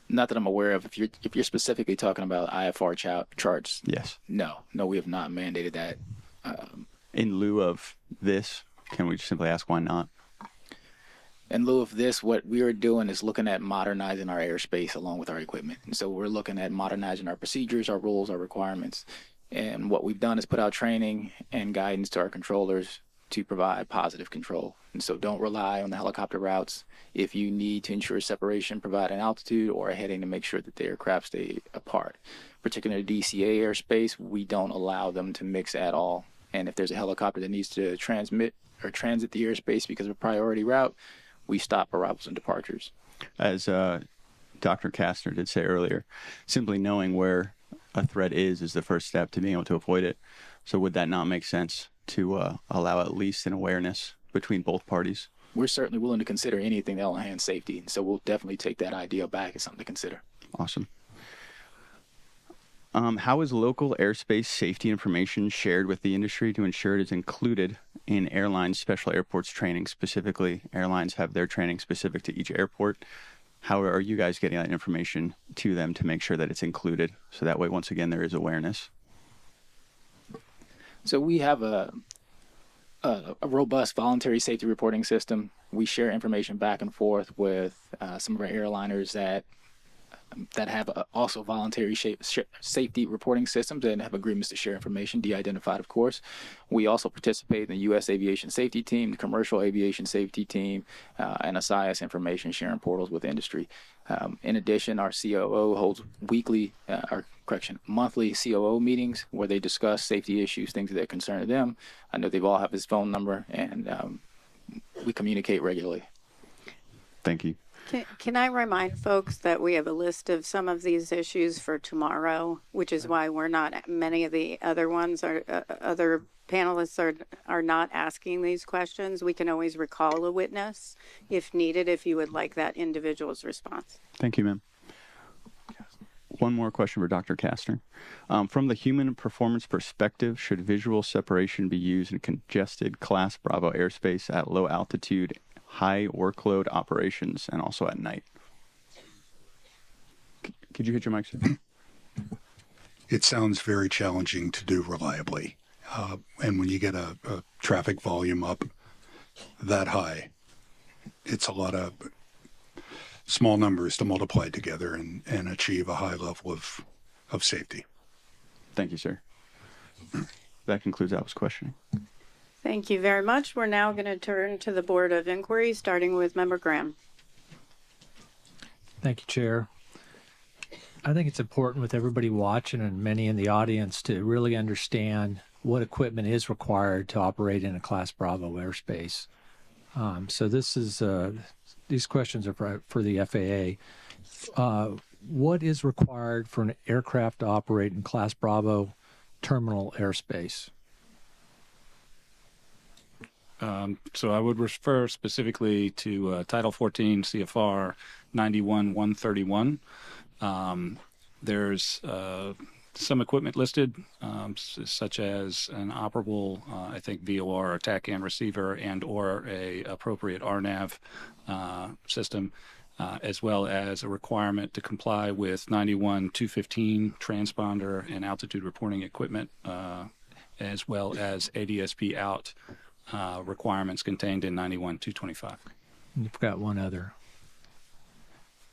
Not that I'm aware of. If you're specifically talking about IFR charts, yes. No, we have not mandated that. In lieu of this, can we just simply ask why not? In lieu of this, what we are doing is looking at modernizing our airspace along with our equipment. And so we're looking at modernizing our procedures, our rules, our requirements. And what we've done is put out training and guidance to our controllers to provide positive control. And so don't rely on the helicopter routes. If you need to ensure separation, provide an altitude or a heading to make sure that the aircraft stay apart. Particularly DCA airspace, we don't allow them to mix at all. And if there's a helicopter that needs to transmit or transit the airspace because of a priority route, we stop arrivals and departures. As Dr. Kastner did say earlier, simply knowing where a threat is the first step to being able to avoid it. So would that not make sense to allow at least an awareness between both parties? We're certainly willing to consider anything that will enhance safety. So we'll definitely take that idea back as something to consider. Awesome. How is local airspace safety information shared with the industry to ensure it is included in airlines' special airports training? Specifically, airlines have their training specific to each airport. How are you guys getting that information to them to make sure that it's included? So that way, once again, there is awareness. So we have a robust voluntary safety reporting system. We share information back and forth with some of our airliners that that have also voluntary safety reporting systems and have agreements to share information, de-identified, of course. We also participate in the U.S. Aviation Safety Team, the Commercial Aviation Safety Team, and SIS information sharing portals with industry. In addition, our COO holds monthly COO meetings where they discuss safety issues, things that concern them. I know they've all have his phone number, and we communicate regularly. Thank you. Can I remind folks that we have a list of some of these issues for tomorrow, which is why we're not, many of the other ones are, other panelists are not asking these questions. We can always recall a witness if needed, if you would like that individual's response. Thank you, ma'am. One more question for Dr. Kastner. From the human performance perspective, should visual separation be used in congested Class Bravo airspace at low altitude, high workload operations, and also at night? Could you hit your mic, sir? It sounds very challenging to do reliably. And when you get a traffic volume up that high, it's a lot of small numbers to multiply together and achieve a high level of safety. Thank you, sir. That concludes Al's questioning. Thank you very much. We're now going to turn to the Board of Inquiry, starting with Member Graham. Thank you, Chair. I think it's important with everybody watching and many in the audience to really understand what equipment is required to operate in a Class Bravo airspace. So this is these questions are for the FAA. What is required for an aircraft to operate in Class Bravo terminal airspace? So I would refer specifically to Title 14 CFR 91-131. There's some equipment listed, such as an operable, I think, VOR, or TACAM receiver, and or a appropriate RNAV system, as well as a requirement to comply with 91-215 transponder and altitude reporting equipment, as well as ADSP out requirements contained in 91-225. You've got one other.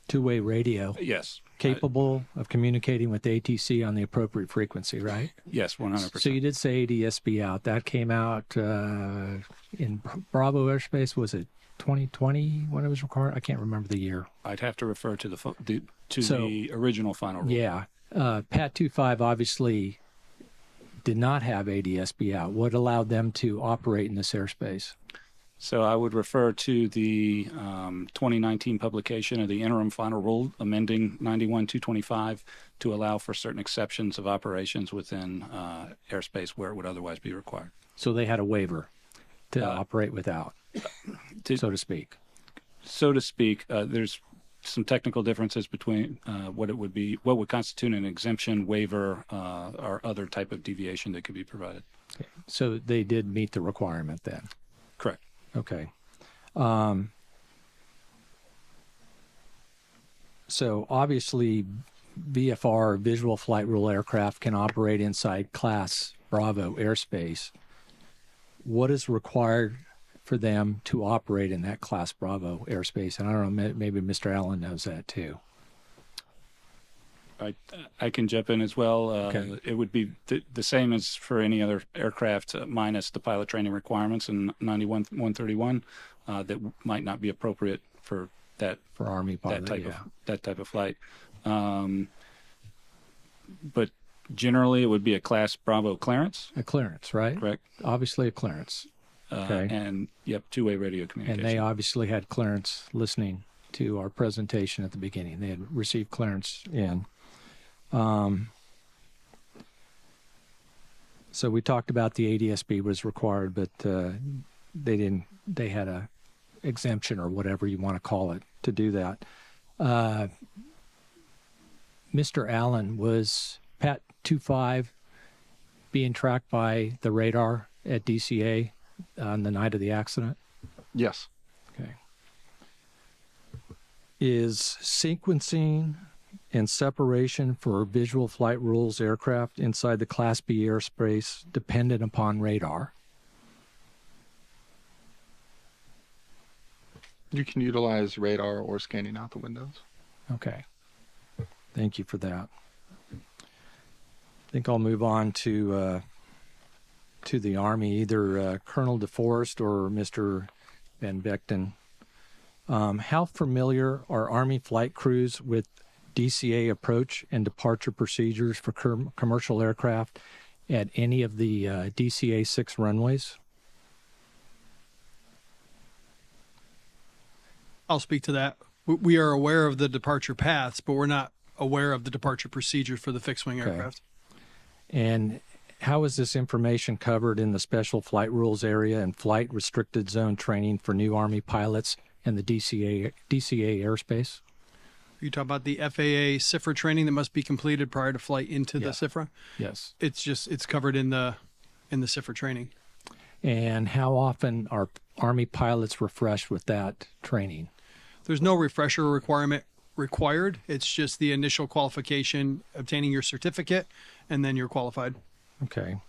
Two-way radio. Yes. Capable of communicating with ATC on the appropriate frequency, right? Yes, 100%. So you did say ADSB out. That came out in Bravo airspace. Was it 2020 when it was required? I can't remember the year. I'd have to refer to the original final rule. Yeah. PAT 25 obviously did not have ADSB out. What allowed them to operate in this airspace? So I would refer to the 2019 publication of the interim final rule amending 91-225 to allow for certain exceptions of operations within airspace where it would otherwise be required. So they had a waiver to operate without, so to speak. So to speak, there's some technical differences between what would constitute an exemption, waiver, or other type of deviation that could be provided. Okay. So they did meet the requirement then? Correct. Okay. So obviously VFR, visual flight rule aircraft, can operate inside Class Bravo airspace. What is required for them to operate in that Class Bravo airspace? And I don't know, maybe Mr. Allen knows that too. I can jump in as well. Okay. It would be the same as for any other aircraft, minus the pilot training requirements in 91-131 that might not be appropriate for that for Army pilot, that type of flight. But generally, it would be a Class Bravo clearance. A clearance, right? Correct. Obviously, a clearance. Okay. And two-way radio communication. And they obviously had clearance listening to our presentation at the beginning. They had received clearance in. So we talked about the ADSB was required, but they had a exemption or whatever you want to call it to do that. Mr. Allen, was PAT 25 being tracked by the radar at DCA on the night of the accident? Yes. Okay. Is sequencing and separation for visual flight rules aircraft inside the Class B airspace dependent upon radar? You can utilize radar or scanning out the windows. Okay. Thank you for that. I think I'll move on to the Army, either Colonel DeForest or Mr. Van Vechten. How familiar are Army flight crews with DCA approach and departure procedures for commercial aircraft at any of the DCA 6 runways? I'll speak to that. We are aware of the departure paths, but we're not aware of the departure procedures for the fixed-wing aircraft. And how is this information covered in the Special Flight Rules area and Flight Restricted Zone training for new Army pilots and the DCA airspace? Are you talking about the FAA CIFRA training that must be completed prior to flight into the CIFRA? Yes. It's covered in the CIFRA training. And how often are Army pilots refreshed with that training? There's no refresher requirement required. It's just the initial qualification, obtaining your certificate, and then you're qualified. Okay.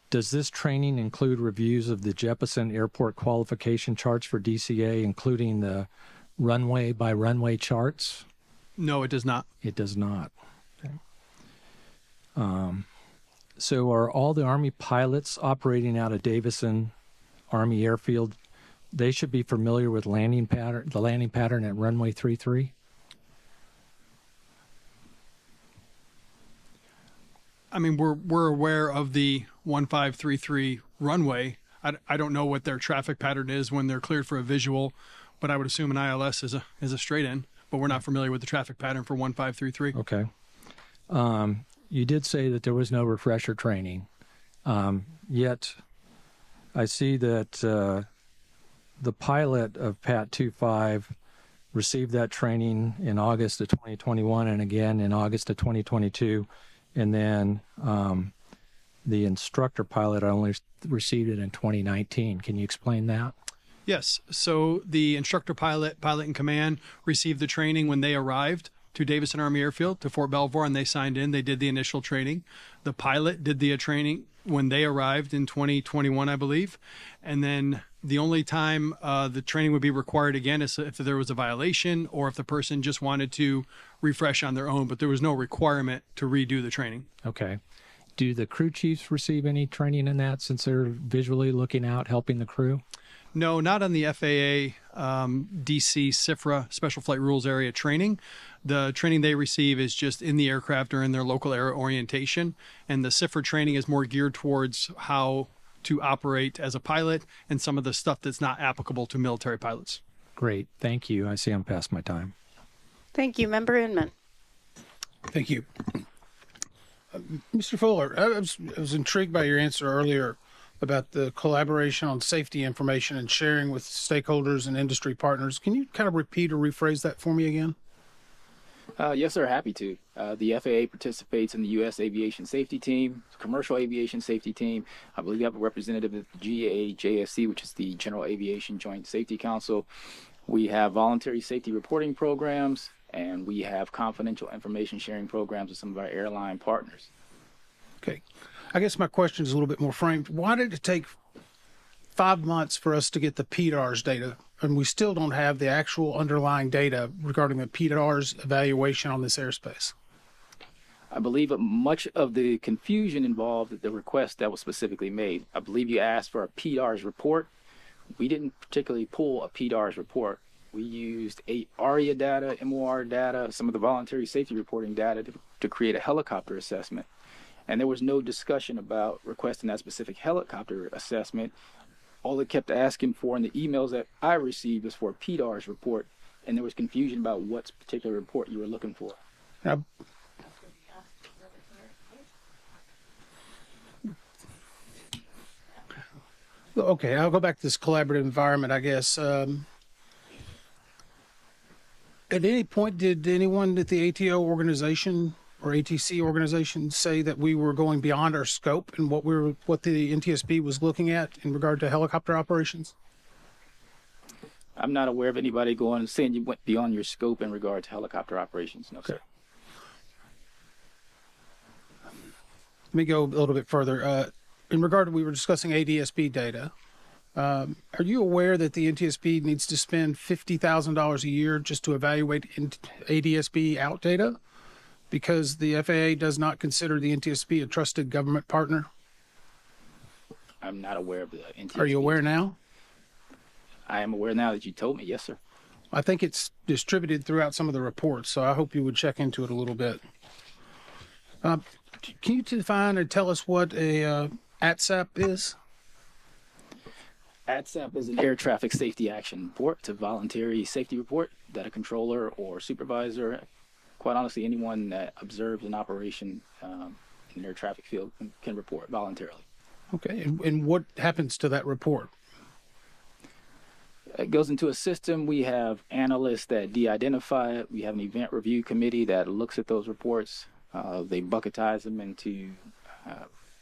Does this training include reviews of the Jeppesen Airport qualification charts for DCA, including the runway by runway charts? No, it does not. It does not. Okay. So are all the Army pilots operating out of Davison Army Airfield, they should be familiar with the landing pattern at runway 33? I mean, we're aware of the 1533 runway. I don't know what their traffic pattern is when they're cleared for a visual, but I would assume an ILS is a straight in, but we're not familiar with the traffic pattern for 1533. Okay. You did say that there was no refresher training, yet I see that the pilot of PAT 25 received that training in August of 2021 and again in August of 2022. And then the instructor pilot only received it in 2019. Can you explain that? Yes. So the instructor pilot in command received the training when they arrived to Davison Army Airfield, to Fort Belvoir, and they signed in. They did the initial training. The pilot did the training when they arrived in 2021, I believe. And then the only time the training would be required again is if there was a violation or if the person just wanted to refresh on their own, but there was no requirement to redo the training. Okay. Do the crew chiefs receive any training in that since they're visually looking out, helping the crew? No, not on the FAA DC CIFRA Special Flight Rules area training. The training they receive is just in the aircraft or in their local air orientation. And the CIFRA training is more geared towards how to operate as a pilot and some of the stuff that's not applicable to military pilots. Great. Thank you. I see I'm past my time. Thank you. Member Inman. Thank you. Mr. Fuller, I was intrigued by your answer earlier about the collaboration on safety information and sharing with stakeholders and industry partners. Can you kind of repeat or rephrase that for me again? Yes, sir. Happy to. The FAA participates in the U.S. Aviation Safety Team, Commercial Aviation Safety Team. I believe we have a representative of the GAJSC, which is the General Aviation Joint Safety Council. We have voluntary safety reporting programs, and we have confidential information sharing programs with some of our airline partners. Okay. I guess my question is a little bit more framed. Why did it take 5 months for us to get the PDARS data, and we still don't have the actual underlying data regarding the PDARS evaluation on this airspace? I believe much of the confusion involved the request that was specifically made. I believe you asked for a PDARS report. We didn't particularly pull a PDARS report. We used ARIA data, MOR data, some of the voluntary safety reporting data to create a helicopter assessment. And there was no discussion about requesting that specific helicopter assessment. All it kept asking for in the emails that I received was for a PDARS report, and there was confusion about what particular report you were looking for. Okay, I'll go back to this collaborative environment, I guess. At any point, did anyone at the ATO organization or ATC organization say that we were going beyond our scope and what the NTSB was looking at in regard to helicopter operations? I'm not aware of anybody saying you went beyond your scope in regard to helicopter operations. No, sir. Let me go a little bit further. In regard to, we were discussing ADSB data. Are you aware that the NTSB needs to spend $50,000 a year just to evaluate ADSB out data because the FAA does not consider the NTSB a trusted government partner? I'm not aware of the NTSB. Are you aware now? I am aware now that you told me. Yes, sir. I think it's distributed throughout some of the reports, so I hope you would check into it a little bit. Can you define and tell us what a ATSAP is? ATSAP is an air traffic safety action report. It's a voluntary safety report that a controller or supervisor, quite honestly, anyone that observes an operation in an air traffic field can report voluntarily. Okay, and what happens to that report? It goes into a system. We have analysts that de-identify it. We have an event review committee that looks at those reports. They bucketize them into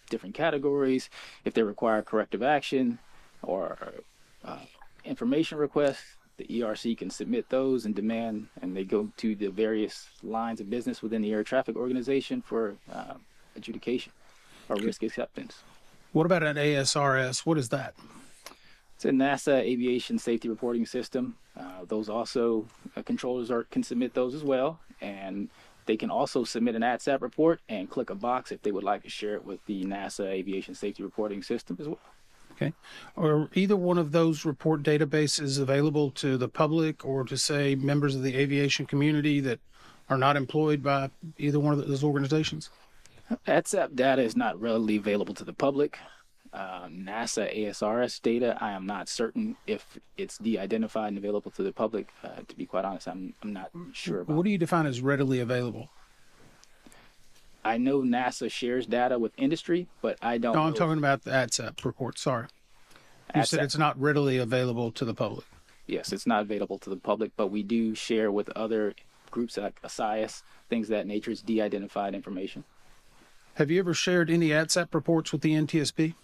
different categories. If they require corrective action or information requests, the ERC can submit those and demand, and they go to the various lines of business within the air traffic organization for adjudication or risk acceptance. What about an ASRS? What is that? It's a NASA aviation safety reporting system. Those also, controllers can submit those as well. And they can also submit an ATSAP report and click a box if they would like to share it with the NASA aviation safety reporting system as well. Okay. Are either one of those report databases available to the public or to, say, members of the aviation community that are not employed by either one of those organizations? ATSAP data is not readily available to the public. NASA ASRS data, I am not certain if it's de-identified and available to the public. To be quite honest, I'm not sure about. What do you define as readily available? I know NASA shares data with industry, but I don't know. No, I'm talking about the ATSAP report. Sorry. You said it's not readily available to the public. Yes, it's not available to the public, but we do share with other groups like ASIAS, things of that nature. It's de-identified information. Have you ever shared any ATSAP reports with the NTSB?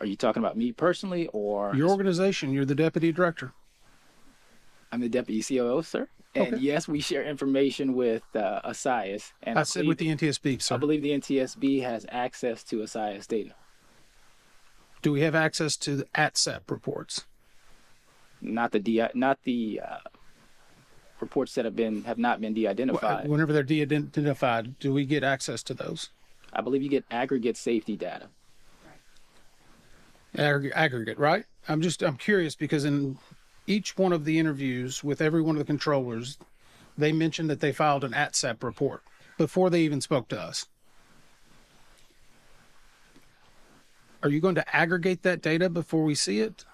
Are you talking about me personally or? Your organization. You're the deputy director. I'm the deputy COO, sir. And Okay. yes, we share information with ASIAS. And I said with the NTSB, sir. I believe the NTSB has access to ASIAS data. Do we have access to the ATSAP reports? Not the reports that have not been de-identified. Whenever they're de-identified, do we get access to those? I believe you get aggregate safety data. Aggregate, right? I'm curious because in each one of the interviews with every one of the controllers, they mentioned that they filed an ATSAP report before they even spoke to us. Are you going to aggregate that data before we see it?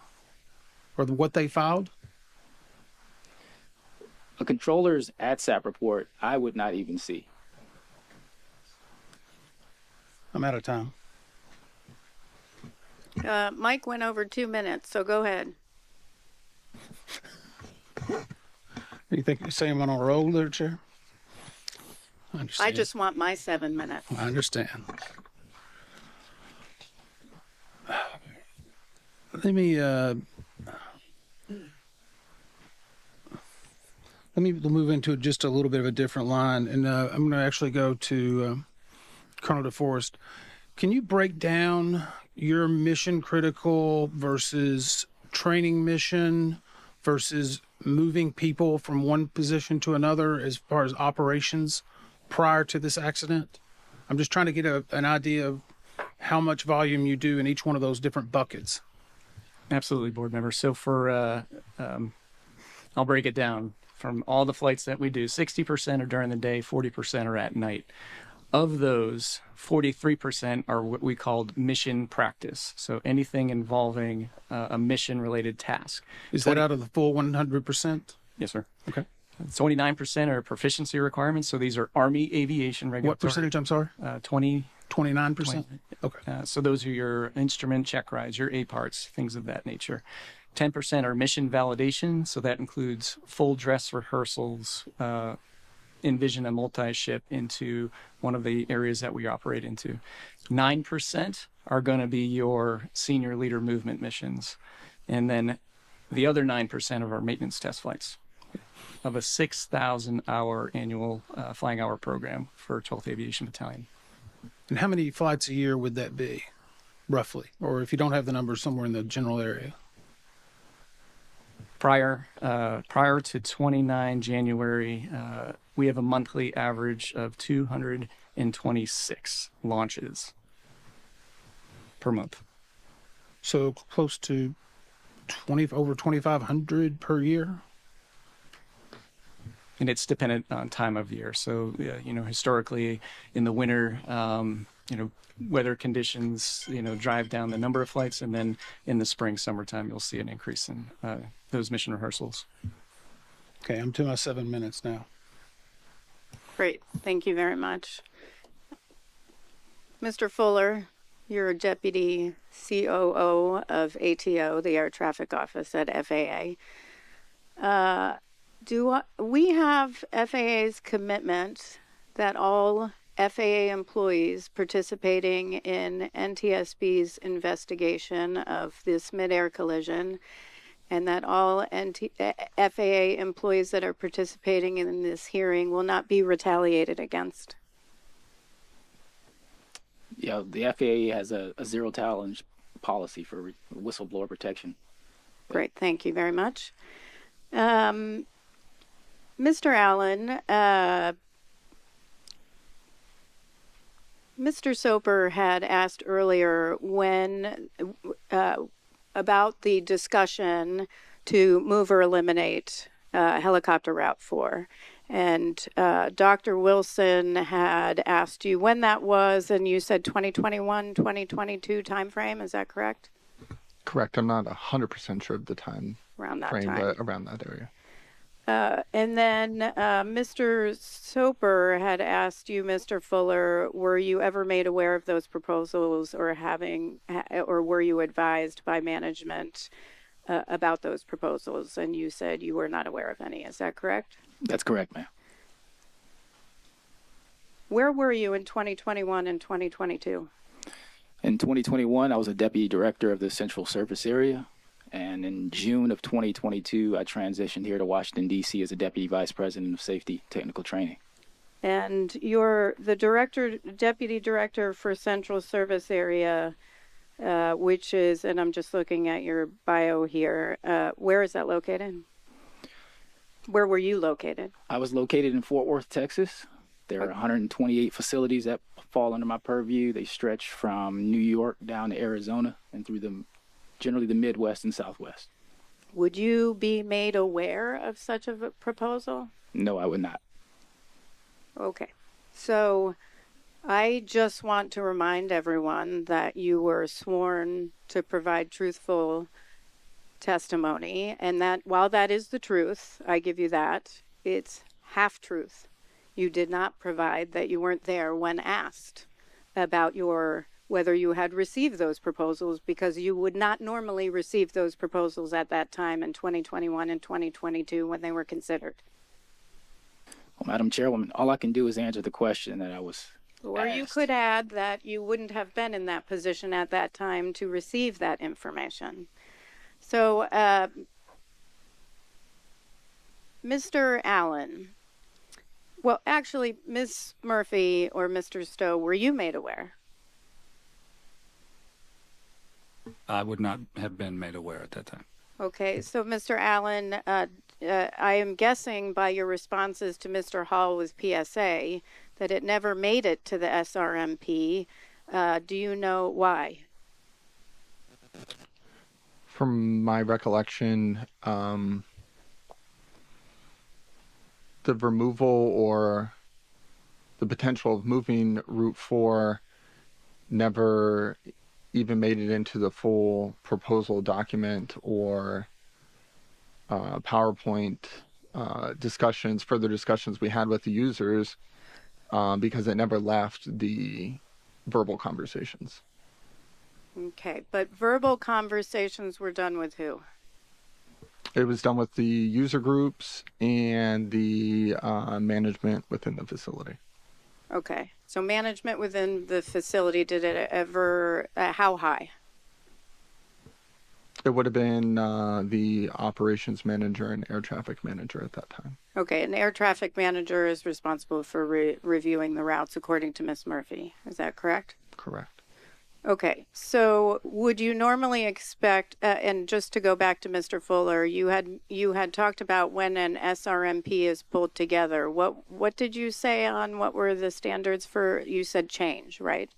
Or what they filed? A controller's ATSAP report, I would not even see. I'm out of time. Mike went over 2 minutes, so go ahead. You think you're saying I'm on a roll there, Chair? I understand. I just want my 7 minutes. I understand. Let me move into just a little bit of a different line, and I'm going to actually go to Colonel DeForest. Can you break down your mission critical versus training mission versus moving people from one position to another as far as operations prior to this accident? I'm just trying to get an idea of how much volume you do in each one of those different buckets. Absolutely, board member. So for, I'll break it down. From all the flights that we do, 60% are during the day, 40% are at night. Of those, 43% are what we called mission practice. So anything involving a mission-related task. Is that out of the full 100%? Yes, sir. Okay. 29% are proficiency requirements. So these are Army aviation regulatory. What percentage, I'm sorry? 29%? Okay. So those are your instrument check rides, your A parts, things of that nature. 10% are mission validation. So that includes full dress rehearsals, envision a multi-ship into one of the areas that we operate into. 9% are going to be your senior leader movement missions. And then the other 9% of our maintenance test flights of a 6,000-hour annual flying hour program for 12th Aviation Battalion. And how many flights a year would that be? roughly? Or if you don't have the numbers, somewhere in the general area? Prior to 29 January, we have a monthly average of 226 launches per month. So close to over 2,500 per year? And it's dependent on time of year. So, historically in the winter, weather conditions, drive down the number of flights. And then in the spring, summertime, you'll see an increase in those mission rehearsals. Okay, I'm to my 7 minutes now. Great. Thank you very much. Mr. Fuller, you're Deputy COO of ATO, the Air Traffic Office at FAA. We have FAA's commitment that all FAA employees participating in NTSB's investigation of this midair collision, and that all FAA employees that are participating in this hearing will not be retaliated against? Yeah, the FAA has a zero tolerance policy for whistleblower protection. Great, thank you very much. Mr. Allen, Mr. Soper had asked earlier about the discussion to move or eliminate helicopter Route 4. And Dr. Wilson had asked you when that was, and you said 2021, 2022 timeframe. Is that correct? Correct. I'm not 100% sure of the time around that frame, time. but around that area. And then Mr. Soper had asked you, Mr. Fuller, were you ever made aware of those proposals, or were you advised by management about those proposals? And you said you were not aware of any. Is that correct? That's correct, ma'am. Where were you in 2021 and 2022? In 2021, I was a deputy director of the Central Service Area. And in June of 2022, I transitioned here to Washington, D.C. as a deputy vice president of safety technical training. And you're the deputy director for Central Service Area, which is, and I'm just looking at your bio here, where is that located? Where were you located? I was located in Fort Worth, Texas. There are 128 facilities that fall under my purview. They stretch from New York down to Arizona and through generally the Midwest and Southwest. Would you be made aware of such a proposal? No, I would not. Okay. So I just want to remind everyone that you were sworn to provide truthful testimony, and that while that is the truth, I give you that, it's half truth. You did not provide that you weren't there when asked about whether you had received those proposals, because you would not normally receive those proposals at that time in 2021 and 2022 when they were considered. Well, Madam Chairwoman, all I can do is answer the question that I was Or asked. You could add that you wouldn't have been in that position at that time to receive that information. So, Mr. Allen, well, actually, Ms. Murphy or Mr. Stowe, were you made aware? I would not have been made aware at that time. Okay, so Mr. Allen, I am guessing by your responses to Mr. Hall with PSA that it never made it to the SRMP. Do you know why? From my recollection, the removal or the potential of moving Route 4 never even made it into the full proposal document or PowerPoint further discussions we had with the users, because it never left the verbal conversations. Okay, but verbal conversations were done with who? It was done with the user groups and the management within the facility. Okay, so management within the facility, did it ever, how high? It would have been the operations manager and air traffic manager at that time. Okay, an air traffic manager is responsible for reviewing the routes according to Ms. Murphy. Is that correct? Correct. Okay, so would you normally expect, and just to go back to Mr. Fuller, you had talked about when an SRMP is pulled together. What did you say on what were the standards for? You said change, right?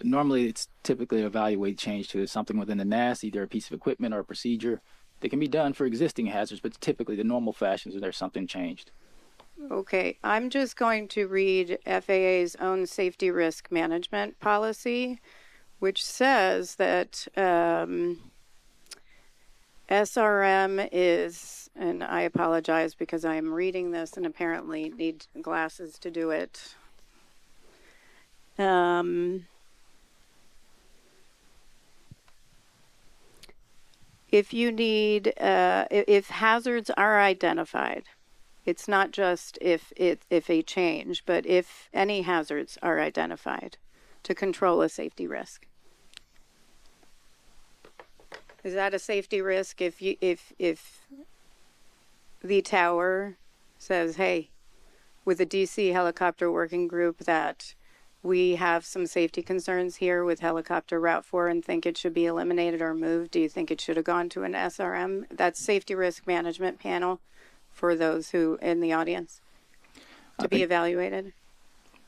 Normally, it's typically evaluate change to something within the NAS, either a piece of equipment or a procedure that can be done for existing hazards, but typically the normal fashions is there's something changed. Okay, I'm just going to read FAA's own safety risk management policy, which says that SRM is, and I apologize because I am reading this and apparently need glasses to do it. If you need, if hazards are identified, it's not just if a change, but if any hazards are identified to control a safety risk. Is that a safety risk if the tower says, hey, with the DC helicopter working group that we have some safety concerns here with helicopter Route 4 and think it should be eliminated or moved, do you think it should have gone to an SRM? That's safety risk management panel for those who in the audience to be evaluated?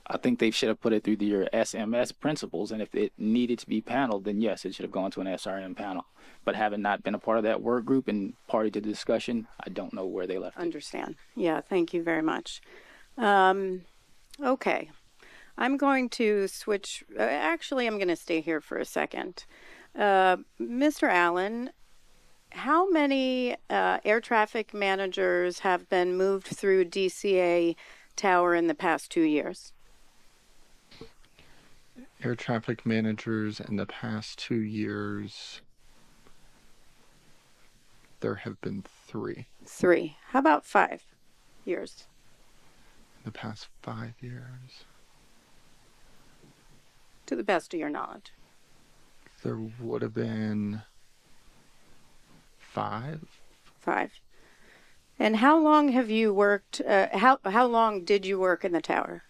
I think they should have put it through your SMS principles, and if it needed to be paneled, then yes, it should have gone to an SRM panel. But having not been a part of that work group and party to the discussion, I don't know where they left it. Understand. Yeah, thank you very much. Okay. I'm going to switch. Actually, I'm going to stay here for a second. Mr. Allen, how many air traffic managers have been moved through DCA Tower in the past 2 years? Air traffic managers in the past 2 years, there have been 3. 3. How about 5 years? In the past 5 years. To the best of your knowledge. There would have been 5. 5. And how long have you worked, how long did you work in the tower?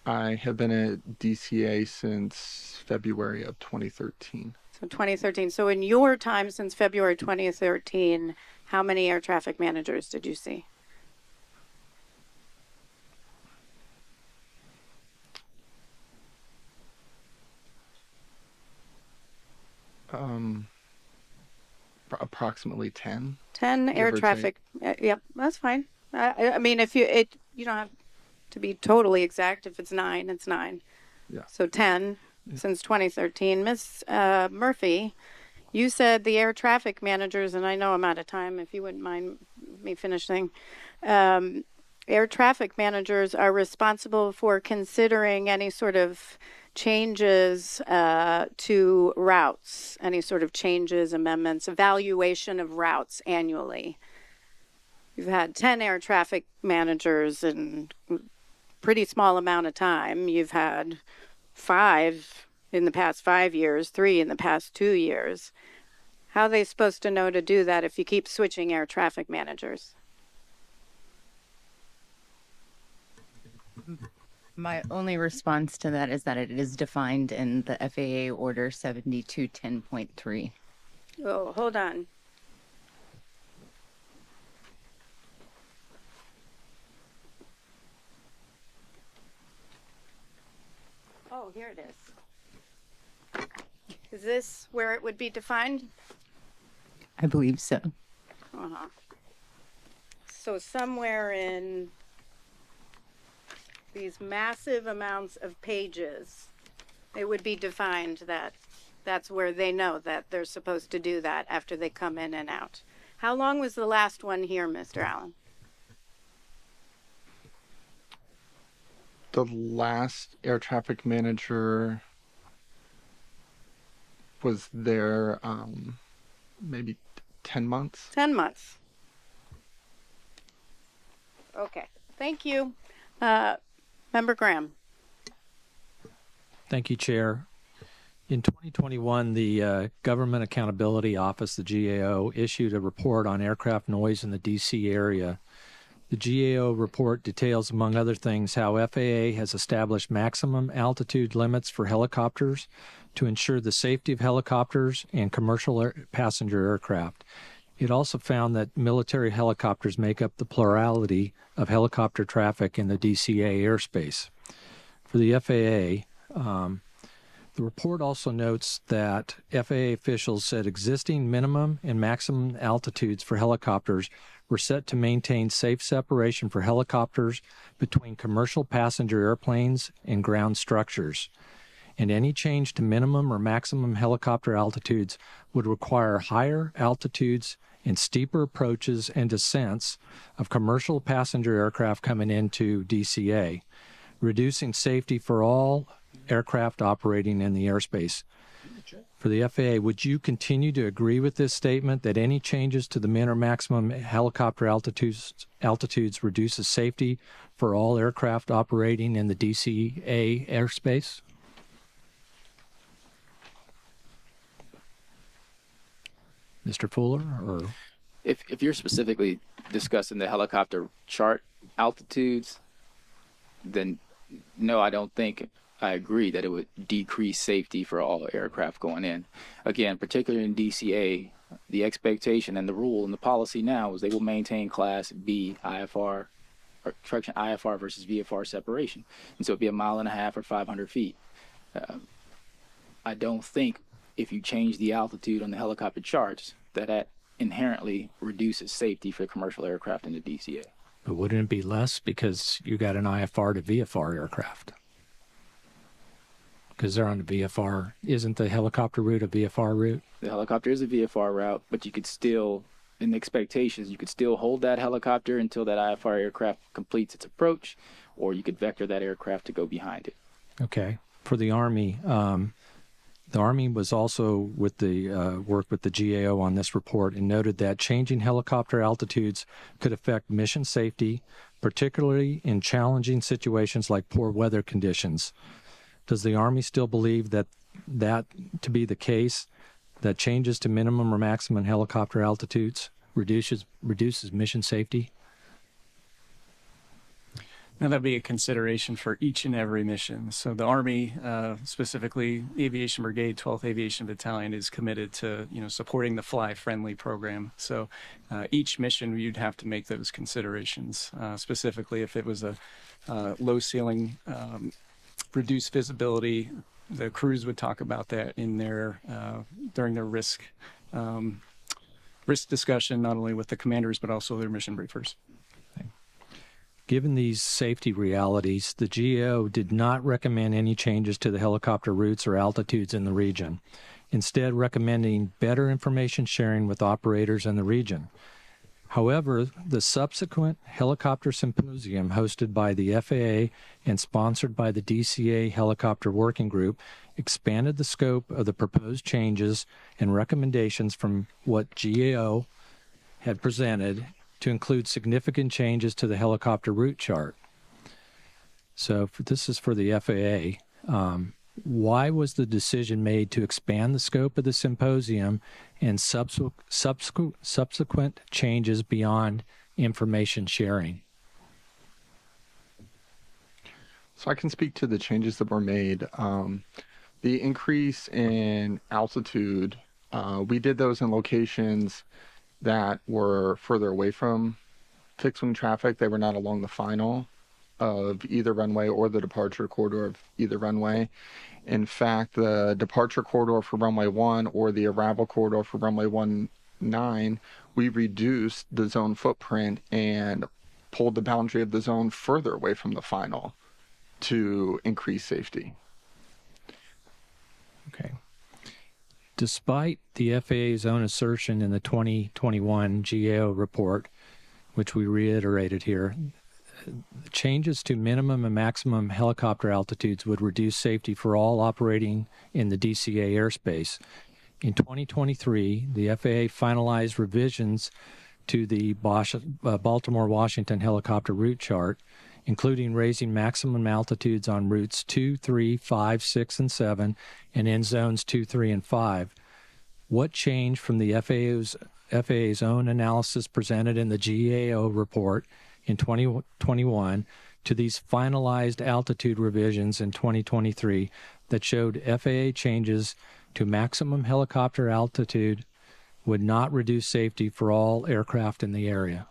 I have been at DCA since February of 2013. So 2013. So in your time since February 2013, how many air traffic managers did you see? Approximately 10. 10 air traffic. Yep, that's fine. I mean, if you don't have to be totally exact. If it's 9, it's 9. Yeah. So 10 since 2013. Ms. Murphy, you said the air traffic managers, and I know I'm out of time. If you wouldn't mind me finishing, air traffic managers are responsible for considering any sort of changes to routes, any sort of changes, amendments, evaluation of routes annually. You've had 10 air traffic managers in a pretty small amount of time. You've had 5 in the past 5 years, 3 in the past 2 years. How are they supposed to know to do that if you keep switching air traffic managers? My only response to that is that it is defined in the FAA Order 7210.3. Oh, hold on. Oh, here it is. Is this where it would be defined? I believe so. Uh-huh. So somewhere in these massive amounts of pages, it would be defined that that's where they know that they're supposed to do that after they come in and out. How long was the last one here, Mr. Allen? The last air traffic manager was there maybe 10 months. 10 months. Okay. Thank you. Member Graham. Thank you, Chair. In 2021, the Government Accountability Office, the GAO, issued a report on aircraft noise in the D.C. area. The GAO report details, among other things, how FAA has established maximum altitude limits for helicopters to ensure the safety of helicopters and commercial passenger aircraft. It also found that military helicopters make up the plurality of helicopter traffic in the DCA airspace. For the FAA, the report also notes that FAA officials said existing minimum and maximum altitudes for helicopters were set to maintain safe separation for helicopters between commercial passenger airplanes and ground structures. And any change to minimum or maximum helicopter altitudes would require higher altitudes and steeper approaches and descents of commercial passenger aircraft coming into DCA, reducing safety for all aircraft operating in the airspace. For the FAA, would you continue to agree with this statement that any changes to the min or maximum helicopter altitudes reduces safety for all aircraft operating in the DCA airspace? Mr. Fuller, or if you're specifically discussing the helicopter chart altitudes, then no, I don't think I agree that it would decrease safety for all aircraft going in. Again, particularly in DCA, the expectation and the rule and the policy now is they will maintain Class B IFR, or correction, IFR versus VFR separation. And so it'd be 1.5 miles or 500 feet. I don't think if you change the altitude on the helicopter charts that inherently reduces safety for commercial aircraft in the DCA. But wouldn't it be less because you got an IFR to VFR aircraft? Because they're on the VFR. Isn't the helicopter route a VFR route? The helicopter is a VFR route, but you could still, in the expectations, you could still hold that helicopter until that IFR aircraft completes its approach, or you could vector that aircraft to go behind it. Okay. For the Army, the Army was also with the worked with the GAO on this report and noted that changing helicopter altitudes could affect mission safety, particularly in challenging situations like poor weather conditions. Does the Army still believe that to be the case, that changes to minimum or maximum helicopter altitudes reduces mission safety? Now, that'd be a consideration for each and every mission. So the Army, specifically Aviation Brigade, 12th Aviation Battalion, is committed to supporting the Fly Friendly program. So each mission, you'd have to make those considerations. Specifically, if it was a low ceiling, reduced visibility, the crews would talk about that in their during their risk discussion, not only with the commanders but also their mission briefers. Given these safety realities, the GAO did not recommend any changes to the helicopter routes or altitudes in the region, instead recommending better information sharing with operators in the region. However, the subsequent helicopter symposium hosted by the FAA and sponsored by the DCA Helicopter Working Group expanded the scope of the proposed changes and recommendations from what GAO had presented to include significant changes to the helicopter route chart. So this is for the FAA. Why was the decision made to expand the scope of the symposium and subsequent changes beyond information sharing? So I can speak to the changes that were made. The increase in altitude, we did those in locations that were further away from fixed-wing traffic. They were not along the final of either runway or the departure corridor of either runway. In fact, the departure corridor for runway 1 or the arrival corridor for runway 19, we reduced the zone footprint and pulled the boundary of the zone further away from the final to increase safety. Okay. Despite the FAA's own assertion in the 2021 GAO report, which we reiterated here, changes to minimum and maximum helicopter altitudes would reduce safety for all operating in the DCA airspace. In 2023, the FAA finalized revisions to the Baltimore-Washington helicopter route chart, including raising maximum altitudes on routes 2, 3, 5, 6, and 7, and in zones 2, 3, and 5. What changed from the FAA's own analysis presented in the GAO report in 2021 to these finalized altitude revisions in 2023 that showed FAA changes to maximum helicopter altitude would not reduce safety for all aircraft in the area.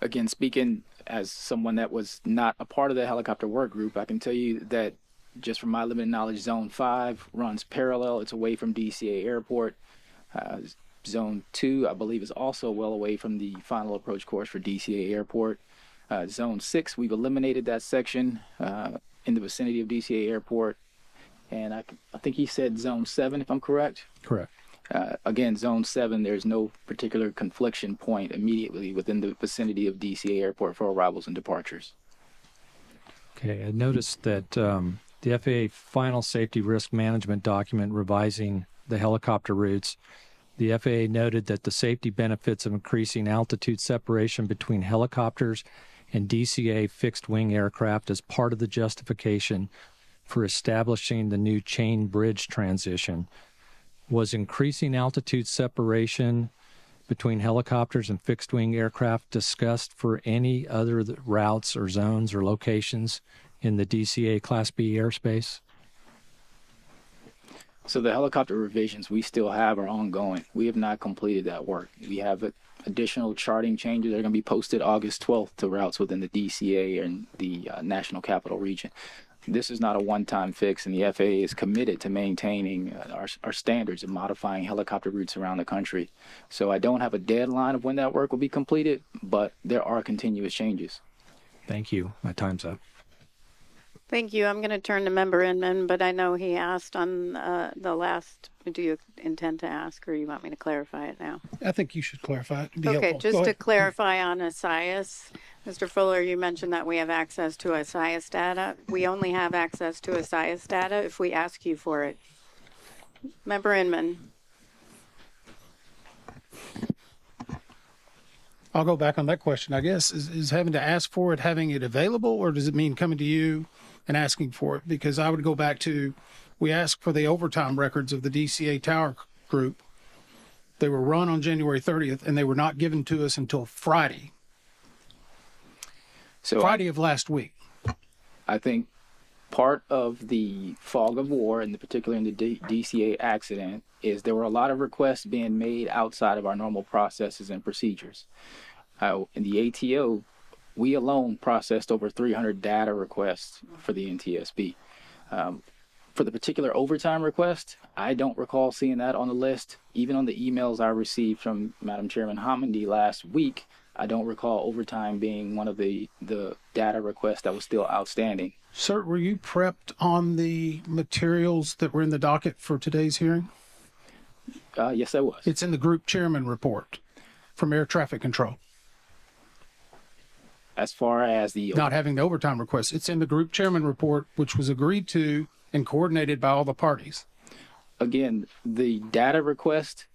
Again, speaking as someone that was not a part of the helicopter work group, I can tell you that just from my limited knowledge, Zone 5 runs parallel. It's away from DCA Airport. Zone 2, I believe, is also well away from the final approach course for DCA Airport. Zone 6, we've eliminated that section in the vicinity of DCA Airport. And I think he said Zone 7, if I'm correct. Correct. Again, Zone 7, there's no particular confliction point immediately within the vicinity of DCA Airport for arrivals and departures. Okay, I noticed that the FAA final safety risk management document revising the helicopter routes, the FAA noted that the safety benefits of increasing altitude separation between helicopters and DCA fixed-wing aircraft as part of the justification for establishing the new chain bridge transition. Was increasing altitude separation between helicopters and fixed-wing aircraft discussed for any other routes or zones or locations in the DCA Class B airspace? So the helicopter revisions we still have are ongoing. We have not completed that work. We have additional charting changes that are going to be posted August 12th to routes within the DCA and the National Capital Region. This is not a one-time fix, and the FAA is committed to maintaining our standards and modifying helicopter routes around the country. So I don't have a deadline of when that work will be completed, but there are continuous changes. Thank you. My time's up. Thank you. I'm going to turn to Member Inman, but I know he asked on the last. Do you intend to ask, or you want me to clarify it now? I think you should clarify it. Okay, just to clarify on ASIAS, Mr. Fuller, you mentioned that we have access to ASIAS data. We only have access to ASIAS data if we ask you for it. Member Inman. I'll go back on that question. I guess is having to ask for it, having it available, or does it mean coming to you and asking for it? Because I would go back to, we asked for the overtime records of the DCA Tower Group. They were run on January 30th, and they were not given to us until Friday. So Friday of last week. I think part of the fog of war, and particularly in the DCA accident, is there were a lot of requests being made outside of our normal processes and procedures. In the ATO, we alone processed over 300 data requests for the NTSB. For the particular overtime request, I don't recall seeing that on the list. Even on the emails I received from Madam Chairman Hamandi last week, I don't recall overtime being one of the data requests that was still outstanding. Sir, were you prepped on the materials that were in the docket for today's hearing? Yes, I was. It's in the group chairman report from Air Traffic Control. As far as the not having the overtime request, it's in the group chairman report, which was agreed to and coordinated by all the parties. Again, the data request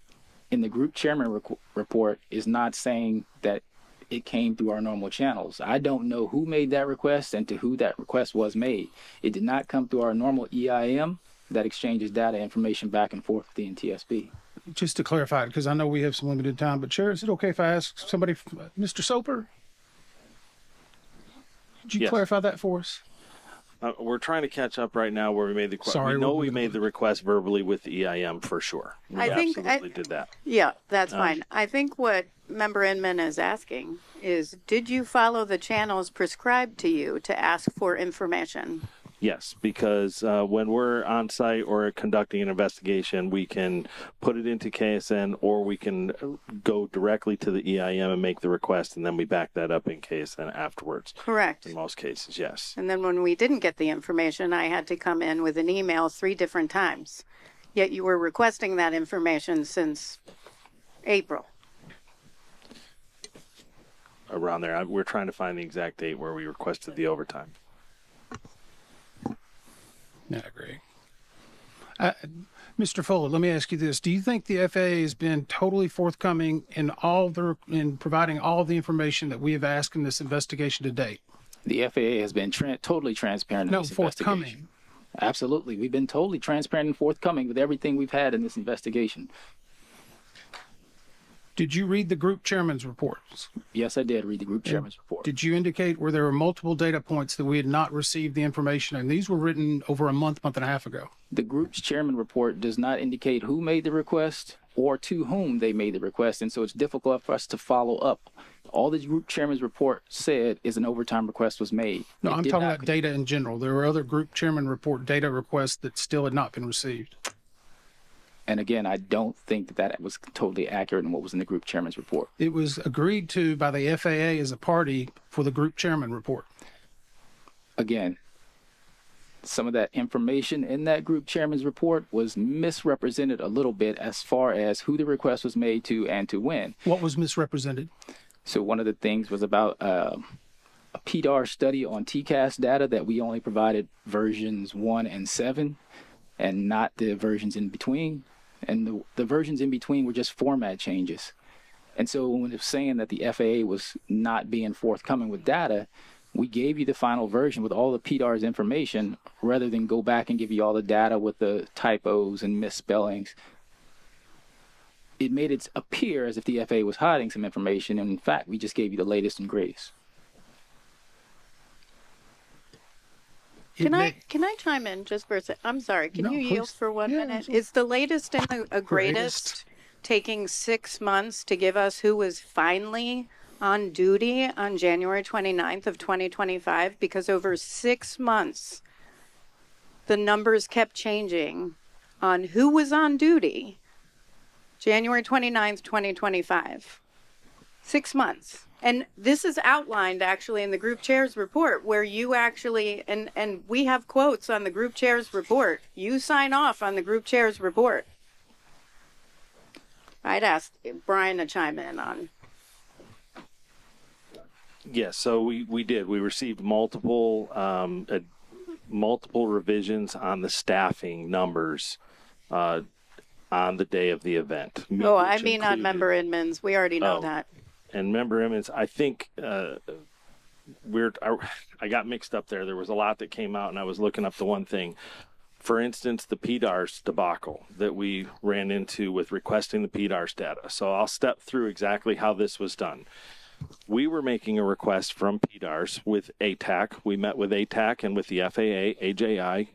in the group chairman report is not saying that it came through our normal channels. I don't know who made that request and to who that request was made. It did not come through our normal EIM that exchanges data information back and forth with the NTSB. Just to clarify it, because I know we have some limited time, but Chair, is it okay if I ask somebody, Mr. Soper? Could you clarify that for us? We're trying to catch up right now where we made the request. We know we made the request verbally with the EIM for sure. We absolutely did that. Yeah, that's fine. I think what Member Inman is asking is, did you follow the channels prescribed to you to ask for information? Yes, because when we're on site or conducting an investigation, we can put it into KSN or we can go directly to the EIM and make the request, and then we back that up in KSN afterwards. Correct. In most cases, yes. And then when we didn't get the information, I had to come in with an email 3 different times. Yet you were requesting that information since April. Around there. We're trying to find the exact date where we requested the overtime. Yeah, I agree. Mr. Fuller, let me ask you this. Do you think the FAA has been totally forthcoming in providing all the information that we have asked in this investigation to date? The FAA has been totally transparent in this investigation. Absolutely. We've been totally transparent and forthcoming with everything we've had in this investigation. Did you read the group chairman's reports? Yes, I did read the group chairman's report. Did you indicate where there were multiple data points that we had not received the information? And these were written over a month and a half ago. The group's chairman report does not indicate who made the request or to whom they made the request, and so it's difficult for us to follow up. All the group chairman's report said is an overtime request was made. No, I'm talking about data in general. There were other group chairman report data requests that still had not been received. And again, I don't think that that was totally accurate in what was in the group chairman's report. It was agreed to by the FAA as a party for the group chairman report. Again, some of that information in that group chairman's report was misrepresented a little bit as far as who the request was made to and to when. What was misrepresented? So one of the things was about a PDAR study on TCAS data that we only provided versions 1 and 7 and not the versions in between. And the versions in between were just format changes. And so when it was saying that the FAA was not being forthcoming with data, we gave you the final version with all the PDAR's information rather than go back and give you all the data with the typos and misspellings. It made it appear as if the FAA was hiding some information, and in fact, we just gave you the latest and greatest. Can I chime in just for a second? I'm sorry. Can you yield for 1 minute? Is the latest and the greatest taking 6 months to give us who was finally on duty on January 29th of 2025? Because over 6 months, the numbers kept changing on who was on duty January 29th, 2025. 6 months. And this is outlined actually in the group chair's report where you actually, and we have quotes on the group chair's report. You sign off on the group chair's report. I'd ask Brian to chime in on. Yes, so we did. We received multiple revisions on the staffing numbers on the day of the event. Oh, I mean on member admins. We already know that. And member admins, I think I got mixed up there. There was a lot that came out, and I was looking up the one thing. For instance, the PDARS debacle that we ran into with requesting the PDARS data. So I'll step through exactly how this was done. We were making a request from PDARS with ATAC. We met with ATAC and with the FAA, AJI,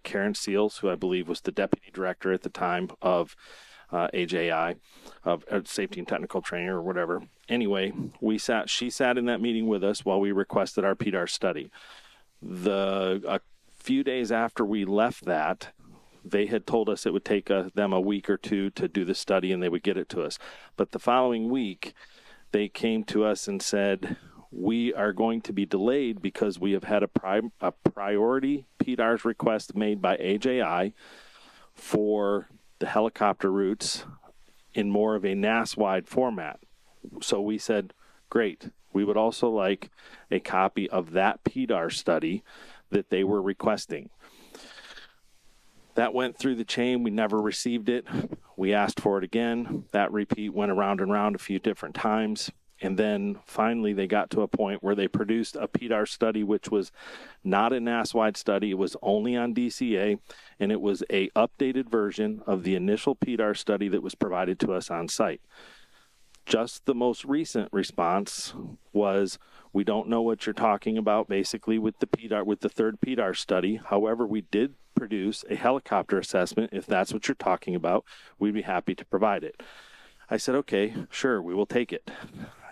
Karen Seals, who I believe was the deputy director at the time of AJI, of Safety and Technical Training or whatever. Anyway, she sat in that meeting with us while we requested our PDAR study. A few days after we left that, they had told us it would take them a week or two to do the study and they would get it to us. But the following week, they came to us and said, we are going to be delayed because we have had a priority PDARS request made by AJI for the helicopter routes in more of a NAS-wide format. So we said, great. We would also like a copy of that PDAR study that they were requesting. That went through the chain. We never received it. We asked for it again. That repeat went around and around a few different times. And then finally they got to a point where they produced a PDAR study, which was not a NAS-wide study. It was only on DCA, and it was a updated version of the initial PDAR study that was provided to us on site. Just the most recent response was, we don't know what you're talking about, basically, with the third PDAR study. However, we did produce a helicopter assessment. If that's what you're talking about, we'd be happy to provide it. I said, okay, sure, we will take it.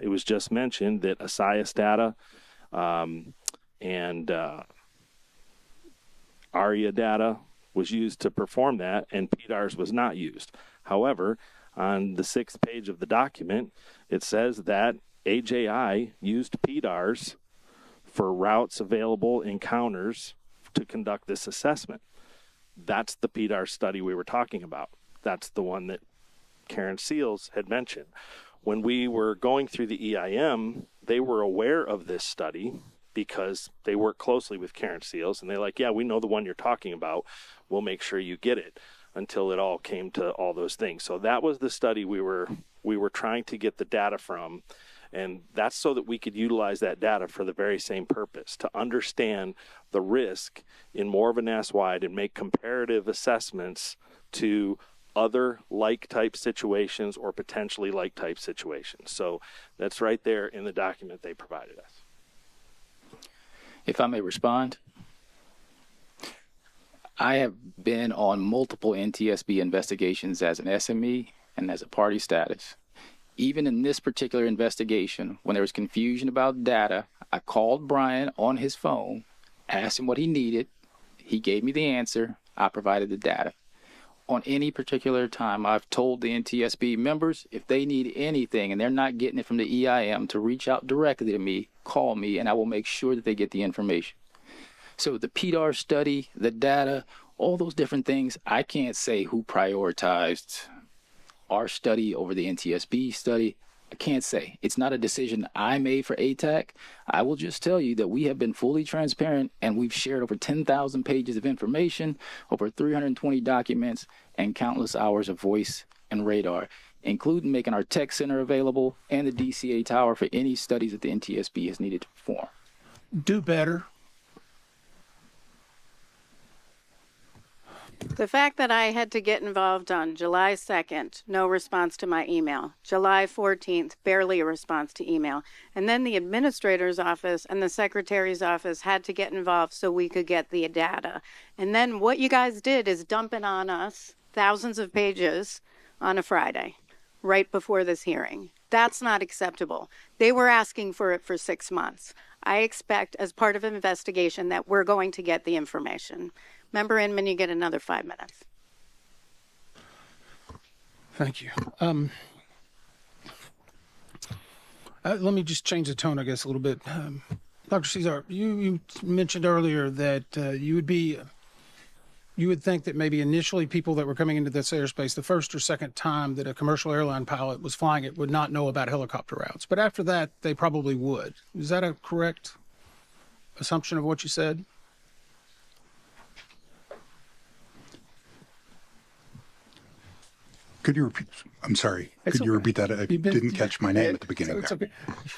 It was just mentioned that ASIAS data and ARIA data was used to perform that, and PDARS was not used. However, on the 6th page of the document, it says that AJI used PDARS for routes available encounters to conduct this assessment. That's the PDARS study we were talking about. That's the one that Karen Seals had mentioned. When we were going through the EIM, they were aware of this study because they work closely with Karen Seals, and they're like, yeah, we know the one you're talking about. We'll make sure you get it, until it all came to all those things. So that was the study we were trying to get the data from, and that's so that we could utilize that data for the very same purpose, to understand the risk in more of a NAS-wide and make comparative assessments to other like type situations or potentially like type situations. So that's right there in the document they provided us. If I may respond, I have been on multiple NTSB investigations as an SME and as a party status. Even in this particular investigation, when there was confusion about data, I called Brian on his phone, asked him what he needed. He gave me the answer. I provided the data. On any particular time, I've told the NTSB members if they need anything and they're not getting it from the EIM to reach out directly to me, call me, and I will make sure that they get the information. So the PDAR study, the data, all those different things, I can't say who prioritized our study over the NTSB study. I can't say. It's not a decision I made for ATAC. I will just tell you that we have been fully transparent and we've shared over 10,000 pages of information, over 320 documents, and countless hours of voice and radar, including making our tech center available and the DCA tower for any studies that the NTSB has needed to perform. Do better. The fact that I had to get involved on July 2nd, no response to my email. July 14th, barely a response to email. And then the administrator's office and the secretary's office had to get involved so we could get the data. And then what you guys did is dump it on us, thousands of pages on a Friday, right before this hearing. That's not acceptable. They were asking for it for 6 months. I expect as part of an investigation that we're going to get the information. Member Inman, you get another 5 minutes. Thank you. Let me just change the tone, I guess, a little bit. Dr. Cesar, you mentioned earlier that you would think that maybe initially people that were coming into this airspace the first or second time that a commercial airline pilot was flying it would not know about helicopter routes. But after that, they probably would. Is that a correct assumption of what you said? Could you repeat? I'm sorry. Could you repeat that? I didn't catch my name at the beginning. It's okay.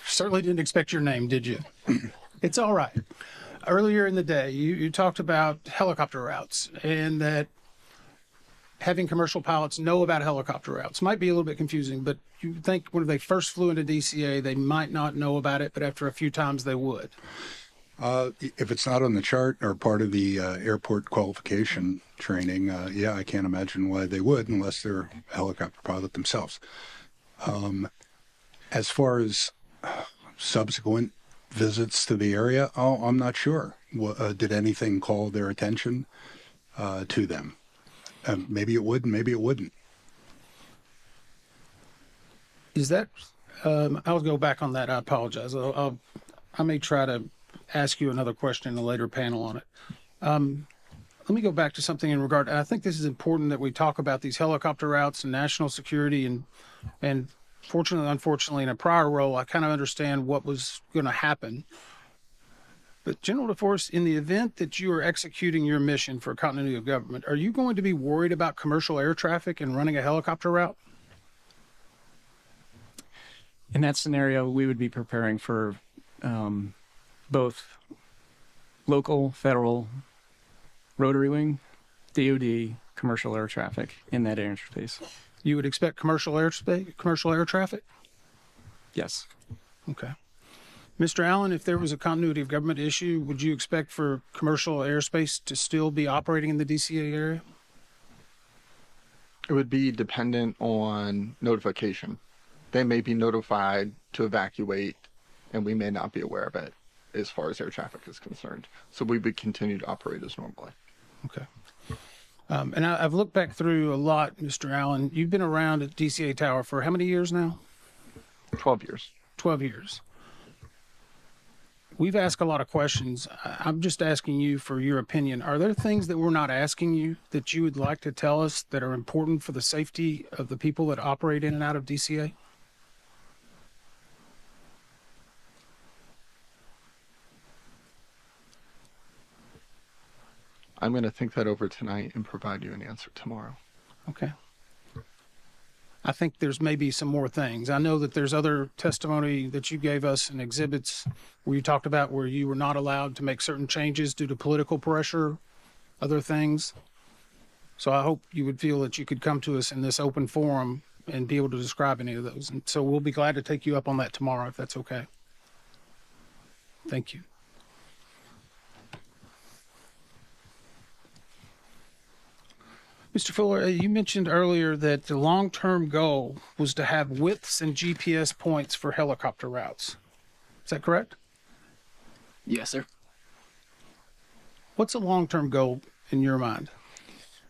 Certainly didn't expect your name, did you? It's all right. Earlier in the day, you talked about helicopter routes and that having commercial pilots know about helicopter routes might be a little bit confusing, but you think when they first flew into DCA, they might not know about it, but after a few times they would. If it's not on the chart or part of the airport qualification training, yeah, I can't imagine why they would unless they're a helicopter pilot themselves. As far as subsequent visits to the area, I'm not sure. Did anything call their attention to them? Maybe it would, maybe it wouldn't. Is that, I'll go back on that. I apologize. I may try to ask you another question in a later panel on it. Let me go back to something in regard. I think this is important that we talk about these helicopter routes and national security. And fortunately, unfortunately, in a prior role, I kind of understand what was going to happen. But General DeForest, in the event that you are executing your mission for continuity of government, are you going to be worried about commercial air traffic and running a helicopter route? In that scenario, we would be preparing for both local, federal, rotary wing, DOD, commercial air traffic in that airspace. You would expect commercial air traffic? Yes. Okay. Mr. Allen, if there was a continuity of government issue, would you expect for commercial airspace to still be operating in the DCA area? It would be dependent on notification. They may be notified to evacuate, and we may not be aware of it as far as air traffic is concerned. So we would continue to operate as normally. Okay. And I've looked back through a lot, Mr. Allen. You've been around at DCA Tower for how many years now? 12 years. 12 years. We've asked a lot of questions. I'm just asking you for your opinion. Are there things that we're not asking you that you would like to tell us that are important for the safety of the people that operate in and out of DCA? I'm going to think that over tonight and provide you an answer tomorrow. Okay. I think there's maybe some more things. I know that there's other testimony that you gave us and exhibits where you talked about where you were not allowed to make certain changes due to political pressure, other things. So I hope you would feel that you could come to us in this open forum and be able to describe any of those. And so we'll be glad to take you up on that tomorrow, if that's okay. Thank you. Mr. Fuller, you mentioned earlier that the long-term goal was to have widths and GPS points for helicopter routes. Is that correct? Yes, sir. What's a long-term goal in your mind?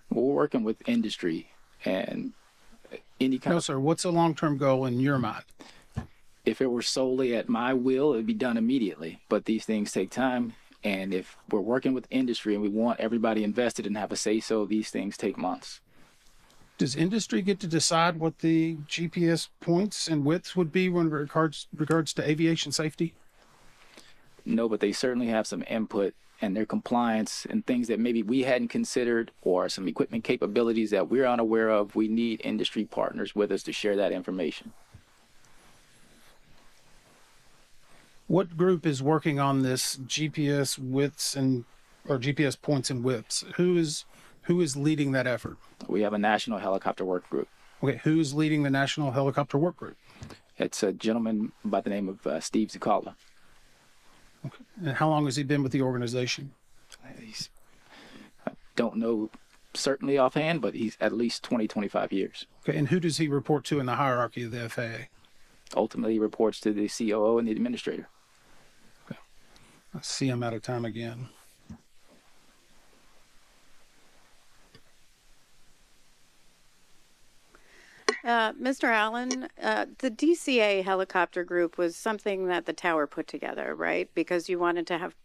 Well, we're working with industry and any kind No, of, sir. What's a long-term goal in your mind? if it were solely at my will, it would be done immediately. But these things take time. And if we're working with industry and we want everybody invested and have a say so, these things take months. Does industry get to decide what the GPS points and widths would be when regards to aviation safety? No, but they certainly have some input, and their compliance and things that maybe we hadn't considered, or some equipment capabilities that we're unaware of. We need industry partners with us to share that information. What group is working on this GPS widths or GPS points and widths? Who is leading that effort? We have a national helicopter work group. Okay, who's leading the National Helicopter Work Group? It's a gentleman by the name of Steve Zukala. Okay. And how long has he been with the organization? I don't know certainly offhand, but he's at least 20, 25 years. Okay, and who does he report to in the hierarchy of the FAA? Ultimately, he reports to the COO and the administrator. Okay. I see I'm out of time again. Mr. Allen, the DCA helicopter group was something that the tower put together, right? Because you wanted to have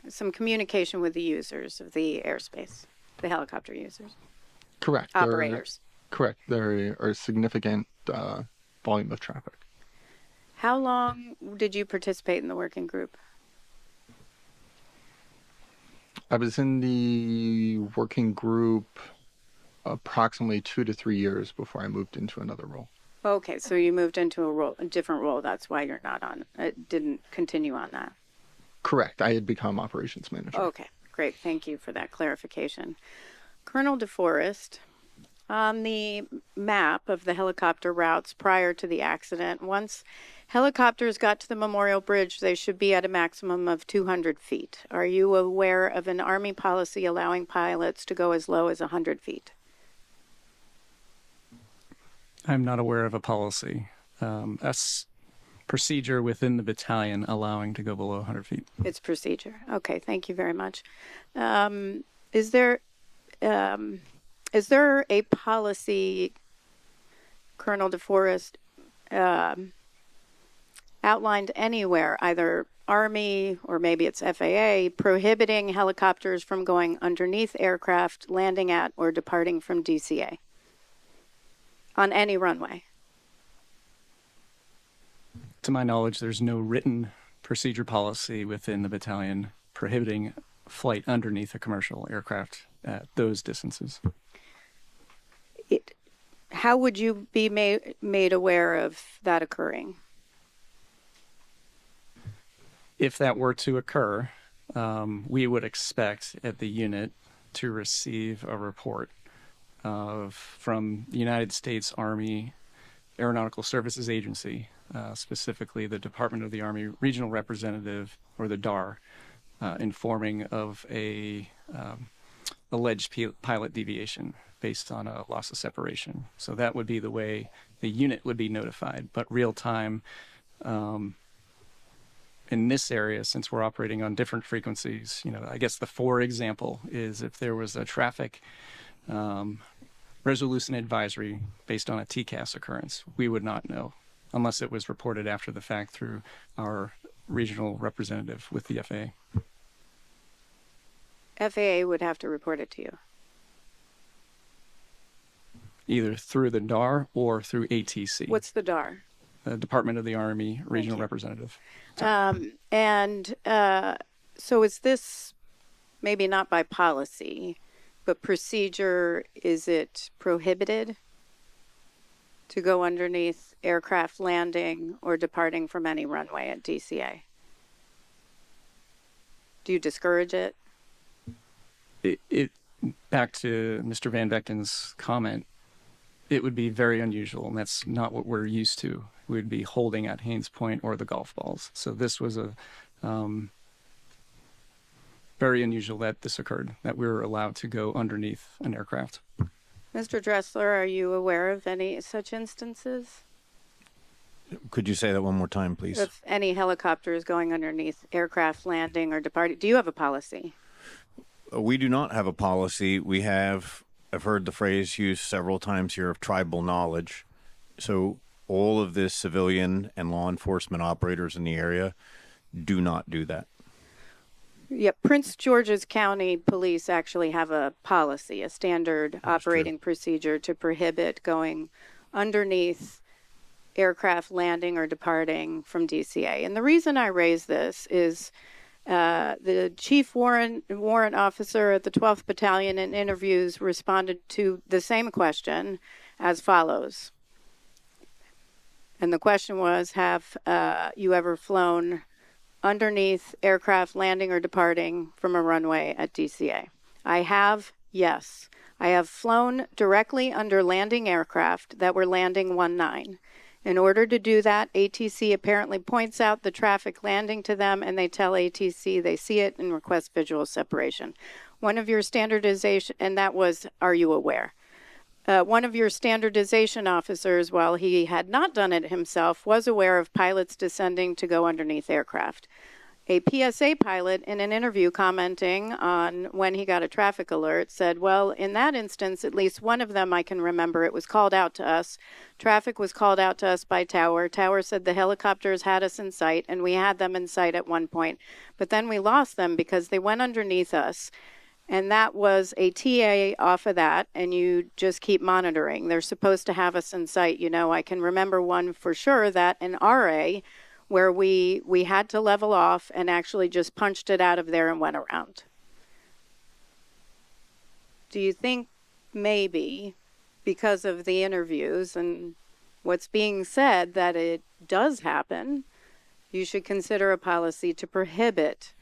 some communication with the users of the airspace, the helicopter users. Correct. Operators. Correct. There are significant volume of traffic. How long did you participate in the working group? I was in the working group approximately 2 to 3 years before I moved into another role. Okay, so you moved into a different role. That's why you're not on. It didn't continue on that. Correct. I had become operations manager. Okay, great. Thank you for that clarification. Colonel DeForest, on the map of the helicopter routes prior to the accident, once helicopters got to the Memorial Bridge, they should be at a maximum of 200 feet. Are you aware of an Army policy allowing pilots to go as low as 100 feet? I'm not aware of a policy, procedure within the battalion allowing to go below 100 feet. It's procedure. Okay, thank you very much. Is there a policy, Colonel DeForest, outlined anywhere, either Army or maybe it's FAA, prohibiting helicopters from going underneath aircraft, landing at, or departing from DCA on any runway? To my knowledge, there's no written procedure policy within the battalion prohibiting flight underneath a commercial aircraft at those distances. How would you be made aware of that occurring? If that were to occur, we would expect at the unit to receive a report from the United States Army Aeronautical Services Agency, specifically the Department of the Army Regional Representative, or the DAR, informing of a alleged pilot deviation based on a loss of separation. So that would be the way the unit would be notified. But real time, in this area, since we're operating on different frequencies, I guess the for example is if there was a traffic resolution advisory based on a TCAS occurrence, we would not know unless it was reported after the fact through our regional representative with the FAA. FAA would have to report it to you. Either through the DAR or through ATC. What's the DAR? The Department of the Army Regional Representative. So is this maybe not by policy, but procedure? Is it prohibited to go underneath aircraft landing or departing from any runway at DCA? Do you discourage it? back to Mr. Van Vechten's comment, it would be very unusual, and that's not what we're used to. We'd be holding at Haynes Point or the golf balls. So this was a very unusual that this occurred, that we were allowed to go underneath an aircraft. Mr. Dressler, are you aware of any such instances? Could you say that one more time, please? If any helicopters going underneath aircraft landing or departing, do you have a policy? We do not have a policy. We have, I've heard the phrase used several times here of tribal knowledge. So all of the civilian and law enforcement operators in the area do not do that. Yeah, Prince George's County Police actually have a policy, a standard operating procedure to prohibit going underneath aircraft landing or departing from DCA. And the reason I raise this is the chief warrant officer at the 12th Battalion in interviews responded to the same question as follows. And the question was, have you ever flown underneath aircraft landing or departing from a runway at DCA? I have, yes. I have flown directly under landing aircraft that were landing 19. In order to do that, ATC apparently points out the traffic landing to them, and they tell ATC they see it and request visual separation. One of your standardization, and that was, are you aware? One of your standardization officers, while he had not done it himself, was aware of pilots descending to go underneath aircraft. A PSA pilot, in an interview commenting on when he got a traffic alert, said, well, in that instance, at least one of them I can remember, it was called out to us. Traffic was called out to us by Tower. Tower said the helicopters had us in sight, and we had them in sight at one point. But then we lost them because they went underneath us. And that was a TA off of that, and you just keep monitoring. They're supposed to have us in sight. You know, I can remember one for sure, that an RA, where we had to level off and actually just punched it out of there and went around. Do you think maybe because of the interviews and what's being said that it does happen, you should consider a policy to prohibit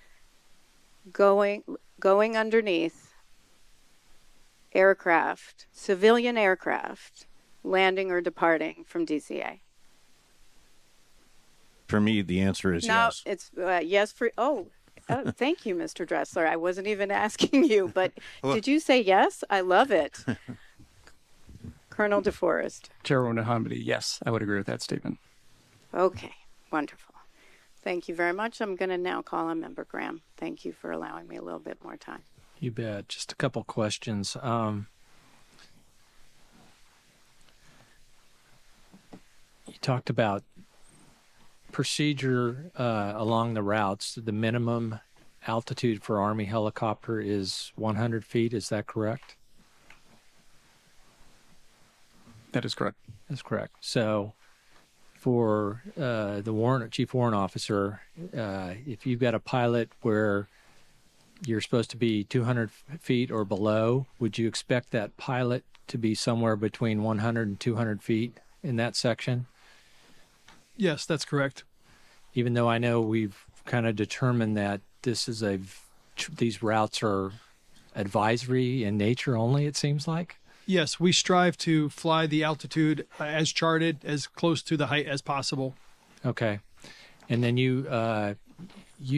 going underneath aircraft, civilian aircraft, landing or departing from DCA? For me, the answer is yes. No, it's yes for, thank you, Mr. Dressler. I wasn't even asking you, but did you say yes? I love it. Colonel DeForest. Chairwoman Hamidi, yes, I would agree with that statement. Okay, wonderful. Thank you very much. I'm going to now call on Member Graham. Thank you for allowing me a little bit more time. You bet. Just a couple questions. You talked about procedure along the routes. The minimum altitude for Army helicopter is 100 feet. Is that correct? That is correct. That's correct. So for the chief warrant officer, if you've got a pilot where you're supposed to be 200 feet or below, would you expect that pilot to be somewhere between 100 and 200 feet in that section? Yes, that's correct. Even though I know we've kind of determined that these routes are advisory in nature only, it seems like. Yes, we strive to fly the altitude as charted, as close to the height as possible. Okay. And then you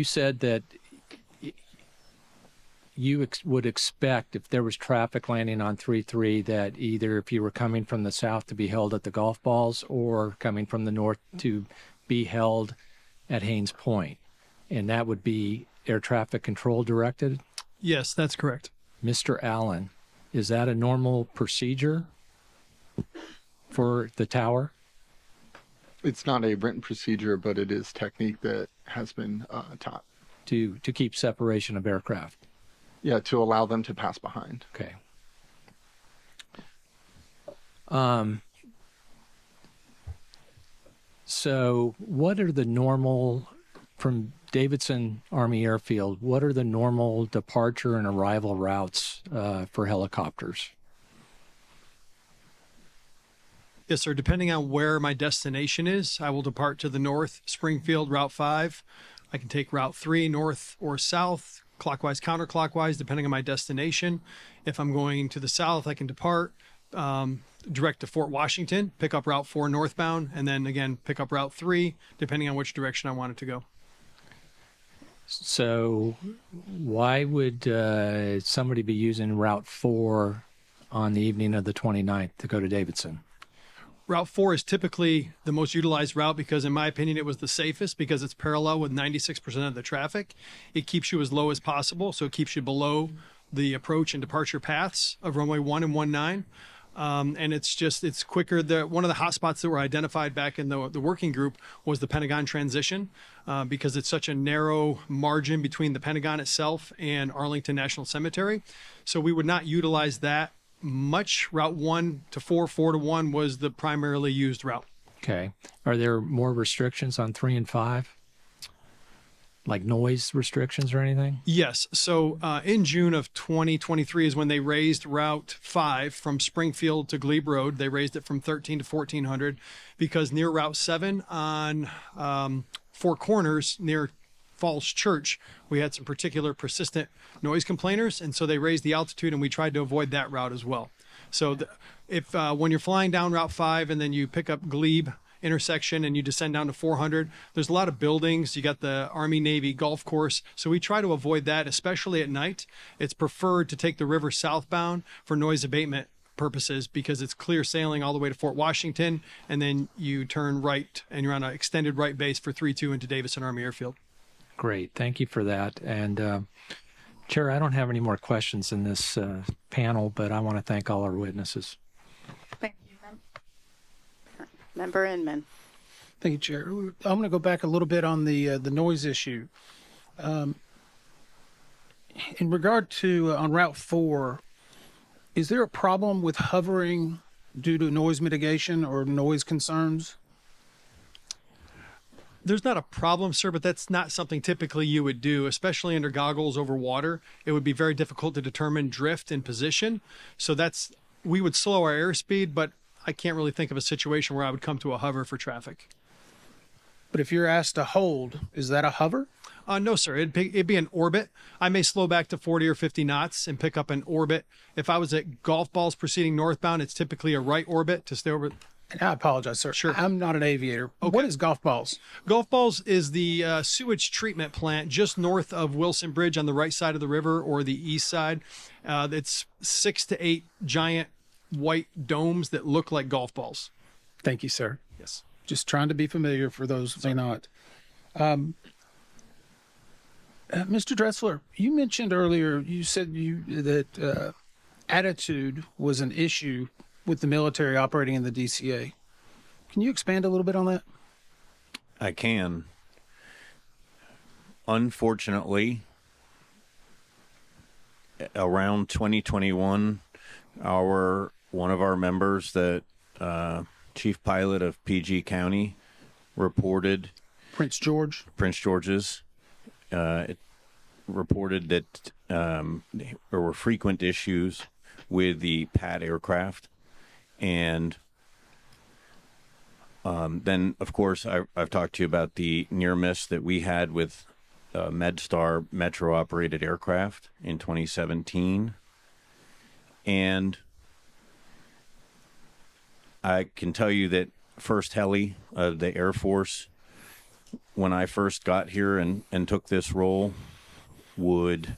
said that you would expect if there was traffic landing on 3-3 that either if you were coming from the south to be held at the golf balls or coming from the north to be held at Haynes Point. And that would be air traffic control directed? Yes, that's correct. Mr. Allen, is that a normal procedure for the tower? It's not a written procedure, but it is technique that has been taught. To keep separation of aircraft? Yeah, to allow them to pass behind. Okay. So what are the normal, from Davidson Army Airfield, what are the normal departure and arrival routes for helicopters? Yes, sir. Depending on where my destination is, I will depart to the north, Springfield, Route 5. I can take Route 3, north or south, clockwise, counterclockwise, depending on my destination. If I'm going to the south, I can depart direct to Fort Washington, pick up Route 4 northbound, and then again pick up Route 3, depending on which direction I want it to go. So why would somebody be using Route 4 on the evening of the 29th to go to Davidson? Route 4 is typically the most utilized route because, in my opinion, it was the safest because it's parallel with 96% of the traffic. It keeps you as low as possible, so it keeps you below the approach and departure paths of runway 1 and 19. And it's quicker. One of the hot spots that were identified back in the working group was the Pentagon transition because it's such a narrow margin between the Pentagon itself and Arlington National Cemetery. So we would not utilize that much. Route 1 to 4, 4 to 1 was the primarily used route. Okay. Are there more restrictions on 3 and 5? Like noise restrictions or anything? Yes. So in June of 2023 is when they raised Route 5 from Springfield to Glebe Road. They raised it from 13 to 1400 because near Route 7 on Four Corners near Falls Church, we had some particular persistent noise complainers, and so they raised the altitude, and we tried to avoid that route as well. So if when you're flying down Route 5 and then you pick up Glebe intersection and you descend down to 400, there's a lot of buildings. You got the Army Navy golf course, so we try to avoid that, especially at night. It's preferred to take the river southbound for noise abatement purposes because it's clear sailing all the way to Fort Washington, and then you turn right and you're on an extended right base for 3-2 into Davison Army Airfield. Great. Thank you for that. And Chair, I don't have any more questions in this panel, but I want to thank all our witnesses. Thank you, Member Inman. Thank you, Chair. I'm going to go back a little bit on the noise issue. In regard to on Route 4, is there a problem with hovering due to noise mitigation or noise concerns? There's not a problem, sir, but that's not something typically you would do, especially under goggles over water. It would be very difficult to determine drift and position. So we would slow our airspeed, but I can't really think of a situation where I would come to a hover for traffic. But if you're asked to hold, is that a hover? No, sir. It'd be an orbit. I may slow back to 40 or 50 knots and pick up an orbit. If I was at golf balls proceeding northbound, it's typically a right orbit to stay over. And I apologize, sir. Sure. I'm not an aviator. Okay. What is golf balls? Golf balls is the sewage treatment plant just north of Wilson Bridge on the right side of the river or the east side. It's 6 to 8 giant white domes that look like golf balls. Thank you, sir. Yes. Just trying to be familiar for those who may not. Mr. Dressler, you mentioned earlier, you said that attitude was an issue with the military operating in the DCA. Can you expand a little bit on that? I can. Unfortunately, around 2021, one of our members, the chief pilot of PG County, reported Prince George's reported that there were frequent issues with the pad aircraft. And then, of course, I've talked to you about the near miss that we had with MedStar Metro-operated aircraft in 2017. And I can tell you that First Heli of the Air Force, when I first got here and took this role, would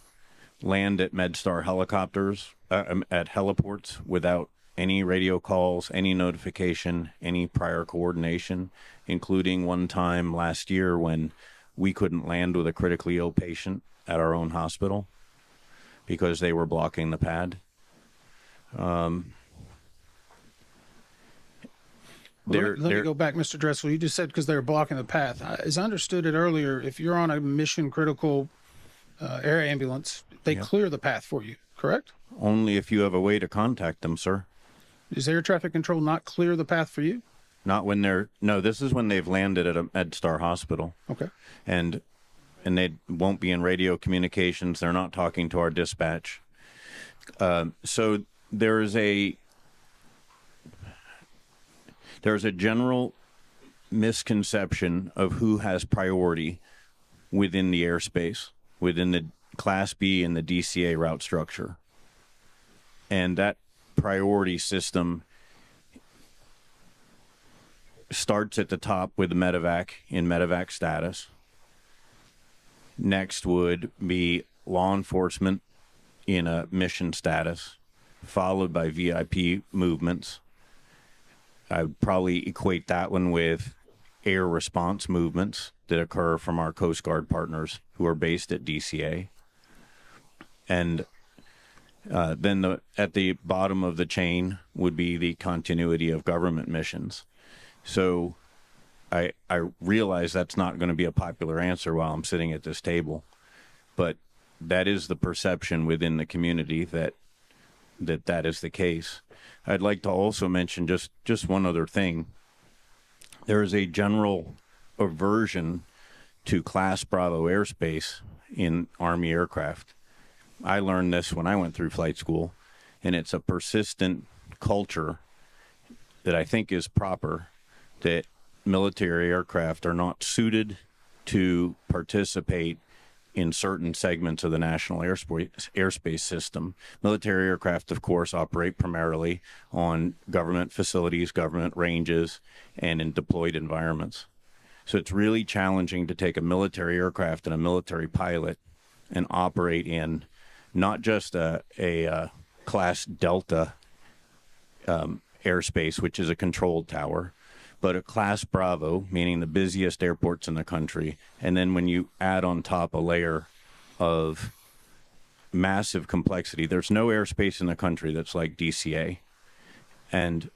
land at MedStar helicopters, at heliports without any radio calls, any notification, any prior coordination, including one time last year when we couldn't land with a critically ill patient at our own hospital because they were blocking the pad. Let me go back, Mr. Dressel. You just said because they were blocking the path. As I understood it earlier, if you're on a mission-critical air ambulance, they clear the path for you, correct? Only if you have a way to contact them, sir. Does air traffic control not clear the path for you? Not when no, this is when they've landed at a MedStar hospital. Okay. And they won't be in radio communications. They're not talking to our dispatch. So there's a general misconception of who has priority within the airspace, within the Class B in the DCA route structure. And that priority system starts at the top with the medevac in medevac status. Next would be law enforcement in a mission status, followed by VIP movements. I would probably equate that one with air response movements that occur from our Coast Guard partners who are based at DCA. And then at the bottom of the chain would be the continuity of government missions. So I realize that's not going to be a popular answer while I'm sitting at this table, but that is the perception within the community that is the case. I'd like to also mention just one other thing. There is a general aversion to Class Bravo airspace in Army aircraft. I learned this when I went through flight school, and it's a persistent culture that I think is proper, that military aircraft are not suited to participate in certain segments of the national airspace system. Military aircraft, of course, operate primarily on government facilities, government ranges, and in deployed environments. So it's really challenging to take a military aircraft and a military pilot and operate in not just a Class Delta airspace, which is a controlled tower, but a Class Bravo, meaning the busiest airports in the country. And then when you add on top a layer of massive complexity, there's no airspace in the country that's like DCA. And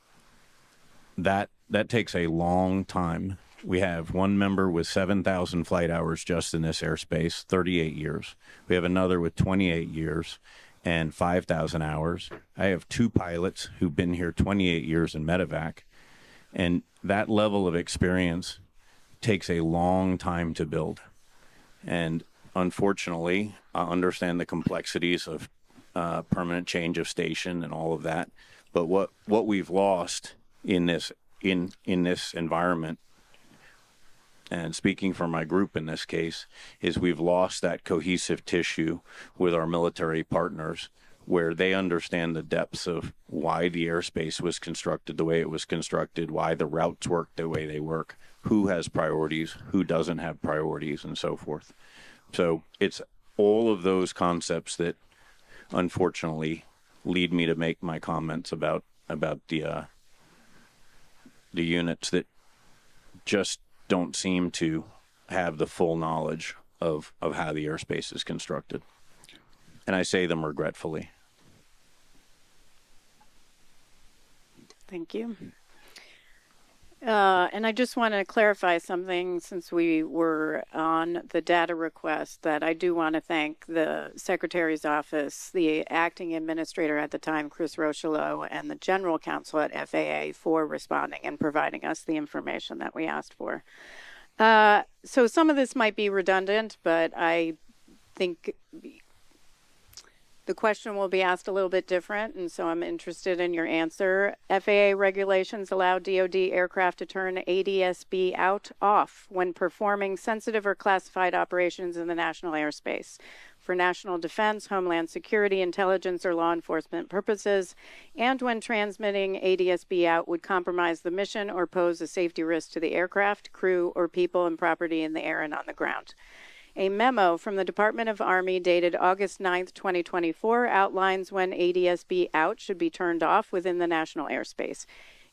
that takes a long time. We have one member with 7,000 flight hours just in this airspace, 38 years. We have another with 28 years and 5,000 hours. I have two pilots who've been here 28 years in medevac. And that level of experience takes a long time to build. And unfortunately, I understand the complexities of permanent change of station and all of that. But what we've lost in this environment, and speaking for my group in this case, is we've lost that cohesive tissue with our military partners, where they understand the depths of why the airspace was constructed the way it was constructed, why the routes work the way they work, who has priorities, who doesn't have priorities, and so forth. So it's all of those concepts that unfortunately lead me to make my comments about the units that just don't seem to have the full knowledge of how the airspace is constructed. And I say them regretfully. Thank you. And I just want to clarify something since we were on the data request, that I do want to thank the Secretary's office, the acting administrator at the time, Chris Rochelot, and the general counsel at FAA for responding and providing us the information that we asked for. So some of this might be redundant, but I think the question will be asked a little bit different, and so I'm interested in your answer. FAA regulations allow DoD aircraft to turn ADSB off when performing sensitive or classified operations in the national airspace for national defense, homeland security, intelligence, or law enforcement purposes, and when transmitting ADSB out would compromise the mission or pose a safety risk to the aircraft, crew, or people and property in the air and on the ground. A memo from the Department of Army dated August 9th, 2024 outlines when ADSB out should be turned off within the national airspace.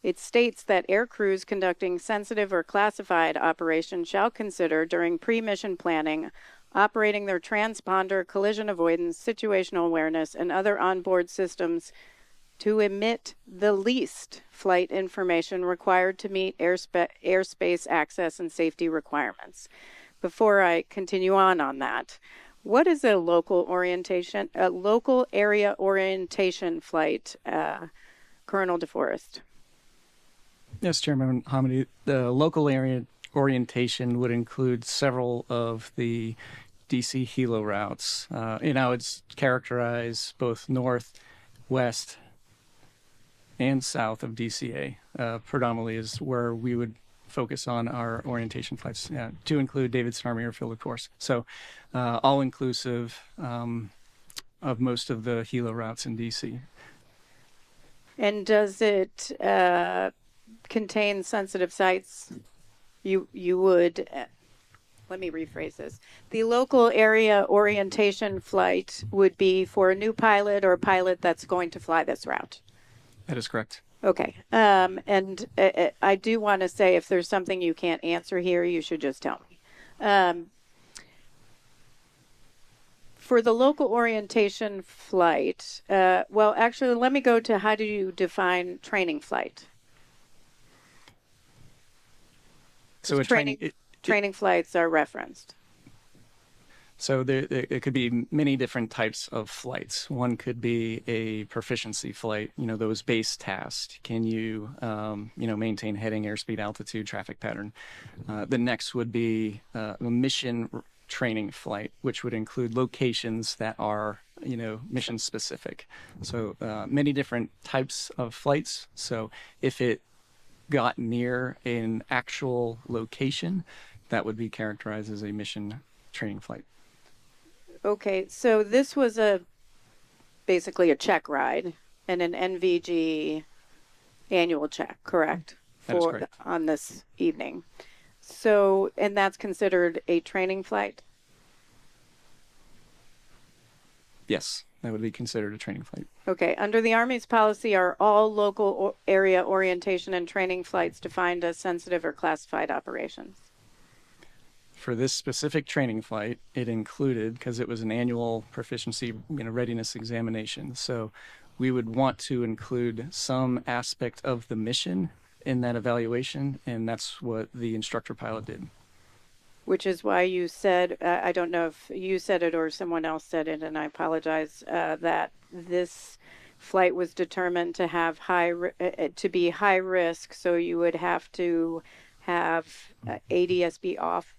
It states that air crews conducting sensitive or classified operations shall consider during pre-mission planning operating their transponder, collision avoidance, situational awareness, and other onboard systems to emit the least flight information required to meet airspace access and safety requirements. Before I continue on that, what is a local area orientation flight, Colonel DeForest? Yes, Chairman Hamidi. The local area orientation would include several of the DC helo routes. It's characterized both north, west, and south of DCA. Predominantly is where we would focus on our orientation flights, to include Davidson Army Airfield, of course. So all inclusive of most of the helo routes in DC. And does it contain sensitive sites? You would, let me rephrase this. The local area orientation flight would be for a new pilot or a pilot that's going to fly this route. That is correct. Okay. And I do want to say, if there's something you can't answer here, you should just tell me. For the local orientation flight, well, actually, let me go to how do you define training flight? So a training flights are referenced. So there could be many different types of flights. One could be a proficiency flight, those base tasks. Can you, maintain heading, airspeed, altitude, traffic pattern? The next would be a mission training flight, which would include locations that are, mission specific. So many different types of flights. So if it got near an actual location, that would be characterized as a mission training flight. Okay, so this was basically a check ride and an NVG annual check, correct? That is correct. On this evening. So, and that's considered a training flight? Yes, that would be considered a training flight. Okay, under the Army's policy, are all local area orientation and training flights defined as sensitive or classified operations? For this specific training flight, it included, because it was an annual proficiency readiness examination, so we would want to include some aspect of the mission in that evaluation, and that's what the instructor pilot did. Which is why you said, I don't know if you said it or someone else said it, and I apologize, that this flight was determined to have to be high risk, so you would have to have ADSB off.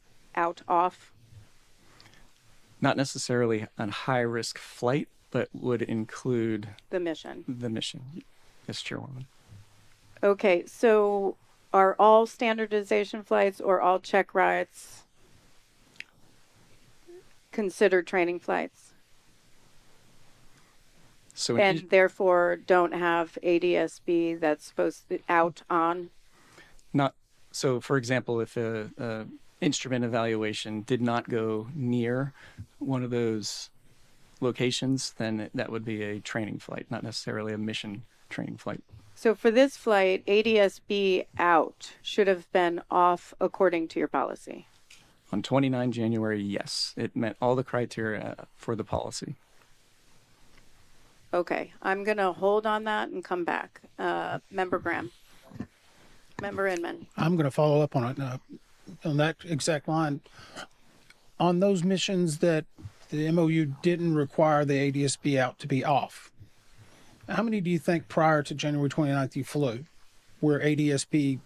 Not necessarily a high risk flight, but would include the mission. Yes, Chairwoman. Okay, so are all standardization flights or all check rides considered training flights? So and therefore don't have ADSB that's supposed to out on? Not so. For example, if a instrument evaluation did not go near one of those locations, then that would be a training flight, not necessarily a mission training flight. So for this flight, ADSB out should have been off according to your policy. On 29 January, yes, it met all the criteria for the policy. Okay, I'm going to hold on that and come back. Member Graham. Member Inman. I'm going to follow up on it. On that exact line, on those missions that the MOU didn't require the ADSB out to be off, how many do you think prior to January 29th you flew where ADSB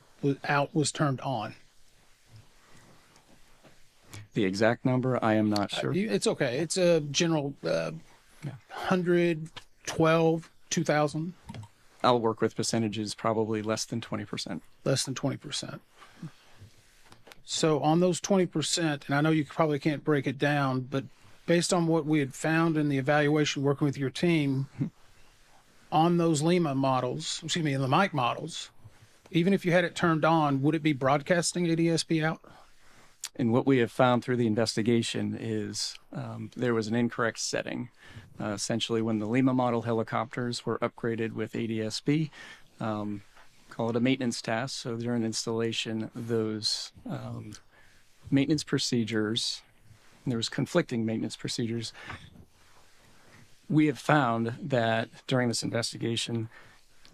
was turned on? The exact number, I am not sure. It's okay. It's a general 112, 2,000. I'll work with percentages, probably less than 20%. Less than 20%. So on those 20%, and I know you probably can't break it down, but based on what we had found in the evaluation working with your team on those Lima models, the Mike models, even if you had it turned on, would it be broadcasting ADSB out? And what we have found through the investigation is there was an incorrect setting. Essentially, when the Lima model helicopters were upgraded with ADSB, call it a maintenance task. So during installation, those maintenance procedures, there was conflicting maintenance procedures. We have found that during this investigation,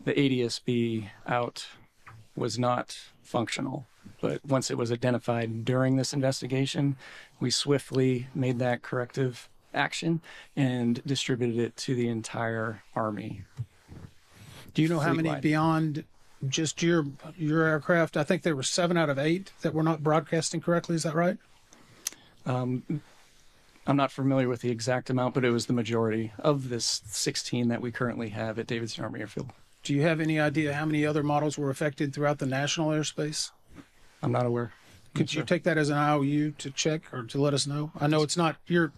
the ADSB out was not functional. But once it was identified during this investigation, we swiftly made that corrective action and distributed it to the entire Army. Do you know how many beyond just your aircraft? I think there were 7 out of 8 that were not broadcasting correctly. Is that right? I'm not familiar with the exact amount, but it was the majority of this 16 that we currently have at Davidson Army Airfield. Do you have any idea how many other models were affected throughout the national airspace? I'm not aware. Could you take that as an IOU to check or to let us know? I know it's not you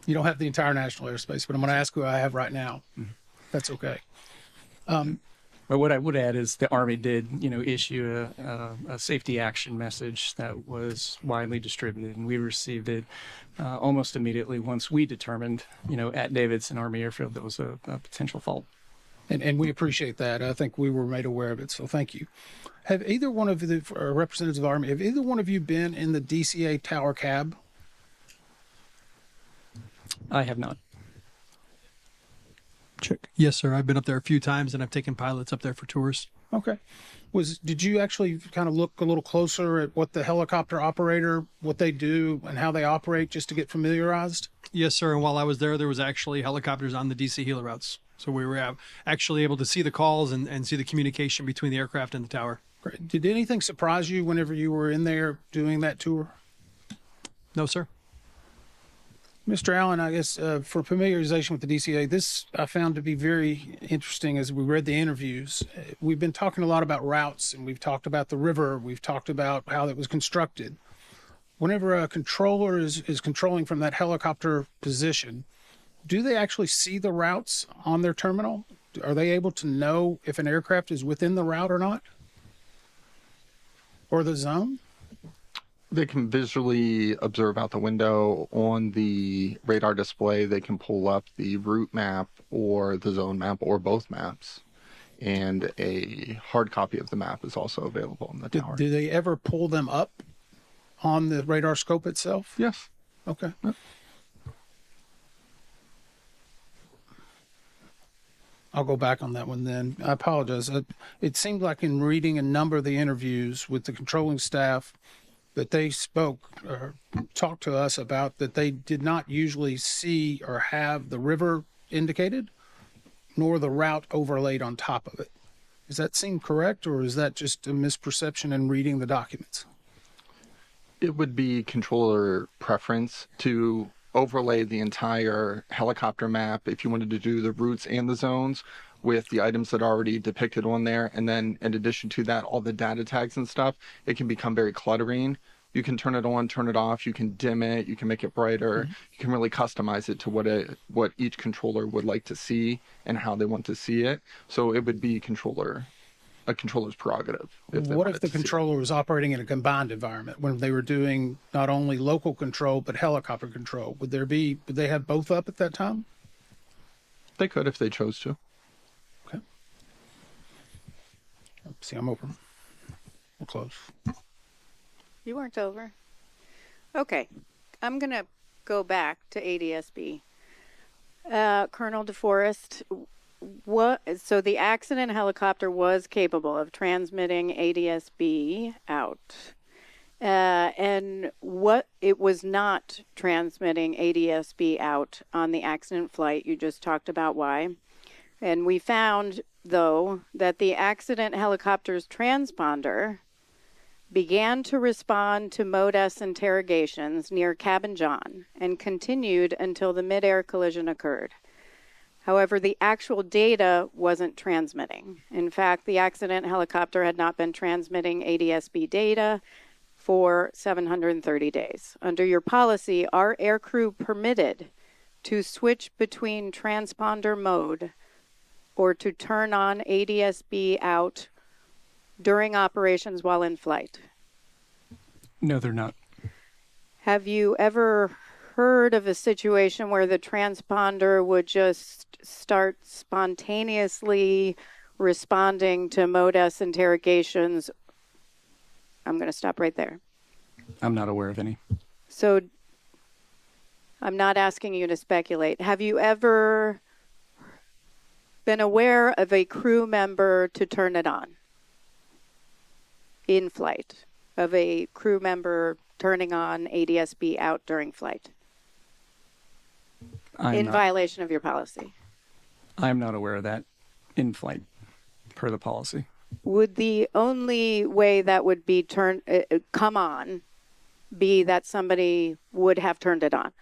don't have the entire national airspace, but I'm going to ask who I have right now. That's okay. But what I would add is the Army did, issue a safety action message that was widely distributed, and we received it almost immediately once we determined, at Davidson Army Airfield there was a potential fault. And we appreciate that. I think we were made aware of it, so thank you. Have either one of the representatives of the Army, have either one of you been in the DCA tower cab? I have not. Check. Yes, sir. I've been up there a few times, and I've taken pilots up there for tours. Okay. Did you actually kind of look a little closer at what the helicopter operator, what they do and how they operate just to get familiarized? Yes, sir. And while I was there was actually helicopters on the DC helo routes. So we were actually able to see the calls and see the communication between the aircraft and the tower. Great. Did anything surprise you whenever you were in there doing that tour? No, sir. Mr. Allen, I guess for familiarization with the DCA, this I found to be very interesting as we read the interviews. We've been talking a lot about routes, and we've talked about the river. We've talked about how it was constructed. Whenever a controller is controlling from that helicopter position, do they actually see the routes on their terminal? Are they able to know if an aircraft is within the route or not? Or the zone? They can visually observe out the window. On the radar display, they can pull up the route map or the zone map or both maps. And a hard copy of the map is also available in the tower. Do they ever pull them up on the radar scope itself? Yes. Okay. Yep. I'll go back on that one then. I apologize. It seemed like in reading a number of the interviews with the controlling staff that they spoke or talked to us about that they did not usually see or have the river indicated, nor the route overlaid on top of it. Does that seem correct, or is that just a misperception in reading the documents? It would be controller preference to overlay the entire helicopter map if you wanted to do the routes and the zones with the items that are already depicted on there. And then in addition to that, all the data tags and stuff, it can become very cluttering. You can turn it on, turn it off, you can dim it, you can make it brighter. You can really customize it to what each controller would like to see and how they want to see it. So it would be a controller's prerogative. What if the controller was operating in a combined environment when they were doing not only local control but helicopter control? Would they have both up at that time? They could if they chose to. Okay. See, I'm over. We're close. You weren't over. Okay. I'm going to go back to ADSB. Colonel DeForest, so the accident helicopter was capable of transmitting ADSB out. And what it was not transmitting ADSB out on the accident flight. You just talked about why. And we found, though, that the accident helicopter's transponder began to respond to Mode S interrogations near Cabin John and continued until the midair collision occurred. However, the actual data wasn't transmitting. In fact, the accident helicopter had not been transmitting ADSB data for 730 days. Under your policy, are aircrew permitted to switch between transponder mode or to turn on ADSB out during operations while in flight? No, they're not. Have you ever heard of a situation where the transponder would just start spontaneously responding to Mode S interrogations? I'm going to stop right there. I'm not aware of any. So I'm not asking you to speculate. Have you ever been aware of a crew member to turn it on in flight, of a crew member turning on ADSB out during flight in violation of your policy? I'm not aware of that in flight per the policy. Would the only way that would be come on be that somebody would have turned it on?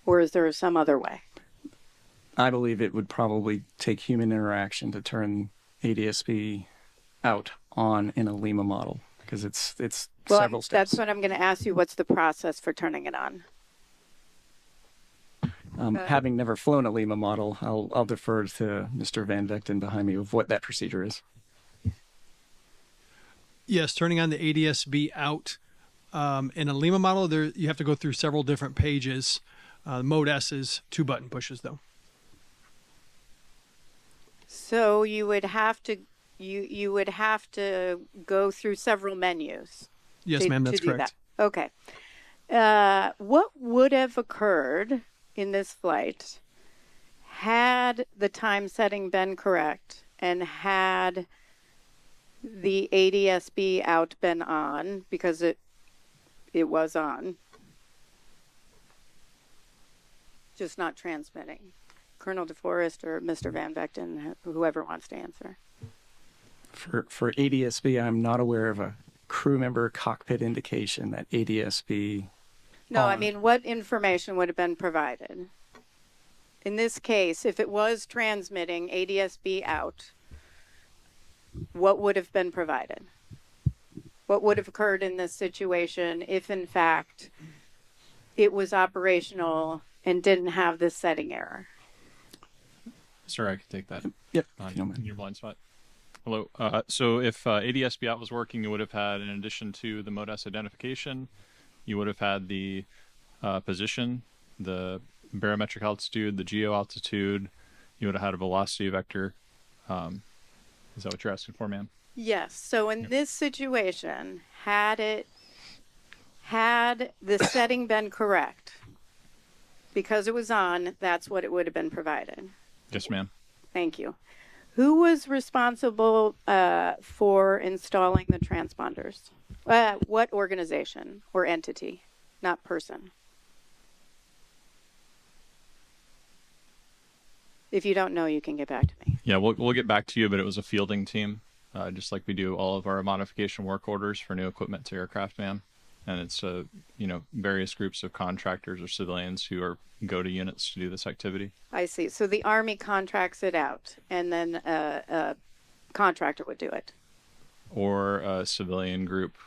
Or is there some other way? I believe it would probably take human interaction to turn ADSB out on in a Lima model? Because it's Well, several steps. that's what I'm going to ask you. What's the process for turning it on? Having never flown a Lima model, I'll defer to Mr. Van Vechten behind me of what that procedure is. Yes, turning on the ADSB out in a Lima model, you have to go through several different pages. Mode S is 2 button pushes, though. So you would have to you would have to go through several menus. Yes, ma'am, that's to do correct. That. Okay. What would have occurred in this flight had the time setting been correct and had the ADSB out been on, because it was on, just not transmitting? Colonel DeForest or Mr. Van Vechten, whoever wants to answer. For ADSB, I'm not aware of a crew member cockpit indication that ADSB. No, I mean, what information would have been provided? In this case, if it was transmitting ADSB out, what would have been provided? What would have occurred in this situation if, in fact, it was operational and didn't have this setting error? Sir, I can take that. Yep. In your blind spot. Hello. So if ADSB out was working, you would have had, in addition to the mode S identification, you would have had the position, the barometric altitude, the geo altitude. You would have had a velocity vector. Is that what you're asking for, ma'am? Yes. So in this situation, had the setting been correct, because it was on, that's what it would have been provided. Yes, ma'am. Thank you. Who was responsible for installing the transponders? What organization or entity, not person? If you don't know, you can get back to me. Yeah, we'll get back to you, but it was a fielding team, just like we do all of our modification work orders for new equipment to aircraft, ma'am. And it's various groups of contractors or civilians who go to units to do this activity. I see. So the Army contracts it out, and then a contractor would do it. Or a civilian group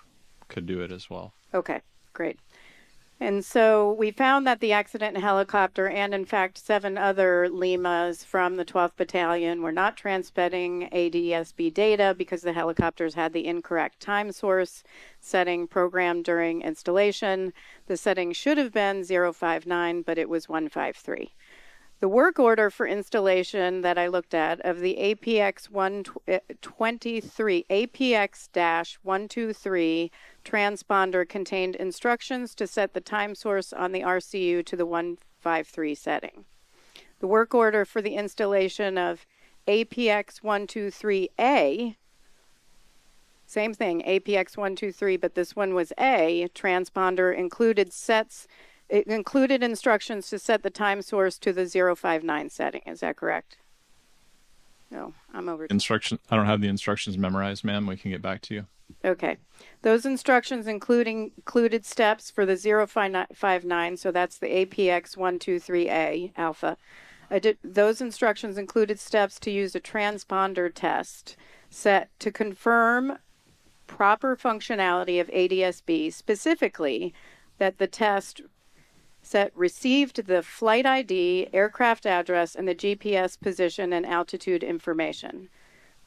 could do it as well. Okay, great. And so we found that the accident helicopter and, in fact, 7 other Limas from the 12th Battalion were not transmitting ADSB data because the helicopters had the incorrect time source setting programmed during installation. The setting should have been 059, but it was 153. The work order for installation that I looked at of the APX-123 transponder contained instructions to set the time source on the RCU to the 153 setting. The work order for the installation of APX-123A, same thing, APX-123, but this one was A, transponder it included instructions to set the time source to the 059 setting. Is that correct? No, I'm over. I don't have the instructions memorized, ma'am. We can get back to you. Okay. Those instructions included steps for the 059, so that's the APX-123A Alpha. Those instructions included steps to use a transponder test set to confirm proper functionality of ADSB, specifically that the test set received the flight ID, aircraft address, and the GPS position and altitude information.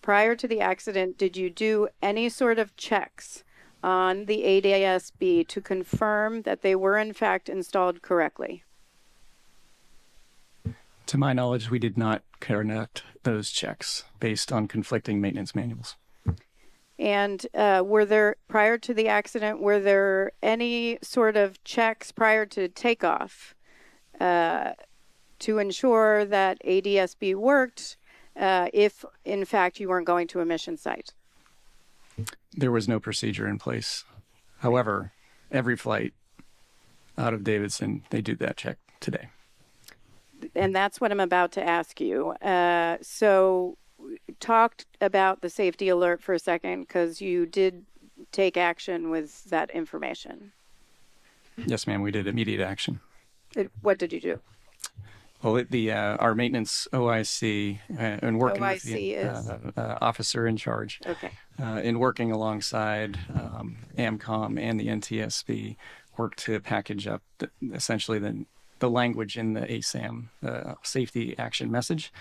Prior to the accident, did you do any sort of checks on the ADSB to confirm that they were in fact installed correctly? To my knowledge, we did not conduct those checks based on conflicting maintenance manuals. And prior to the accident, were there any sort of checks prior to takeoff to ensure that ADSB worked if, in fact, you weren't going to a mission site? There was no procedure in place. However, every flight out of Davidson, they do that check today. And that's what I'm about to ask you. So talked about the safety alert for a second, because you did take action with that information. Yes, ma'am, we did immediate action. What did you do? Well, our maintenance OIC and working with OIC the officer in charge, Okay. in working alongside AMCOM and the NTSB, work to package up essentially the language in the ASAM, the Safety Action Message.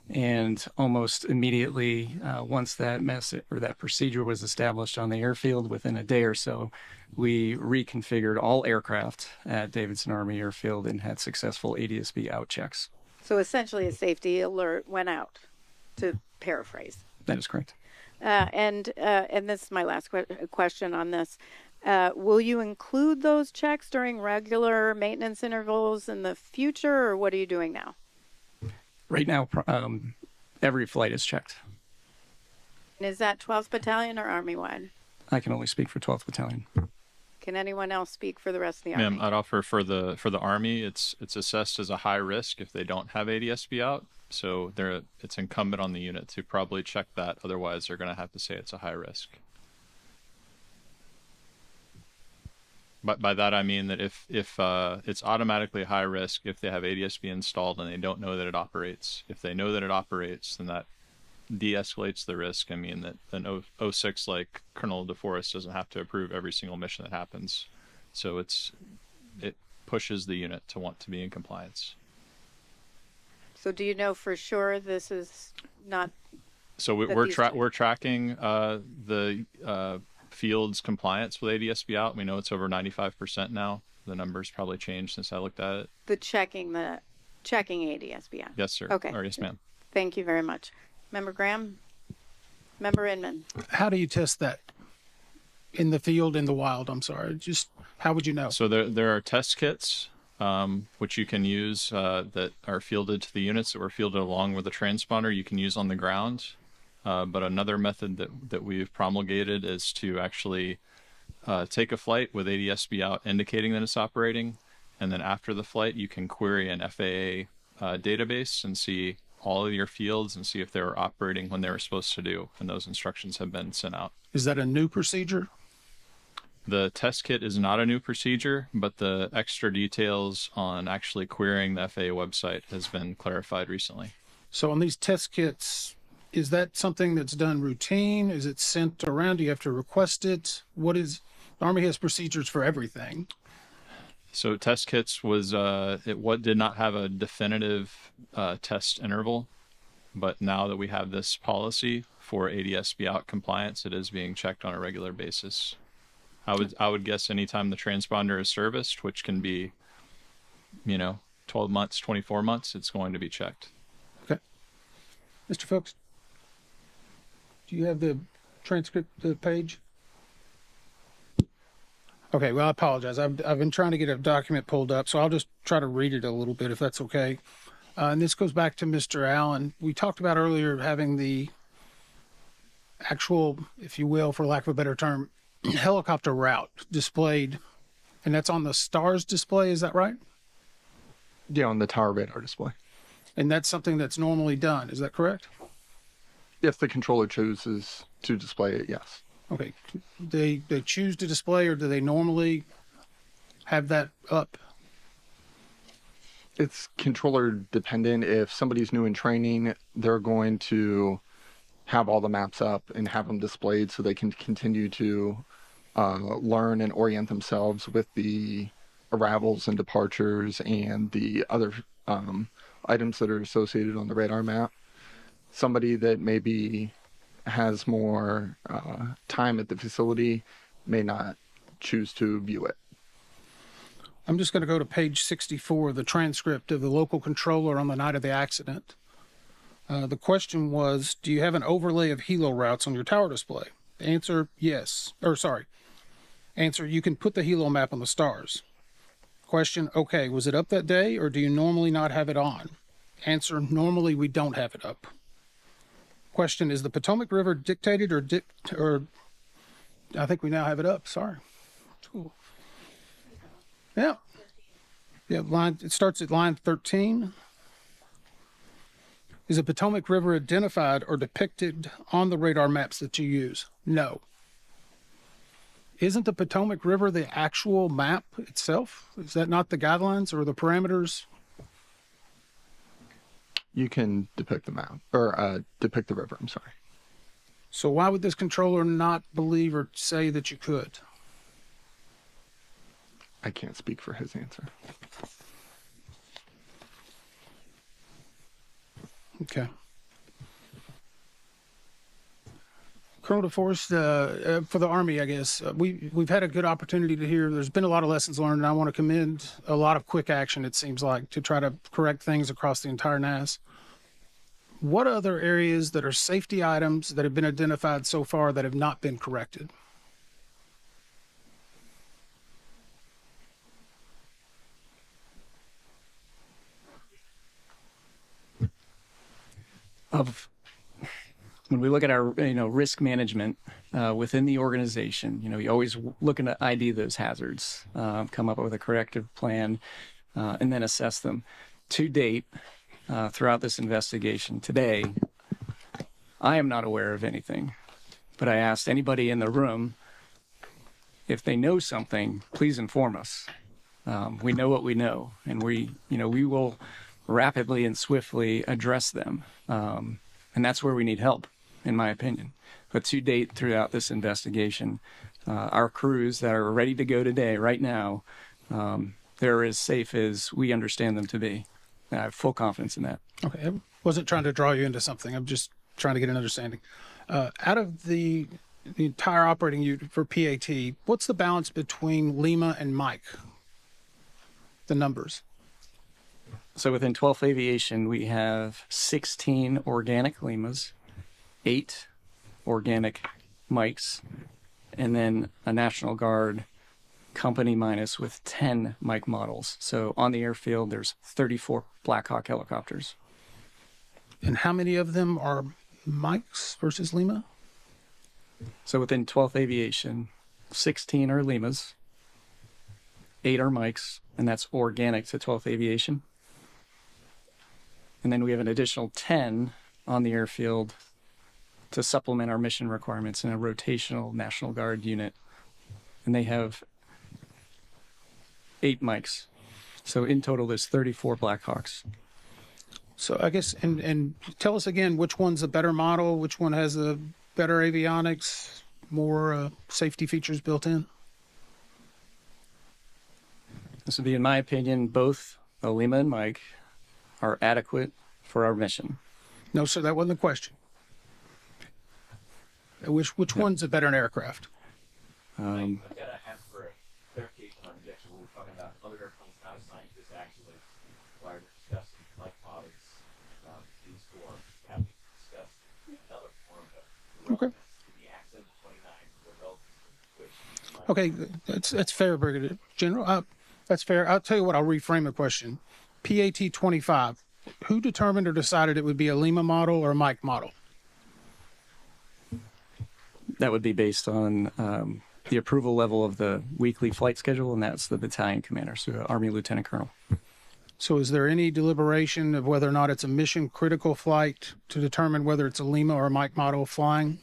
And almost immediately, once that message or that procedure was established on the airfield, within a day or so, we reconfigured all aircraft at Davidson Army Airfield and had successful ADSB out checks. So essentially, a safety alert went out, to paraphrase. That is correct. And this is my last question on this. Will you include those checks during regular maintenance intervals in the future, or what are you doing now? Right now, every flight is checked. And is that 12th Battalion or Army-wide? I can only speak for 12th Battalion. Can anyone else speak for the rest of the Army? Ma'am, I'd offer for the Army, it's assessed as a high risk if they don't have ADSB out. So it's incumbent on the unit to probably check that. Otherwise, they're going to have to say it's a high risk. But by that I mean that if it's automatically high risk if they have ADSB installed and they don't know that it operates. If they know that it operates, then that de-escalates the risk. I mean that an 06 like Colonel DeForest doesn't have to approve every single mission that happens. So it pushes the unit to want to be in compliance. So do you know for sure this is not? So we're tracking the field's compliance with ADSB out. We know it's over 95% now. The numbers probably changed since I looked at it. The checking ADSB out. Yes, sir. Okay. Or yes, ma'am. Thank you very much. Member Graham? Member Inman? How do you test that in the field, in the wild? I'm sorry. Just how would you know? So there are test kits which you can use that are fielded to the units that were fielded along with the transponder you can use on the ground. But another method that we've promulgated is to actually take a flight with ADSB out indicating that it's operating. And then after the flight, you can query an FAA database and see all of your fields and see if they were operating when they were supposed to do. And those instructions have been sent out. Is that a new procedure? The test kit is not a new procedure, but the extra details on actually querying the FAA website has been clarified recently. So on these test kits, is that something that's done routine? Is it sent around? Do you have to request it? The Army has procedures for everything. So test kits did not have a definitive test interval, but now that we have this policy for ADSB out compliance, it is being checked on a regular basis. I would guess anytime the transponder is serviced, which can be, 12 months, 24 months, it's going to be checked. Okay. Mr. Fuchs, do you have the transcript, the page? Okay, well, I apologize. I've been trying to get a document pulled up, so I'll just try to read it a little bit if that's okay. And this goes back to Mr. Allen. We talked about earlier having the actual, if you will, for lack of a better term, helicopter route displayed, and that's on the STARS display, is that right? Yeah, on the tower radar display. And that's something that's normally done, is that correct? If the controller chooses to display it, yes. Okay. They choose to display, or do they normally have that up? It's controller dependent. If somebody's new in training, they're going to have all the maps up and have them displayed so they can continue to learn and orient themselves with the arrivals and departures and the other items that are associated on the radar map. Somebody that maybe has more time at the facility may not choose to view it. I'm just going to go to page 64, the transcript of the local controller on the night of the accident. The question was, do you have an overlay of helo routes on your tower display? Answer, yes. Answer, you can put the helo map on the STARS. Question, okay, was it up that day, or do you normally not have it on? Answer, normally we don't have it up. Question, is the Potomac River dictated or I think we now have it up, sorry. Cool. Yeah. It starts at line 13. Is the Potomac River identified or depicted on the radar maps that you use? No. Isn't the Potomac River the actual map itself? Is that not the guidelines or the parameters? You can depict the map, or depict the river, I'm sorry. So why would this controller not believe or say that you could? I can't speak for his answer. Okay. Colonel DeForest, for the Army, I guess, we've had a good opportunity to hear. There's been a lot of lessons learned, and I want to commend a lot of quick action, it seems like, to try to correct things across the entire NAS. What other areas that are safety items that have been identified so far that have not been corrected? When we look at our risk management within the organization, you always looking to ID those hazards, come up with a corrective plan, and then assess them. To date, throughout this investigation today, I am not aware of anything, but I asked anybody in the room if they know something, please inform us. We know what we know, and we will rapidly and swiftly address them. And that's where we need help, in my opinion. But to date, throughout this investigation, our crews that are ready to go today, right now, they're as safe as we understand them to be. And I have full confidence in that. Okay, I wasn't trying to draw you into something. I'm just trying to get an understanding. Out of the entire operating unit for PAT, what's the balance between Lima and Mike? The numbers. So within 12th Aviation, we have 16 organic Limas, 8 organic Mikes, and then a National Guard company minus with 10 Mike models. So on the airfield, there's 34 Black Hawk helicopters. And how many of them are Mikes versus Lima? So within 12th Aviation, 16 are Limas, 8 are Mikes, and that's organic to 12th Aviation. And then we have an additional 10 on the airfield to supplement our mission requirements in a rotational National Guard unit. And they have 8 Mikes. So in total, there's 34 Black Hawks. So I guess, and tell us again, which one's a better model? Which one has a better avionics, more safety features built in? This would be, in my opinion, both the Lima and Mike are adequate for our mission. No, sir, that wasn't the question. Which one's a better aircraft? I've got to ask for a clarification on the actual we're talking about other airplanes not assigned to this actually required to discuss like products these four have discussed another form of Okay. the accent of 29 Okay, that's fair, Brigadier General. That's fair. I'll tell you what, I'll reframe the question. PAT 25, who determined or decided it would be a Lima model or a Mike model? That would be based on the approval level of the weekly flight schedule, and that's the battalion commander, so Army Lieutenant Colonel. So is there any deliberation of whether or not it's a mission critical flight to determine whether it's a Lima or a Mike model flying?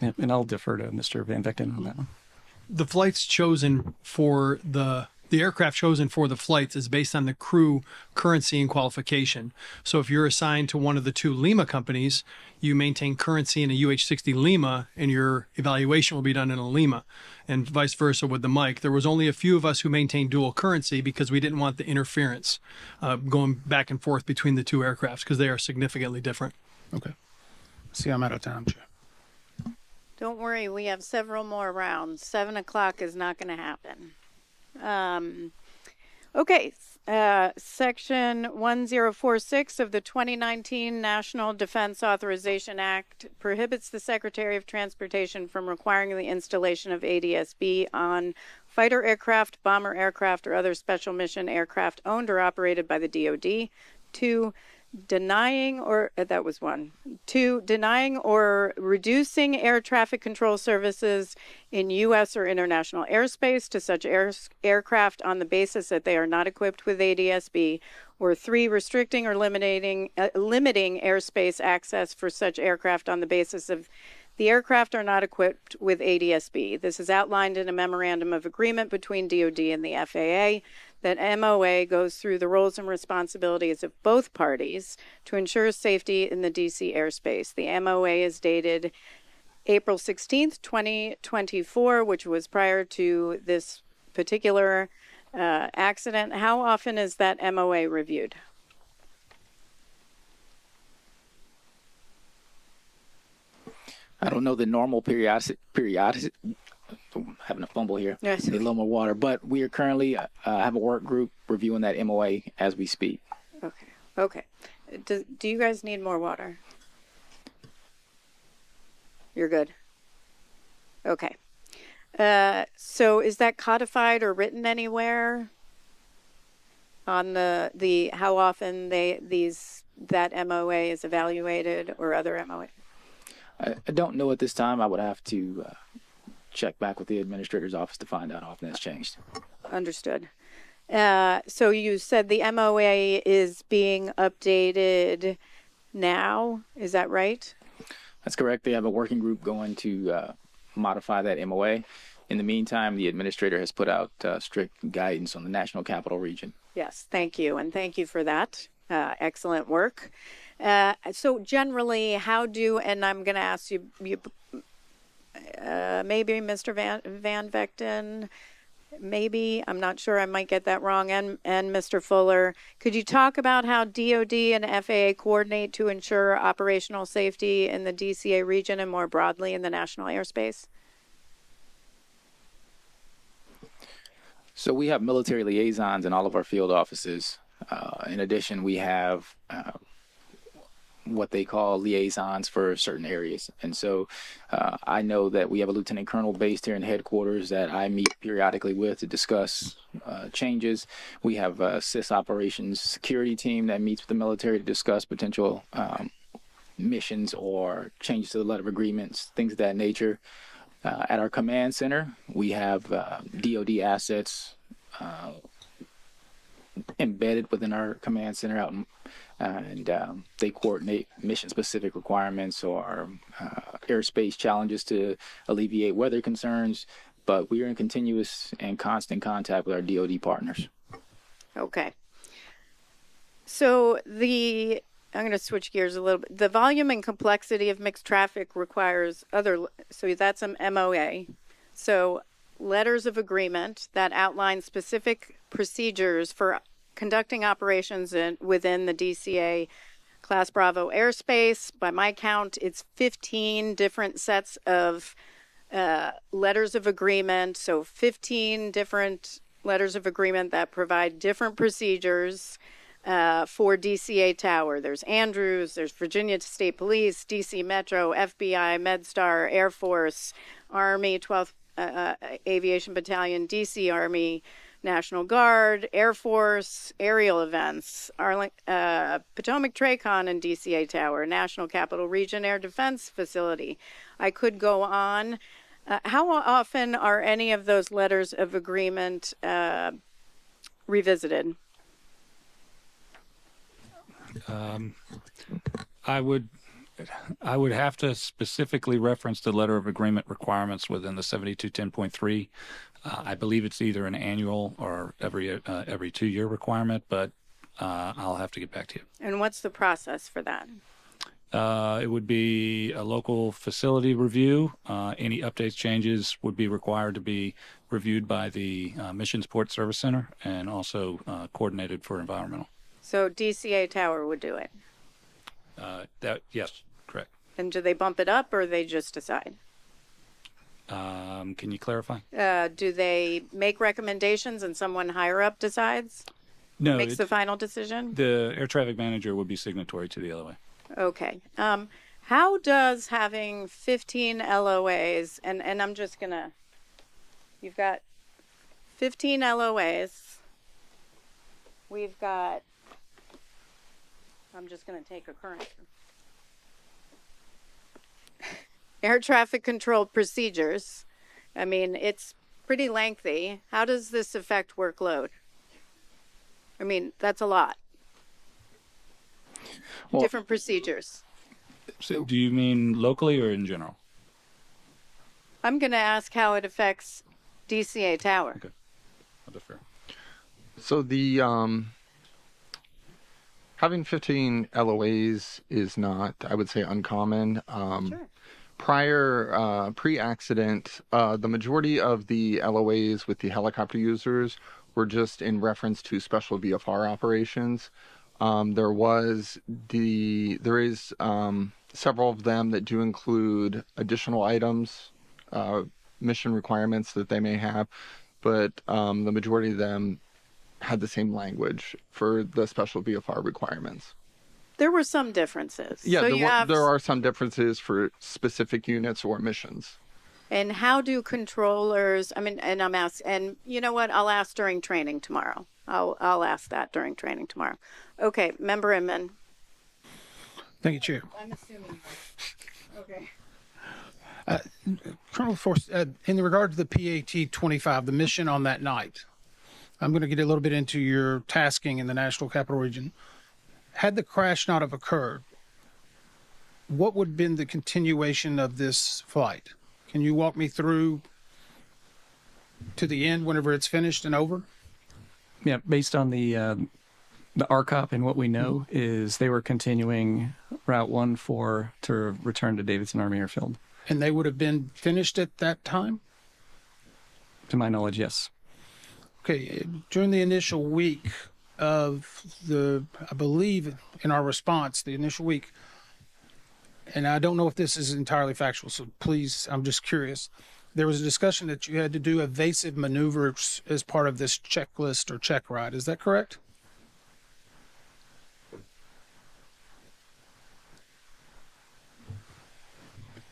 And I'll defer to Mr. Van Vechten on that one. The flights chosen for the aircraft chosen for the flights is based on the crew currency and qualification. So if you're assigned to one of the 2 Lima companies, you maintain currency in a UH-60 Lima, and your evaluation will be done in a Lima, and vice versa with the Mike. There was only a few of us who maintained dual currency because we didn't want the interference going back and forth between the 2 aircrafts because they are significantly different. Okay. See, I'm out of time, Chair. Don't worry, we have several more rounds. 7 o'clock is not going to happen. Okay, Section 1046 of the 2019 National Defense Authorization Act prohibits the Secretary of Transportation from requiring the installation of ADSB on fighter aircraft, bomber aircraft, or other special mission aircraft owned or operated by the DoD. 2, denying or reducing air traffic control services in U.S. or international airspace to such aircraft on the basis that they are not equipped with ADSB, or 3, restricting or limiting airspace access for such aircraft on the basis of The aircraft are not equipped with ADSB. This is outlined in a memorandum of agreement between DoD and the FAA. That MOA goes through the roles and responsibilities of both parties to ensure safety in the DC airspace. The MOA is dated April 16th, 2024, which was prior to this particular accident. How often is that MOA reviewed? I don't know the normal periodic having a fumble here. Yes. Need a little more water, but we are currently have a work group reviewing that MOA as we speak. Okay. Okay. Do you guys need more water? You're good. Okay. So is that codified or written anywhere on the how often that MOA is evaluated or other MOA? I don't know at this time. I would have to check back with the administrator's office to find out how often it's changed. Understood. So you said the MOA is being updated now. Is that right? That's correct. They have a working group going to modify that MOA. In the meantime, the administrator has put out strict guidance on the National Capital Region. Yes, thank you. And thank you for that. Excellent work. So generally, how do, and I'm going to ask you maybe Mr. Van Vechten, maybe, I'm not sure, I might get that wrong, and Mr. Fuller, could you talk about how DoD and FAA coordinate to ensure operational safety in the DCA region and more broadly in the national airspace? So we have military liaisons in all of our field offices. In addition, we have what they call liaisons for certain areas. And so I know that we have a lieutenant colonel based here in headquarters that I meet periodically with to discuss changes. We have a CIS operations security team that meets with the military to discuss potential missions or changes to the letter of agreements, things of that nature. At our command center, we have DoD assets embedded within our command center out in, and they coordinate mission-specific requirements or airspace challenges to alleviate weather concerns. But we are in continuous and constant contact with our DoD partners. Okay. So I'm going to switch gears a little bit. The volume and complexity of mixed traffic requires so that's an MOA. So letters of agreement that outline specific procedures for conducting operations within the DCA Class Bravo airspace. By my count, it's 15 different sets of letters of agreement. So 15 different letters of agreement that provide different procedures for DCA Tower. There's Andrews, there's Virginia State Police, DC Metro, FBI, MedStar, Air Force, Army, 12th Aviation Battalion, DC Army, National Guard, Air Force, aerial events, Potomac Tracon and DCA Tower, National Capital Region Air Defense Facility. I could go on. How often are any of those letters of agreement revisited? I would have to specifically reference the letter of agreement requirements within the 7210.3. I believe it's either an annual or every 2-year requirement, but I'll have to get back to you. And what's the process for that? It would be a local facility review. Any updates, changes would be required to be reviewed by the Mission Support Service Center and also coordinated for environmental. So DCA Tower would do it? Yes, correct. And do they bump it up or they just decide? Can you clarify? Do they make recommendations and someone higher up decides? No. Makes the final decision? The air traffic manager would be signatory to the LOA. Okay. How does having 15 LOAs, and I'm just going to, you've got 15 LOAs. We've got, I'm just going to take a current. Air traffic control procedures. I mean, it's pretty lengthy. How does this affect workload? I mean, that's a lot. Well, different procedures. So do you mean locally or in general? I'm going to ask how it affects DCA Tower. Okay. I'll defer. So the having 15 LOAs is not, I would say, uncommon. Sure. Pre-accident, the majority of the LOAs with the helicopter users were just in reference to special VFR operations. There is several of them that do include additional items, mission requirements that they may have, but the majority of them had the same language for the special VFR requirements. There were some differences. Yeah, So there are some differences for specific units or missions. And how do controllers, and I'm asking, and you know what, I'll ask during training tomorrow. I'll ask that during training tomorrow. Okay, Member Inman. Thank you, Chair. I'm assuming. Okay. Colonel Force, in regard to the PAT-25, the mission on that night, I'm going to get a little bit into your tasking in the National Capital Region. Had the crash not have occurred, what would have been the continuation of this flight? Can you walk me through to the end whenever it's finished and over? Yeah, based on the RCOP and what we know is they were continuing Route 14 to return to Davidson Army Airfield. And they would have been finished at that time? To my knowledge, yes. Okay, during the initial week of I believe in our response, the initial week, and I don't know if this is entirely factual, so please, I'm just curious. There was a discussion that you had to do evasive maneuvers as part of this checklist or check ride. Is that correct?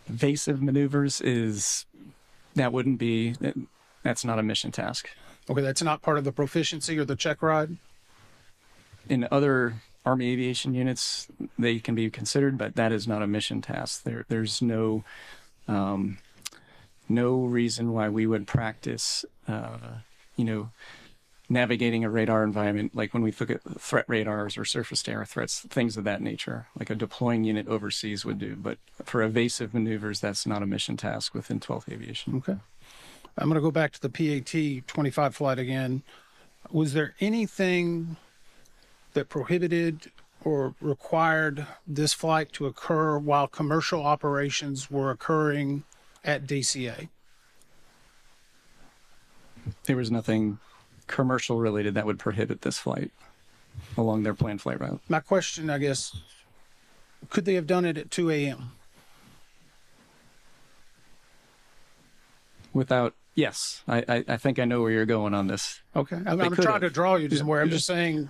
Evasive maneuvers that's not a mission task. Okay, that's not part of the proficiency or the check ride? In other Army aviation units, they can be considered, but that is not a mission task. There's no reason why we would practice, navigating a radar environment, like when we look at threat radars or surface-to-air threats, things of that nature, like a deploying unit overseas would do. But for evasive maneuvers, that's not a mission task within 12th Aviation. Okay. I'm going to go back to the PAT-25 flight again. Was there anything that prohibited or required this flight to occur while commercial operations were occurring at DCA? There was nothing commercial related that would prohibit this flight along their planned flight route. My question, I guess, could they have done it at 2 a.m.? Yes, I think I know where you're going on this. Okay, I'm trying to draw you to somewhere. I'm just saying,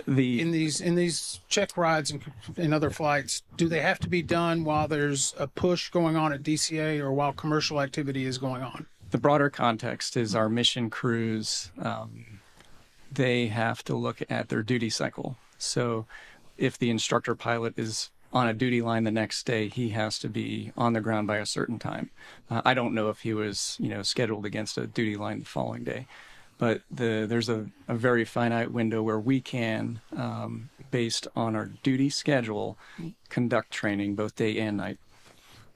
in these check rides and other flights, do they have to be done while there's a push going on at DCA or while commercial activity is going on? The broader context is our mission crews. They have to look at their duty cycle. So if the instructor pilot is on a duty line the next day, he has to be on the ground by a certain time. I don't know if he was, scheduled against a duty line the following day, but there's a very finite window where we can, based on our duty schedule, conduct training both day and night.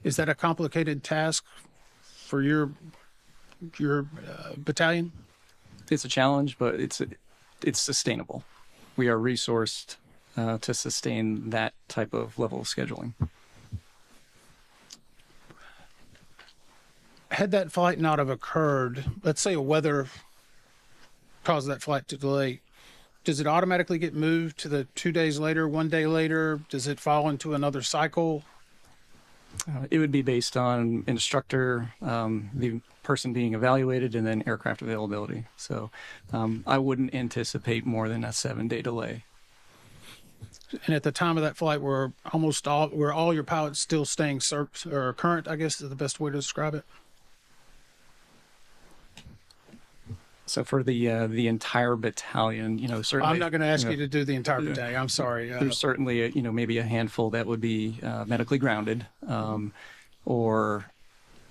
Is that a complicated task for your battalion? It's a challenge, but it's sustainable. We are resourced to sustain that type of level of scheduling. Had that flight not have occurred, let's say a weather caused that flight to delay, does it automatically get moved to the 2 days later, 1 day later? Does it fall into another cycle? It would be based on instructor, the person being evaluated, and then aircraft availability. So I wouldn't anticipate more than a 7-day delay. And at the time of that flight, were all your pilots still staying current, I guess is the best way to describe it? So for the entire battalion, certainly. I'm not going to ask you to do the entire battalion. I'm sorry. There's certainly, maybe a handful that would be medically grounded, or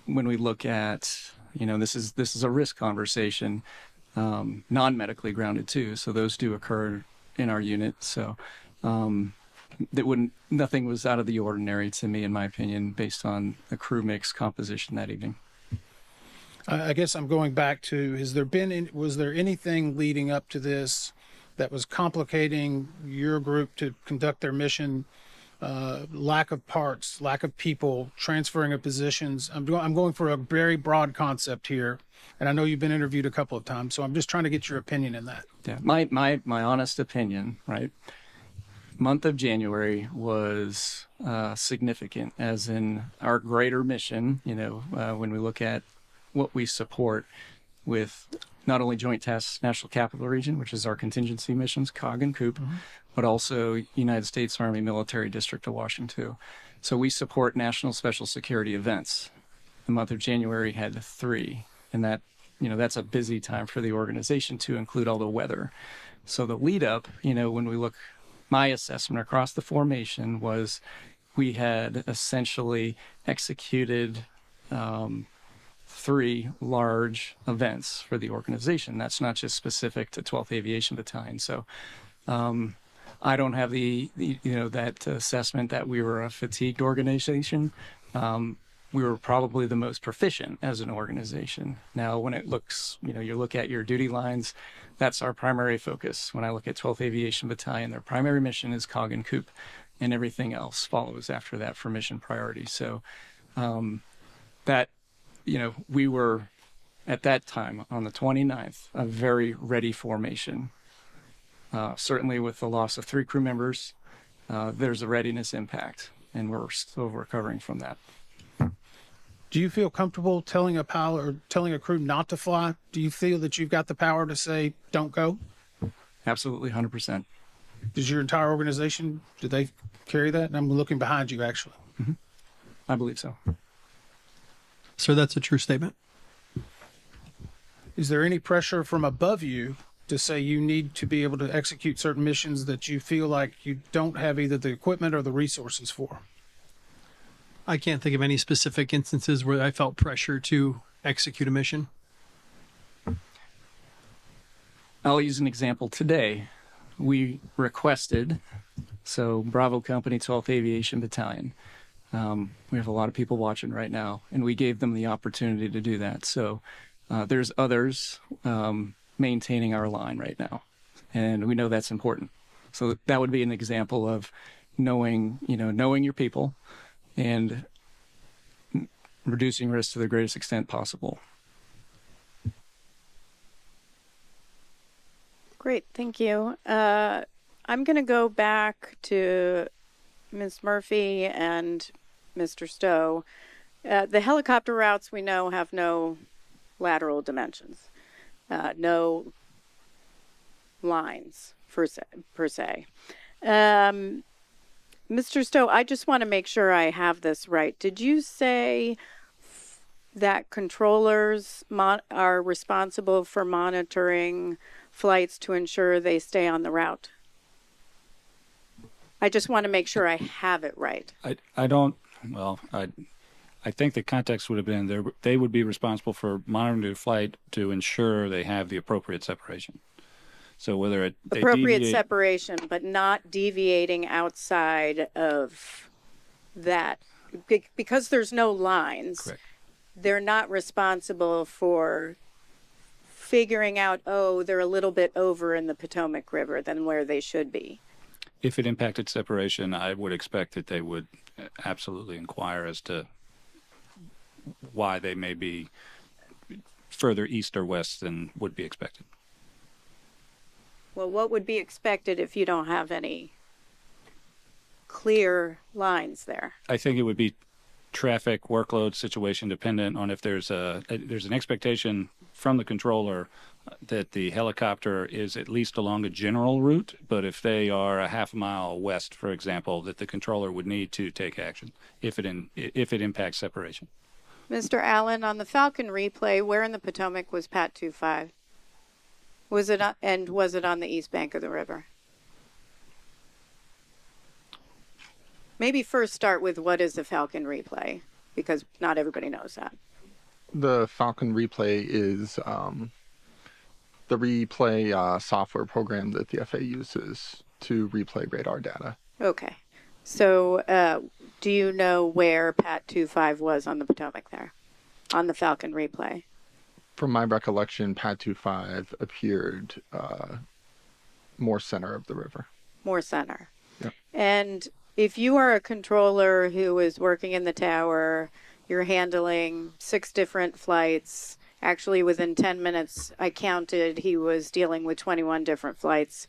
when we look at, this is a risk conversation, non-medically grounded too. So those do occur in our unit. So nothing was out of the ordinary to me, in my opinion, based on the crew mix composition that evening. I guess I'm going back to, was there anything leading up to this that was complicating your group to conduct their mission? Lack of parts, lack of people, transferring of positions. I'm going for a very broad concept here, and I know you've been interviewed a couple of times, so I'm just trying to get your opinion in that. Yeah, my honest opinion, right? Month of January was significant, as in our greater mission. When we look at what we support with not only Joint Task National Capital Region, which is our contingency missions, COG and COOP, but also United States Army Military District of Washington. So we support national special security events. The month of January had 3, and that's a busy time for the organization to include all the weather. So the lead up, when we look, my assessment across the formation was we had essentially executed 3 large events for the organization. That's not just specific to 12th Aviation Battalion. So I don't have that assessment that we were a fatigued organization. We were probably the most proficient as an organization. Now, when it looks, you look at your duty lines, that's our primary focus. When I look at 12th Aviation Battalion, their primary mission is COG and COOP, and everything else follows after that for mission priority. So we were, at that time, on the 29th, a very ready formation. Certainly with the loss of 3 crew members, there's a readiness impact, and we're still recovering from that. Do you feel comfortable telling a pilot or telling a crew not to fly? Do you feel that you've got the power to say, don't go? Absolutely, 100%. Does your entire organization, do they carry that? And I'm looking behind you, actually. Mm-hmm. I believe so. Sir, that's a true statement. Is there any pressure from above you to say you need to be able to execute certain missions that you feel like you don't have either the equipment or the resources for? I can't think of any specific instances where I felt pressure to execute a mission. I'll use an example today. We requested, so Bravo Company, 12th Aviation Battalion. We have a lot of people watching right now, and we gave them the opportunity to do that. So there's others maintaining our line right now, and we know that's important. So that would be an example of knowing your people and reducing risk to the greatest extent possible. Great, thank you. I'm going to go back to Ms. Murphy and Mr. Stowe. The helicopter routes we know have no lateral dimensions, no lines per se. Mr. Stowe, I just want to make sure I have this right. Did you say that controllers are responsible for monitoring flights to ensure they stay on the route? I just want to make sure I have it right. I think the context would have been they would be responsible for monitoring the flight to ensure they have the appropriate separation. So whether appropriate separation, but not deviating outside of that, because there's no lines. Correct. They're not responsible for figuring out, they're a little bit over in the Potomac River than where they should be. If it impacted separation, I would expect that they would absolutely inquire as to why they may be further east or west than would be expected. Well, what would be expected if you don't have any clear lines there? I think it would be traffic, workload, situation dependent on if there's an expectation from the controller that the helicopter is at least along a general route, but if they are a half mile west, for example, that the controller would need to take action if it impacts separation. Mr. Allen, on the Falcon replay, where in the Potomac was Pat 25? Was it on the east bank of the river? Maybe first start with what is the Falcon replay, because not everybody knows that. The Falcon replay is the replay software program that the FAA uses to replay radar data. Okay. So do you know where Pat 25 was on the Potomac there, on the Falcon replay? From my recollection, Pad 25 appeared more center of the river. More center. Yep. And if you are a controller who is working in the tower, you're handling 6 different flights. Actually, within 10 minutes, I counted, he was dealing with 21 different flights,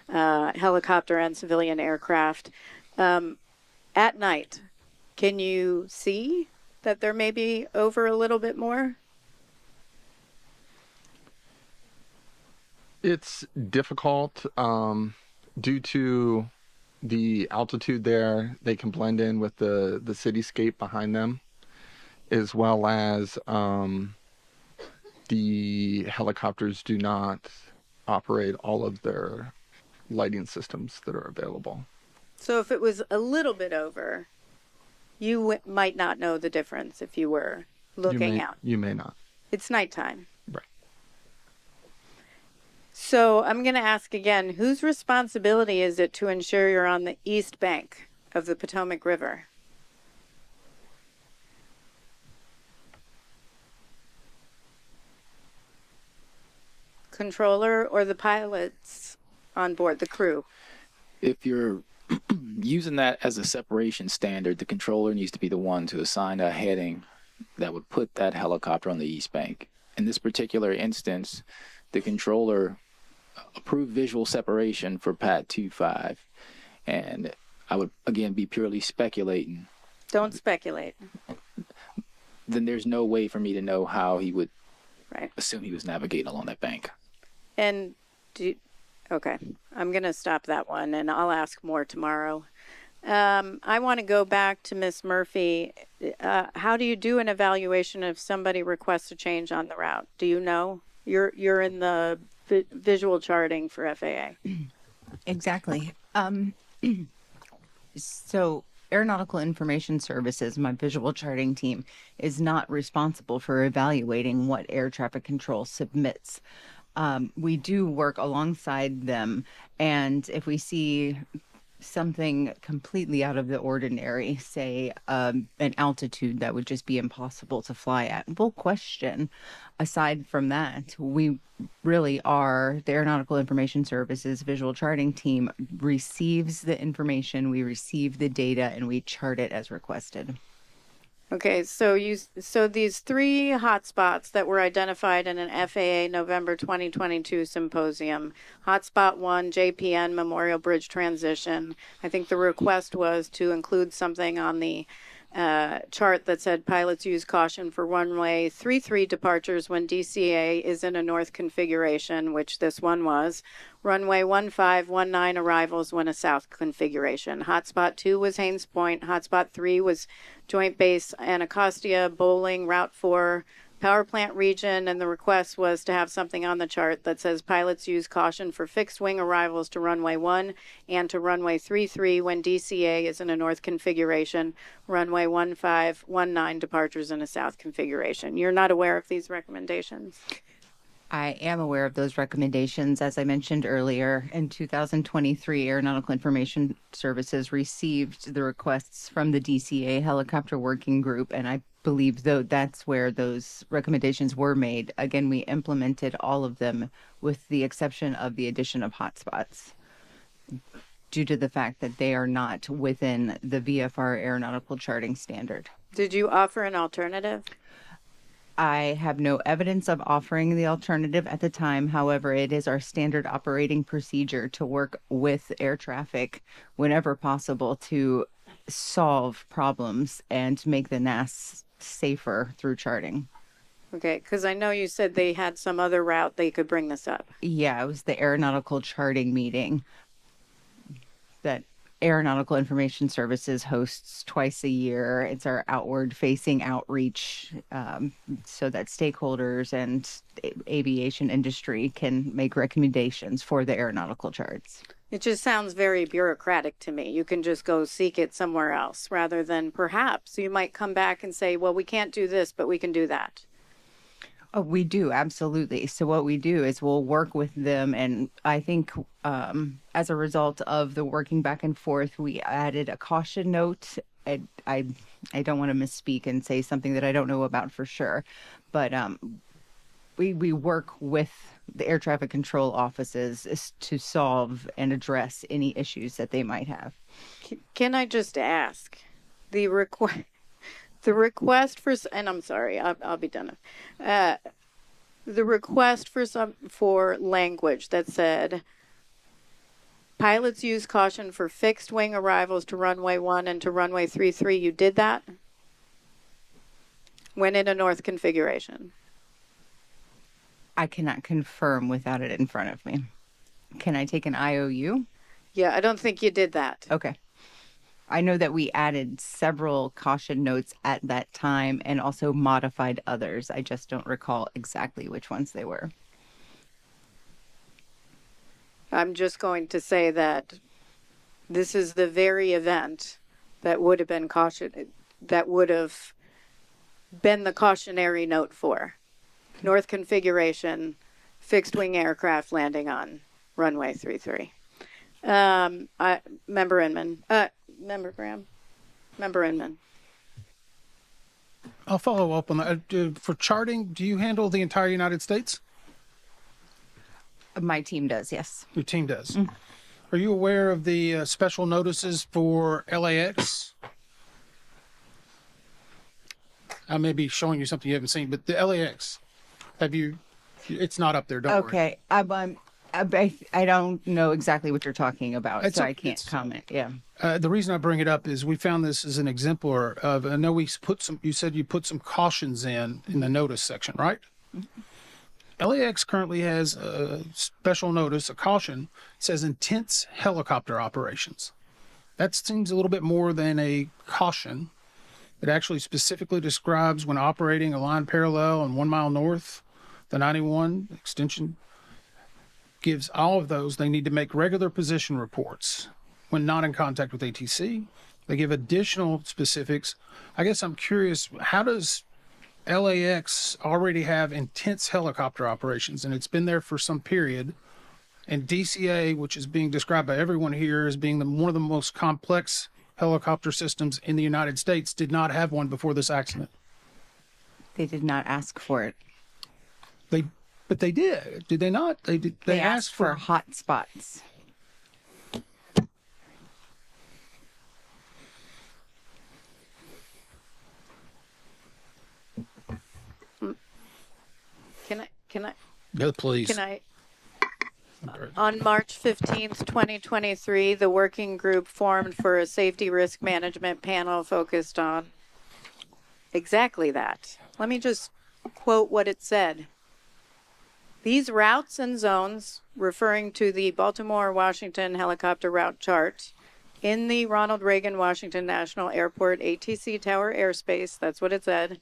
helicopter and civilian aircraft. At night, can you see that there may be over a little bit more? It's difficult due to the altitude there. They can blend in with the cityscape behind them, as well as the helicopters do not operate all of their lighting systems that are available. So if it was a little bit over, you might not know the difference if you were looking out. You may not. It's nighttime. Right. So I'm going to ask again, whose responsibility is it to ensure you're on the east bank of the Potomac River? Controller or the pilots on board, the crew? If you're using that as a separation standard, the controller needs to be the one to assign a heading that would put that helicopter on the east bank. In this particular instance, the controller approved visual separation for Pad 25, and I would again be purely speculating. Don't speculate. Then there's no way for me to know how he would Right. assume he was navigating along that bank. And okay, I'm going to stop that one, and I'll ask more tomorrow. I want to go back to Miss Murphy. How do you do an evaluation if somebody requests a change on the route? Do you know? You're in the visual charting for FAA. Exactly. So Aeronautical Information Services, my visual charting team, is not responsible for evaluating what air traffic control submits. We do work alongside them, and if we see something completely out of the ordinary, say an altitude that would just be impossible to fly at, we'll question. Aside from that, we really are, the Aeronautical Information Services visual charting team receives the information, we receive the data, and we chart it as requested. Okay, so these 3 hotspots that were identified in an FAA November 2022 symposium, hotspot 1, JPN Memorial Bridge transition. I think the request was to include something on the chart that said pilots use caution for runway 33 departures when DCA is in a north configuration, which this one was. Runway 1519 arrivals when a south configuration. Hotspot 2 was Haynes Point. Hotspot 3 was Joint Base Anacostia, Bowling, Route 4, power plant region, and the request was to have something on the chart that says pilots use caution for fixed wing arrivals to runway 1 and to runway 33 when DCA is in a north configuration, runway 1519 departures in a south configuration. You're not aware of these recommendations? I am aware of those recommendations. As I mentioned earlier, in 2023, Aeronautical Information Services received the requests from the DCA Helicopter Working Group, and I believe that's where those recommendations were made. Again, we implemented all of them with the exception of the addition of hotspots due to the fact that they are not within the VFR aeronautical charting standard. Did you offer an alternative? I have no evidence of offering the alternative at the time. However, it is our standard operating procedure to work with air traffic whenever possible to solve problems and make the NAS safer through charting. Okay, because I know you said they had some other route they could bring this up. Yeah, it was the aeronautical charting meeting that Aeronautical Information Services hosts twice a year. It's our outward-facing outreach so that stakeholders and aviation industry can make recommendations for the aeronautical charts. It just sounds very bureaucratic to me. You can just go seek it somewhere else rather than perhaps you might come back and say, well, we can't do this, but we can do that. Oh, we do, absolutely. So what we do is we'll work with them, and I think as a result of the working back and forth, we added a caution note. I don't want to misspeak and say something that I don't know about for sure, but we work with the air traffic control offices to solve and address any issues that they might have. Can I just ask the request for, and I'm sorry, I'll be done. The request for language that said pilots use caution for fixed wing arrivals to runway 1 and to runway 33. You did that when in a north configuration? I cannot confirm without it in front of me. Can I take an IOU? Yeah, I don't think you did that. Okay. I know that we added several caution notes at that time and also modified others. I just don't recall exactly which ones they were. I'm just going to say that this is the very event that would have been the cautionary note for north configuration, fixed wing aircraft landing on runway 33. Member Inman. Member Graham. Member Inman. I'll follow up on that. For charting, do you handle the entire United States? My team does, yes. Your team does. Mm. Are you aware of the special notices for LAX? I may be showing you something you haven't seen, but the LAX, it's not up there, don't worry. Okay. I don't know exactly what you're talking about, so I can't comment. Yeah. The reason I bring it up is we found this as an exemplar of, I know you said you put some cautions in the notice section, right? Mm-hmm. LAX currently has a special notice, a caution, it says intense helicopter operations. That seems a little bit more than a caution. It actually specifically describes when operating a line parallel and 1 mile north, the 91 extension gives all of those. They need to make regular position reports when not in contact with ATC. They give additional specifics. I guess I'm curious, how does LAX already have intense helicopter operations, and it's been there for some period, and DCA, which is being described by everyone here as being one of the most complex helicopter systems in the United States, did not have one before this accident? They did not ask for it. But they did. Did they not? They asked for hot spots. Can I? Yeah, please. Can I? On March 15th, 2023, the working group formed for a safety risk management panel focused on exactly that. Let me just quote what it said. These routes and zones, referring to the Baltimore-Washington helicopter route chart in the Ronald Reagan Washington National Airport ATC Tower airspace, that's what it said.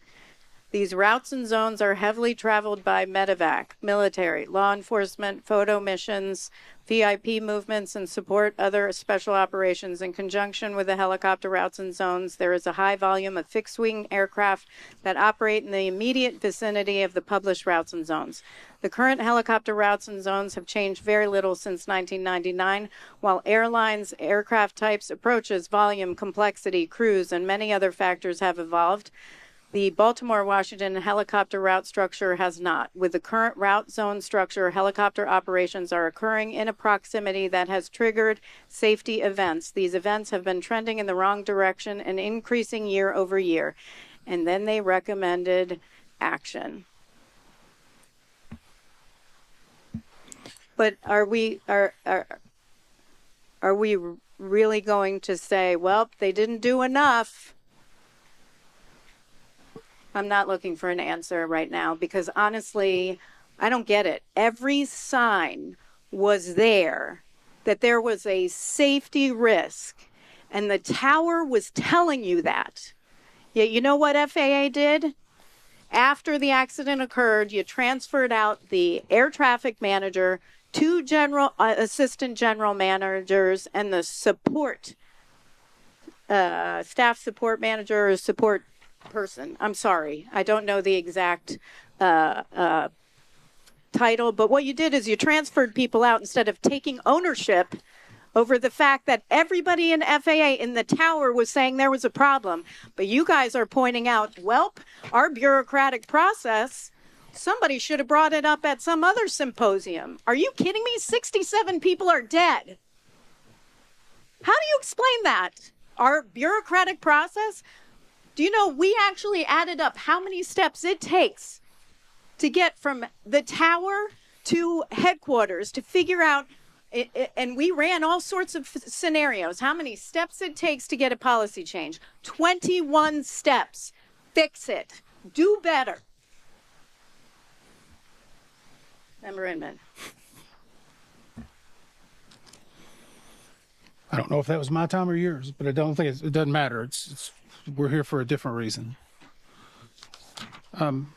These routes and zones are heavily traveled by medevac, military, law enforcement, photo missions, VIP movements, and support other special operations. In conjunction with the helicopter routes and zones, there is a high volume of fixed-wing aircraft that operate in the immediate vicinity of the published routes and zones. The current helicopter routes and zones have changed very little since 1999, while airlines, aircraft types, approaches, volume, complexity, crews, and many other factors have evolved. The Baltimore-Washington helicopter route structure has not. With the current route zone structure, helicopter operations are occurring in a proximity that has triggered safety events. These events have been trending in the wrong direction and increasing year over year. And then they recommended action. But are we really going to say, well, they didn't do enough? I'm not looking for an answer right now because honestly, I don't get it. Every sign was there that there was a safety risk, and the tower was telling you that. Yet you know what FAA did? After the accident occurred, you transferred out the air traffic manager, 2 assistant general managers, and the support, staff support manager or support person. I'm sorry, I don't know the exact title, but what you did is you transferred people out instead of taking ownership over the fact that everybody in FAA in the tower was saying there was a problem. But you guys are pointing out, well, our bureaucratic process Somebody should have brought it up at some other symposium. Are you kidding me? 67 people are dead. How do you explain that? Our bureaucratic process? Do you know we actually added up how many steps it takes to get from the tower to headquarters to figure out, and we ran all sorts of scenarios, how many steps it takes to get a policy change. 21 steps. Fix it. Do better. Member Inman. I don't know if that was my time or yours, but I don't think it doesn't matter. We're here for a different reason. I'm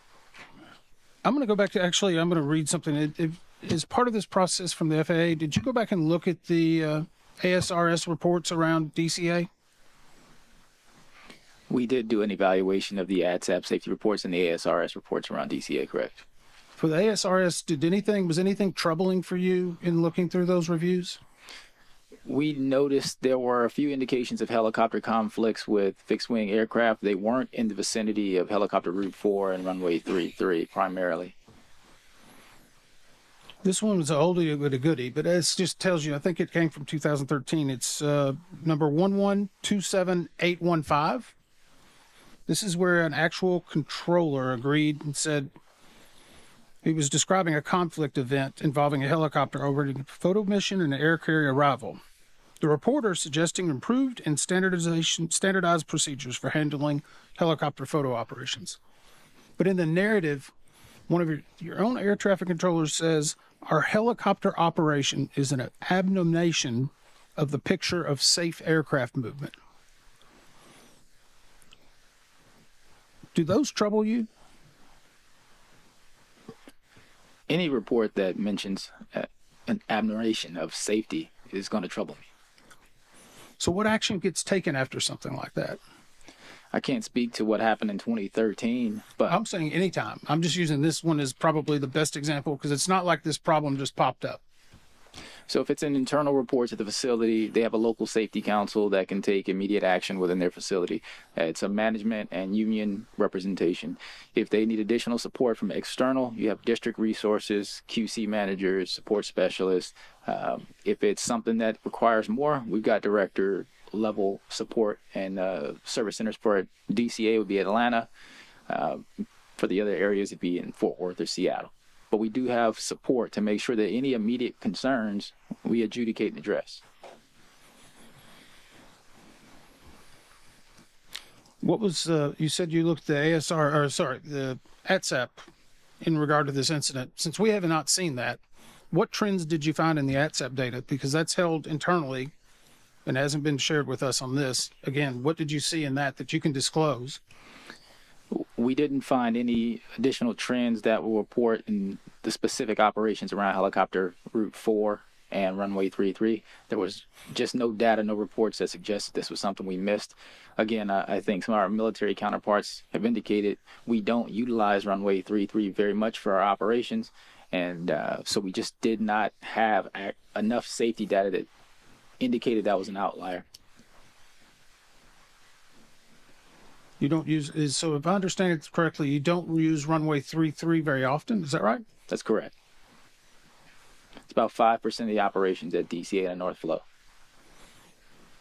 going to go back to, actually, I'm going to read something. As part of this process from the FAA, did you go back and look at the ASRS reports around DCA? We did do an evaluation of the ADSAP safety reports and the ASRS reports around DCA, correct? For the ASRS, was anything troubling for you in looking through those reviews? We noticed there were a few indications of helicopter conflicts with fixed-wing aircraft. They weren't in the vicinity of helicopter Route 4 and runway 33 primarily. This one was an oldie but a goodie, but it just tells you, I think it came from 2013. It's number 1127815. This is where an actual controller agreed and said he was describing a conflict event involving a helicopter orbiting a photo mission and an air carrier arrival. The reporter suggesting improved and standardized procedures for handling helicopter photo operations. But in the narrative, one of your own air traffic controllers says, our helicopter operation is an abomination of the picture of safe aircraft movement. Do those trouble you? Any report that mentions an aberration of safety is going to trouble me. So what action gets taken after something like that? I can't speak to what happened in 2013, but I'm saying anytime. I'm just using this one as probably the best example because it's not like this problem just popped up. So if it's an internal report to the facility, they have a local safety council that can take immediate action within their facility. It's a management and union representation. If they need additional support from external, you have district resources, QC managers, support specialists. If it's something that requires more, we've got director level support and service centers for it. DCA would be Atlanta. For the other areas, it'd be in Fort Worth or Seattle. But we do have support to make sure that any immediate concerns we adjudicate and address. What was you said you looked at the ATSAP in regard to this incident. Since we have not seen that, what trends did you find in the ATSAP data? Because that's held internally and hasn't been shared with us on this. Again, what did you see in that you can disclose? We didn't find any additional trends that will report in the specific operations around helicopter Route 4 and runway 33. There was just no data, no reports that suggested this was something we missed. Again, I think some of our military counterparts have indicated we don't utilize runway 33 very much for our operations. And so we just did not have enough safety data that indicated that was an outlier. You don't use, so if I understand it correctly, you don't use runway 33 very often, is that right? That's correct. It's about 5% of the operations at DCA and North Flow.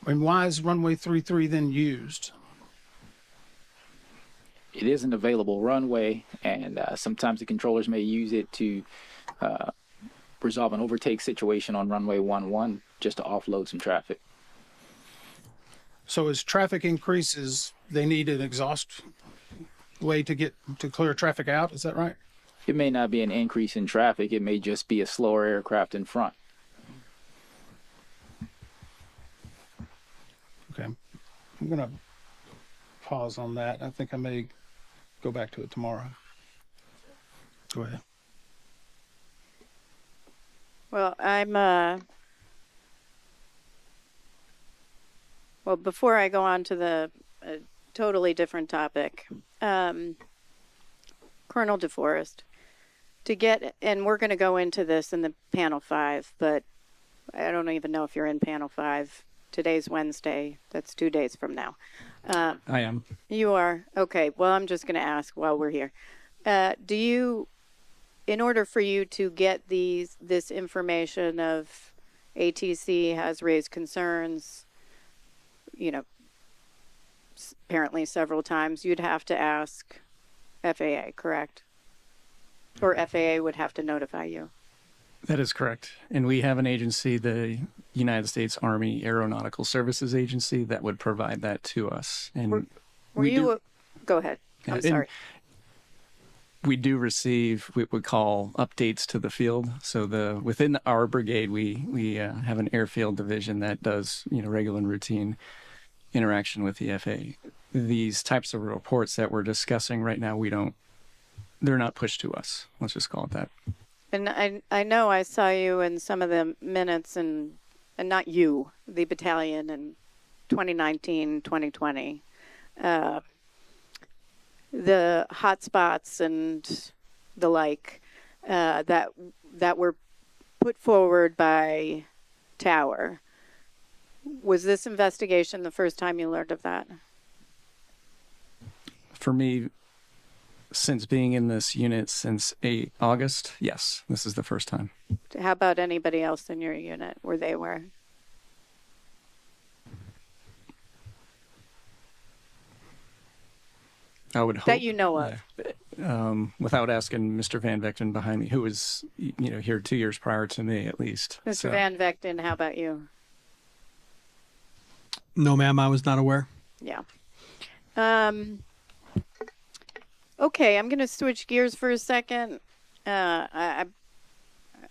And why is runway 33 then used? It is an available runway, and sometimes the controllers may use it to resolve an overtake situation on runway 11 just to offload some traffic. So as traffic increases, they need an exhaust way to clear traffic out, is that right? It may not be an increase in traffic, it may just be a slower aircraft in front. Okay, I'm gonna pause on that. I think I may go back to it tomorrow. Go ahead. Well, well, before I go on to the totally different topic, Colonel DeForest, and we're going to go into this in the panel 5, but I don't even know if you're in panel 5. Today's Wednesday. That's 2 days from now. I am. You are? Okay. Well, I'm just going to ask while we're here. Do you in order for you to get this information of ATC has raised concerns, apparently several times, you'd have to ask FAA, correct? Or FAA would have to notify you. That is correct. And we have an agency, the United States Army Aeronautical Services Agency, that would provide that to us. And go ahead. I'm sorry. We do receive what we call updates to the field. So within our brigade, we have an airfield division that does regular and routine interaction with the FAA. These types of reports that we're discussing right now, they're not pushed to us. Let's just call it that. And I know I saw you in some of the minutes, and not you, the battalion in 2019, 2020. The hotspots and the like that were put forward by Tower. Was this investigation the first time you learned of that? For me, since being in this unit since August, yes, this is the first time. How about anybody else in your unit where they were? I would hope that you know of. Without asking Mr. Van Vechten behind me, who was here 2 years prior to me at least. Mr. Van Vechten, how about you? No, ma'am, I was not aware. Yeah. Okay, I'm going to switch gears for a second. I'd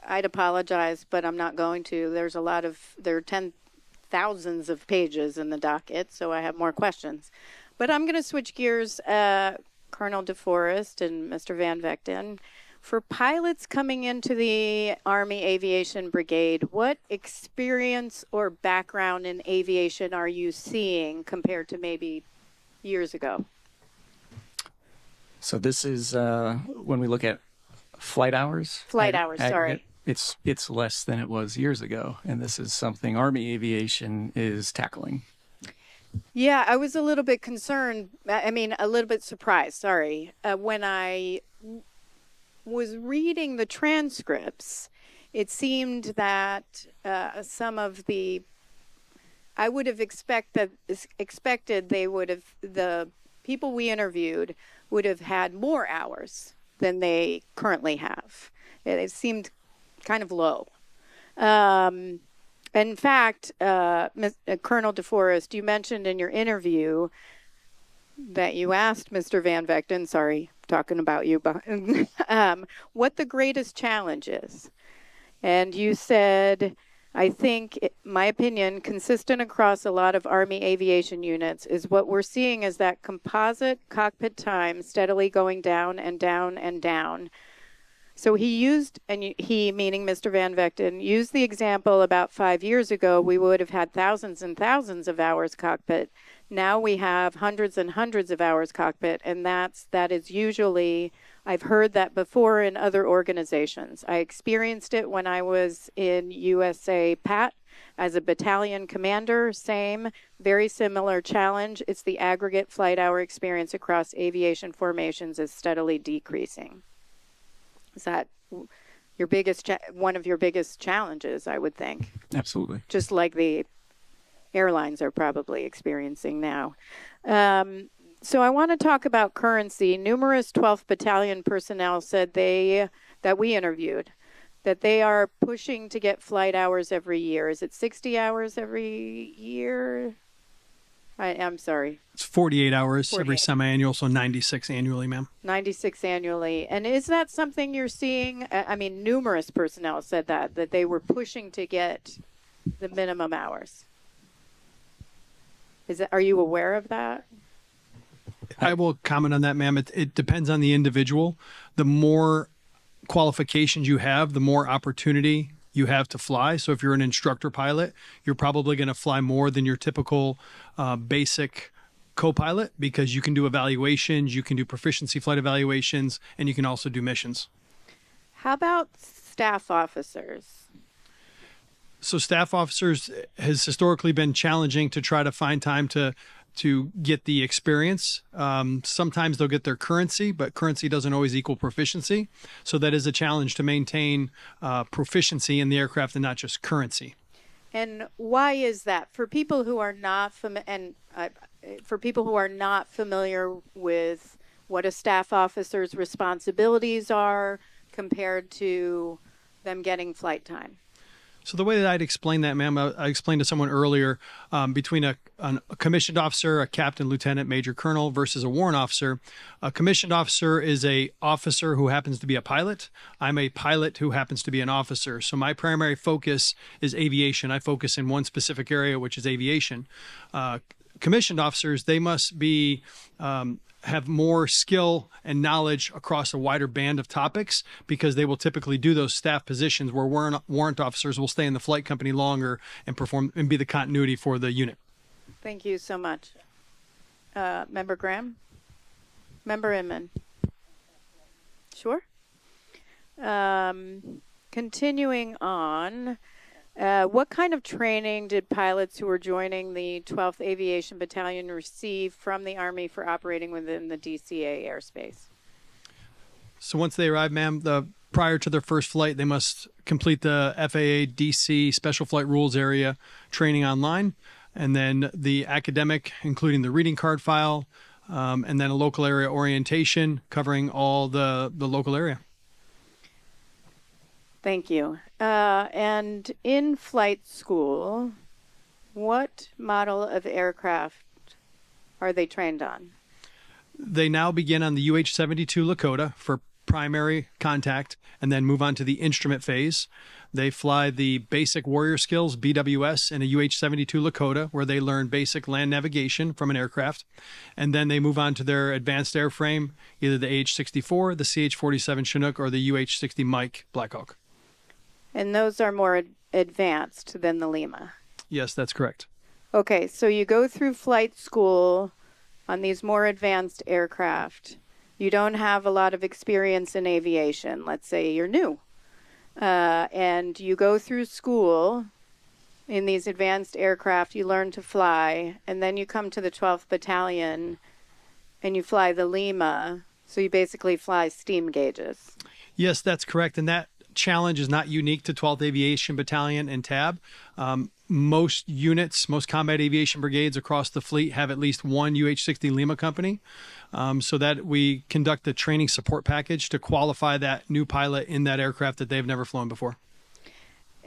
apologize, but I'm not going to. There are 10,000s of pages in the docket, so I have more questions. But I'm going to switch gears, Colonel DeForest and Mr. Van Vechten. For pilots coming into the Army Aviation Brigade, what experience or background in aviation are you seeing compared to maybe years ago? So this is when we look at flight hours. Flight hours, sorry. It's less than it was years ago, and this is something Army Aviation is tackling. Yeah, I was a little bit concerned. I mean, a little bit surprised, sorry. When I was reading the transcripts, it seemed that some of the, I would have expected the people we interviewed would have had more hours than they currently have. It seemed kind of low. In fact, Colonel DeForest, you mentioned in your interview that you asked Mr. Van Vechten, sorry, talking about you, what the greatest challenge is. And you said, I think, my opinion, consistent across a lot of Army aviation units is what we're seeing is that composite cockpit time steadily going down and down and down. So he meaning Mr. Van Vechten, used the example about 5 years ago, we would have had thousands and thousands of hours cockpit. Now we have hundreds and hundreds of hours cockpit, and that is usually, I've heard that before in other organizations. I experienced it when I was in USA PAT as a battalion commander, same, very similar challenge. It's the aggregate flight hour experience across aviation formations is steadily decreasing. Is that one of your biggest challenges, I would think? Absolutely. Just like the airlines are probably experiencing now. So I want to talk about currency. Numerous 12th Battalion personnel said that we interviewed, that they are pushing to get flight hours every year. Is it 60 hours every year? I'm sorry. It's 48 hours every semi-annual, so 96 annually, ma'am. 96 annually. And is that something you're seeing? I mean, numerous personnel said that they were pushing to get the minimum hours. Are you aware of that? I will comment on that, ma'am. It depends on the individual. The more qualifications you have, the more opportunity you have to fly. So if you're an instructor pilot, you're probably going to fly more than your typical basic co-pilot because you can do evaluations, you can do proficiency flight evaluations, and you can also do missions. How about staff officers? So staff officers has historically been challenging to try to find time to to get the experience. Sometimes they'll get their currency, but currency doesn't always equal proficiency. So that is a challenge to maintain proficiency in the aircraft and not just currency. And why is that? For people who are not familiar with what a staff officer's responsibilities are compared to them getting flight time. So the way that I'd explain that, ma'am, I explained to someone earlier, between a commissioned officer, a captain, lieutenant, major, colonel versus a warrant officer. A commissioned officer is a officer who happens to be a pilot. I'm a pilot who happens to be an officer. So my primary focus is aviation. I focus in one specific area, which is aviation. Commissioned officers, they must be have more skill and knowledge across a wider band of topics, because they will typically do those staff positions where warrant officers will stay in the flight company longer and perform and be the continuity for the unit. Thank you so much. Member Graham? Member Inman? Sure. Continuing on, what kind of training did pilots who were joining the 12th Aviation Battalion receive from the Army for operating within the DCA airspace? So once they arrive, ma'am, prior to their first flight, they must complete the FAA DC Special Flight Rules Area training online, and then the academic, including the reading card file, and then a local area orientation covering all the local area. Thank you. And in flight school, what model of aircraft are they trained on? They now begin on the UH-72 Lakota for primary contact and then move on to the instrument phase. They fly the basic warrior skills, BWS, in a UH-72 Lakota, where they learn basic land navigation from an aircraft. And then they move on to their advanced airframe, either the AH-64, the CH-47 Chinook, or the UH-60 Mike Blackhawk. And those are more advanced than the Lima. Yes, that's correct. Okay, so you go through flight school on these more advanced aircraft. You don't have a lot of experience in aviation. Let's say you're new. And you go through school in these advanced aircraft, you learn to fly, and then you come to the 12th Battalion and you fly the Lima. So you basically fly steam gauges. Yes, that's correct. And that challenge is not unique to 12th Aviation Battalion and TAB. Most units, most combat aviation brigades across the fleet have at least one UH-60 Lima company, so that we conduct a training support package to qualify that new pilot in that aircraft that they've never flown before.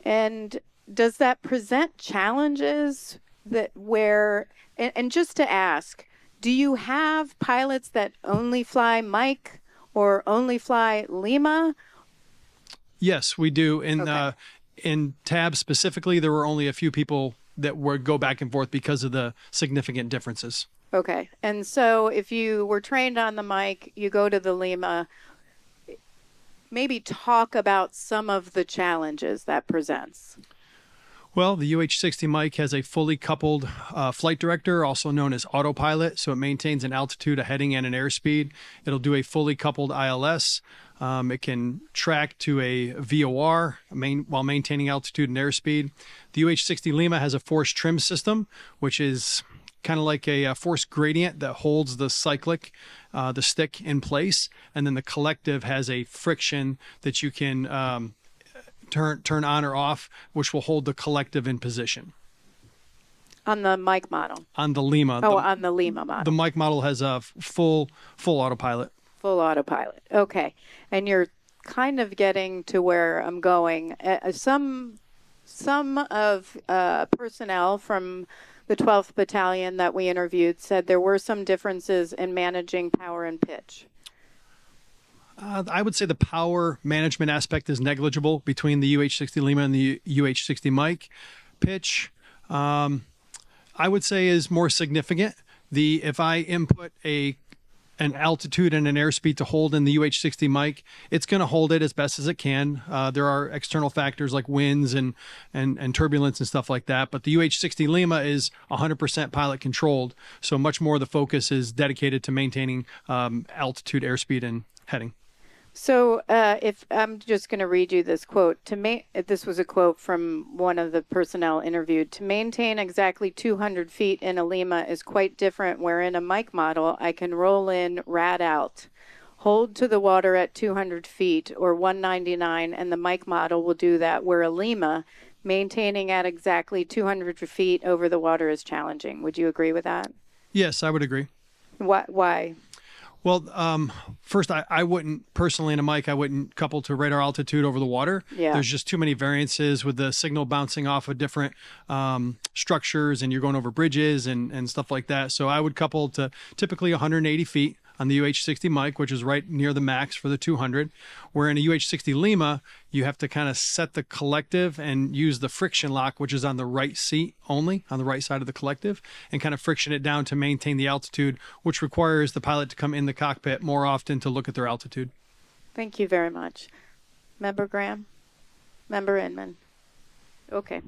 And does that present challenges that where, and just to ask, do you have pilots that only fly Mike or only fly Lima? Yes, we do. Okay. In TAB specifically, there were only a few people that would go back and forth because of the significant differences. Okay. And so if you were trained on the Mike, you go to the Lima, maybe talk about some of the challenges that presents. Well, the UH-60 Mike has a fully coupled flight director, also known as autopilot, so it maintains an altitude, a heading, and an airspeed. It'll do a fully coupled ILS. It can track to a VOR while maintaining altitude and airspeed. The UH-60 Lima has a force trim system, which is kind of like a force gradient that holds the cyclic, the stick in place. And then the collective has a friction that you can turn on or off, which will hold the collective in position. On the Mike model? On the Lima. On the Lima model. The Mike model has a full autopilot. Full autopilot. Okay. And you're kind of getting to where I'm going. Some of personnel from the 12th Battalion that we interviewed said there were some differences in managing power and pitch. I would say the power management aspect is negligible between the UH-60 Lima and the UH-60 Mike. Pitch, I would say, is more significant. If I input an altitude and an airspeed to hold in the UH-60 Mike, it's going to hold it as best as it can. There are external factors like winds and turbulence and stuff like that, but the UH-60 Lima is 100% pilot controlled, so much more of the focus is dedicated to maintaining altitude, airspeed, and heading. So if I'm just going to read you this quote, this was a quote from one of the personnel interviewed. To maintain exactly 200 feet in a Lima is quite different, where in a Mike model, I can roll in, rad out, hold to the water at 200 feet or 199, and the Mike model will do that, where a Lima, maintaining at exactly 200 feet over the water is challenging. Would you agree with that? Yes, I would agree. Why? Well, first, I wouldn't, personally in a mic, I wouldn't couple to radar altitude over the water. Yeah. There's just too many variances with the signal bouncing off of different structures, and you're going over bridges and stuff like that. So I would couple to typically 180 feet on the UH-60 mic, which is right near the max for the 200. Where in a UH-60 Lima, you have to kind of set the collective and use the friction lock, which is on the right seat only, on the right side of the collective, and kind of friction it down to maintain the altitude, which requires the pilot to come in the cockpit more often to look at their altitude. Thank you very much. Member Graham? Member Inman? Okay.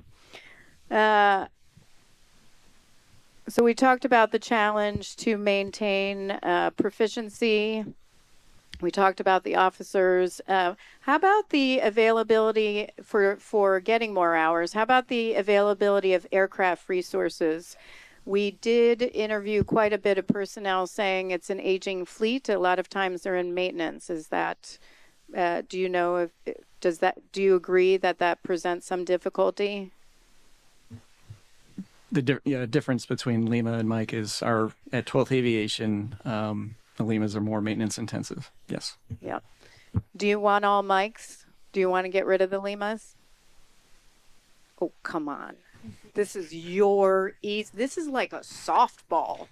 So we talked about the challenge to maintain proficiency. We talked about the officers. How about the availability for getting more hours? How about the availability of aircraft resources? We did interview quite a bit of personnel saying it's an aging fleet. A lot of times they're in maintenance. Is that, do you know, do you agree that that presents some difficulty? The difference between Lima and Mike is at 12th Aviation, the Limas are more maintenance intensive. Yes. Yep. Do you want all mics? Do you want to get rid of the Limas? Oh, come on. This is this is like a softball.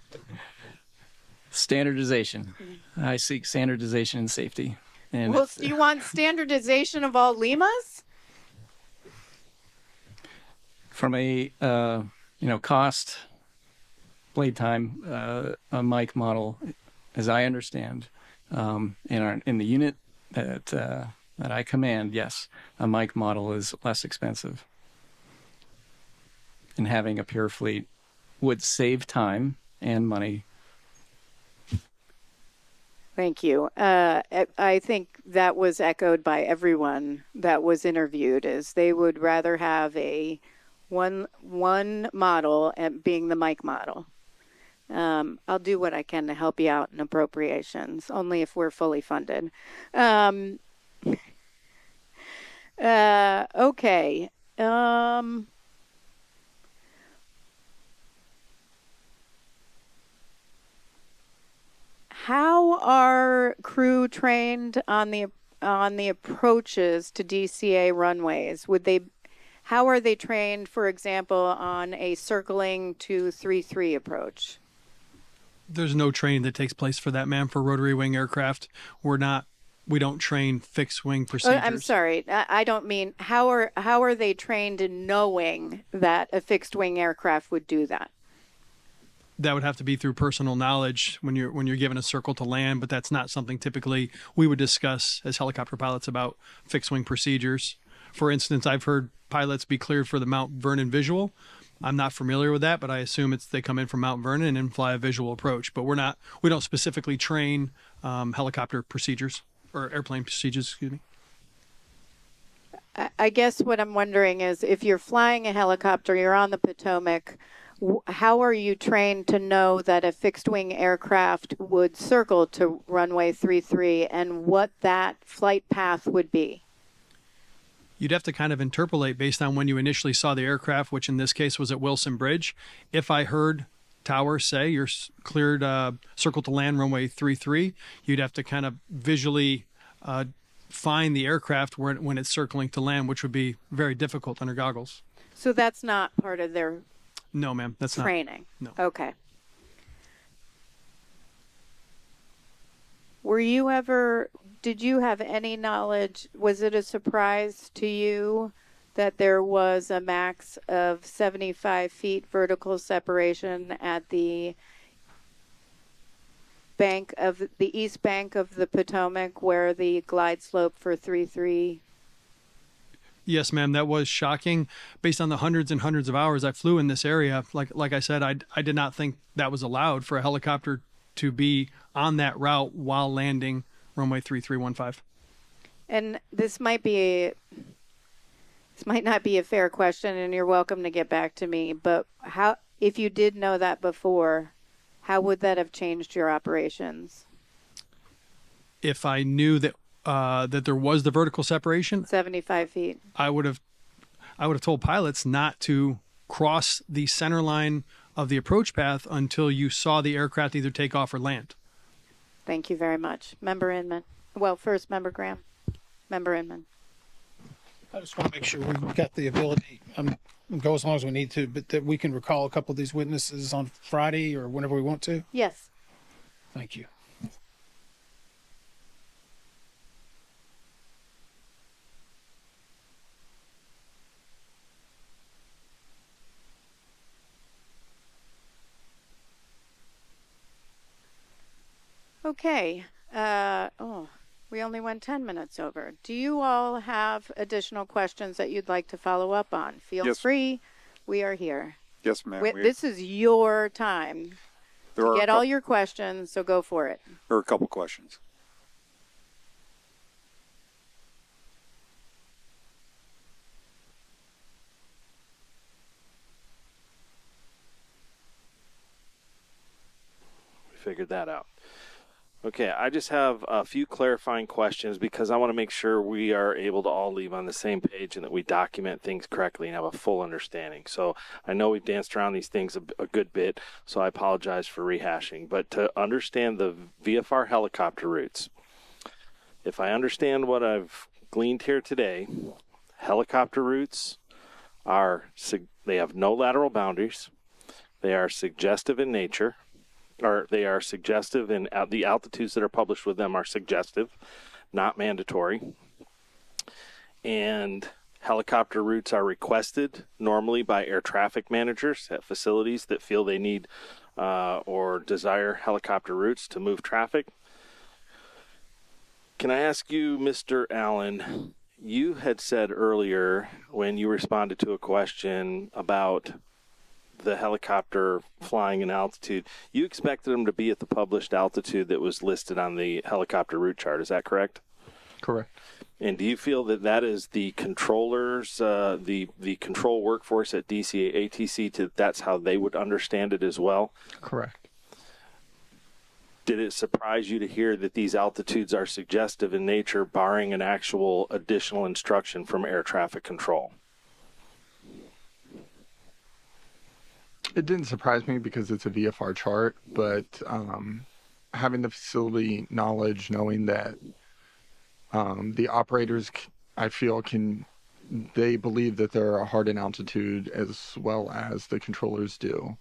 Standardization. I seek standardization and safety. And well, do you want standardization of all Limas? From a cost, blade time, a Mike model, as I understand, in the unit that I command, yes, a Mike model is less expensive. And having a pure fleet would save time and money. Thank you. I think that was echoed by everyone that was interviewed, is they would rather have a one model and being the Mike model. I'll do what I can to help you out in appropriations, only if we're fully funded. Okay. How are crew trained on the approaches to DCA runways? How are they trained, for example, on a circling to 3-3 approach? There's no training that takes place for that, ma'am, for rotary wing aircraft. We don't train fixed wing procedures. I'm sorry. I don't mean, how are they trained in knowing that a fixed wing aircraft would do that? That would have to be through personal knowledge when you're given a circle to land, but that's not something typically we would discuss as helicopter pilots about fixed wing procedures. For instance, I've heard pilots be cleared for the Mount Vernon visual. I'm not familiar with that, but I assume they come in from Mount Vernon and fly a visual approach. But we don't specifically train helicopter procedures or airplane procedures, excuse me. I guess what I'm wondering is, if you're flying a helicopter, you're on the Potomac, how are you trained to know that a fixed wing aircraft would circle to runway 33 and what that flight path would be? You'd have to kind of interpolate based on when you initially saw the aircraft, which in this case was at Wilson Bridge. If I heard tower say you're cleared circle to land runway 33, you'd have to kind of visually find the aircraft when it's circling to land, which would be very difficult under goggles. So that's not part of their No, ma'am, that's training. No. Okay. Did you have any knowledge, was it a surprise to you that there was a max of 75 feet vertical separation at the east bank of the Potomac, where the glide slope for 3-3? Yes, ma'am, that was shocking. Based on the hundreds and hundreds of hours I flew in this area, like I said, I did not think that was allowed for a helicopter to be on that route while landing runway 3315. And this might not be a fair question, and you're welcome to get back to me, but how, if you did know that before, how would that have changed your operations? If I knew that that there was the vertical separation, 75 feet. I would have told pilots not to cross the center line of the approach path until you saw the aircraft either take off or land. Thank you very much. Member Inman. Well, first, Member Graham. Member Inman. I just want to make sure we've got the ability, go as long as we need to, but that we can recall a couple of these witnesses on Friday or whenever we want to. Yes. Thank you. Okay. We only went 10 minutes over. Do you all have additional questions that you'd like to follow up on? Feel free. We are here. Yes, ma'am. This is your time to get all your questions, so go for it. There are a couple questions. We figured that out. Okay, I just have a few clarifying questions because I want to make sure we are able to all leave on the same page and that we document things correctly and have a full understanding. So I know we've danced around these things a good bit, so I apologize for rehashing. But to understand the VFR helicopter routes, if I understand what I've gleaned here today, helicopter routes they have no lateral boundaries, they are suggestive in nature, or they are suggestive, and the altitudes that are published with them are suggestive, not mandatory. And helicopter routes are requested normally by air traffic managers at facilities that feel they need or desire helicopter routes to move traffic. Can I ask you, Mr. Allen, you had said earlier when you responded to a question about the helicopter flying in altitude, you expected them to be at the published altitude that was listed on the helicopter route chart. Is that correct? Correct. And do you feel that that is the controllers, the control workforce at DCA, ATC, that's how they would understand it as well? Correct. Did it surprise you to hear that these altitudes are suggestive in nature, barring an actual additional instruction from air traffic control? It didn't surprise me because it's a VFR chart, but having the facility knowledge, knowing that the operators, I feel, they believe that they're a hardened altitude as well as the controllers do.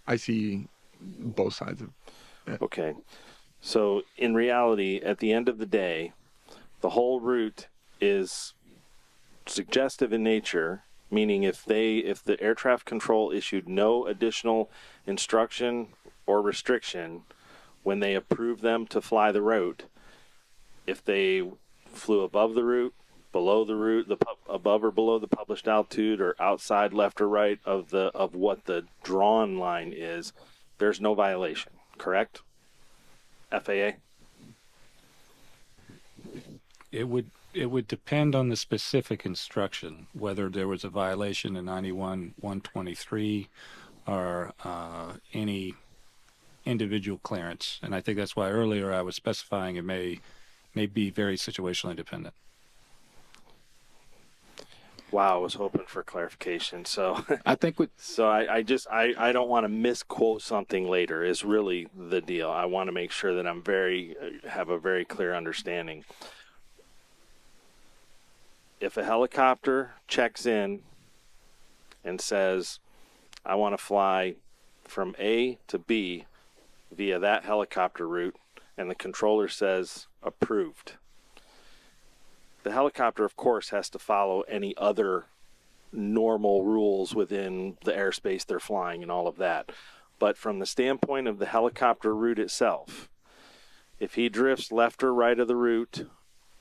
I see both sides of it. Okay. So in reality, at the end of the day, the whole route is suggestive in nature, meaning if the air traffic control issued no additional instruction or restriction when they approved them to fly the route, if they flew above the route, below the route, above or below the published altitude, or outside, left or right of what the drawn line is, there's no violation, correct? FAA? It would depend on the specific instruction, whether there was a violation in 91-123 or any individual clearance. And I think that's why earlier I was specifying it may be very situationally dependent. Wow, I was hoping for clarification. So I think I don't want to misquote something later is really the deal. I want to make sure that I'm have a very clear understanding. If a helicopter checks in and says, I want to fly from A to B via that helicopter route, and the controller says approved, the helicopter, of course, has to follow any other normal rules within the airspace they're flying and all of that. But from the standpoint of the helicopter route itself, if he drifts left or right of the route,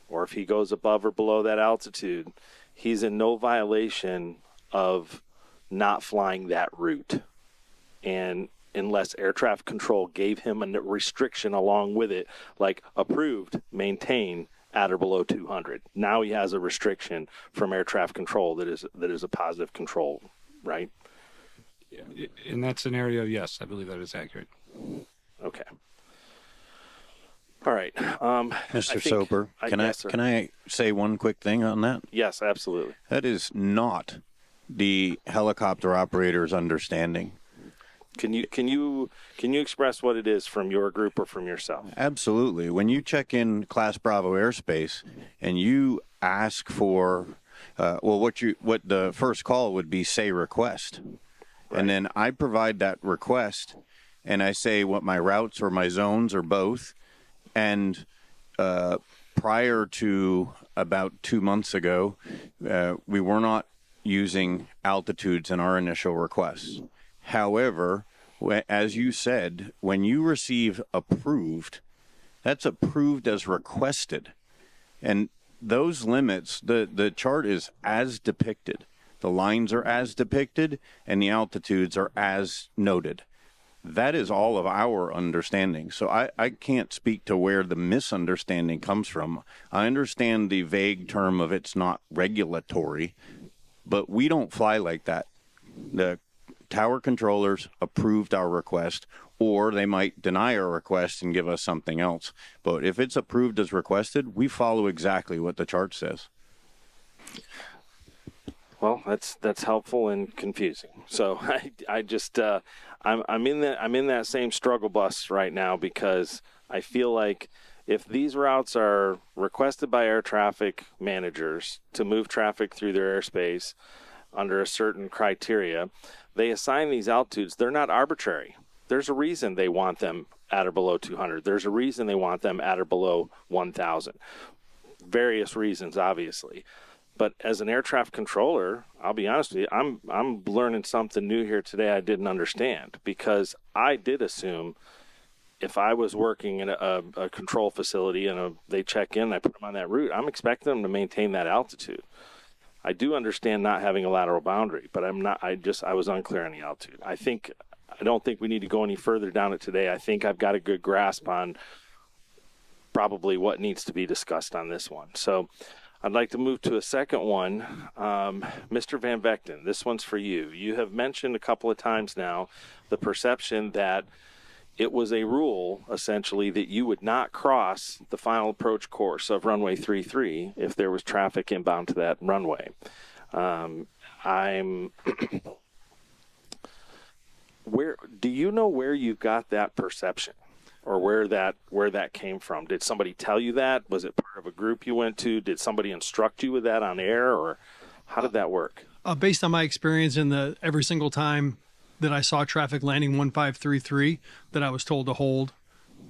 or if he goes above or below that altitude, he's in no violation of not flying that route. And unless air traffic control gave him a restriction along with it, like approved, maintain, at or below 200. Now he has a restriction from air traffic control that is a positive control, right? In that scenario, yes, I believe that is accurate. Okay. All right. Mr. Soper, can I say one quick thing on that? Yes, absolutely. That is not the helicopter operator's understanding. Can you express what it is from your group or from yourself? Absolutely. When you check in Class Bravo airspace and you ask for, what the first call would be, say request, right. And then I provide that request, and I say what my routes or my zones or both, and prior to about 2 months ago, we were not using altitudes in our initial requests. However, as you said, when you receive approved, that's approved as requested. And those limits, the chart is as depicted. The lines are as depicted, and the altitudes are as noted. That is all of our understanding. So I can't speak to where the misunderstanding comes from. I understand the vague term of it's not regulatory, but we don't fly like that. The tower controllers approved our request, or they might deny our request and give us something else. But if it's approved as requested, we follow exactly what the chart says. Well, that's helpful and confusing. So I just I'm in that same struggle bus right now, because I feel like if these routes are requested by air traffic managers to move traffic through their airspace under a certain criteria, they assign these altitudes. They're not arbitrary. There's a reason they want them at or below 200. There's a reason they want them at or below 1,000. Various reasons, obviously. But as an air traffic controller, I'll be honest with you, I'm learning something new here today I didn't understand, because I did assume if I was working in a control facility and they check in and I put them on that route, I'm expecting them to maintain that altitude. I do understand not having a lateral boundary, but I was unclear on the altitude. I don't think we need to go any further down it today. I think I've got a good grasp on probably what needs to be discussed on this one. So I'd like to move to a second one. Mr. Van Vechten, this one's for you. You have mentioned a couple of times now the perception that it was a rule, essentially, that you would not cross the final approach course of runway 33 if there was traffic inbound to that runway. Where do you know where you got that perception, or where that came from? Did somebody tell you that? Was it part of a group you went to? Did somebody instruct you with that on air, or how did that work? Based on my experience in every single time that I saw traffic landing 1533 that I was told to hold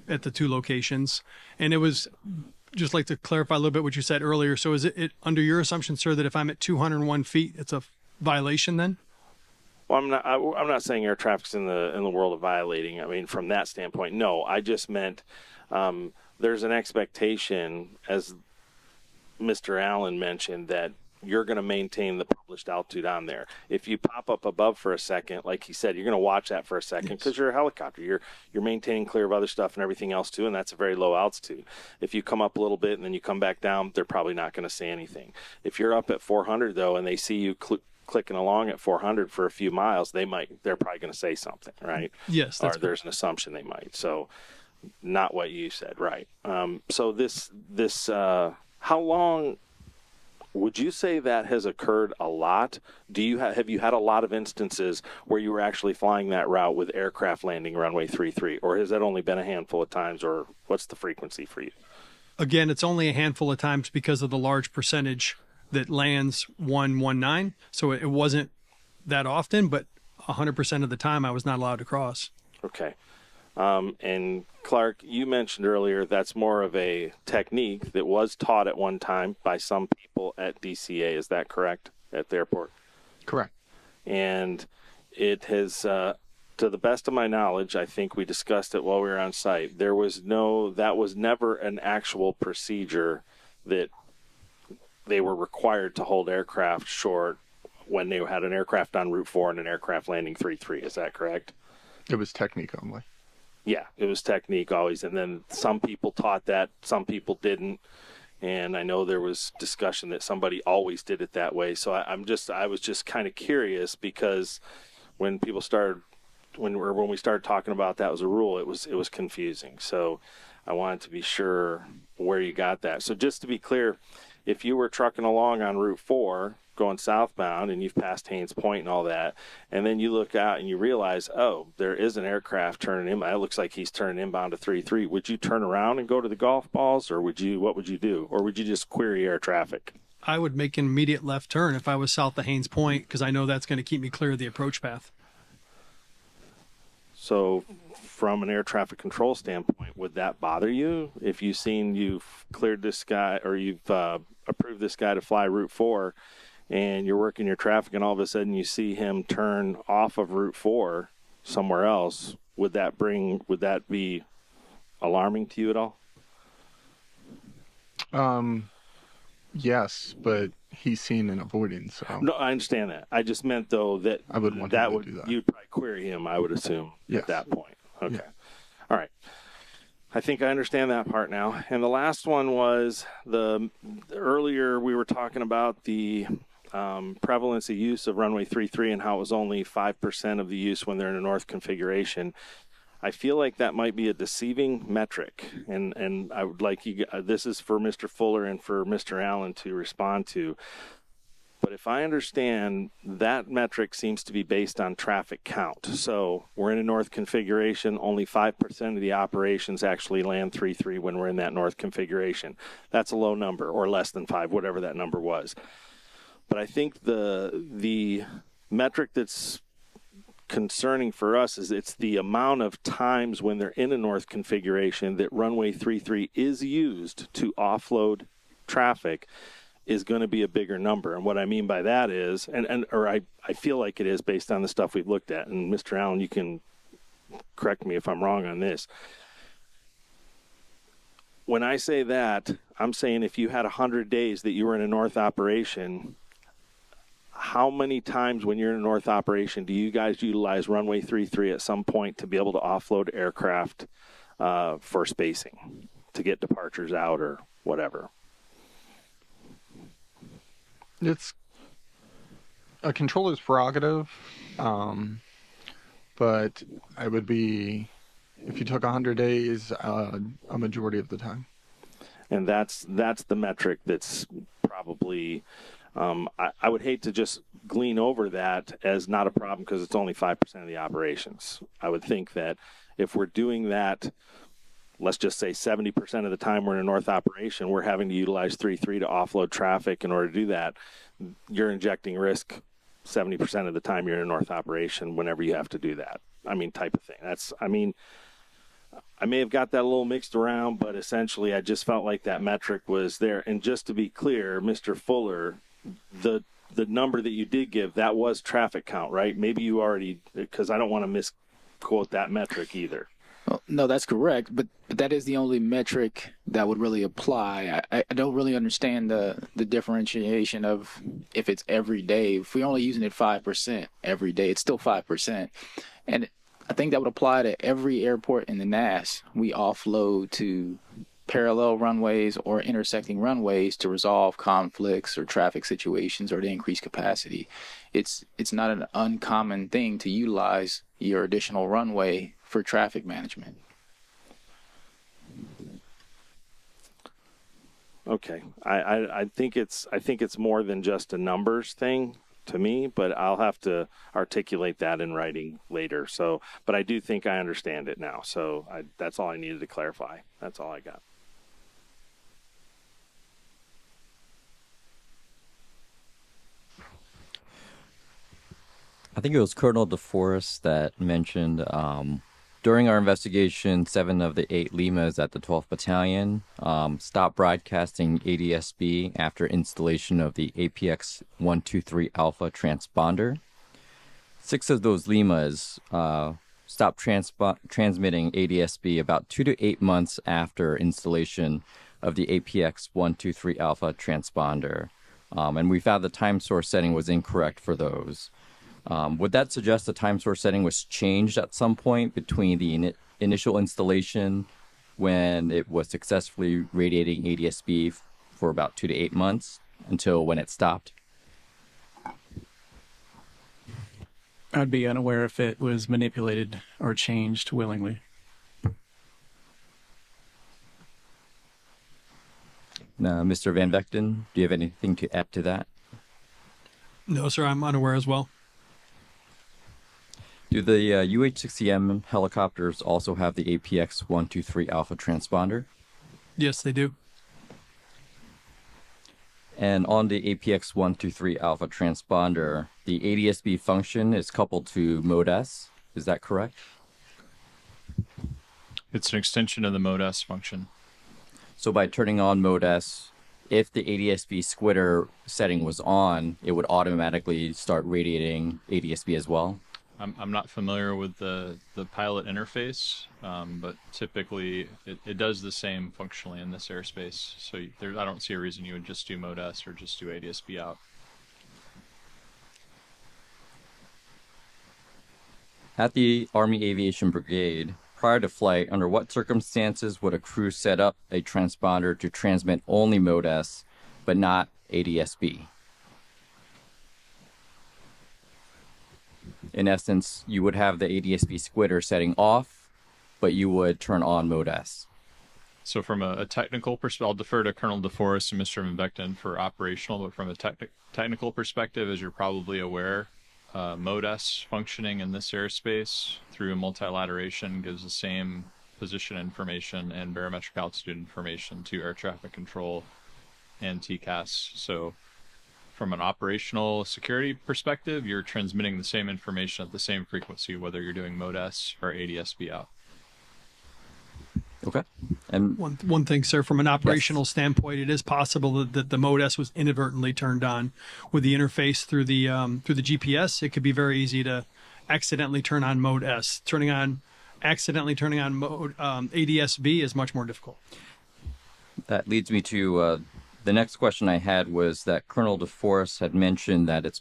at the two locations. And it was, just like to clarify a little bit what you said earlier. So is it under your assumption, sir, that if I'm at 201 feet, it's a violation then? Well, I'm not saying air traffic's in the world of violating. I mean, from that standpoint, no. I just meant there's an expectation, as Mr. Allen mentioned, that you're going to maintain the published altitude on there. If you pop up above for a second, like he said, you're going to watch that for a second, because you're a helicopter. You're maintaining clear of other stuff and everything else too, and that's a very low altitude. If you come up a little bit and then you come back down, they're probably not going to say anything. If you're up at 400 though, and they see you clicking along at 400 for a few miles, they're probably going to say something, right? Yes, or there's an assumption they might. So, not what you said, right? So this how long would you say that has occurred a lot? Have you had a lot of instances where you were actually flying that route with aircraft landing runway 33, or has that only been a handful of times, or what's the frequency for you? Again, it's only a handful of times because of the large percentage that lands 119. So it wasn't that often, but 100% of the time I was not allowed to cross. Okay. And Clark, you mentioned earlier that's more of a technique that was taught at one time by some people at DCA. Is that correct, at the airport? Correct. And it has, to the best of my knowledge, I think we discussed it while we were on site, that was never an actual procedure that they were required to hold aircraft short when they had an aircraft on Route 4 and an aircraft landing 33. Is that correct? It was technique only. Yeah, it was technique always. And then some people taught that, some people didn't. And I know there was discussion that somebody always did it that way. So I was just kind of curious, because when people started, when we started talking about that was a rule, it was confusing. So I wanted to be sure where you got that. So just to be clear, if you were trucking along on Route 4 going southbound and you've passed Haynes Point and all that, and then you look out and you realize, oh, there is an aircraft turning in. It looks like he's turning inbound to 33. Would you turn around and go to the golf balls, or what would you do? Or would you just query air traffic? I would make an immediate left turn if I was south of Haynes Point, because I know that's going to keep me clear of the approach path. So from an air traffic control standpoint, would that bother you if you've cleared this guy, or you've approved this guy to fly Route 4, and you're working your traffic, and all of a sudden you see him turn off of Route 4 somewhere else? Would that be alarming to you at all? Yes, but he's seen and avoiding. So no, I understand that. I just meant though that I would want that him would to do that. You'd probably query him, I would assume, Yes. at that point. Okay. Yeah. All right. I think I understand that part now. And the last one was earlier we were talking about the prevalence of use of runway 33 and how it was only 5% of the use when they're in a north configuration. I feel like that might be a deceiving metric, and I would like you. This is for Mr. Fuller and for Mr. Allen to respond to. But if I understand, that metric seems to be based on traffic count. So we're in a north configuration. Only 5% of the operations actually land 3-3 when we're in that north configuration. That's a low number, or less than 5, whatever that number was. But I think the metric that's concerning for us is it's the amount of times when they're in a north configuration that runway 33 is used to offload traffic is going to be a bigger number. And what I mean by that is, I feel like it is based on the stuff we've looked at, and Mr. Allen, you can correct me if I'm wrong on this. When I say that, I'm saying if you had 100 days that you were in a north operation, how many times when you're in a north operation do you guys utilize runway 33 at some point to be able to offload aircraft for spacing, to get departures out or whatever? It's a controller's prerogative, but I would be, if you took 100 days, a majority of the time. And that's the metric that's probably, I would hate to just glean over that as not a problem because it's only 5% of the operations. I would think that if we're doing that, let's just say 70% of the time we're in a north operation, we're having to utilize 3-3 to offload traffic. In order to do that, you're injecting risk 70% of the time you're in a north operation whenever you have to do that. I mean, type of thing. I may have got that a little mixed around, but essentially I just felt like that metric was there. And just to be clear, Mr. Fuller, the number that you did give, that was traffic count, right? Maybe you already, because I don't want to misquote that metric either. Well, no, that's correct, but that is the only metric that would really apply. I don't really understand the differentiation of if it's every day. If we're only using it 5% every day, it's still 5%. And I think that would apply to every airport in the NAS. We offload to parallel runways or intersecting runways to resolve conflicts or traffic situations or to increase capacity. It's not an uncommon thing to utilize your additional runway for traffic management. Okay, I think it's more than just a numbers thing to me, but I'll have to articulate that in writing later. So, but I do think I understand it now. So that's all I needed to clarify. That's all I got. I think it was Colonel DeForest that mentioned during our investigation, 7 of the 8 Limas at the 12th Battalion stopped broadcasting ADSB after installation of the APX 123 Alpha transponder. 6 of those Limas stopped transmitting ADSB about 2 to 8 months after installation of the APX 123 Alpha transponder. And we found the time source setting was incorrect for those. Would that suggest the time source setting was changed at some point between the initial installation when it was successfully radiating ADSB for about 2 to 8 months until when it stopped. I'd be unaware if it was manipulated or changed willingly. Mr. Van Vechten, do you have anything to add to that? No, sir, I'm unaware as well. Do the UH-60M helicopters also have the APX-123 alpha transponder? Yes, they do. And on the APX-123 alpha transponder, the ADSB function is coupled to Mode S. Is that correct? It's an extension of the Mode S function. So by turning on Mode S, if the ADSB squitter setting was on, it would automatically start radiating ADSB as well? I'm not familiar with the pilot interface, but typically it does the same functionally in this airspace. So I don't see a reason you would just do Mode S or just do ADSB out. At the Army Aviation Brigade, prior to flight, under what circumstances would a crew set up a transponder to transmit only Mode S, but not ADSB? In essence, you would have the ADSB squitter setting off, but you would turn on Mode S. So from a technical perspective, I'll defer to Colonel DeForest and Mr. Van Vechten for operational, but from a technical perspective, as you're probably aware, Mode S functioning in this airspace through multilateration gives the same position information and barometric altitude information to air traffic control and TCAS. So from an operational security perspective, you're transmitting the same information at the same frequency, whether you're doing Mode S or ADSB out. Okay. And one thing, sir, from an operational standpoint, it is possible that the Mode S was inadvertently turned on with the interface through the GPS. It could be very easy to accidentally turn on Mode S. Accidentally turning on Mode ADSB is much more difficult. That leads me to the next question I had was that Colonel DeForest had mentioned that it's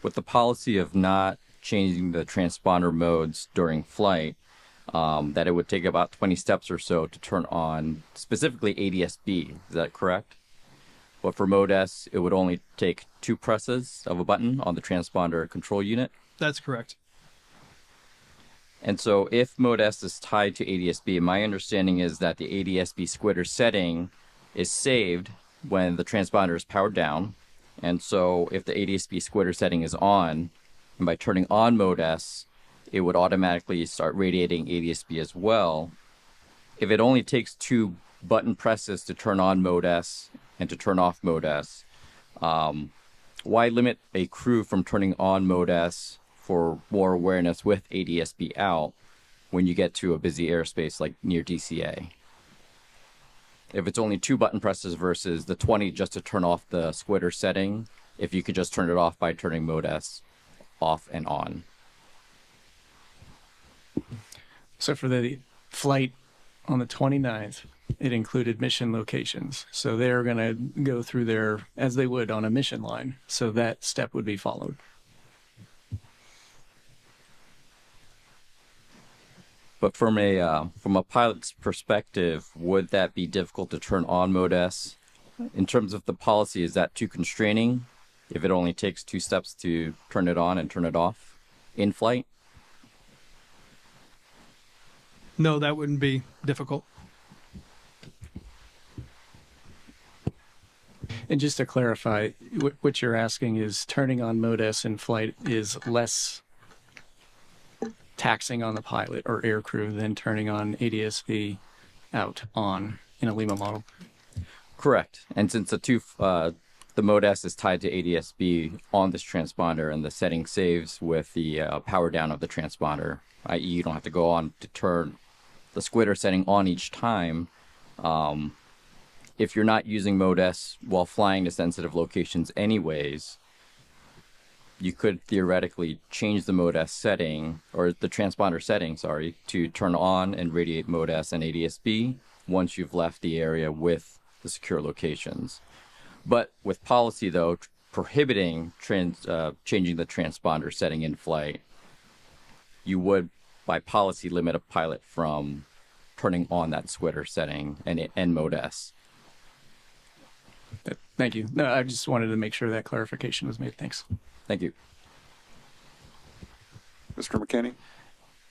with the policy of not changing the transponder modes during flight, that it would take about 20 steps or so to turn on specifically ADSB. Is that correct? But for Mode S, it would only take 2 presses of a button on the transponder control unit? That's correct. And so if Mode S is tied to ADSB, my understanding is that the ADSB squitter setting is saved when the transponder is powered down. And so if the ADSB squitter setting is on, and by turning on Mode S, it would automatically start radiating ADSB as well. If it only takes 2 button presses to turn on Mode S and to turn off Mode S, why limit a crew from turning on Mode S for more awareness with ADSB out when you get to a busy airspace like near DCA? If it's only 2 button presses versus the 20 just to turn off the squitter setting, if you could just turn it off by turning Mode S off and on. So for the flight on the 29th, it included mission locations. So they're going to go through there as they would on a mission line. So that step would be followed. But from a pilot's perspective, would that be difficult to turn on Mode S? In terms of the policy, is that too constraining if it only takes 2 steps to turn it on and turn it off in flight? No, that wouldn't be difficult. And just to clarify, what you're asking is turning on Mode S in flight is less taxing on the pilot or air crew than turning on ADSB out on in a Lima model. Correct. And since the Mode S is tied to ADSB on this transponder and the setting saves with the power down of the transponder, i.e. you don't have to go on to turn the squitter setting on each time. If you're not using Mode S while flying to sensitive locations anyways, you could theoretically change the Mode S setting, or the transponder setting, sorry, to turn on and radiate Mode S and ADSB once you've left the area with the secure locations. But with policy, though, prohibiting changing the transponder setting in flight, you would, by policy, limit a pilot from turning on that squitter setting and Mode S. Thank you. No, I just wanted to make sure that clarification was made. Thanks. Thank you. Mr. McKinney?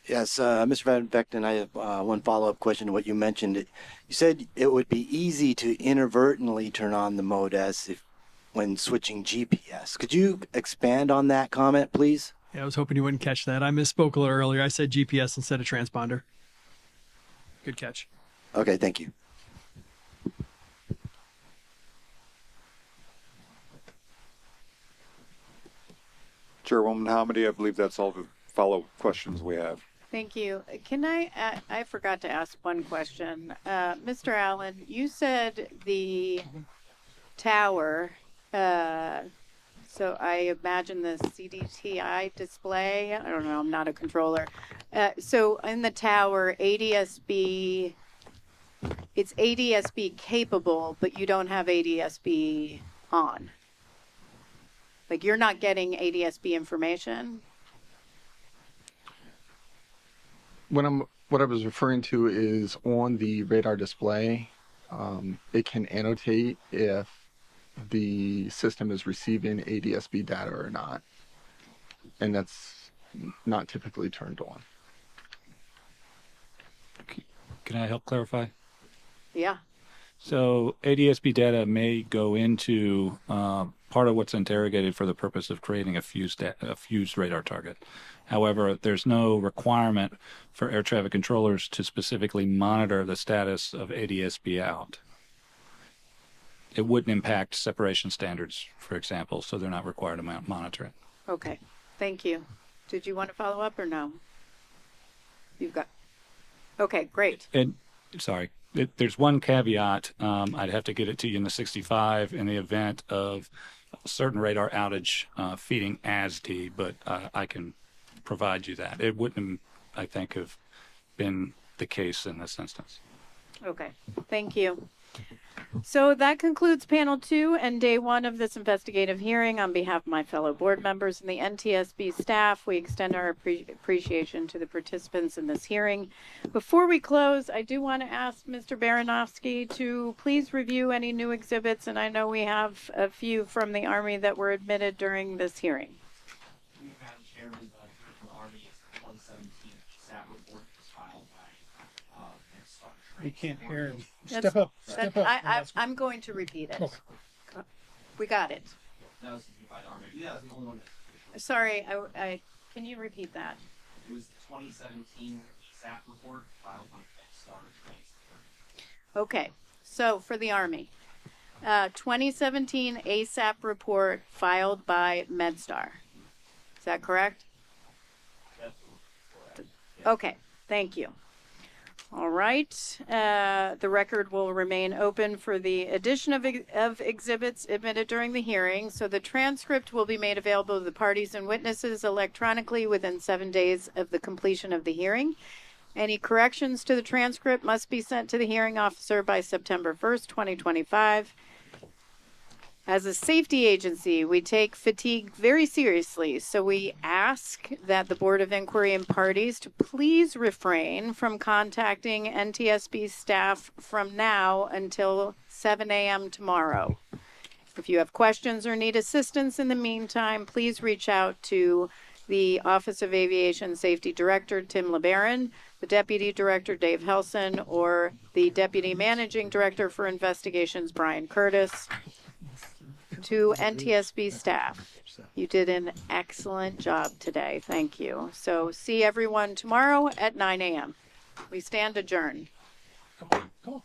Yes, Mr. Van Vechten, I have one follow-up question to what you mentioned. You said it would be easy to inadvertently turn on the mode S when switching GPS. Could you expand on that comment, please? Yeah, I was hoping you wouldn't catch that. I misspoke a little earlier. I said GPS instead of transponder. Good catch. Okay, thank you. Chairwoman Hamady, I believe that's all the follow-up questions we have. Thank you. Can I forgot to ask one question. Mr. Allen, you said the tower, so I imagine the CDTI display, I don't know, I'm not a controller. So in the tower, ADSB, it's ADSB capable, but you don't have ADSB on. Like you're not getting ADSB information? What I was referring to is on the radar display, it can annotate if the system is receiving ADSB data or not, and that's not typically turned on. Can I help clarify? Yeah. So ADSB data may go into part of what's interrogated for the purpose of creating a fused radar target. However, there's no requirement for air traffic controllers to specifically monitor the status of ADSB out. It wouldn't impact separation standards, for example, so they're not required to monitor it. Okay, thank you. Did you want to follow up or no? You've got, okay, great. And sorry, there's one caveat. I'd have to get it to you in the 65 in the event of a certain radar outage feeding ASD, but I can provide you that. It wouldn't, I think, have been the case in this instance. Okay, thank you. So that concludes panel 2 and day 1 of this investigative hearing. On behalf of my fellow board members and the NTSB staff, we extend our appreciation to the participants in this hearing. Before we close, I do want to ask Mr. Baranovsky to please review any new exhibits, and I know we have a few from the Army that were admitted during this hearing. Madam Chairman, the Army 117 SAT report was filed by We can't hear him. That's- Step up. Step up. I'm going to repeat it. Okay. We got it. That was by the Army. Yeah, that was the only one. Sorry, I can you repeat that? It was the 2017 SAT report filed by Star. Okay, so for the Army, 2017 ASAP report filed by MedStar. Is that correct? Okay, thank you. All right, the record will remain open for the addition of exhibits admitted during the hearing. So the transcript will be made available to the parties and witnesses electronically within 7 days of the completion of the hearing. Any corrections to the transcript must be sent to the hearing officer by September 1st, 2025. As a safety agency, we take fatigue very seriously, so we ask that the Board of Inquiry and parties to please refrain from contacting NTSB staff from now until 7 a.m. tomorrow. If you have questions or need assistance in the meantime, please reach out to the Office of Aviation Safety Director, Tim LeBaron, the Deputy Director, Dave Helson, or the Deputy Managing Director for Investigations, Brian Curtis. To NTSB staff, you did an excellent job today. Thank you. So see everyone tomorrow at 9 a.m. We stand adjourned. Come on.